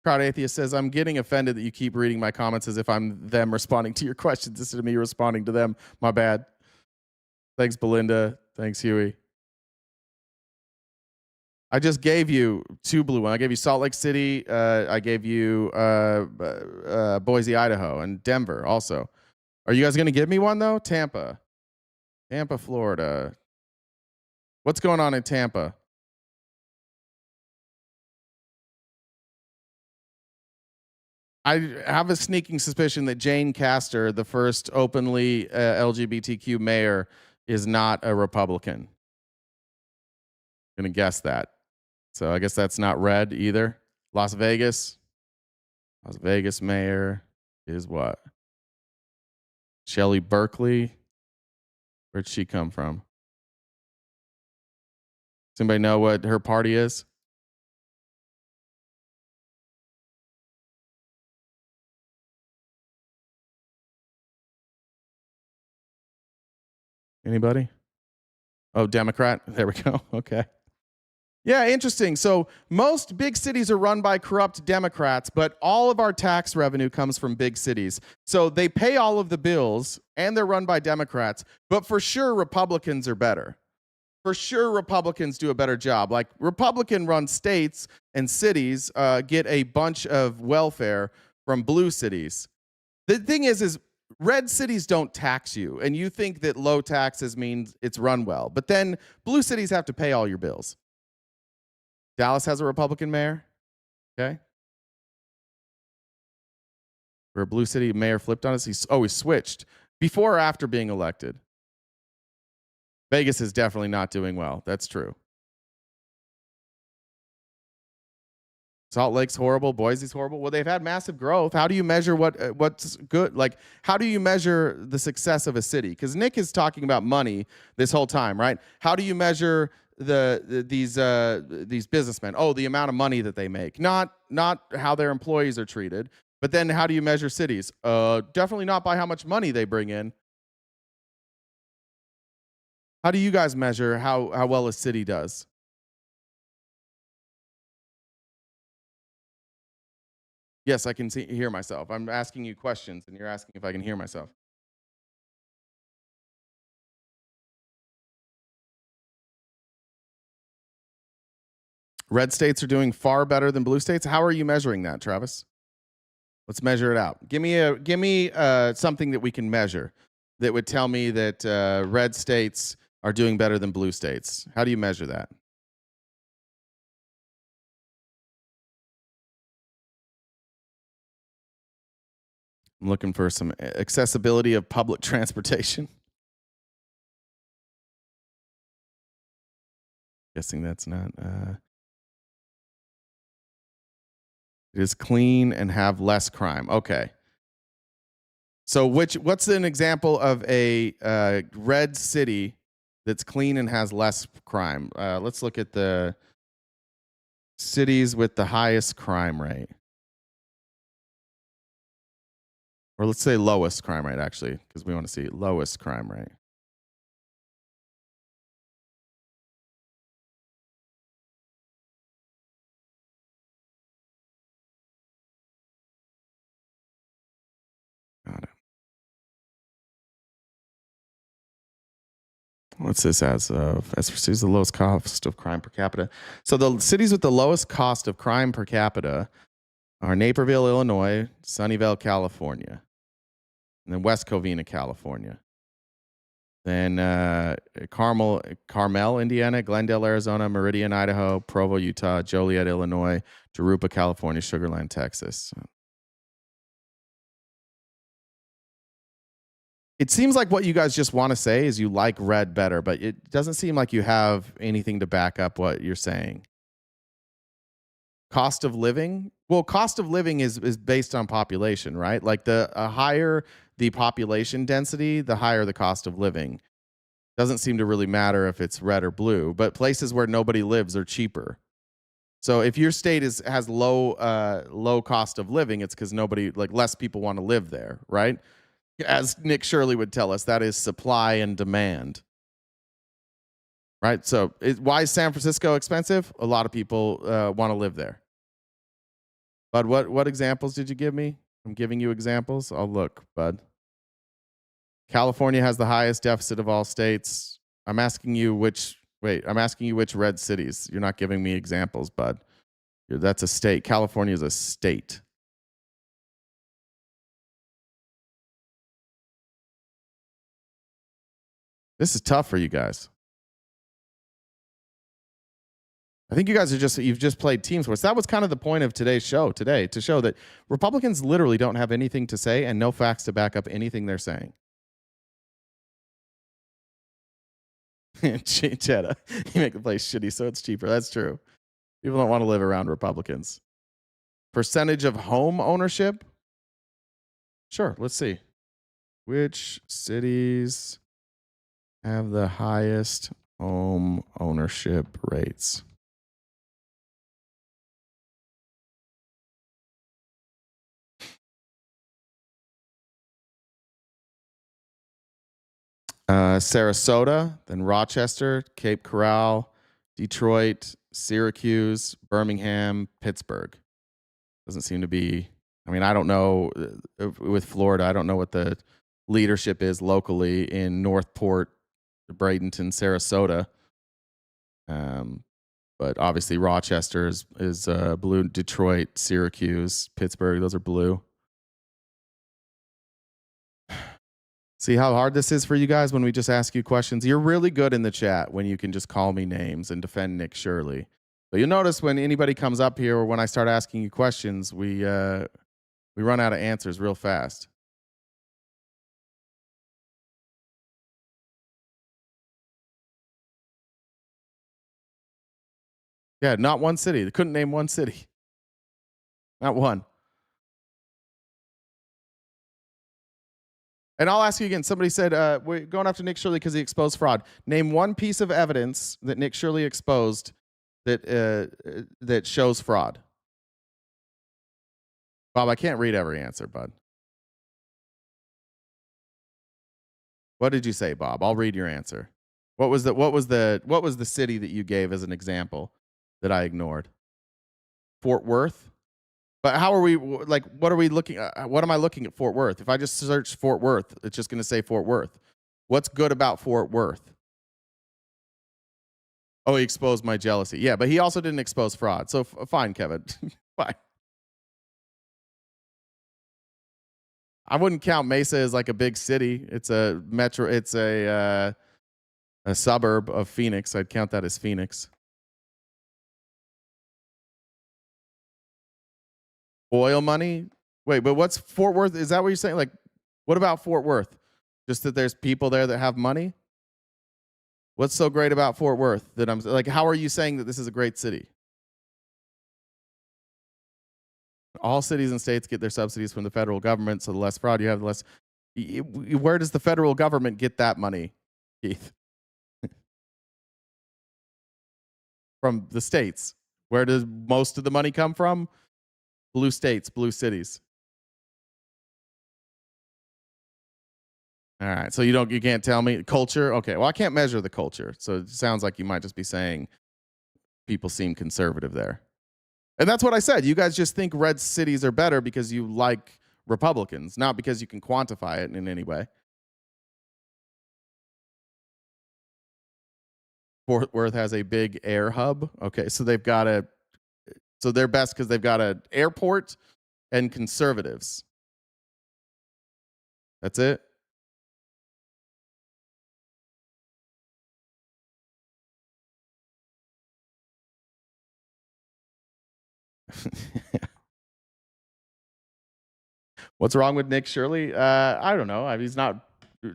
Proud Atheist says, I'm getting offended that you keep reading my comments as if I'm them responding to your questions instead of me responding to them. My bad. Thanks, Belinda. Thanks, Huey. I just gave you 2 blue ones. I gave you Salt Lake City. I gave you Boise, Idaho, and Denver also. Are you guys going to give me one, though? Tampa, Florida. What's going on in Tampa? I have a sneaking suspicion that Jane Castor, the first openly LGBTQ mayor, is not a Republican. I'm going to guess that. So I guess that's not red either. Las Vegas mayor is what? Shelley Berkeley. Where'd she come from? Does anybody know what her party is? Anybody? Oh, Democrat. There we go. Okay. Yeah, interesting. So most big cities are run by corrupt Democrats, but all of our tax revenue comes from big cities. So they pay all of the bills and they're run by Democrats, but for sure Republicans are better. For sure Republicans do a better job. Like Republican-run states and cities get a bunch of welfare from blue cities. The thing is red cities don't tax you, and you think that low taxes means it's run well. But then blue cities have to pay all your bills. Dallas has a Republican mayor. Okay. Where a blue city mayor flipped on us. He switched before or after being elected. Vegas is definitely not doing well. That's true. Salt Lake's horrible. Boise's horrible. Well, they've had massive growth. How do you measure what's good? Like, how do you measure the success of a city? Because Nick is talking about money this whole time, right? How do you measure these businessmen? Oh, the amount of money that they make, not how their employees are treated. But then, how do you measure cities? Definitely not by how much money they bring in. How do you guys measure how well a city does? Yes, I can hear myself. I'm asking you questions, and you're asking if I can hear myself. Red states are doing far better than blue states. How are you measuring that, Travis? Let's measure it out. Give me something that we can measure that would tell me that red states are doing better than blue states. How do you measure that? I'm looking for some accessibility of public transportation. Guessing that's not. It is clean and have less crime. Okay. So what's an example of a red city that's clean and has less crime? Let's look at the cities with the highest crime rate. Or let's say lowest crime rate, actually, because we want to see lowest crime rate. Got it. What's this as of? As for cities, the lowest cost of crime per capita. So the cities with the lowest cost of crime per capita are Naperville, Illinois, Sunnyvale, California, and then West Covina, California. Then Carmel, Indiana, Glendale, Arizona, Meridian, Idaho, Provo, Utah, Joliet, Illinois, Jurupa, California, Sugar Land, Texas. It seems like what you guys just want to say is you like red better, but it doesn't seem like you have anything to back up what you're saying. Cost of living? Well, cost of living is based on population, right? Like the higher the population density, the higher the cost of living. Doesn't seem to really matter if it's red or blue, but places where nobody lives are cheaper. So if your state has low cost of living, it's because less people want to live there, right? As Nick Shirley would tell us, that is supply and demand. Right? So why is San Francisco expensive? A lot of people want to live there. Bud, what examples did you give me? I'm giving you examples. I'll look, Bud. California has the highest deficit of all states. I'm asking you which red cities. You're not giving me examples, Bud. That's a state. California is a state. This is tough for you guys. I think you guys you've just played team sports. That was kind of the point of today's show today, to show that Republicans literally don't have anything to say and no facts to back up anything they're saying. Cheddar, you make the place shitty, so it's cheaper. That's true. People don't want to live around Republicans. Percentage of home ownership? Sure, let's see. Which cities have the highest home ownership rates? Sarasota, then Rochester, Cape Coral, Detroit, Syracuse, Birmingham, Pittsburgh. Doesn't seem to be. I mean, I don't know with Florida. I don't know what the leadership is locally in Northport, Bradenton, Sarasota. But obviously Rochester is blue. Detroit, Syracuse, Pittsburgh, those are blue. See how hard this is for you guys when we just ask you questions? You're really good in the chat when you can just call me names and defend Nick Shirley. But you'll notice when anybody comes up here or when I start asking you questions, we run out of answers real fast. Yeah, not one city. They couldn't name one city. Not one. And I'll ask you again. Somebody said, we're going after Nick Shirley because he exposed fraud. Name one piece of evidence that Nick Shirley exposed that shows fraud. Bob, I can't read every answer, bud. What did you say, Bob? I'll read your answer. What was the city that you gave as an example that I ignored? Fort Worth? But how are we, like, what are we looking at? What am I looking at Fort Worth? If I just search Fort Worth, it's just going to say Fort Worth. What's good about Fort Worth? Oh, he exposed my jealousy. Yeah, but he also didn't expose fraud. So fine, Kevin. Fine. I wouldn't count Mesa as like a big city. It's a metro. It's a suburb of Phoenix. I'd count that as Phoenix. Oil money? Wait, but what's Fort Worth? Is that what you're saying? Like, what about Fort Worth? Just that there's people there that have money? What's so great about Fort Worth that I'm like, how are you saying that this is a great city? All cities and states get their subsidies from the federal government, so the less fraud you have, the less. Where does the federal government get that money, Keith? From the states. Where does most of the money come from? Blue states, blue cities. All right, so you can't tell me culture. Okay, well I can't measure the culture, so it sounds like you might just be saying people seem conservative there, and that's what I said. You guys just think red cities are better because you like Republicans, not because you can quantify it in any way. Fort Worth has a big air hub. Okay, so they're best because they've got an airport and conservatives. That's it. What's wrong with Nick Shirley? I don't know. I mean, he's not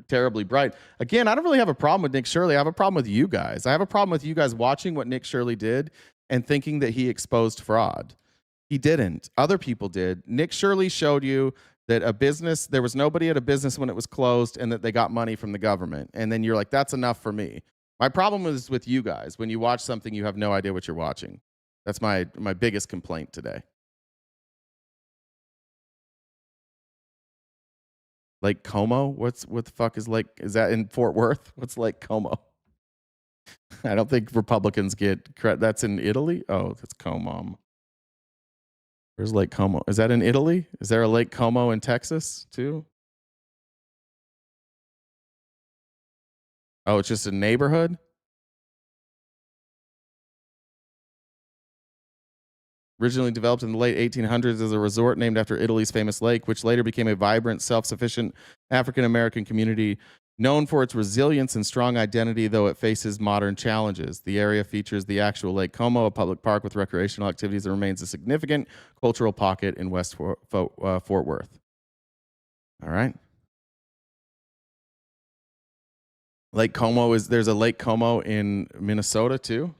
terribly bright. Again, I don't really have a problem with Nick Shirley. I have a problem with you guys. I have a problem with you guys watching what Nick Shirley did and thinking that he exposed fraud. He didn't. Other people did. Nick Shirley showed you that there was nobody at a business when it was closed and that they got money from the government. And then you're like, that's enough for me. My problem is with you guys. When you watch something, you have no idea what you're watching. That's my biggest complaint today. Lake Como? What the fuck is that in Fort Worth? What's Lake Como? I don't think Republicans get credit. That's in Italy? Oh, that's Como. Where's Lake Como? Is that in Italy? Is there a Lake Como in Texas too? Oh, it's just a neighborhood? Originally developed in the late 1800s as a resort named after Italy's famous lake, which later became a vibrant, self-sufficient African-American community known for its resilience and strong identity, though it faces modern challenges. The area features the actual Lake Como, a public park with recreational activities that remains a significant cultural pocket in West Fort Worth. All right. Lake Como there's a Lake Como in Minnesota too?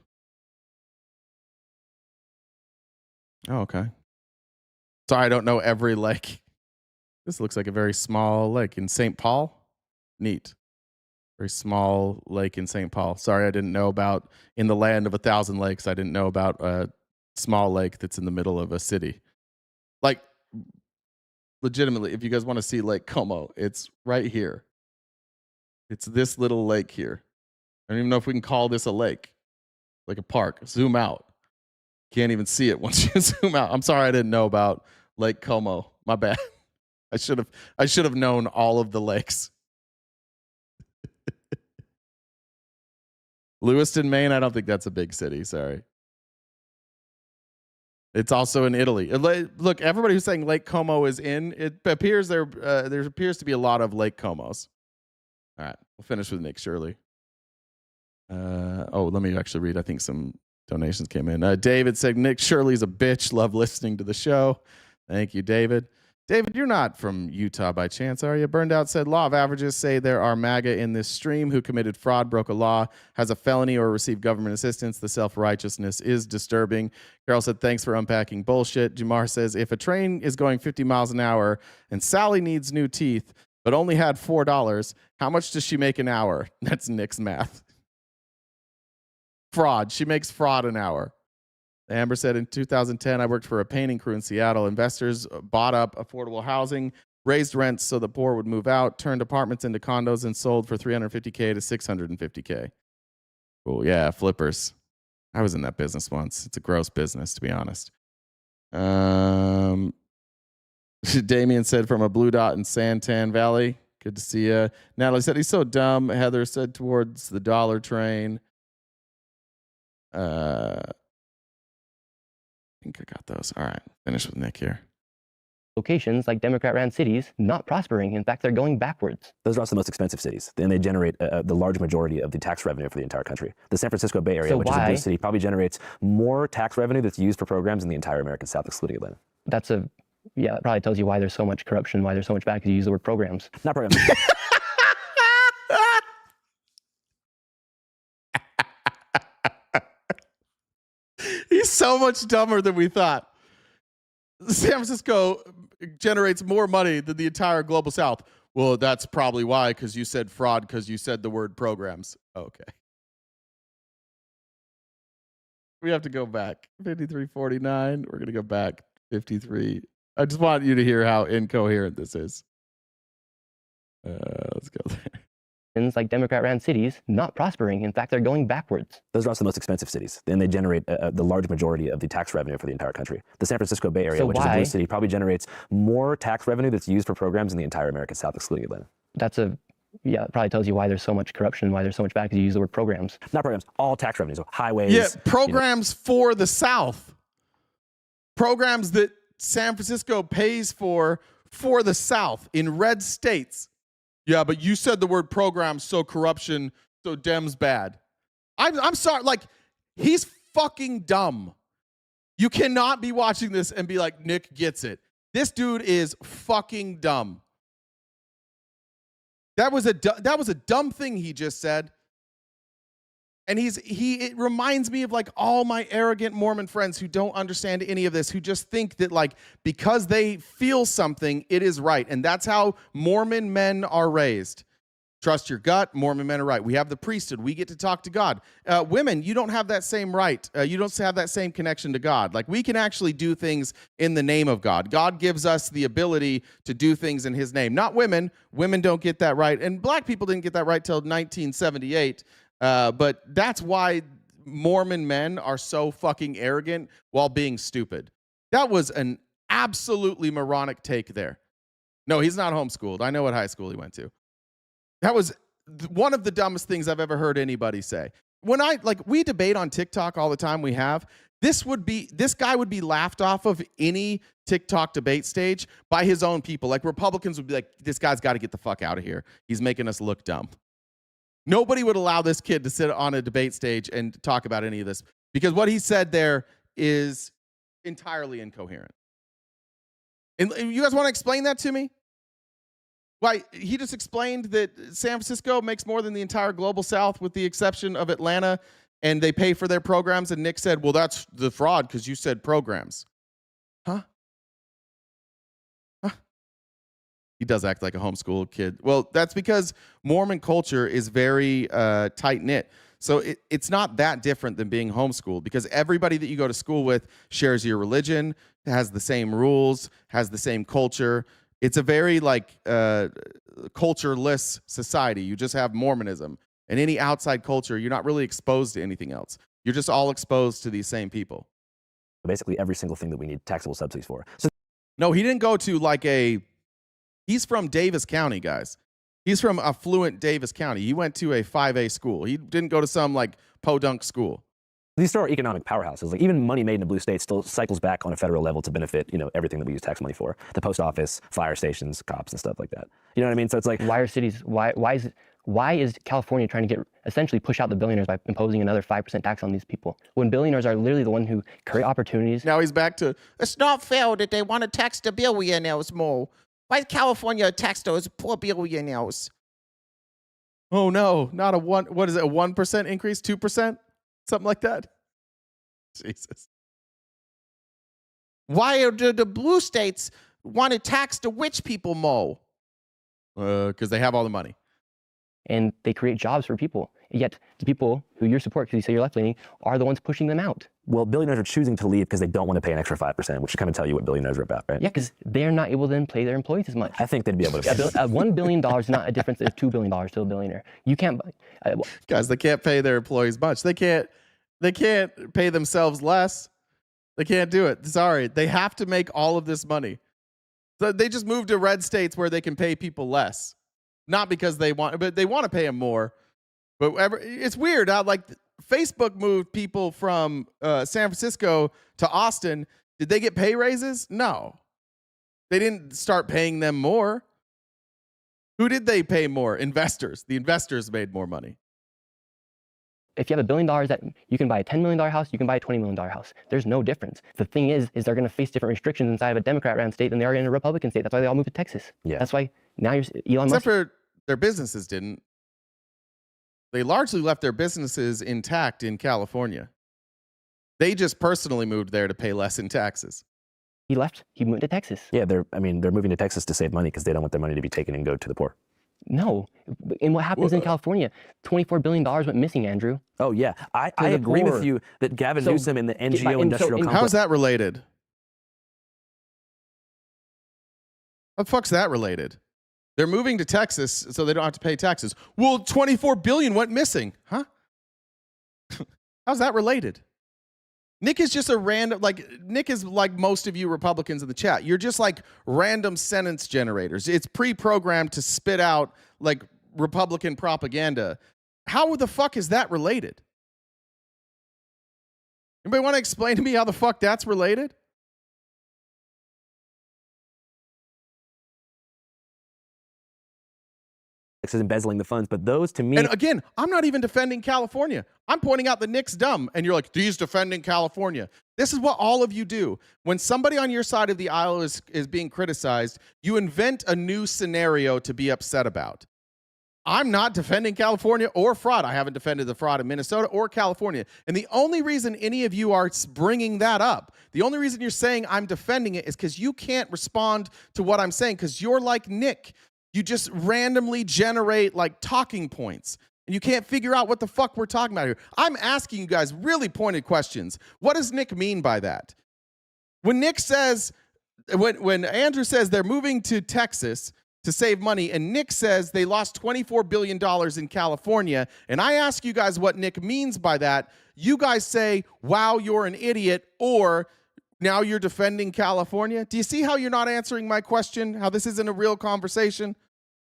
Oh, okay. Sorry, I don't know every lake. This looks like a very small lake in St. Paul. Neat. Very small lake in St. Paul. Sorry, I didn't know about in the land of 1,000 lakes. I didn't know about a small lake that's in the middle of a city. Like, legitimately, if you guys want to see Lake Como, it's right here. It's this little lake here. I don't even know if we can call this a lake, like a park. Zoom out. Can't even see it once you zoom out. I'm sorry I didn't know about Lake Como. My bad. I should have known all of the lakes. Lewiston, Maine, I don't think that's a big city. Sorry. It's also in Italy. Look, everybody who's saying Lake Como is in, it appears there appears to be a lot of Lake Comos. All right, we'll finish with Nick Shirley. Let me actually read. I think some donations came in. David said, Nick Shirley's a bitch. Love listening to the show. Thank you, David. David, you're not from Utah by chance, are you? Burned Out said, law of averages say there are MAGA in this stream who committed fraud, broke a law, has a felony, or received government assistance. The self-righteousness is disturbing. Carol said, thanks for unpacking bullshit. Jamar says, if a train is going 50 miles an hour and Sally needs new teeth but only had $4, how much does she make an hour? That's Nick's math. Fraud. She makes fraud an hour. Amber said, in 2010, I worked for a painting crew in Seattle. Investors bought up affordable housing, raised rents so the poor would move out, turned apartments into condos, and sold for $350K to $650K. Cool. Yeah, flippers. I was in that business once. It's a gross business, to be honest. Damien said, from a blue dot in Santan Valley. Good to see you. Natalie said, he's so dumb. Heather said, towards the dollar train. I think I got those. All right, finish with Nick here. Locations like Democrat-ran cities not prospering. In fact, they're going backwards. Those are also the most expensive cities, and they generate the large majority of the tax revenue for the entire country. The San Francisco Bay Area, which is a blue city, probably generates more tax revenue that's used for programs in the entire American South, excluding Atlanta. Yeah, it probably tells you why there's so much corruption, why there's so much bad, because you use the word programs. Not programs. He's so much dumber than we thought. San Francisco generates more money than the entire global South. Well, that's probably why, because you said fraud, because you said the word programs. Okay. We have to go back. 5349. We're going to go back. 53. I just want you to hear how incoherent this is. Let's go there. Like Democrat-ran cities not prospering. In fact, they're going backwards. Those are also the most expensive cities, and they generate the large majority of the tax revenue for the entire country. The San Francisco Bay Area, which is a blue city, probably generates more tax revenue that's used for programs in the entire American South, excluding Atlanta. Yeah, it probably tells you why there's so much corruption, why there's so much bad, because you use the word programs. Not programs, all tax revenues, so highways. Yeah, programs for the South. Programs that San Francisco pays for the South in red states. Yeah, but you said the word program, so corruption, so Dems bad. I'm sorry, like, he's fucking dumb. You cannot be watching this and be like, Nick gets it. This dude is fucking dumb. That was a dumb thing he just said. And it reminds me of like all my arrogant Mormon friends who don't understand any of this, who just think that like because they feel something, it is right. And that's how Mormon men are raised. Trust your gut. Mormon men are right. We have the priesthood. We get to talk to God. Women, you don't have that same right. You don't have that same connection to God. Like we can actually do things in the name of God. God gives us the ability to do things in his name. Not women. Women don't get that right. And black people didn't get that right till 1978. But that's why Mormon men are so fucking arrogant while being stupid. That was an absolutely moronic take there. No, he's not homeschooled. I know what high school he went to. That was one of the dumbest things I've ever heard anybody say. When we debate on TikTok all the time, this guy would be laughed off of any TikTok debate stage by his own people. Like Republicans would be like, this guy's got to get the fuck out of here. He's making us look dumb. Nobody would allow this kid to sit on a debate stage and talk about any of this because what he said there is entirely incoherent. And you guys want to explain that to me? Why, he just explained that San Francisco makes more than the entire global South with the exception of Atlanta, and they pay for their programs, and Nick said, well, that's the fraud because you said programs. Huh? He does act like a homeschool kid. Well, that's because Mormon culture is very tight-knit. So it's not that different than being homeschooled because everybody that you go to school with shares your religion, has the same rules, has the same culture. It's a very cultureless society. You just have Mormonism. And any outside culture, you're not really exposed to anything else. You're just all exposed to these same people. Basically every single thing that we need taxable subsidies for. No, he didn't go to he's from Davis County, guys. He's from affluent Davis County. He went to a 5A school. He didn't go to some podunk school. These are economic powerhouses. Like even money made in a blue state still cycles back on a federal level to benefit, everything that we use tax money for. The post office, fire stations, cops, and stuff like that. You know what I mean? So it's like, why are cities? Why is California trying to essentially push out the billionaires by imposing another 5% tax on these people? When billionaires are literally the one who create opportunities. Now he's back to, it's not fair that they want to tax the billionaires more. Why California tax those poor billionaires? Oh no, not a 1% increase, 2%? Something like that? Jesus. Why do the blue states want to tax the rich people more? Because they have all the money. And they create jobs for people. Yet the people who you support, because you say you're left-leaning, are the ones pushing them out. Well, billionaires are choosing to leave because they don't want to pay an extra 5%, which should kind of tell you what billionaires are about, right? Yeah, because they're not able to then pay their employees as much. I think they'd be able to. $1 billion is not a difference of $2 billion to a billionaire. You can't. Guys, they can't pay their employees much. They can't pay themselves less. They can't do it. Sorry. They have to make all of this money. So they just moved to red states where they can pay people less. Not because they want, but they want to pay them more. But it's weird. Facebook moved people from San Francisco to Austin, did they get pay raises? No. They didn't start paying them more. Who did they pay more? Investors. The investors made more money. If you have $1 billion, that you can buy a $10 million house, you can buy a $20 million house. There's no difference. The thing is they're going to face different restrictions inside of a Democrat-ran state than they are in a Republican state. That's why they all moved to Texas. Yeah. That's why now you're Elon Except Musk. for their businesses didn't. They largely left their businesses intact in California. They just personally moved there to pay less in taxes. He left. He moved to Texas. Yeah, they're moving to Texas to save money because they don't want their money to be taken and go to the poor. No. And what happens in California? $24 billion went missing, Andrew. Oh, yeah. I agree with you that Gavin Newsom and the NGO industrial complex. How is that related? How the fuck's that related? They're moving to Texas so they don't have to pay taxes. Well, $24 billion went missing. Huh? How's that related? Nick is just a random, Nick is like most of you Republicans in the chat. You're just like random sentence generators. It's pre-programmed to spit out like Republican propaganda. How the fuck is that related? Anybody want to explain to me how the fuck that's related? Is embezzling the funds, but those to me. And again, I'm not even defending California. I'm pointing out that Nick's dumb, and you're like, he's defending California. This is what all of you do. When somebody on your side of the aisle is being criticized, you invent a new scenario to be upset about. I'm not defending California or fraud. I haven't defended the fraud in Minnesota or California. And the only reason any of you are bringing that up, the only reason you're saying I'm defending it is because you can't respond to what I'm saying because you're like Nick. You just randomly generate like talking points and you can't figure out what the fuck we're talking about here. I'm asking you guys really pointed questions. What does Nick mean by that? When Nick says, when Andrew says they're moving to Texas to save money and Nick says they lost $24 billion in California, and I ask you guys what Nick means by that, you guys say, wow, you're an idiot, or now you're defending California? Do you see how you're not answering my question? How this isn't a real conversation?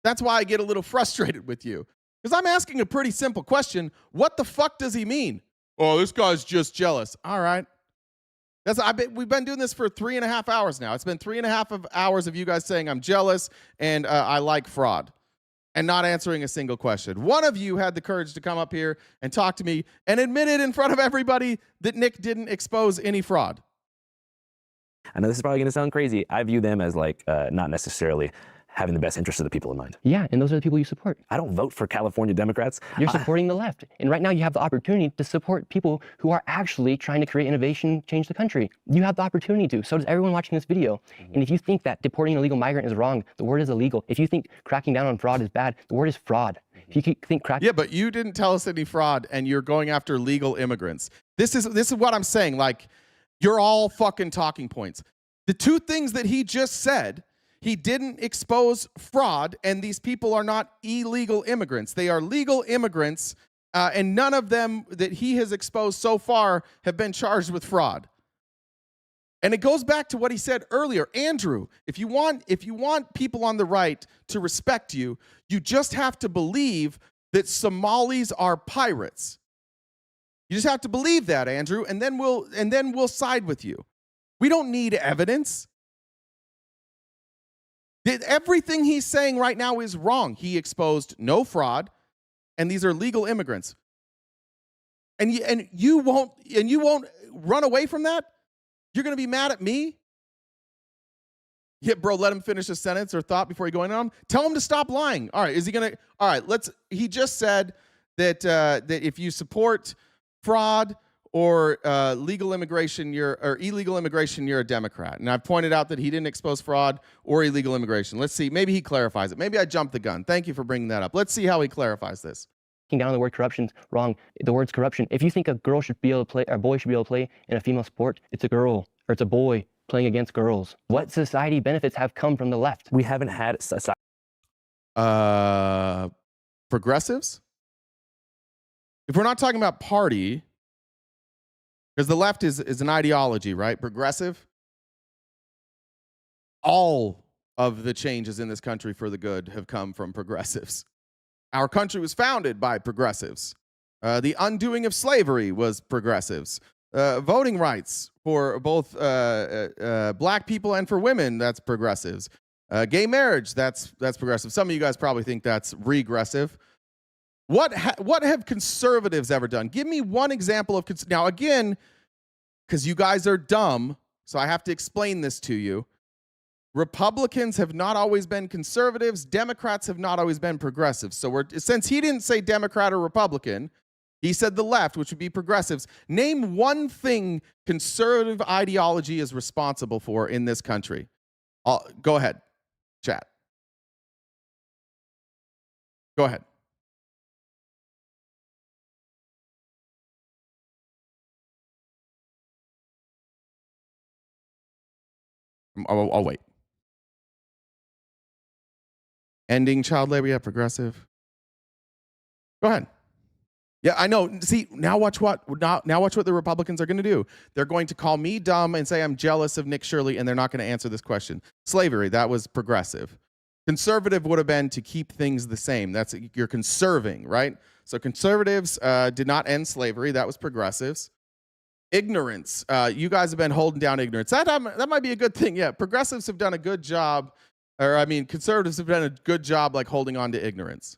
That's why I get a little frustrated with you. Because I'm asking a pretty simple question. What the fuck does he mean? Oh, this guy's just jealous. All right. We've been doing this for 3.5 hours now. It's been 3.5 hours of you guys saying I'm jealous and I like fraud and not answering a single question. One of you had the courage to come up here and talk to me and admitted in front of everybody that Nick didn't expose any fraud. I know this is probably going to sound crazy. I view them as like not necessarily having the best interest of the people in mind. Yeah, and those are the people you support. I don't vote for California Democrats. You're supporting the left. And right now you have the opportunity to support people who are actually trying to create innovation, change the country. You have the opportunity to. So does everyone watching this video. And if you think that deporting an illegal migrant is wrong, the word is illegal. If you think cracking down on fraud is bad, the word is fraud. If you think Yeah, but you didn't tell us any fraud and you're going after legal immigrants. This is what I'm saying. Like, you're all fucking talking points. The two things that he just said, he didn't expose fraud, and these people are not illegal immigrants. They are legal immigrants, and none of them that he has exposed so far have been charged with fraud. And it goes back to what he said earlier. Andrew, if you want people on the right to respect you, you just have to believe that Somalis are pirates. You just have to believe that, Andrew, and then we'll side with you. We don't need evidence. Everything he's saying right now is wrong. He exposed no fraud, and these are legal immigrants. And you won't run away from that? You're going to be mad at me? Yeah, bro, let him finish a sentence or thought before he going on. Tell him to stop lying. All right, is he going to? All right, he just said that that if you support fraud or illegal immigration, you're a Democrat. And I've pointed out that he didn't expose fraud or illegal immigration. Let's see. Maybe he clarifies it. Maybe I jumped the gun. Thank you for bringing that up. Let's see how he clarifies this. Down the word corruption's wrong. The word's corruption. If you think a girl should be able to play, or a boy should be able to play in a female sport, it's a girl or it's a boy playing against girls. What society benefits have come from the left? We haven't had society. Progressives? If we're not talking about party, because the left is an ideology, right? Progressive. All of the changes in this country for the good have come from progressives. Our country was founded by progressives. The undoing of slavery was progressives. Voting rights for both black people and for women, that's progressives. Gay marriage, that's progressive. Some of you guys probably think that's regressive. What have conservatives ever done? Give me one example of now again, because you guys are dumb, so I have to explain this to you. Republicans have not always been conservatives. Democrats have not always been progressives. So since he didn't say Democrat or Republican, he said the left, which would be progressives. Name one thing conservative ideology is responsible for in this country. Go ahead, chat. Go ahead. I'll wait. Ending child labor, yeah, progressive. Go ahead. Yeah, I know. See, now watch what the Republicans are going to do. They're going to call me dumb and say I'm jealous of Nick Shirley, and they're not going to answer this question. Slavery, that was progressive. Conservative would have been to keep things the same. That's you're conserving, right? So conservatives did not end slavery. That was progressives. Ignorance. You guys have been holding down ignorance. That might be a good thing. Yeah, progressives have done a good job, or I mean, conservatives have done a good job like holding on to ignorance.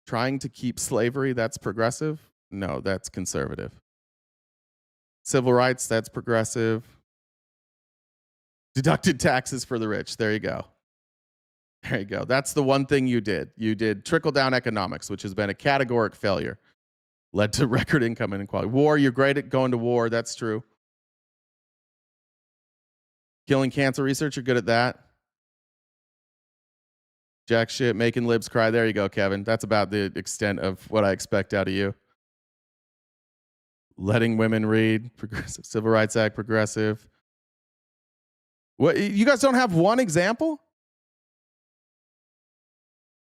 Trying to keep slavery, that's progressive? No, that's conservative. Civil rights, that's progressive. Deducted taxes for the rich. There you go. There you go. That's the one thing you did. You did trickle-down economics, which has been a categoric failure. Led to record income inequality. War, you're great at going to war. That's true. Killing cancer research, you're good at that. Jack shit, making libs cry. There you go, Kevin. That's about the extent of what I expect out of you. Letting women read, progressive. Civil Rights Act, progressive. What, you guys don't have one example?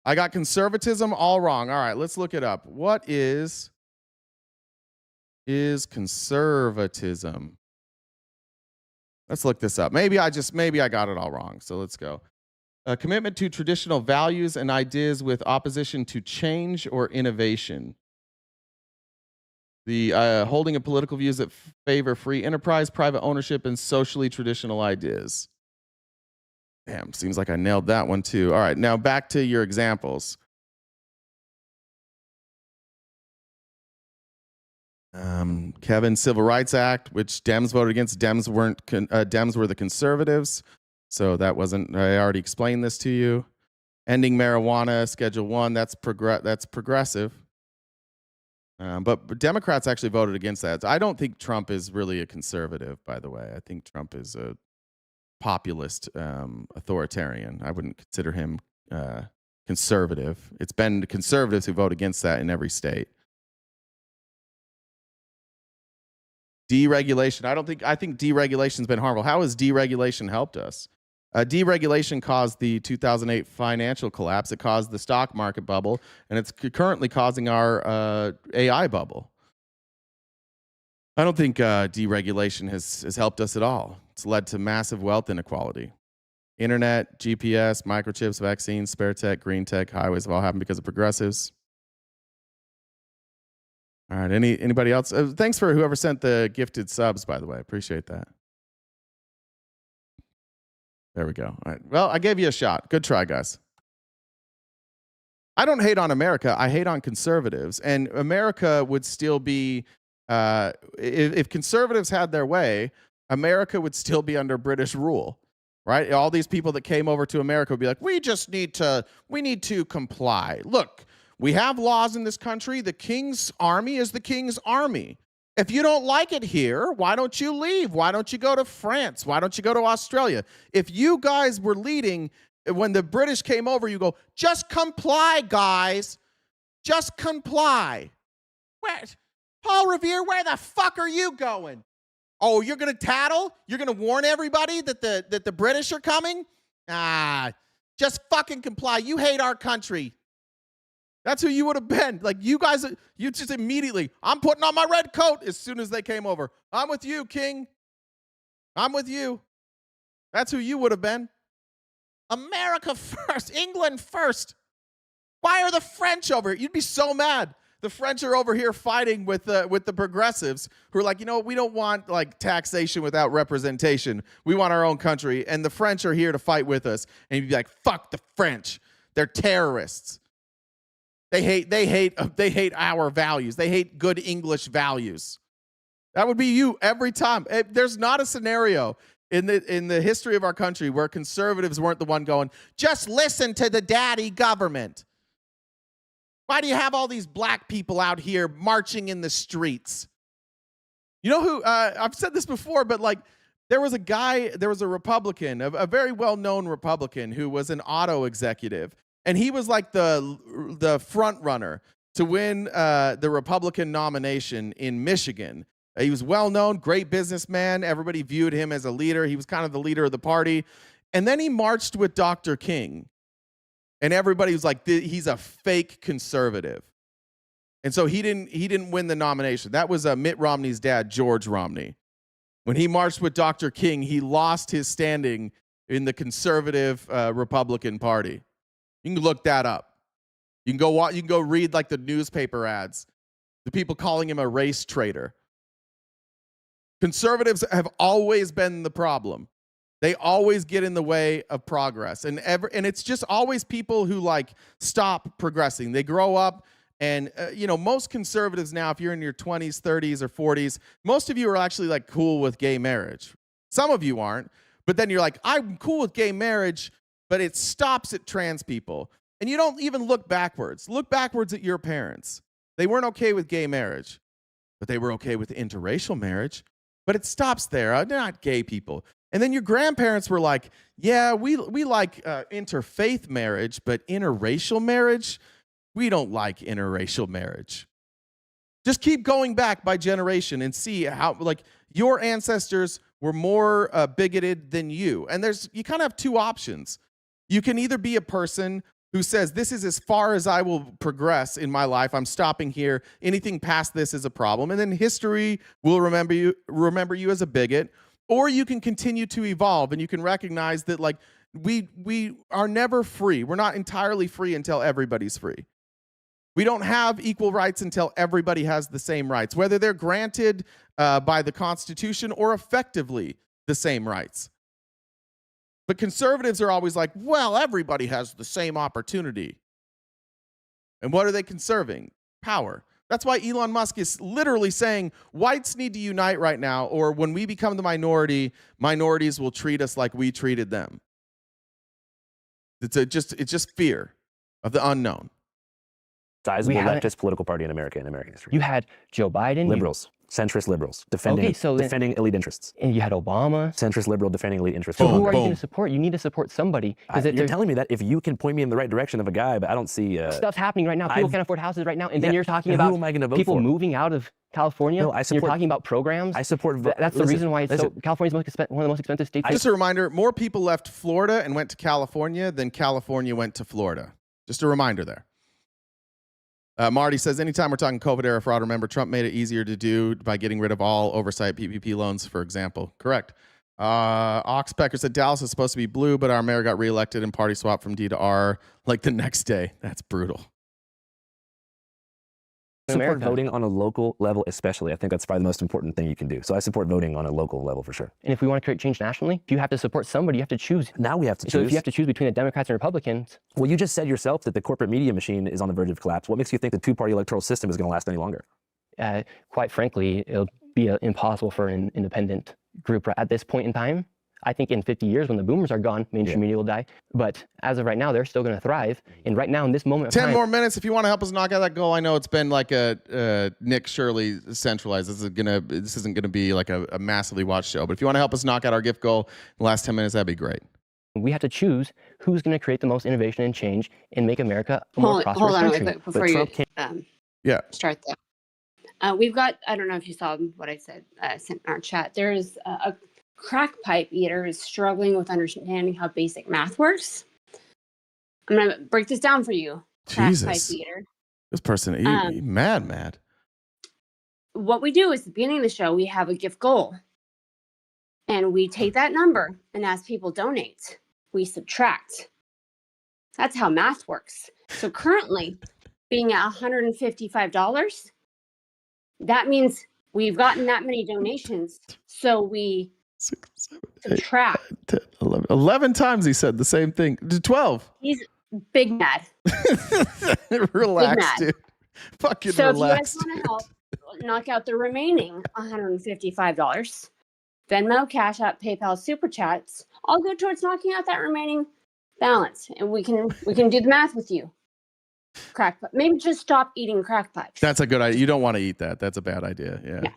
I got conservatism all wrong. All right, let's look it up. What is conservatism? Let's look this up. Maybe I got it all wrong. So let's go. A commitment to traditional values and ideas with opposition to change or innovation. The holding of political views that favor free enterprise, private ownership, and socially traditional ideas. Damn, seems like I nailed that one too. All right, now back to your examples. Kevin, Civil Rights Act, which Dems voted against. Dems were the conservatives, so that wasn't. I already explained this to you. Ending marijuana, Schedule 1. That's progressive. But Democrats actually voted against that. I don't think Trump is really a conservative, by the way. I think Trump is a populist authoritarian. I wouldn't consider him conservative. It's been conservatives who vote against that in every state. Deregulation. I think deregulation's been harmful. How has deregulation helped us? Deregulation caused the 2008 financial collapse. It caused the stock market bubble, and it's currently causing our AI bubble. I don't think deregulation has helped us at all. It's led to massive wealth inequality. Internet, GPS, microchips, vaccines, spare tech, green tech, highways have all happened because of progressives. All right, anybody else? Thanks for whoever sent the gifted subs, by the way. Appreciate that. There we go. All right. Well, I gave you a shot. Good try, guys. I don't hate on America. I hate on conservatives. And America would still be, if conservatives had their way, America would still be under British rule, right? All these people that came over to America would be like, we need to comply. Look, we have laws in this country. The king's army is the king's army. If you don't like it here, why don't you leave? Why don't you go to France? Why don't you go to Australia? If you guys were leading, when the British came over, you go, just comply, guys. Just comply. Paul Revere, where the fuck are you going? Oh, you're going to tattle? You're going to warn everybody that the British are coming? Just fucking comply. You hate our country. That's who you would have been. Like, you guys, you just immediately, I'm putting on my red coat as soon as they came over. I'm with you, King. I'm with you. That's who you would have been. America first, England first. Why are the French over here? You'd be so mad. The French are over here fighting with the progressives who are like, you know, we don't want like taxation without representation. We want our own country. And the French are here to fight with us. And you'd be like, fuck the French. They're terrorists. They hate our values. They hate good English values. That would be you every time. There's not a scenario in the history of our country where conservatives weren't the one going, just listen to the daddy government. Why do you have all these black people out here marching in the streets? You know who, I've said this before, but like there was a Republican, a very well-known Republican who was an auto executive. And he was like the front runner to win the Republican nomination in Michigan. He was well-known, great businessman. Everybody viewed him as a leader. He was kind of the leader of the party. And then he marched with Dr. King. And everybody was like, he's a fake conservative. And so he didn't win the nomination. That was Mitt Romney's dad, George Romney. When he marched with Dr. King, he lost his standing in the conservative Republican Party. You can look that up. You can go read like the newspaper ads. The people calling him a race traitor. Conservatives have always been the problem. They always get in the way of progress. And it's just always people who like stop progressing. They grow up and, you know, most conservatives now, if you're in your 20s, 30s, or 40s, most of you are actually like cool with gay marriage. Some of you aren't, but then you're like, I'm cool with gay marriage, but it stops at trans people. And you don't even look backwards. Look backwards at your parents. They weren't okay with gay marriage, but they were okay with interracial marriage. But it stops there. They're not gay people. And then your grandparents were like, yeah, we like interfaith marriage, but interracial marriage, we don't like interracial marriage. Just keep going back by generation and see how, like, your ancestors were more bigoted than you. And you kind of have two options. You can either be a person who says, this is as far as I will progress in my life. I'm stopping here. Anything past this is a problem. And then history will remember you as a bigot. Or you can continue to evolve and you can recognize that like we are never free. We're not entirely free until everybody's free. We don't have equal rights until everybody has the same rights, whether they're granted by the Constitution or effectively the same rights. But conservatives are always like, well, everybody has the same opportunity. And what are they conserving? Power. That's why Elon Musk is literally saying whites need to unite right now, or when we become the minority, minorities will treat us like we treated them. It's just fear of the unknown. Sizable leftist political party in American history. You had Joe Biden. Liberals. Centrist liberals defending elite interests. And you had Obama. Centrist liberal defending elite interests. So who are you going to support? You need to support somebody. You're telling me that if you can point me in the right direction of a guy, but I don't see... Stuff's happening right now. People can't afford houses right now. And then you're talking about who am I gonna vote people for? Moving out of California. No, I support, you're talking about programs. I support... That's the reason why California's one of the most expensive states. Just a reminder, more people left Florida and went to California than California went to Florida. Just a reminder there. Marty says, anytime we're talking COVID-era fraud, remember Trump made it easier to do by getting rid of all oversight PPP loans, for example. Correct. Oxpecker said, Dallas is supposed to be blue, but our mayor got reelected and party swapped from D to R like the next day. That's brutal. I support voting on a local level especially. I think that's probably the most important thing you can do. So I support voting on a local level for sure. And if we want to create change nationally, if you have to support somebody, you have to choose. Now we have to choose. So if you have to choose between the Democrats and Republicans... Well, you just said yourself that the corporate media machine is on the verge of collapse. What makes you think the two-party electoral system is going to last any longer? Quite frankly, it'll be impossible for an independent group at this point in time. I think in 50 years, when the boomers are gone, mainstream media will die. But as of right now, they're still going to thrive. And right now, in this moment of 10 more minutes. If you want to help us knock out that goal, I know it's been like a Nick Shirley centralized. This isn't gonna be like a massively watched show. But if you want to help us knock out our gift goal in the last 10 minutes, that'd be great. We have to choose who's going to create the most innovation and change and make America a more prosperous country. Hold on, wait, before you start that. We've got, I don't know if you saw what I said sent in our chat. There is a crack pipe eater is struggling with understanding how basic math works. I'm going to break this down for you. Jesus. Crack pipe eater. This person, mad. What we do is at the beginning of the show, we have a gift goal. And we take that number and ask people donate. we subtract. That's how math works. So currently, being at $155, that means we've gotten that many donations. So we 6, 7, 8, subtract. 9, 10, 11. 11 times he said the same thing. 12. He's big mad. Relax, Big mad. dude. Fucking So relax. if you guys want to help knock out the remaining $155, Venmo, Cash App, PayPal, Super Chats, I'll go towards knocking out that remaining balance, and we can do the math with you. Crack, maybe just stop eating crack pipes. That's a good idea. You don't want to eat that. That's a bad idea. Yeah.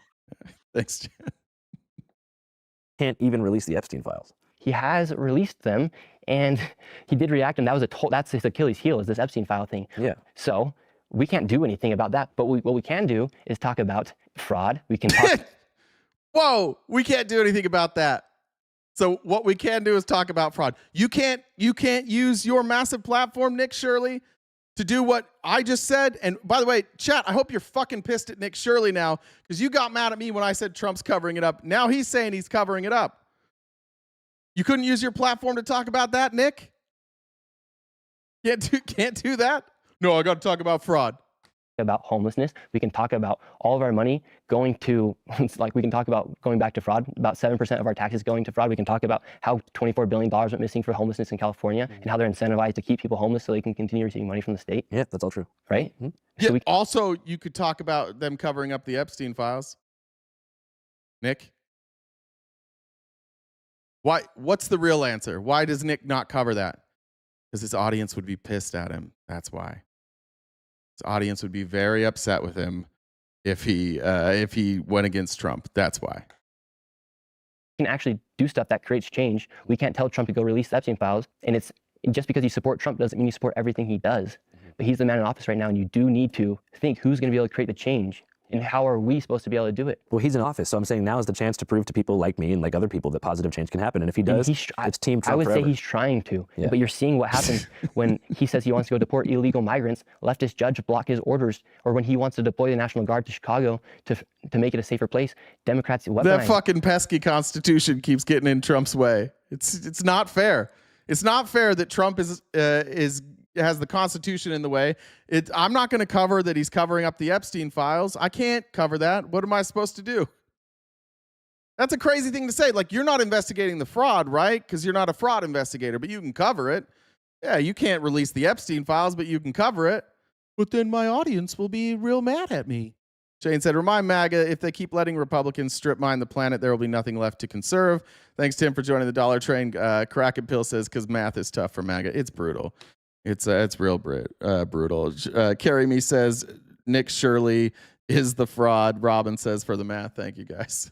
Thanks, Jan. Can't even release the Epstein files. He has released them, and he did react, and that's his Achilles heel, is this Epstein file thing. Yeah. So we can't do anything about that, but what we can do is talk about fraud. We can talk. Whoa, we can't do anything about that. So what we can do is talk about fraud. You can't use your massive platform, Nick Shirley, to do what I just said. And by the way, chat, I hope you're fucking pissed at Nick Shirley now, because you got mad at me when I said Trump's covering it up. Now he's saying he's covering it up. You couldn't use your platform to talk about that, Nick? Can't do that? No, I got to talk about fraud. About homelessness. We can talk about all of our money going to, like we can talk about going back to fraud, about 7% of our taxes going to fraud. We can talk about how $24 billion went missing for homelessness in California and how they're incentivized to keep people homeless so they can continue receiving money from the state. Yeah, that's all true. Right? Yeah, so also, you could talk about them covering up the Epstein files. Nick? What's the real answer? Why does Nick not cover that? Because his audience would be pissed at him. That's why. His audience would be very upset with him if he went against Trump. That's why. We can actually do stuff that creates change. We can't tell Trump to go release the Epstein files, and it's just because you support Trump doesn't mean you support everything he does. But he's the man in office right now, and you do need to think who's going to be able to create the change. And how are we supposed to be able to do it? Well, he's in office, so I'm saying now is the chance to prove to people like me and like other people that positive change can happen. And if he does, it's Team Trump I would forever. say he's trying to, Yeah. but you're seeing what happens when he says he wants to go deport illegal migrants, leftist judge block his orders, or when he wants to deploy the National Guard to Chicago to make it a safer place, Democrats weaponize. That fucking pesky Constitution keeps getting in Trump's way. It's not fair. It's not fair that Trump has the Constitution in the way. I'm not going to cover that he's covering up the Epstein files. I can't cover that. What am I supposed to do? That's a crazy thing to say. Like, you're not investigating the fraud, right? Because you're not a fraud investigator, but you can cover it. Yeah, you can't release the Epstein files, but you can cover it. But then my audience will be real mad at me. Shane said, remind MAGA, if they keep letting Republicans strip mine the planet, there will be nothing left to conserve. Thanks, Tim, for joining the Dollar Train. Crack and Pill says, because math is tough for MAGA. It's brutal. It's real brutal. Carrie Me says Nick Shirley is the fraud. Robin says for the math. Thank you, guys.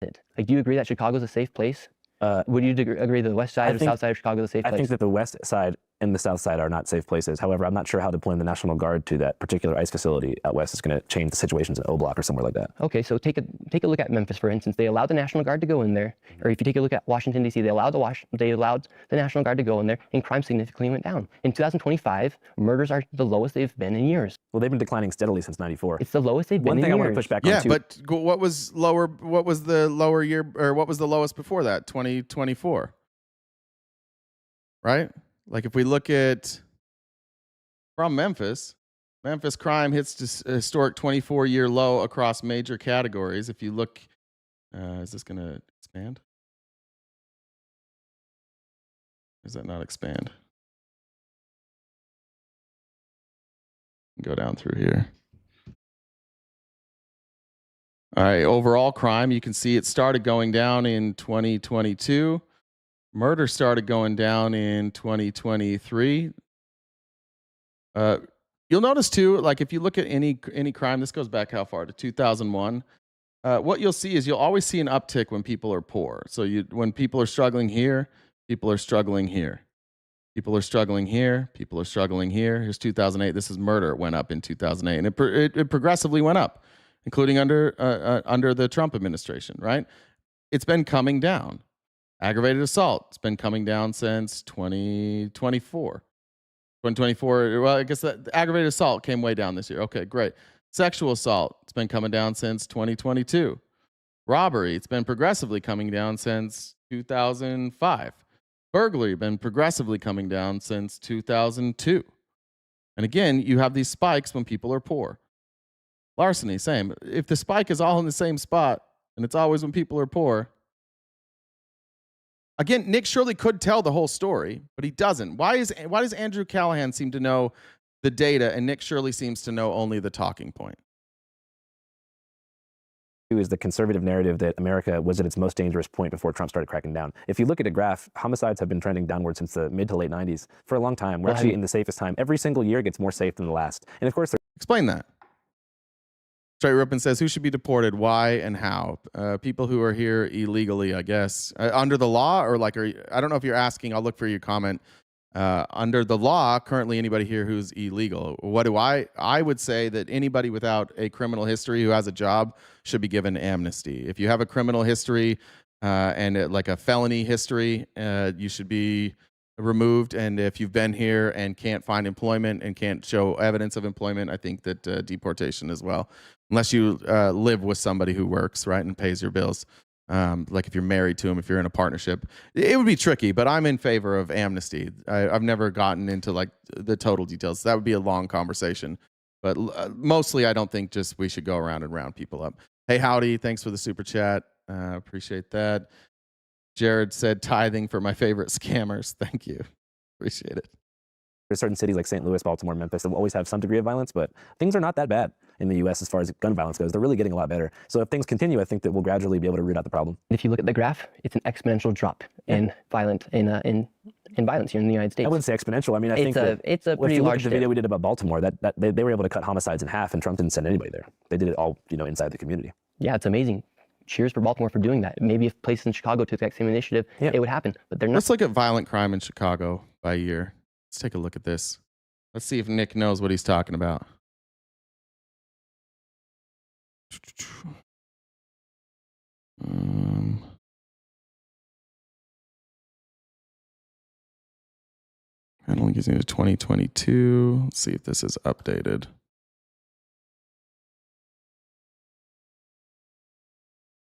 Like, do you agree that Chicago's a safe place? Would you agree that the west side or south side of Chicago is a safe place? I think that the west side and the south side are not safe places. However, I'm not sure how deploying the National Guard to that particular ICE facility out west is going to change the situations in O Block or somewhere like that. Okay, so take a look at Memphis, for instance. They allowed the National Guard to go in there. Or if you take a look at Washington, D.C., they allowed the National Guard to go in there, and crime significantly went down. In 2025, murders are the lowest they've been in years. Well, they've been declining steadily since '94. It's the lowest they've been in years. One thing I want to push back on too. Yeah, but what was lower? What was the lower year, or what was the lowest before that? 2024, right? Like, if we look at from Memphis crime hits a historic 24-year low across major categories. If you look, is this going to expand? Does that not expand? Go down through here. All right, overall crime, you can see it started going down in 2022. Murder started going down in 2023. You'll notice too, like if you look at any crime, this goes back how far? To 2001. What you'll see is you'll always see an uptick when people are poor. So when people are struggling here, people are struggling here. People are struggling here. People are struggling here. Here's 2008. This is murder. It went up in 2008, and it progressively went up, including under the Trump administration. Right? It's been coming down. Aggravated assault. It's been coming down since 2024. 2024. Well, I guess that aggravated assault came way down this year. Okay, great. Sexual assault. It's been coming down since 2022. Robbery. It's been progressively coming down since 2005. Burglary been progressively coming down since 2002. And again, you have these spikes when people are poor. Larceny, same. If the spike is all in the same spot and it's always when people are poor. Again, Nick Shirley could tell the whole story, but he doesn't. Why does Andrew Callahan seem to know the data and Nick Shirley seems to know only the talking point? Is the conservative narrative that America was at its most dangerous point before Trump started cracking down. If you look at a graph, homicides have been trending downward since the mid to late 90s for a long time. We're actually in the safest time. Every single year gets more safe than the last. And of course, explain that. Straight Ripon says, who should be deported, why, and how? People who are here illegally, I guess. Under the law, or like, I don't know if you're asking, I'll look for your comment. Under the law, currently anybody here who's illegal. What do I would say that anybody without a criminal history who has a job should be given amnesty. If you have a criminal history and like a felony history, you should be removed. And if you've been here and can't find employment and can't show evidence of employment, I think that deportation as well. Unless you live with somebody who works, right, and pays your bills. Like if you're married to him, if you're in a partnership, it would be tricky, but I'm in favor of amnesty. I've never gotten into like the total details. That would be a long conversation, but mostly I don't think just we should go around and round people up. Hey, howdy. Thanks for the super chat. Appreciate that. Jared said tithing for my favorite scammers. Thank you. Appreciate it. There's certain cities like St. Louis, Baltimore, Memphis that will always have some degree of violence, but things are not that bad in the U.S. as far as gun violence goes. They're really getting a lot better. So if things continue, I think that we'll gradually be able to root out the problem. If you look at the graph, it's an exponential drop in violence here in the United States. I wouldn't say exponential. I mean, I think it's a pretty large. The video we did about Baltimore, that they were able to cut homicides in half, and Trump didn't send anybody there. They did it all, inside the community. Yeah, it's amazing. Cheers for Baltimore for doing that. Maybe if places in Chicago took that same initiative, it would happen. But they're not. Let's look at violent crime in Chicago by year. Let's take a look at this. Let's see if Nick knows what he's talking about. I don't think he's into 2022. Let's see if this is updated.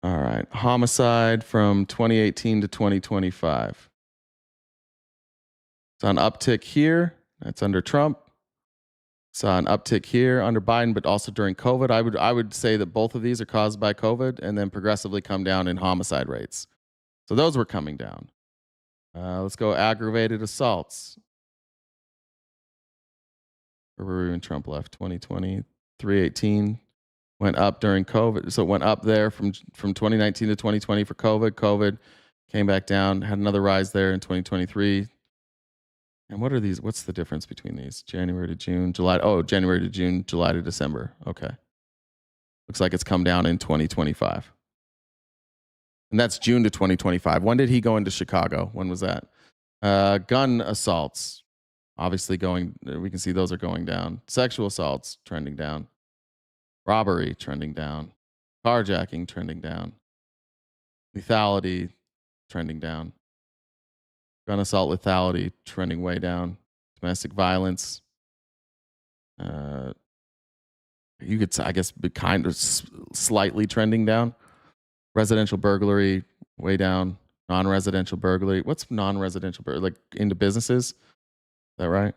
All right, homicide from 2018 to 2025. It's on uptick here. That's under Trump. Saw an uptick here under Biden, but also during COVID. I would say that both of these are caused by COVID and then progressively come down in homicide rates. So those were coming down. Let's go aggravated assaults. Where were we when Trump left? 2020, 318. Went up during COVID. So it went up there from 2019 to 2020 for COVID. COVID came back down, had another rise there in 2023. And what are these? What's the difference between these? January to June, July. Oh, January to June, July to December. Okay. Looks like it's come down in 2025. And that's June to 2025. When did he go into Chicago? When was that? Gun assaults, obviously we can see those are going down. Sexual assaults, trending down. Robbery, trending down. Carjacking, trending down. Lethality, trending down. Gun assault lethality trending way down. Domestic violence. You could, I guess, be kind of slightly trending down. Residential burglary way down. Non-residential burglary. What's non-residential burglary? Like into businesses? Is that right?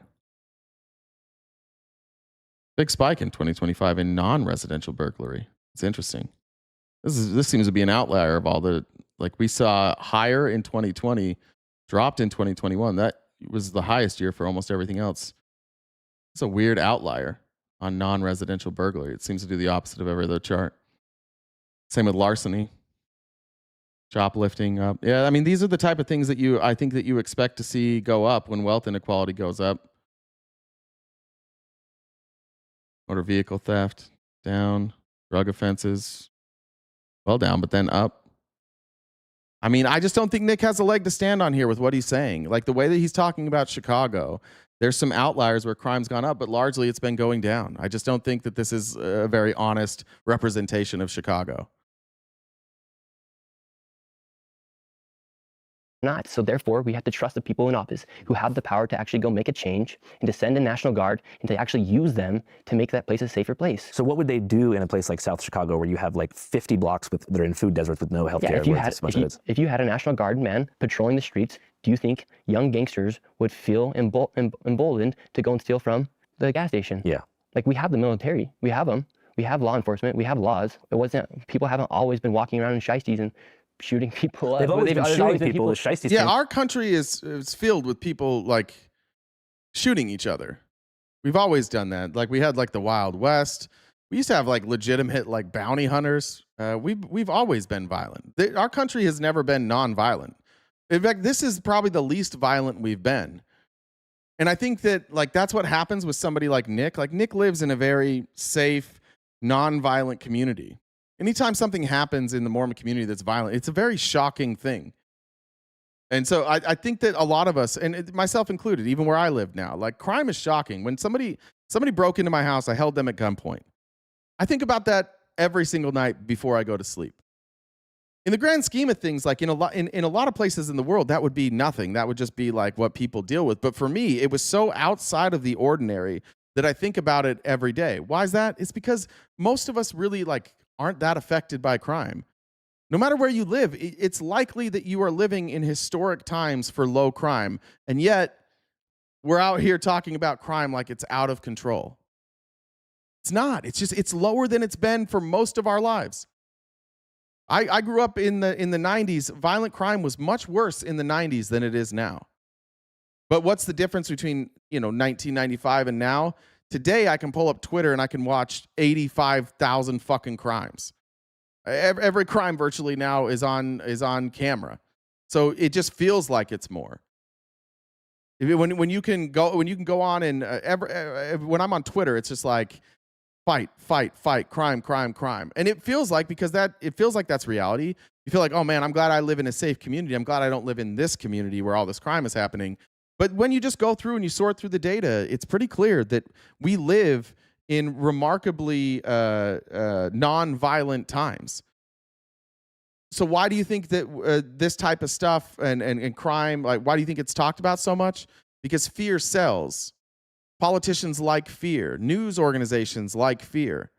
Big spike in 2025 in non-residential burglary. It's interesting. This seems to be an outlier of all the, like we saw higher in 2020. Dropped in 2021. That was the highest year for almost everything else. It's a weird outlier on non-residential burglary. It seems to do the opposite of every other chart. Same with larceny, shoplifting up. Yeah, I mean, these are the type of things that I think that you expect to see go up when wealth inequality goes up. Motor vehicle theft, down. Drug offenses, well down, but then up. I mean, I just don't think Nick has a leg to stand on here with what he's saying. Like the way that he's talking about Chicago, there's some outliers where crime's gone up, but largely it's been going down. I just don't think that this is a very honest representation of Chicago. Not. So therefore, we have to trust the people in office who have the power to actually go make a change and to send a National Guard and to actually use them to make that place a safer place. So what would they do in a place like South Chicago where you have like 50 blocks that are in food deserts with no health care? If you had a National Guard man patrolling the streets, Do you think young gangsters would feel emboldened to go and steal from the gas station? Yeah. Like, we have the military, we have them, we have law enforcement, we have laws. It wasn't, people haven't always been walking around in shiesties and shooting people up. They've always been shooting people. The shiesties. Yeah, our country is filled with people like shooting each other. We've always done that. Like, we had like the Wild West. We used to have like legitimate like bounty hunters. We've always been violent. Our country has never been non-violent. In fact, this is probably the least violent we've been. And I think that like that's what happens with somebody like Nick. Like, Nick lives in a very safe, non-violent community. Anytime something happens in the Mormon community that's violent, it's a very shocking thing. And so I think that a lot of us, and myself included, even where I live now, like, crime is shocking. When somebody broke into my house, I held them at gunpoint. I think about that every single night before I go to sleep. In the grand scheme of things, like in a lot of places in the world, that would be nothing. That would just be like what people deal with. But for me, it was so outside of the ordinary that I think about it every day. Why is that? It's because most of us really like aren't that affected by crime. No matter where you live, it's likely that you are living in historic times for low crime. And yet, we're out here talking about crime like it's out of control. It's not. It's lower than it's been for most of our lives. I grew up in the 90s. Violent crime was much worse in the 90s than it is now. But what's the difference between 1995 and now? Today, I can pull up Twitter and I can watch 85,000 fucking crimes. Every crime virtually now is on camera, so it just feels like it's more. When you can go on and when I'm on Twitter, it's just like fight, crime, and it feels like that's reality. You feel like, oh man, I'm glad I live in a safe community. I'm glad I don't live in this community where all this crime is happening. But when you just go through and you sort through the data, it's pretty clear that we live in remarkably non-violent times. So why do you think that this type of stuff and crime, like, why do you think it's talked about so much? Because fear sells. Politicians like fear. News organizations like fear.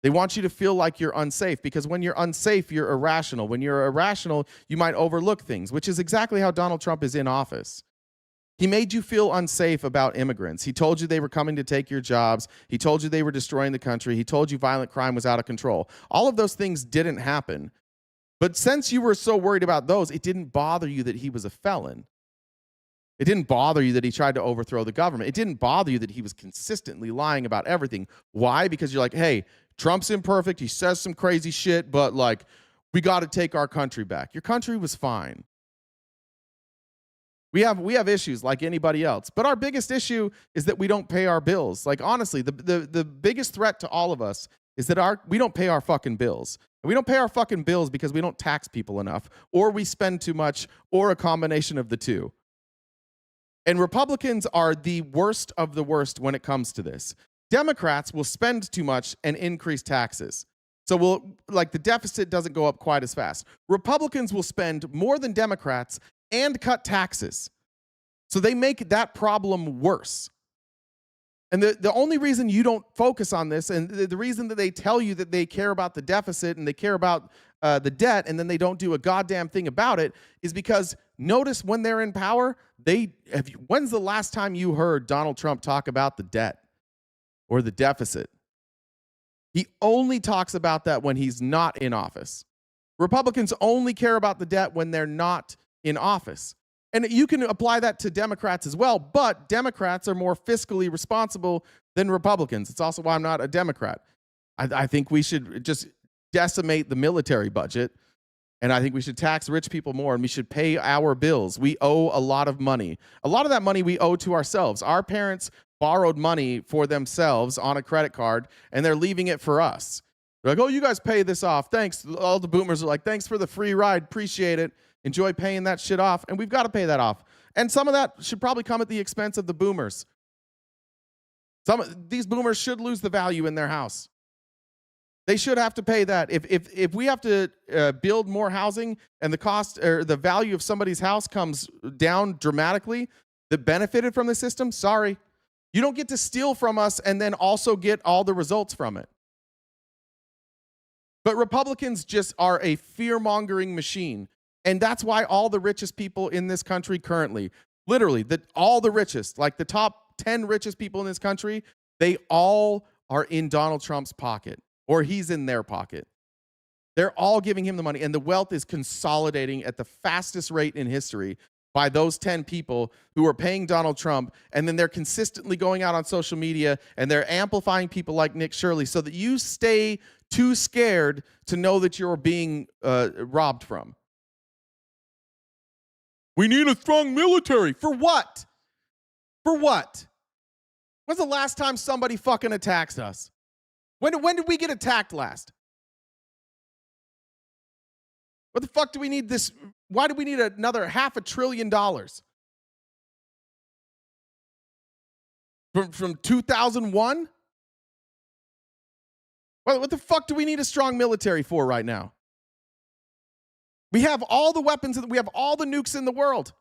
They want you to feel like you're unsafe, because when you're unsafe, you're irrational. When you're irrational, you might overlook things, which is exactly how Donald Trump is in office. He made you feel unsafe about immigrants. He told you they were coming to take your jobs. He told you they were destroying the country. He told you violent crime was out of control. All of those things didn't happen. But since you were so worried about those, it didn't bother you that he was a felon. It didn't bother you that he tried to overthrow the government. It didn't bother you that he was consistently lying about everything. Why? Because you're like, hey, Trump's imperfect. He says some crazy shit, but like, we got to take our country back. Your country was fine. We have issues like anybody else, but our biggest issue is that we don't pay our bills. Like, honestly, the biggest threat to all of us is that we don't pay our fucking bills. And we don't pay our fucking bills because we don't tax people enough, or we spend too much, or a combination of the two. And Republicans are the worst of the worst when it comes to this. Democrats will spend too much and increase taxes. So the deficit doesn't go up quite as fast. Republicans will spend more than Democrats and cut taxes. So they make that problem worse. And the only reason you don't focus on this, and the reason that they tell you that they care about the deficit and they care about the debt, and then they don't do a goddamn thing about it, is because notice when they're in power, when's the last time you heard Donald Trump talk about the debt or the deficit? He only talks about that when he's not in office. Republicans only care about the debt when they're not in office. And you can apply that to Democrats as well, but Democrats are more fiscally responsible than Republicans. It's also why I'm not a Democrat. I think we should just decimate the military budget, and I think we should tax rich people more, and we should pay our bills. We owe a lot of money. A lot of that money we owe to ourselves. Our parents borrowed money for themselves on a credit card, and they're leaving it for us. They're like, oh, you guys pay this off. Thanks. All the boomers are like, thanks for the free ride. Appreciate it. Enjoy paying that shit off. And we've got to pay that off. And some of that should probably come at the expense of the boomers. These boomers should lose the value in their house. They should have to pay that. If we have to build more housing and the cost or the value of somebody's house comes down dramatically that benefited from the system, sorry. You don't get to steal from us and then also get all the results from it. But Republicans just are a fear-mongering machine. And that's why all the richest people in this country currently, literally, all the richest, like the top 10 richest people in this country, they all are in Donald Trump's pocket, or he's in their pocket. They're all giving him the money, and the wealth is consolidating at the fastest rate in history by those 10 people who are paying Donald Trump, and then they're consistently going out on social media, and they're amplifying people like Nick Shirley so that you stay too scared to know that you're being robbed from. We need a strong military. For what? For what? When's the last time somebody fucking attacked us? When did we get attacked last? What the fuck do we need this? Why do we need another $500 billion? From 2001? What the fuck do we need a strong military for right now? We have all the weapons, we have all the nukes in the world.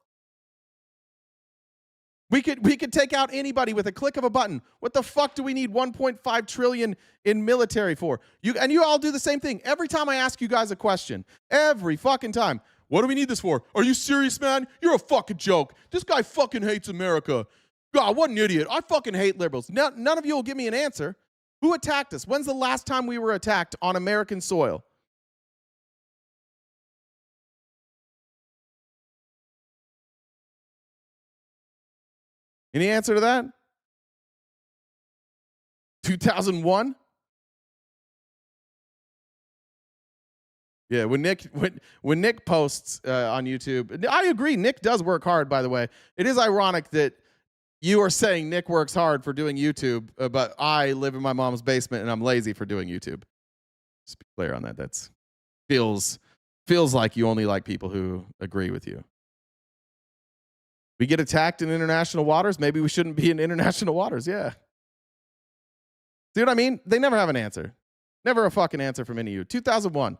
We could take out anybody with a click of a button. What the fuck do we need 1.5 trillion in military for? You all do the same thing. Every time I ask you guys a question, every fucking time, what do we need this for? Are you serious, man? You're a fucking joke. This guy fucking hates America. God, what an idiot. I fucking hate liberals. None of you will give me an answer. Who attacked us? When's the last time we were attacked on American soil? Any answer to that? 2001? Yeah, when Nick posts on YouTube, I agree, Nick does work hard, by the way. It is ironic that you are saying Nick works hard for doing YouTube, but I live in my mom's basement and I'm lazy for doing YouTube. Just be clear on that. That's feels like you only like people who agree with you. We get attacked in international waters. Maybe we shouldn't be in international waters. Yeah. See what I mean? They never have an answer. Never a fucking answer from any of you. 2001.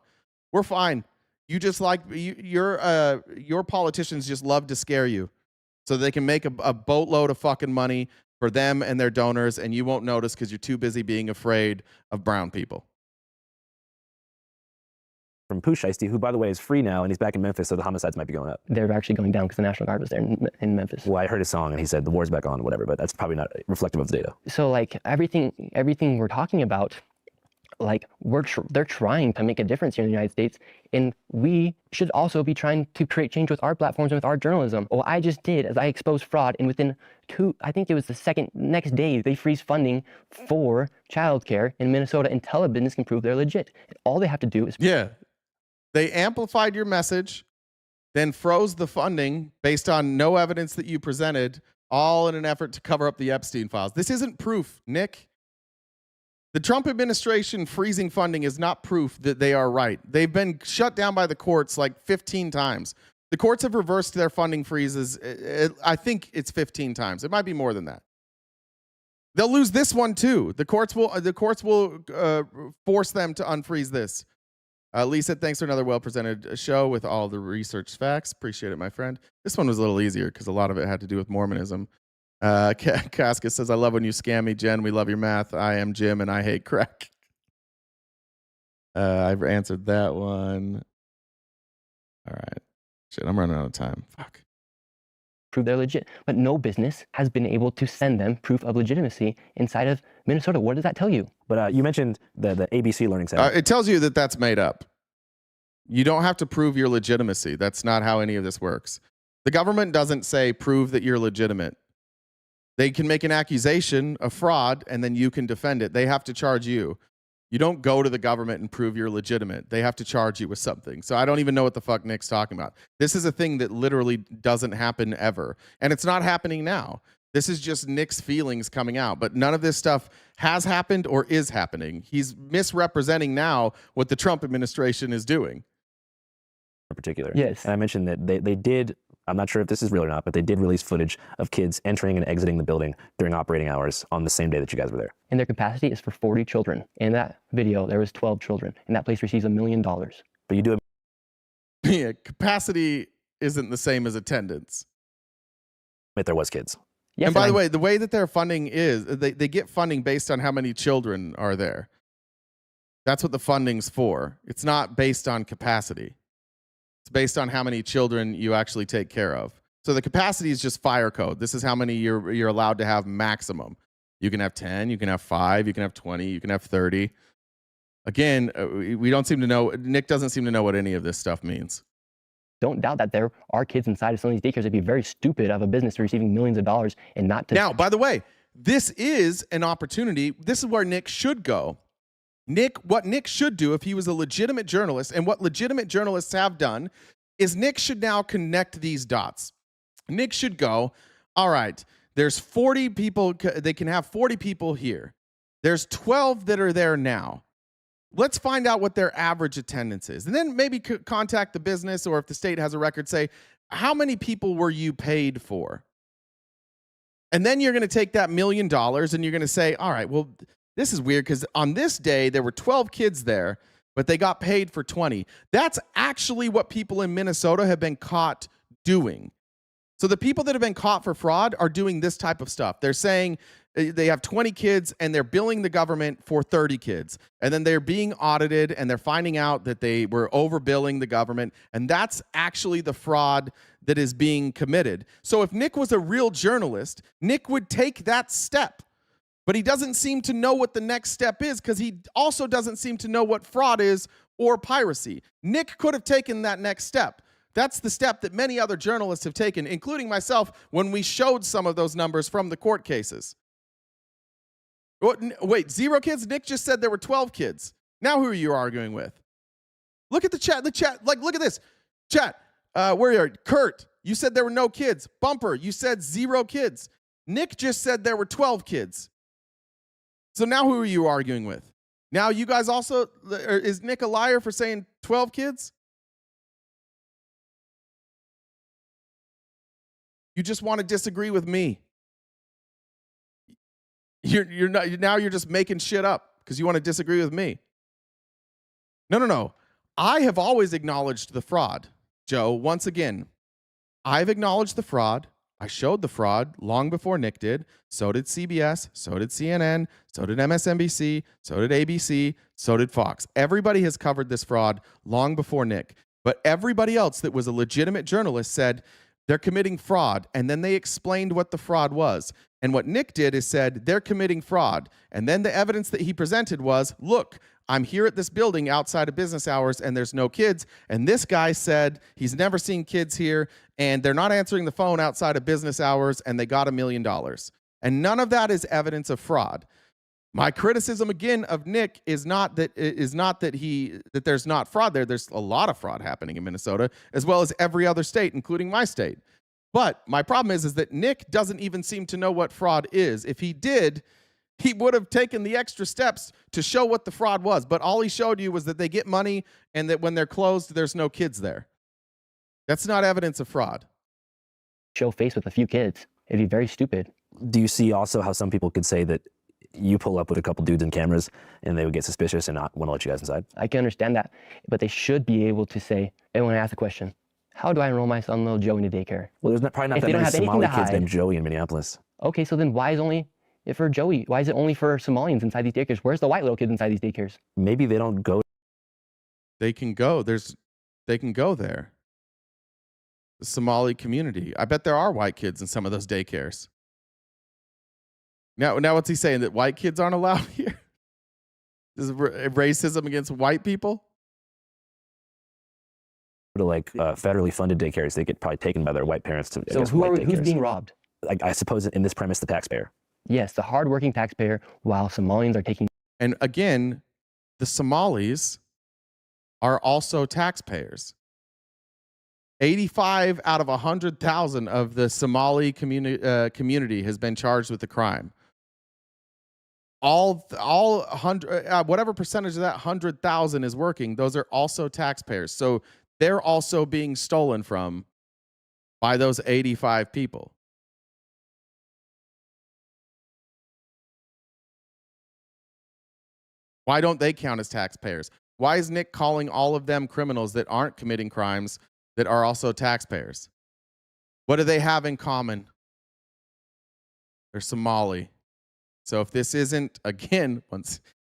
We're fine. You just like your politicians just love to scare you so they can make a boatload of fucking money for them and their donors, and you won't notice because you're too busy being afraid of brown people. From Pooh Shiesty, who, by the way, is free now, and he's back in Memphis, so the homicides might be going up. They're actually going down because the National Guard was there in Memphis. Well, I heard his song, and he said the war's back on, whatever, but that's probably not reflective of the data. So, like, everything we're talking about, like, they're trying to make a difference here in the United States, and we should also be trying to create change with our platforms and with our journalism. What I just did is I exposed fraud, and within I think it was the next day, they freeze funding for childcare in Minnesota until a business can prove they're legit. And all they have to do is... Yeah. They amplified your message, then froze the funding based on no evidence that you presented, all in an effort to cover up the Epstein files. This isn't proof, Nick. The Trump administration freezing funding is not proof that they are right. They've been shut down by the courts like 15 times. The courts have reversed their funding freezes. I think it's 15 times. It might be more than that. They'll lose this one too. The courts will force them to unfreeze this. Lisa, thanks for another well-presented show with all the research facts. Appreciate it, my friend. This one was a little easier because a lot of it had to do with Mormonism. Casca says, I love when you scam me, Jen. We love your math. I am Jim, and I hate crack. I've answered that one. All right. Shit, I'm running out of time. Fuck. Prove they're legit. But no business has been able to send them proof of legitimacy inside of Minnesota. What does that tell you? But you mentioned the ABC Learning Center. It tells you that that's made up. You don't have to prove your legitimacy. That's not how any of this works. The government doesn't say prove that you're legitimate. They can make an accusation of fraud, and then you can defend it. They have to charge you. You don't go to the government and prove you're legitimate. They have to charge you with something. So I don't even know what the fuck Nick's talking about. This is a thing that literally doesn't happen ever. And it's not happening now. This is just Nick's feelings coming out. But none of this stuff has happened or is happening. He's misrepresenting now what the Trump administration is doing. In particular. Yes. And I mentioned that they did, I'm not sure if this is real or not, but they did release footage of kids entering and exiting the building during operating hours on the same day that you guys were there. And their capacity is for 40 children. In that video, there was 12 children. And that place receives $1 million. But you do have... Yeah, capacity isn't the same as attendance. But there was kids. Yes, and by the way, the way that their funding is, they get funding based on how many children are there. That's what the funding's for. It's not based on capacity. It's based on how many children you actually take care of. So the capacity is just fire code. This is how many you're allowed to have maximum. You can have 10, you can have 5, you can have 20, you can have 30. Again, we don't seem to know, Nick doesn't seem to know what any of this stuff means. Don't doubt that there are kids inside of some of these daycares. It'd be very stupid of a business receiving millions of dollars and not to. Now, by the way, this is an opportunity. This is where Nick should go. What Nick should do if he was a legitimate journalist, and what legitimate journalists have done, is Nick should now connect these dots. Nick should go, all right, there's 40 people, they can have 40 people here. There's 12 that are there now. Let's find out what their average attendance is. And then maybe contact the business, or if the state has a record, say, how many people were you paid for? And then you're going to take that $1 million and you're going to say, all right, well, this is weird because on this day, there were 12 kids there, but they got paid for 20. That's actually what people in Minnesota have been caught doing. So the people that have been caught for fraud are doing this type of stuff. They're saying they have 20 kids and they're billing the government for 30 kids. And then they're being audited and they're finding out that they were overbilling the government. And that's actually the fraud that is being committed. So if Nick was a real journalist, Nick would take that step. But he doesn't seem to know what the next step is because he also doesn't seem to know what fraud is or piracy. Nick could have taken that next step. That's the step that many other journalists have taken, including myself, when we showed some of those numbers from the court cases. Wait, 0 kids? Nick just said there were 12 kids. Now who are you arguing with? Look at the chat. Like, look at this. Chat, where are you? Kurt, you said there were no kids. Bumper, you said 0 kids. Nick just said there were 12 kids. So now who are you arguing with? Now you guys also, is Nick a liar for saying 12 kids? You just want to disagree with me. You're not, now you're just making shit up because you want to disagree with me. No. I have always acknowledged the fraud, Joe. Once again, I've acknowledged the fraud. I showed the fraud long before Nick did. So did CBS, so did CNN, so did MSNBC, so did ABC, so did Fox. Everybody has covered this fraud long before Nick. But everybody else that was a legitimate journalist said they're committing fraud, and then they explained what the fraud was. And what Nick did is said they're committing fraud. And then the evidence that he presented was, look, I'm here at this building outside of business hours and there's no kids. And this guy said he's never seen kids here and they're not answering the phone outside of business hours and they got $1 million. And none of that is evidence of fraud. My criticism again of Nick is not that there's not fraud there. There's a lot of fraud happening in Minnesota, as well as every other state, including my state. But my problem is that Nick doesn't even seem to know what fraud is. If he did, he would have taken the extra steps to show what the fraud was. But all he showed you was that they get money and that when they're closed, there's no kids there. That's not evidence of fraud. Show face with a few kids. It'd be very stupid. Do you see also how some people could say that you pull up with a couple dudes in cameras and they would get suspicious and not want to let you guys inside? I can understand that, but they should be able to say, and when I ask the question, how do I enroll my son, little Joe, into daycare? Well, there's probably not that many Somali kids named Joey in Minneapolis. Okay, so then why is only for Joey? Why is it only for Somalians inside these daycares? Where's the white little kids inside these daycares? Maybe they don't go. They can go. They can go there. The Somali community. I bet there are white kids in some of those daycares. Now what's he saying? That white kids aren't allowed here? Is racism against white people? To like federally funded daycares, they get probably taken by their white parents to. So who's being robbed? I suppose in this premise, the taxpayer. Yes, the hardworking taxpayer, while Somalians are taking. And again, the Somalis are also taxpayers. 85 out of 100,000 of the Somali community has been charged with the crime. All 100, whatever percentage of that 100,000 is working, those are also taxpayers. So they're also being stolen from by those 85 people. Why don't they count as taxpayers? Why is Nick calling all of them criminals that aren't committing crimes that are also taxpayers? What do they have in common? They're Somali. So if this isn't, again,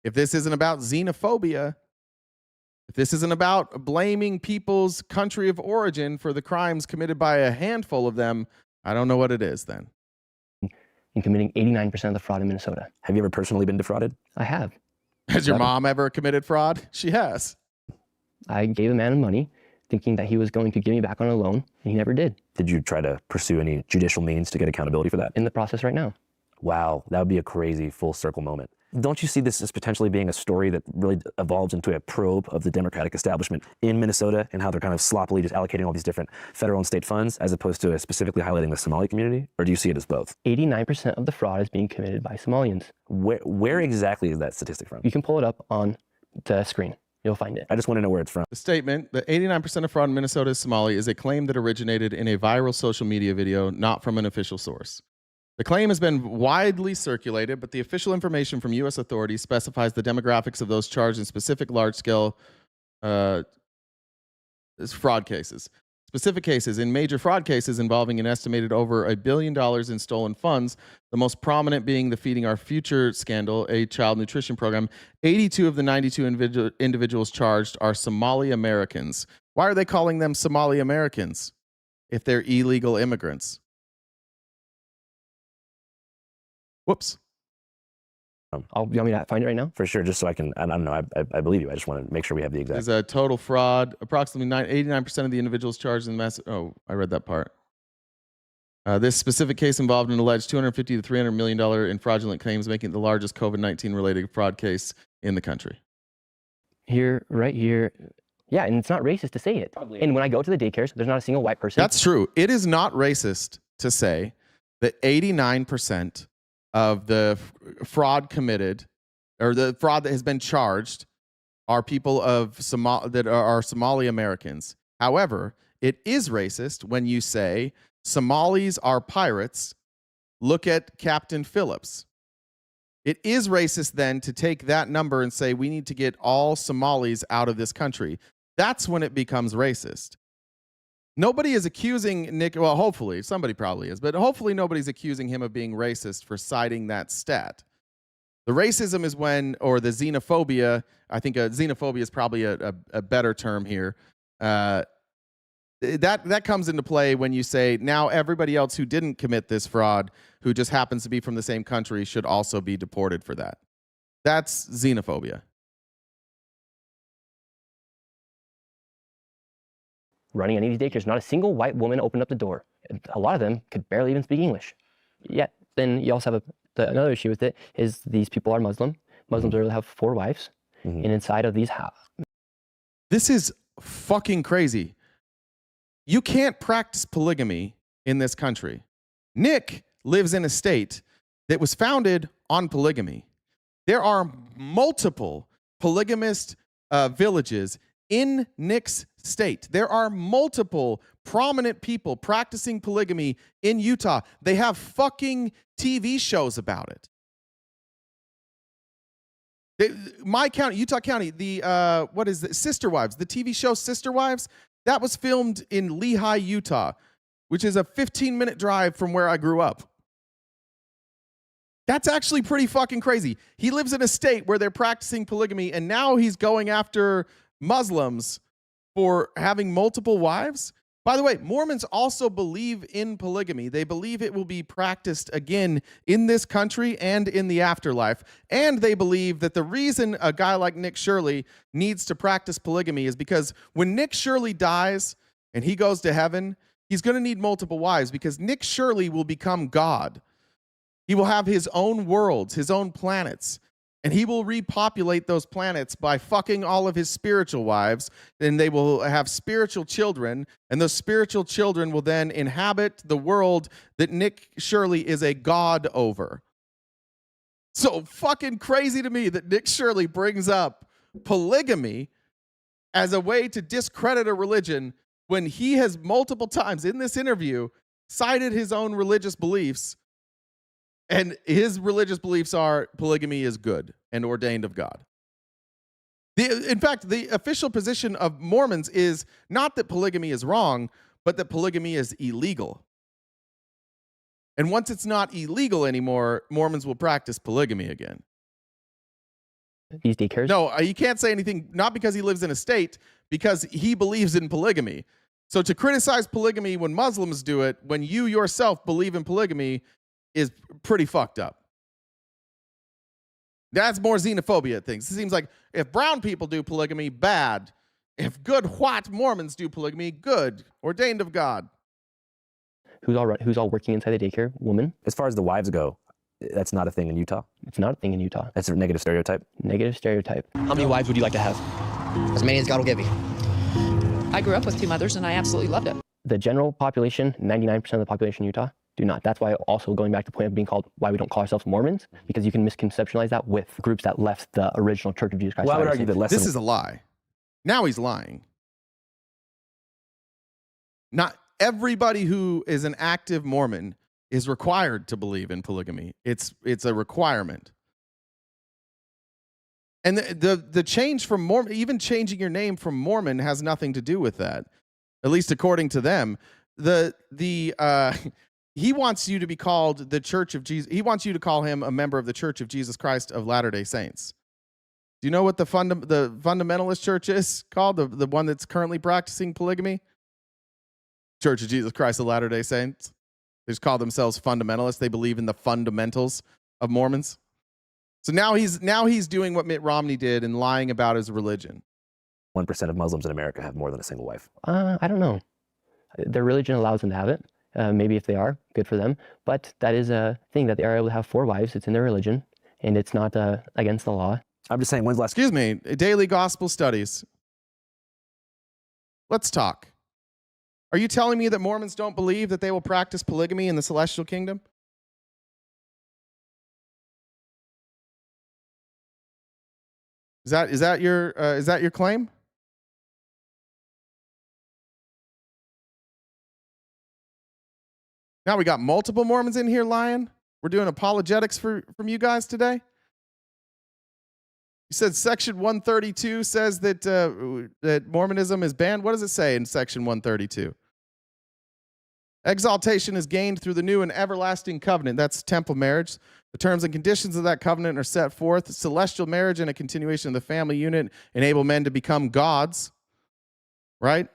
if this isn't about xenophobia, If this isn't about blaming people's country of origin for the crimes committed by a handful of them, I don't know what it is then. In committing 89% of the fraud in Minnesota. Have you ever personally been defrauded? I have. Has your mom ever committed fraud? She has. I gave a man money thinking that he was going to give me back on a loan, and he never did. Did you try to pursue any judicial means to get accountability for that? In the process right now. Wow, that would be a crazy full circle moment. Don't you see this as potentially being a story that really evolves into a probe of the Democratic establishment in Minnesota and how they're kind of sloppily just allocating all these different federal and state funds as opposed to specifically highlighting the Somali community? Or do you see it as both? 89% of the fraud is being committed by Somalians. Where exactly is that statistic from? You can pull it up on the screen. You'll find it. I just want to know where it's from. The statement that 89% of fraud in Minnesota is Somali is a claim that originated in a viral social media video, not from an official source. The claim has been widely circulated, but the official information from U.S. authorities specifies the demographics of those charged in specific large-scale fraud cases. Specific cases. In major fraud cases involving an estimated over $1 billion in stolen funds, the most prominent being the Feeding Our Future scandal, a child nutrition program, 82 of the 92 individuals charged are Somali Americans. Why are they calling them Somali Americans if they're illegal immigrants? Whoops. You want me to find it right now? For sure, just so I can, I don't know, I believe you. I just want to make sure we have the exact. There's a total fraud. Approximately 89% of the individuals charged in the mass. Oh, I read that part. This specific case involved an alleged $250 to $300 million in fraudulent claims, making it the largest COVID-19 related fraud case in the country. Here, right here. Yeah, and it's not racist to say it. And when I go to the daycares, there's not a single white person. That's true. It is not racist to say that 89% of the fraud committed, or the fraud that has been charged, are people of that are Somali Americans. However, it is racist when you say Somalis are pirates. Look at Captain Phillips. It is racist then to take that number and say we need to get all Somalis out of this country. That's when it becomes racist. Nobody is accusing Nick, well, hopefully, somebody probably is, but hopefully nobody's accusing him of being racist for citing that stat. The racism is when, or the xenophobia, I think xenophobia is probably a better term here. That comes into play when you say, now everybody else who didn't commit this fraud, who just happens to be from the same country, should also be deported for that. That's xenophobia. Running any of these daycares, not a single white woman opened up the door. A lot of them could barely even speak English. Yet, then you also have another issue with it is these people are Muslim. Muslims literally have 4 wives. And inside of these This is fucking crazy. You can't practice polygamy in this country. Nick lives in a state that was founded on polygamy. There are multiple polygamist villages in Nick's state. There are multiple prominent people practicing polygamy in Utah. They have fucking TV shows about it. My county, Utah County, the what is it? Sister Wives, the TV show Sister Wives, that was filmed in Lehi, Utah, which is a 15-minute drive from where I grew up. That's actually pretty fucking crazy. He lives in a state where they're practicing polygamy, and now he's going after Muslims for having multiple wives. By the way, Mormons also believe in polygamy. They believe it will be practiced again in this country and in the afterlife. And they believe that the reason a guy like Nick Shirley needs to practice polygamy is because when Nick Shirley dies and he goes to heaven, he's going to need multiple wives because Nick Shirley will become God. He will have his own worlds, his own planets. And he will repopulate those planets by fucking all of his spiritual wives. And they will have spiritual children. And those spiritual children will then inhabit the world that Nick Shirley is a god over. So fucking crazy to me that Nick Shirley brings up polygamy as a way to discredit a religion when he has multiple times in this interview cited his own religious beliefs. And his religious beliefs are polygamy is good and ordained of God. In fact, the official position of Mormons is not that polygamy is wrong, but that polygamy is illegal. And once it's not illegal anymore, Mormons will practice polygamy again. these daycares? No, you can't say anything, not because he lives in a state, because he believes in polygamy. So to criticize polygamy when Muslims do it, when you yourself believe in polygamy, is pretty fucked up. That's more xenophobia at things. It seems like if brown people do polygamy, bad. If good white Mormons do polygamy, good, ordained of God. Who's all working inside the daycare? Woman? As far as the wives go, that's not a thing in Utah? It's not a thing in Utah. That's a negative stereotype? Negative stereotype. How many wives would you like to have? As many as God will give you. I grew up with 2 mothers and I absolutely loved it. The general population, 99% of the population in Utah, do not. That's why also going back to the point of being called why we don't call ourselves Mormons, because you can misconceptualize that with groups that left the original Church of Jesus Christ. Well, I would argue that this is a lie. Now he's lying. Not everybody who is an active Mormon is required to believe in polygamy. It's a requirement. And the change from Mormon, even changing your name from Mormon, has nothing to do with that. At least according to them. He wants you to be called the Church of Jesus. He wants you to call him a member of the Church of Jesus Christ of Latter-day Saints. Do you know what the fundamentalist church is called? The one that's currently practicing polygamy? Church of Jesus Christ of Latter-day Saints. They just call themselves fundamentalists. They believe in the fundamentals of Mormons. So now he's doing what Mitt Romney did and lying about his religion. 1% of Muslims in America have more than a single wife. I don't know. Their religion allows them to have it. Maybe if they are, good for them. But that is a thing that they are able to have 4 wives. It's in their religion, and it's not against the law. I'm just saying, when's the last... Excuse me, Daily Gospel Studies. Let's talk. Are you telling me that Mormons don't believe that they will practice polygamy in the celestial kingdom? Is that your claim? Now we got multiple Mormons in here lying. We're doing apologetics from you guys today. You said Section 132 says that Mormonism is banned. What does it say in Section 132? Exaltation is gained through the new and everlasting covenant. That's temple marriage. The terms and conditions of that covenant are set forth. Celestial marriage and a continuation of the family unit enable men to become gods. Right?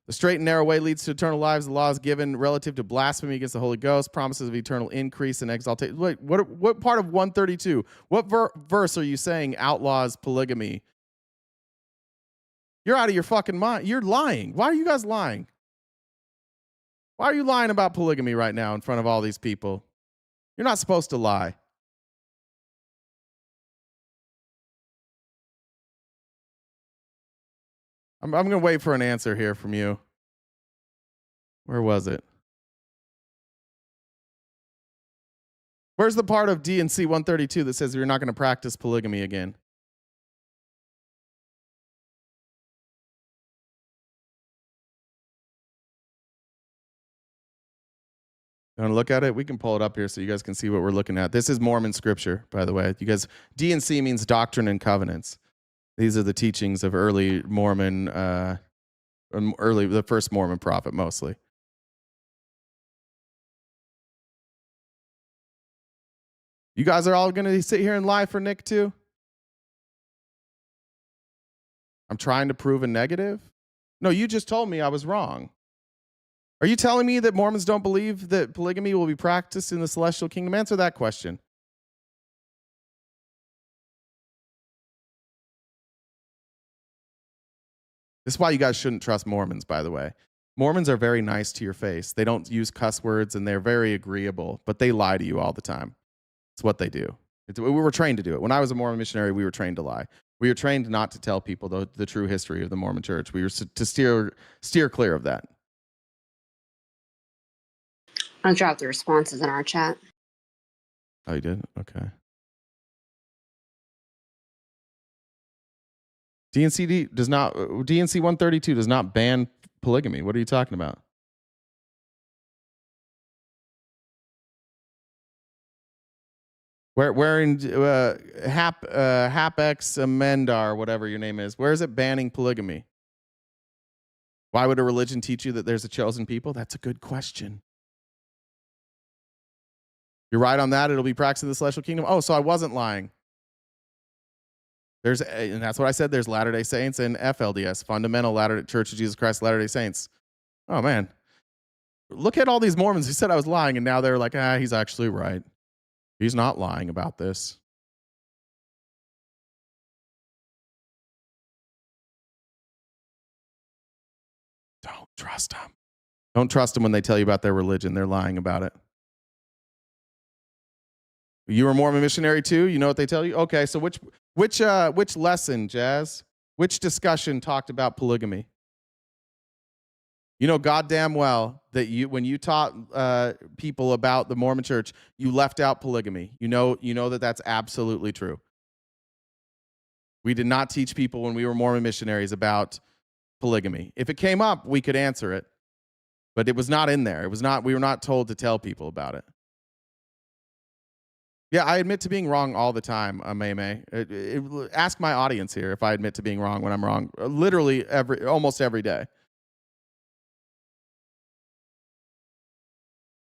The straight and narrow way leads to eternal lives. The law is given relative to blasphemy against the Holy Ghost, promises of eternal increase and exaltation. Wait, what part of 132? What verse are you saying outlaws polygamy? You're out of your fucking mind. You're lying. Why are you guys lying? Why are you lying about polygamy right now in front of all these people? You're not supposed to lie. I'm going to wait for an answer here from you. Where was it? Where's the part of D&C 132 that says you're not going to practice polygamy again? You want to look at it? We can pull it up here so you guys can see what we're looking at. This is Mormon scripture, by the way. You guys, D&C means doctrine and covenants. These are the teachings of early Mormon, the first Mormon prophet mostly. You guys are all going to sit here and lie for Nick too? I'm trying to prove a negative? No, you just told me I was wrong. Are you telling me that Mormons don't believe that polygamy will be practiced in the celestial kingdom? Answer that question. This is why you guys shouldn't trust Mormons, by the way. Mormons are very nice to your face. They don't use cuss words, and they're very agreeable, but they lie to you all the time. It's what they do. We were trained to do it. When I was a Mormon missionary, we were trained to lie. We were trained not to tell people the true history of the Mormon church. We were to steer clear of that. I'll drop the responses in our chat. Oh, you did? Okay. D&C 132 does not ban polygamy. What are you talking about? Where in Hapex Amendar, whatever your name is, where is it banning polygamy? Why would a religion teach you that there's a chosen people? That's a good question. You're right on that. It'll be practiced in the celestial kingdom. Oh, so I wasn't lying. And that's what I said. There's Latter-day Saints and FLDS, Fundamental Church of Jesus Christ Latter-day Saints. Oh man, look at all these Mormons who said I was lying, and now they're like, he's actually right. He's not lying about this. Don't trust them. Don't trust them when they tell you about their religion. They're lying about it. You were a Mormon missionary too? You know what they tell you? Okay, so which lesson, Jazz? Which discussion talked about polygamy? You know goddamn well that when you taught people about the Mormon church, you left out polygamy. You know that that's absolutely true. We did not teach people when we were Mormon missionaries about polygamy. If it came up, we could answer it, but it was not in there. We were not told to tell people about it. Yeah, I admit to being wrong all the time, May. Ask my audience here if I admit to being wrong when I'm wrong. Literally almost every day.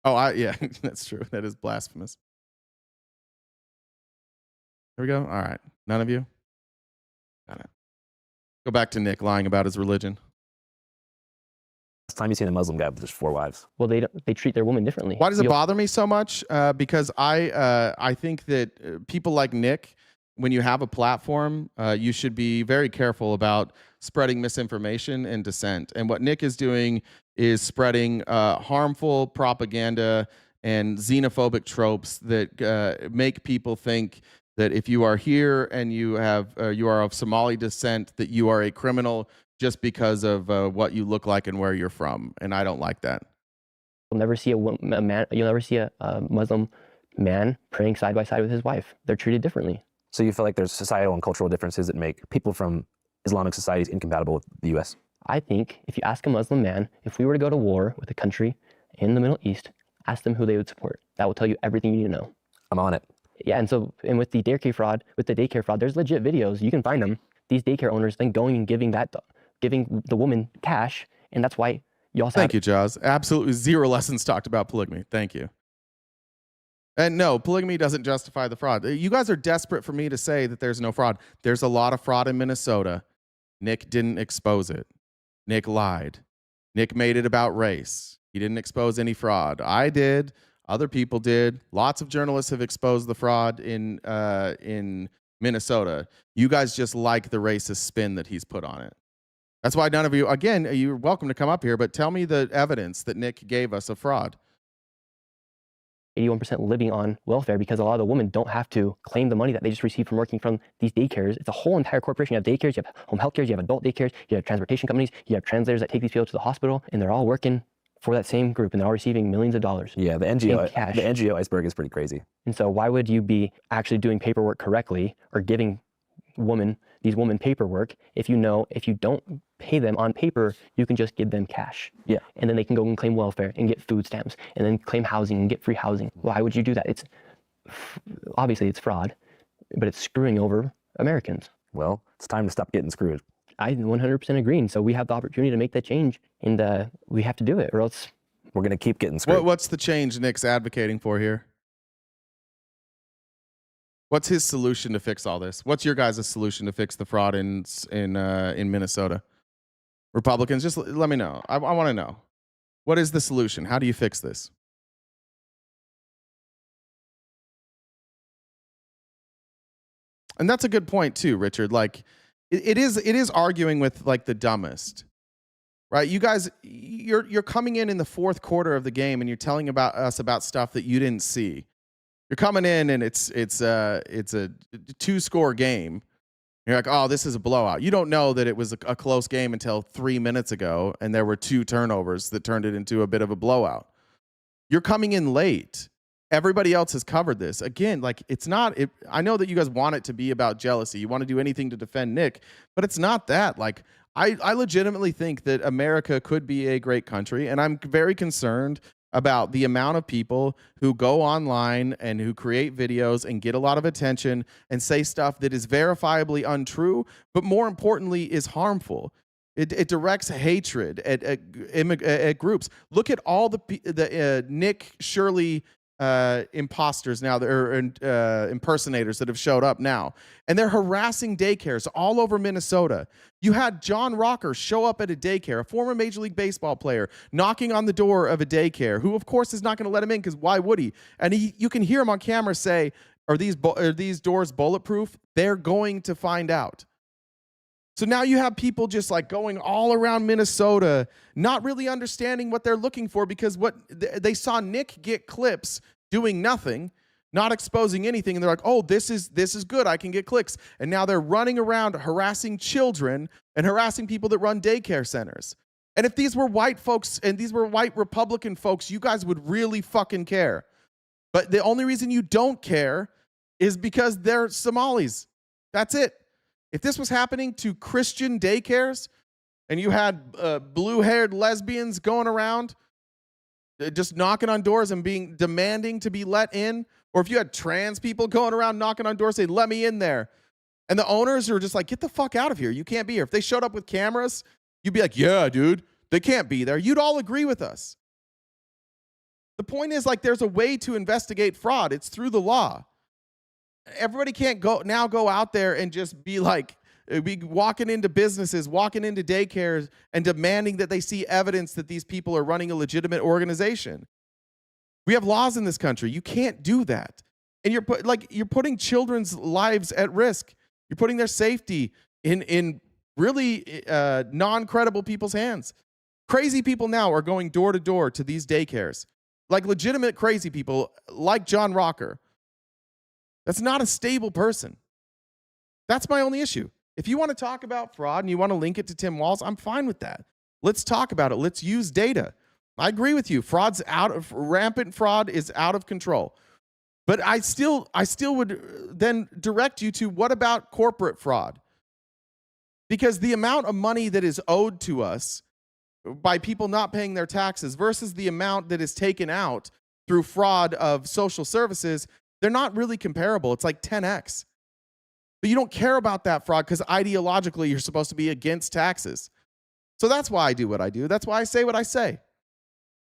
Oh, yeah, that's true. That is blasphemous. There we go. All right. None of you? Got it. Go back to Nick lying about his religion. Last time you seen a Muslim guy with just 4 wives? Well, they treat their women differently. Why does it bother me so much? Because I think that people like Nick, when you have a platform, you should be very careful about spreading misinformation and dissent. And what Nick is doing is spreading harmful propaganda and xenophobic tropes that make people think that if you are here and you are of Somali descent, that you are a criminal just because of what you look like and where you're from. And I don't like that. You'll never see you'll never see a Muslim man praying side by side with his wife. They're treated differently. So you feel like there's societal and cultural differences that make people from Islamic societies incompatible with the U.S.? I think if you ask a Muslim man, if we were to go to war with a country in the Middle East, ask them who they would support. That will tell you everything you need to know. I'm on it. Yeah, and with the daycare fraud, there's legit videos. You can find them. These daycare owners then going and giving the woman cash, and that's why you also Thank you, Jaws. Absolutely zero lessons talked about polygamy. Thank you. And no, polygamy doesn't justify the fraud. You guys are desperate for me to say that there's no fraud. There's a lot of fraud in Minnesota. Nick didn't expose it. Nick lied. Nick made it about race. He didn't expose any fraud. I did. Other people did. Lots of journalists have exposed the fraud in Minnesota. You guys just like the racist spin that he's put on it. That's why none of you, again, you're welcome to come up here, but tell me the evidence that Nick gave us of fraud. 81% living on welfare because a lot of the women don't have to claim the money that they just received from working from these daycares. It's a whole entire corporation. You have daycares, you have home health cares, you have adult daycares, you have transportation companies, you have translators that take these people to the hospital, and they're all working for that same group, and they're all receiving millions of dollars. Yeah, the NGO iceberg is pretty crazy. And so why would you be actually doing paperwork correctly or giving these women paperwork if you don't pay them on paper, you can just give them cash. Yeah. And then they can go and claim welfare and get food stamps and then claim housing and get free housing. Why would you do that? Obviously it's fraud, but it's screwing over Americans. Well, it's time to stop getting screwed. I 100% agree. And so we have the opportunity to make that change, and we have to do it, or else we're going to keep getting screwed. What's the change Nick's advocating for here? What's his solution to fix all this? What's your guys' solution to fix the fraud in Minnesota? Republicans, just let me know. I want to know. What is the solution? How do you fix this? And that's a good point too, Richard. Like, it is arguing with like the dumbest, right? You guys, you're coming in the fourth quarter of the game and you're telling us about stuff that you didn't see. You're coming in and it's a 2-score game. You're like, oh, this is a blowout. You don't know that it was a close game until 3 minutes ago, and there were 2 turnovers that turned it into a bit of a blowout. You're coming in late. Everybody else has covered this. Again, like it's not. I know that you guys want it to be about jealousy. You want to do anything to defend Nick, but it's not that. Like I legitimately think that America could be a great country, and I'm very concerned about the amount of people who go online and who create videos and get a lot of attention and say stuff that is verifiably untrue, but more importantly is harmful. It directs hatred at groups. Look at all the Nick Shirley imposters now, or impersonators that have showed up now, and they're harassing daycares all over Minnesota. You had John Rocker show up at a daycare, a former Major League Baseball player, knocking on the door of a daycare, who of course is not going to let him in because why would he? And you can hear him on camera say, are these doors bulletproof? They're going to find out. So now you have people just like going all around Minnesota, not really understanding what they're looking for, because what they saw Nick get clips doing nothing, not exposing anything, and they're like, oh, this is good, I can get clicks. And now they're running around harassing children and harassing people that run daycare centers. And if these were white folks and these were white Republican folks, you guys would really fucking care. But the only reason you don't care is because they're Somalis. That's it. If this was happening to Christian daycares and you had blue-haired lesbians going around just knocking on doors and demanding to be let in, or if you had trans people going around knocking on doors saying, let me in there, and the owners are just like, get the fuck out of here, you can't be here. If they showed up with cameras, you'd be like, yeah, dude, they can't be there. You'd all agree with us. The point is, like, there's a way to investigate fraud. It's through the law. Everybody can't go out there and just be walking into businesses, walking into daycares, and demanding that they see evidence that these people are running a legitimate organization. We have laws in this country. You can't do that. And you're putting children's lives at risk. You're putting their safety in really non-credible people's hands. Crazy people now are going door to door to these daycares. Like legitimate crazy people, like John Rocker. That's not a stable person. That's my only issue. If you want to talk about fraud and you want to link it to Tim Walz, I'm fine with that. Let's talk about it. Let's use data. I agree with you. Rampant fraud is out of control. But I still would then direct you to, what about corporate fraud? Because the amount of money that is owed to us by people not paying their taxes versus the amount that is taken out through fraud of social services, they're not really comparable. It's like 10x. But you don't care about that fraud because ideologically you're supposed to be against taxes. So that's why I do what I do. That's why I say what I say.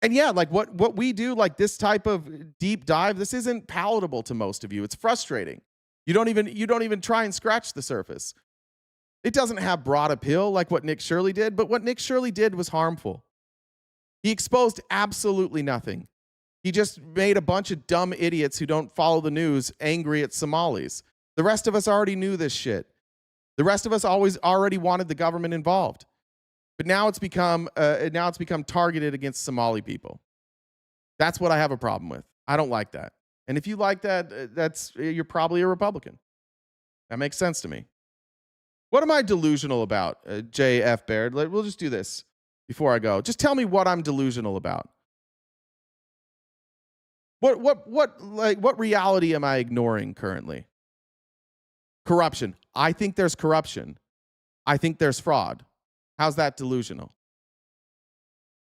And yeah, like what we do, like this type of deep dive, this isn't palatable to most of you. It's frustrating. You don't even try and scratch the surface. It doesn't have broad appeal like what Nick Shirley did, but what Nick Shirley did was harmful. He exposed absolutely nothing. He just made a bunch of dumb idiots who don't follow the news angry at Somalis. The rest of us already knew this shit. The rest of us already wanted the government involved. But now it's become targeted against Somali people. That's what I have a problem with. I don't like that. And if you like that, you're probably a Republican. That makes sense to me. What am I delusional about, J.F. Baird? We'll just do this before I go. Just tell me what I'm delusional about. What reality am I ignoring currently? Corruption. I think there's corruption. I think there's fraud. How's that delusional?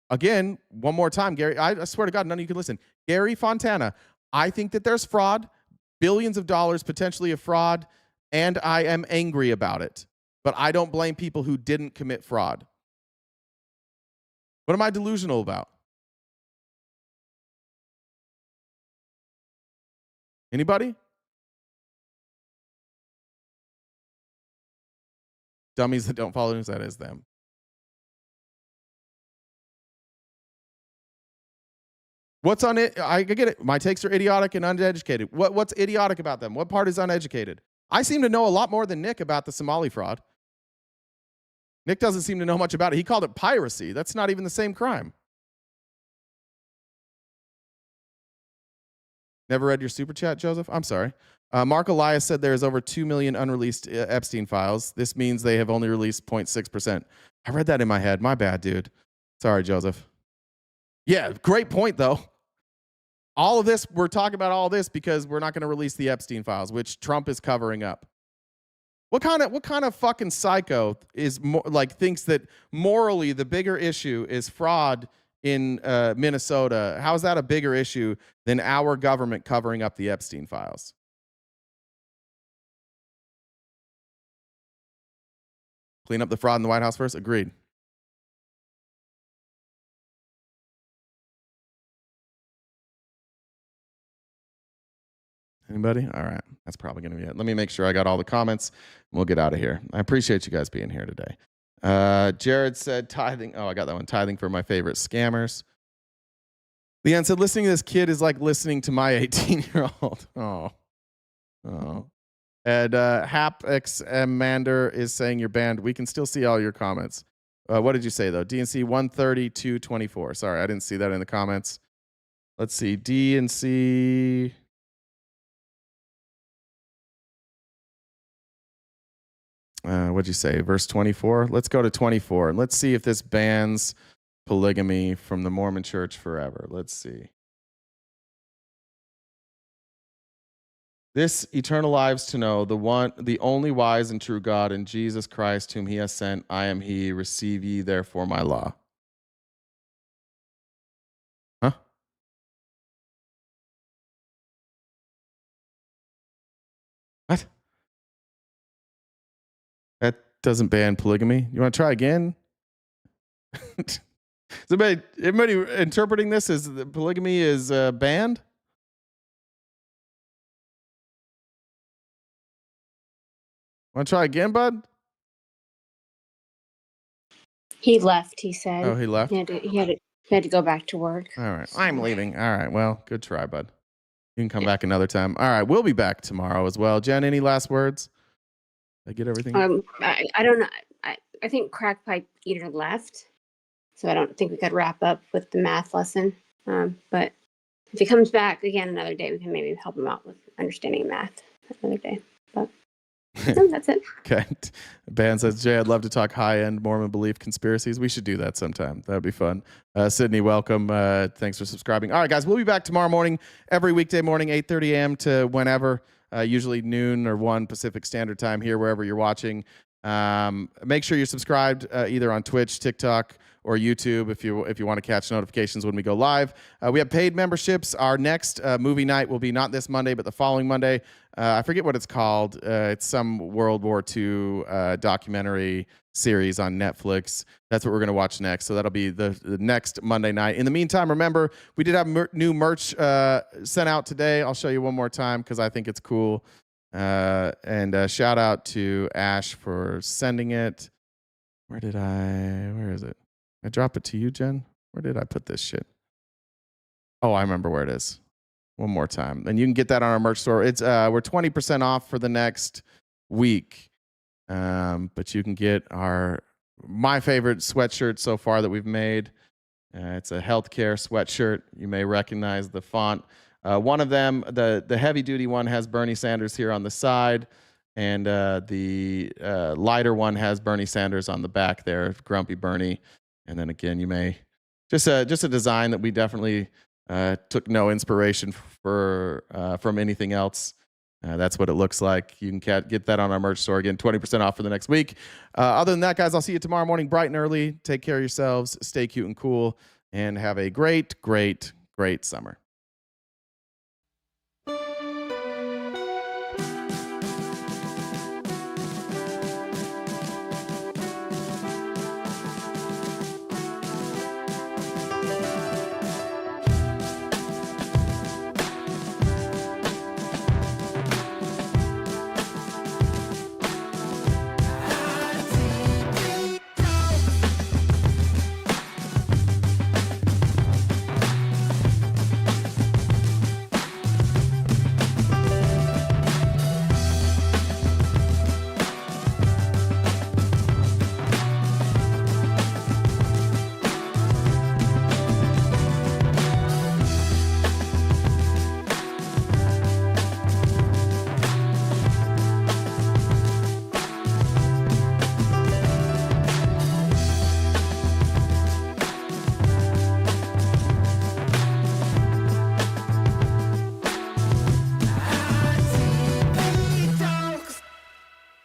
Again, one more time, Gary. I swear to God, none of you can listen. Gary Fontana. I think that there's fraud, billions of dollars potentially of fraud, and I am angry about it. But I don't blame people who didn't commit fraud. What am I delusional about? Anybody? Dummies that don't follow news, that is them. What's on it? I get it. My takes are idiotic and uneducated. What's idiotic about them? What part is uneducated? I seem to know a lot more than Nick about the Somali fraud. Nick doesn't seem to know much about it. He called it piracy. That's not even the same crime. Never read your super chat, Joseph? I'm sorry. Mark Elias said there is over 2 million unreleased Epstein files. This means they have only released 0.6%. I read that in my head. My bad, dude. Sorry, Joseph. Yeah, great point, though. All of this, we're talking about all this because we're not going to release the Epstein files, which Trump is covering up. What kind of fucking psycho is thinks that morally the bigger issue is fraud in Minnesota? How is that a bigger issue than our government covering up the Epstein files? Clean up the fraud in the White House first? Agreed. Anybody? All right. That's probably going to be it. Let me make sure I got all the comments. And we'll get out of here. I appreciate you guys being here today. Jared said tithing. Oh, I got that one. Tithing for my favorite scammers. Leanne said listening to this kid is like listening to my 18-year-old. Oh. And HapXMander is saying you're banned. We can still see all your comments. What did you say, though? DNC 13224. Sorry, I didn't see that in the comments. Let's see. DNC. What'd you say? Verse 24? Let's go to 24. And let's see if this bans polygamy from the Mormon Church forever. Let's see. This eternal lives to know the only wise and true God, and Jesus Christ, whom he has sent. I am he. Receive ye therefore my law. Huh? What? That doesn't ban polygamy. You want to try again? Is everybody interpreting this as the polygamy is banned? Want to try again, bud? He left, he said. Oh, he left? He had to go back to work. All right. I'm leaving. All right. Well, good try, bud. You can come back another time. All right. We'll be back tomorrow as well. Jen, any last words? Did I get everything? I don't know. I think Crack Pipe Eater left, so I don't think we could wrap up with the math lesson. But if he comes back again another day, we can maybe help him out with understanding math another day. But no, that's it. Okay. Ban says, Jay, I'd love to talk high-end Mormon belief conspiracies. We should do that sometime. That'd be fun. Sydney, welcome. Thanks for subscribing. All right, guys, we'll be back tomorrow morning, every weekday morning, 8:30 a.m. to whenever, usually noon or 1 Pacific Standard Time here, wherever you're watching. Make sure you're subscribed either on Twitch, TikTok, or YouTube if you want to catch notifications when we go live. We have paid memberships. Our next movie night will be not this Monday, but the following Monday. I forget what it's called. It's some World War II documentary series on Netflix. That's what we're going to watch next. So that'll be the next Monday night. In the meantime, remember, we did have new merch sent out today. I'll show you one more time because I think it's cool. And shout out to Ash for sending it. Where is it? I drop it to you, Jen? Where did I put this shit? Oh, I remember where it is. One more time. And you can get that on our merch store. It's we're 20% off for the next week. But you can get my favorite sweatshirt so far that we've made. It's a healthcare sweatshirt. You may recognize the font. One of them, the heavy duty one, has Bernie Sanders here on the side, and the lighter one has Bernie Sanders on the back there, Grumpy Bernie. And then again, you may just a design that we definitely took no inspiration from anything else. That's what it looks like. You can get that on our merch store. Again, 20% off for the next week. Other than that, guys, I'll see you tomorrow morning bright and early. Take care of yourselves. Stay cute and cool. And have a great, great, great summer.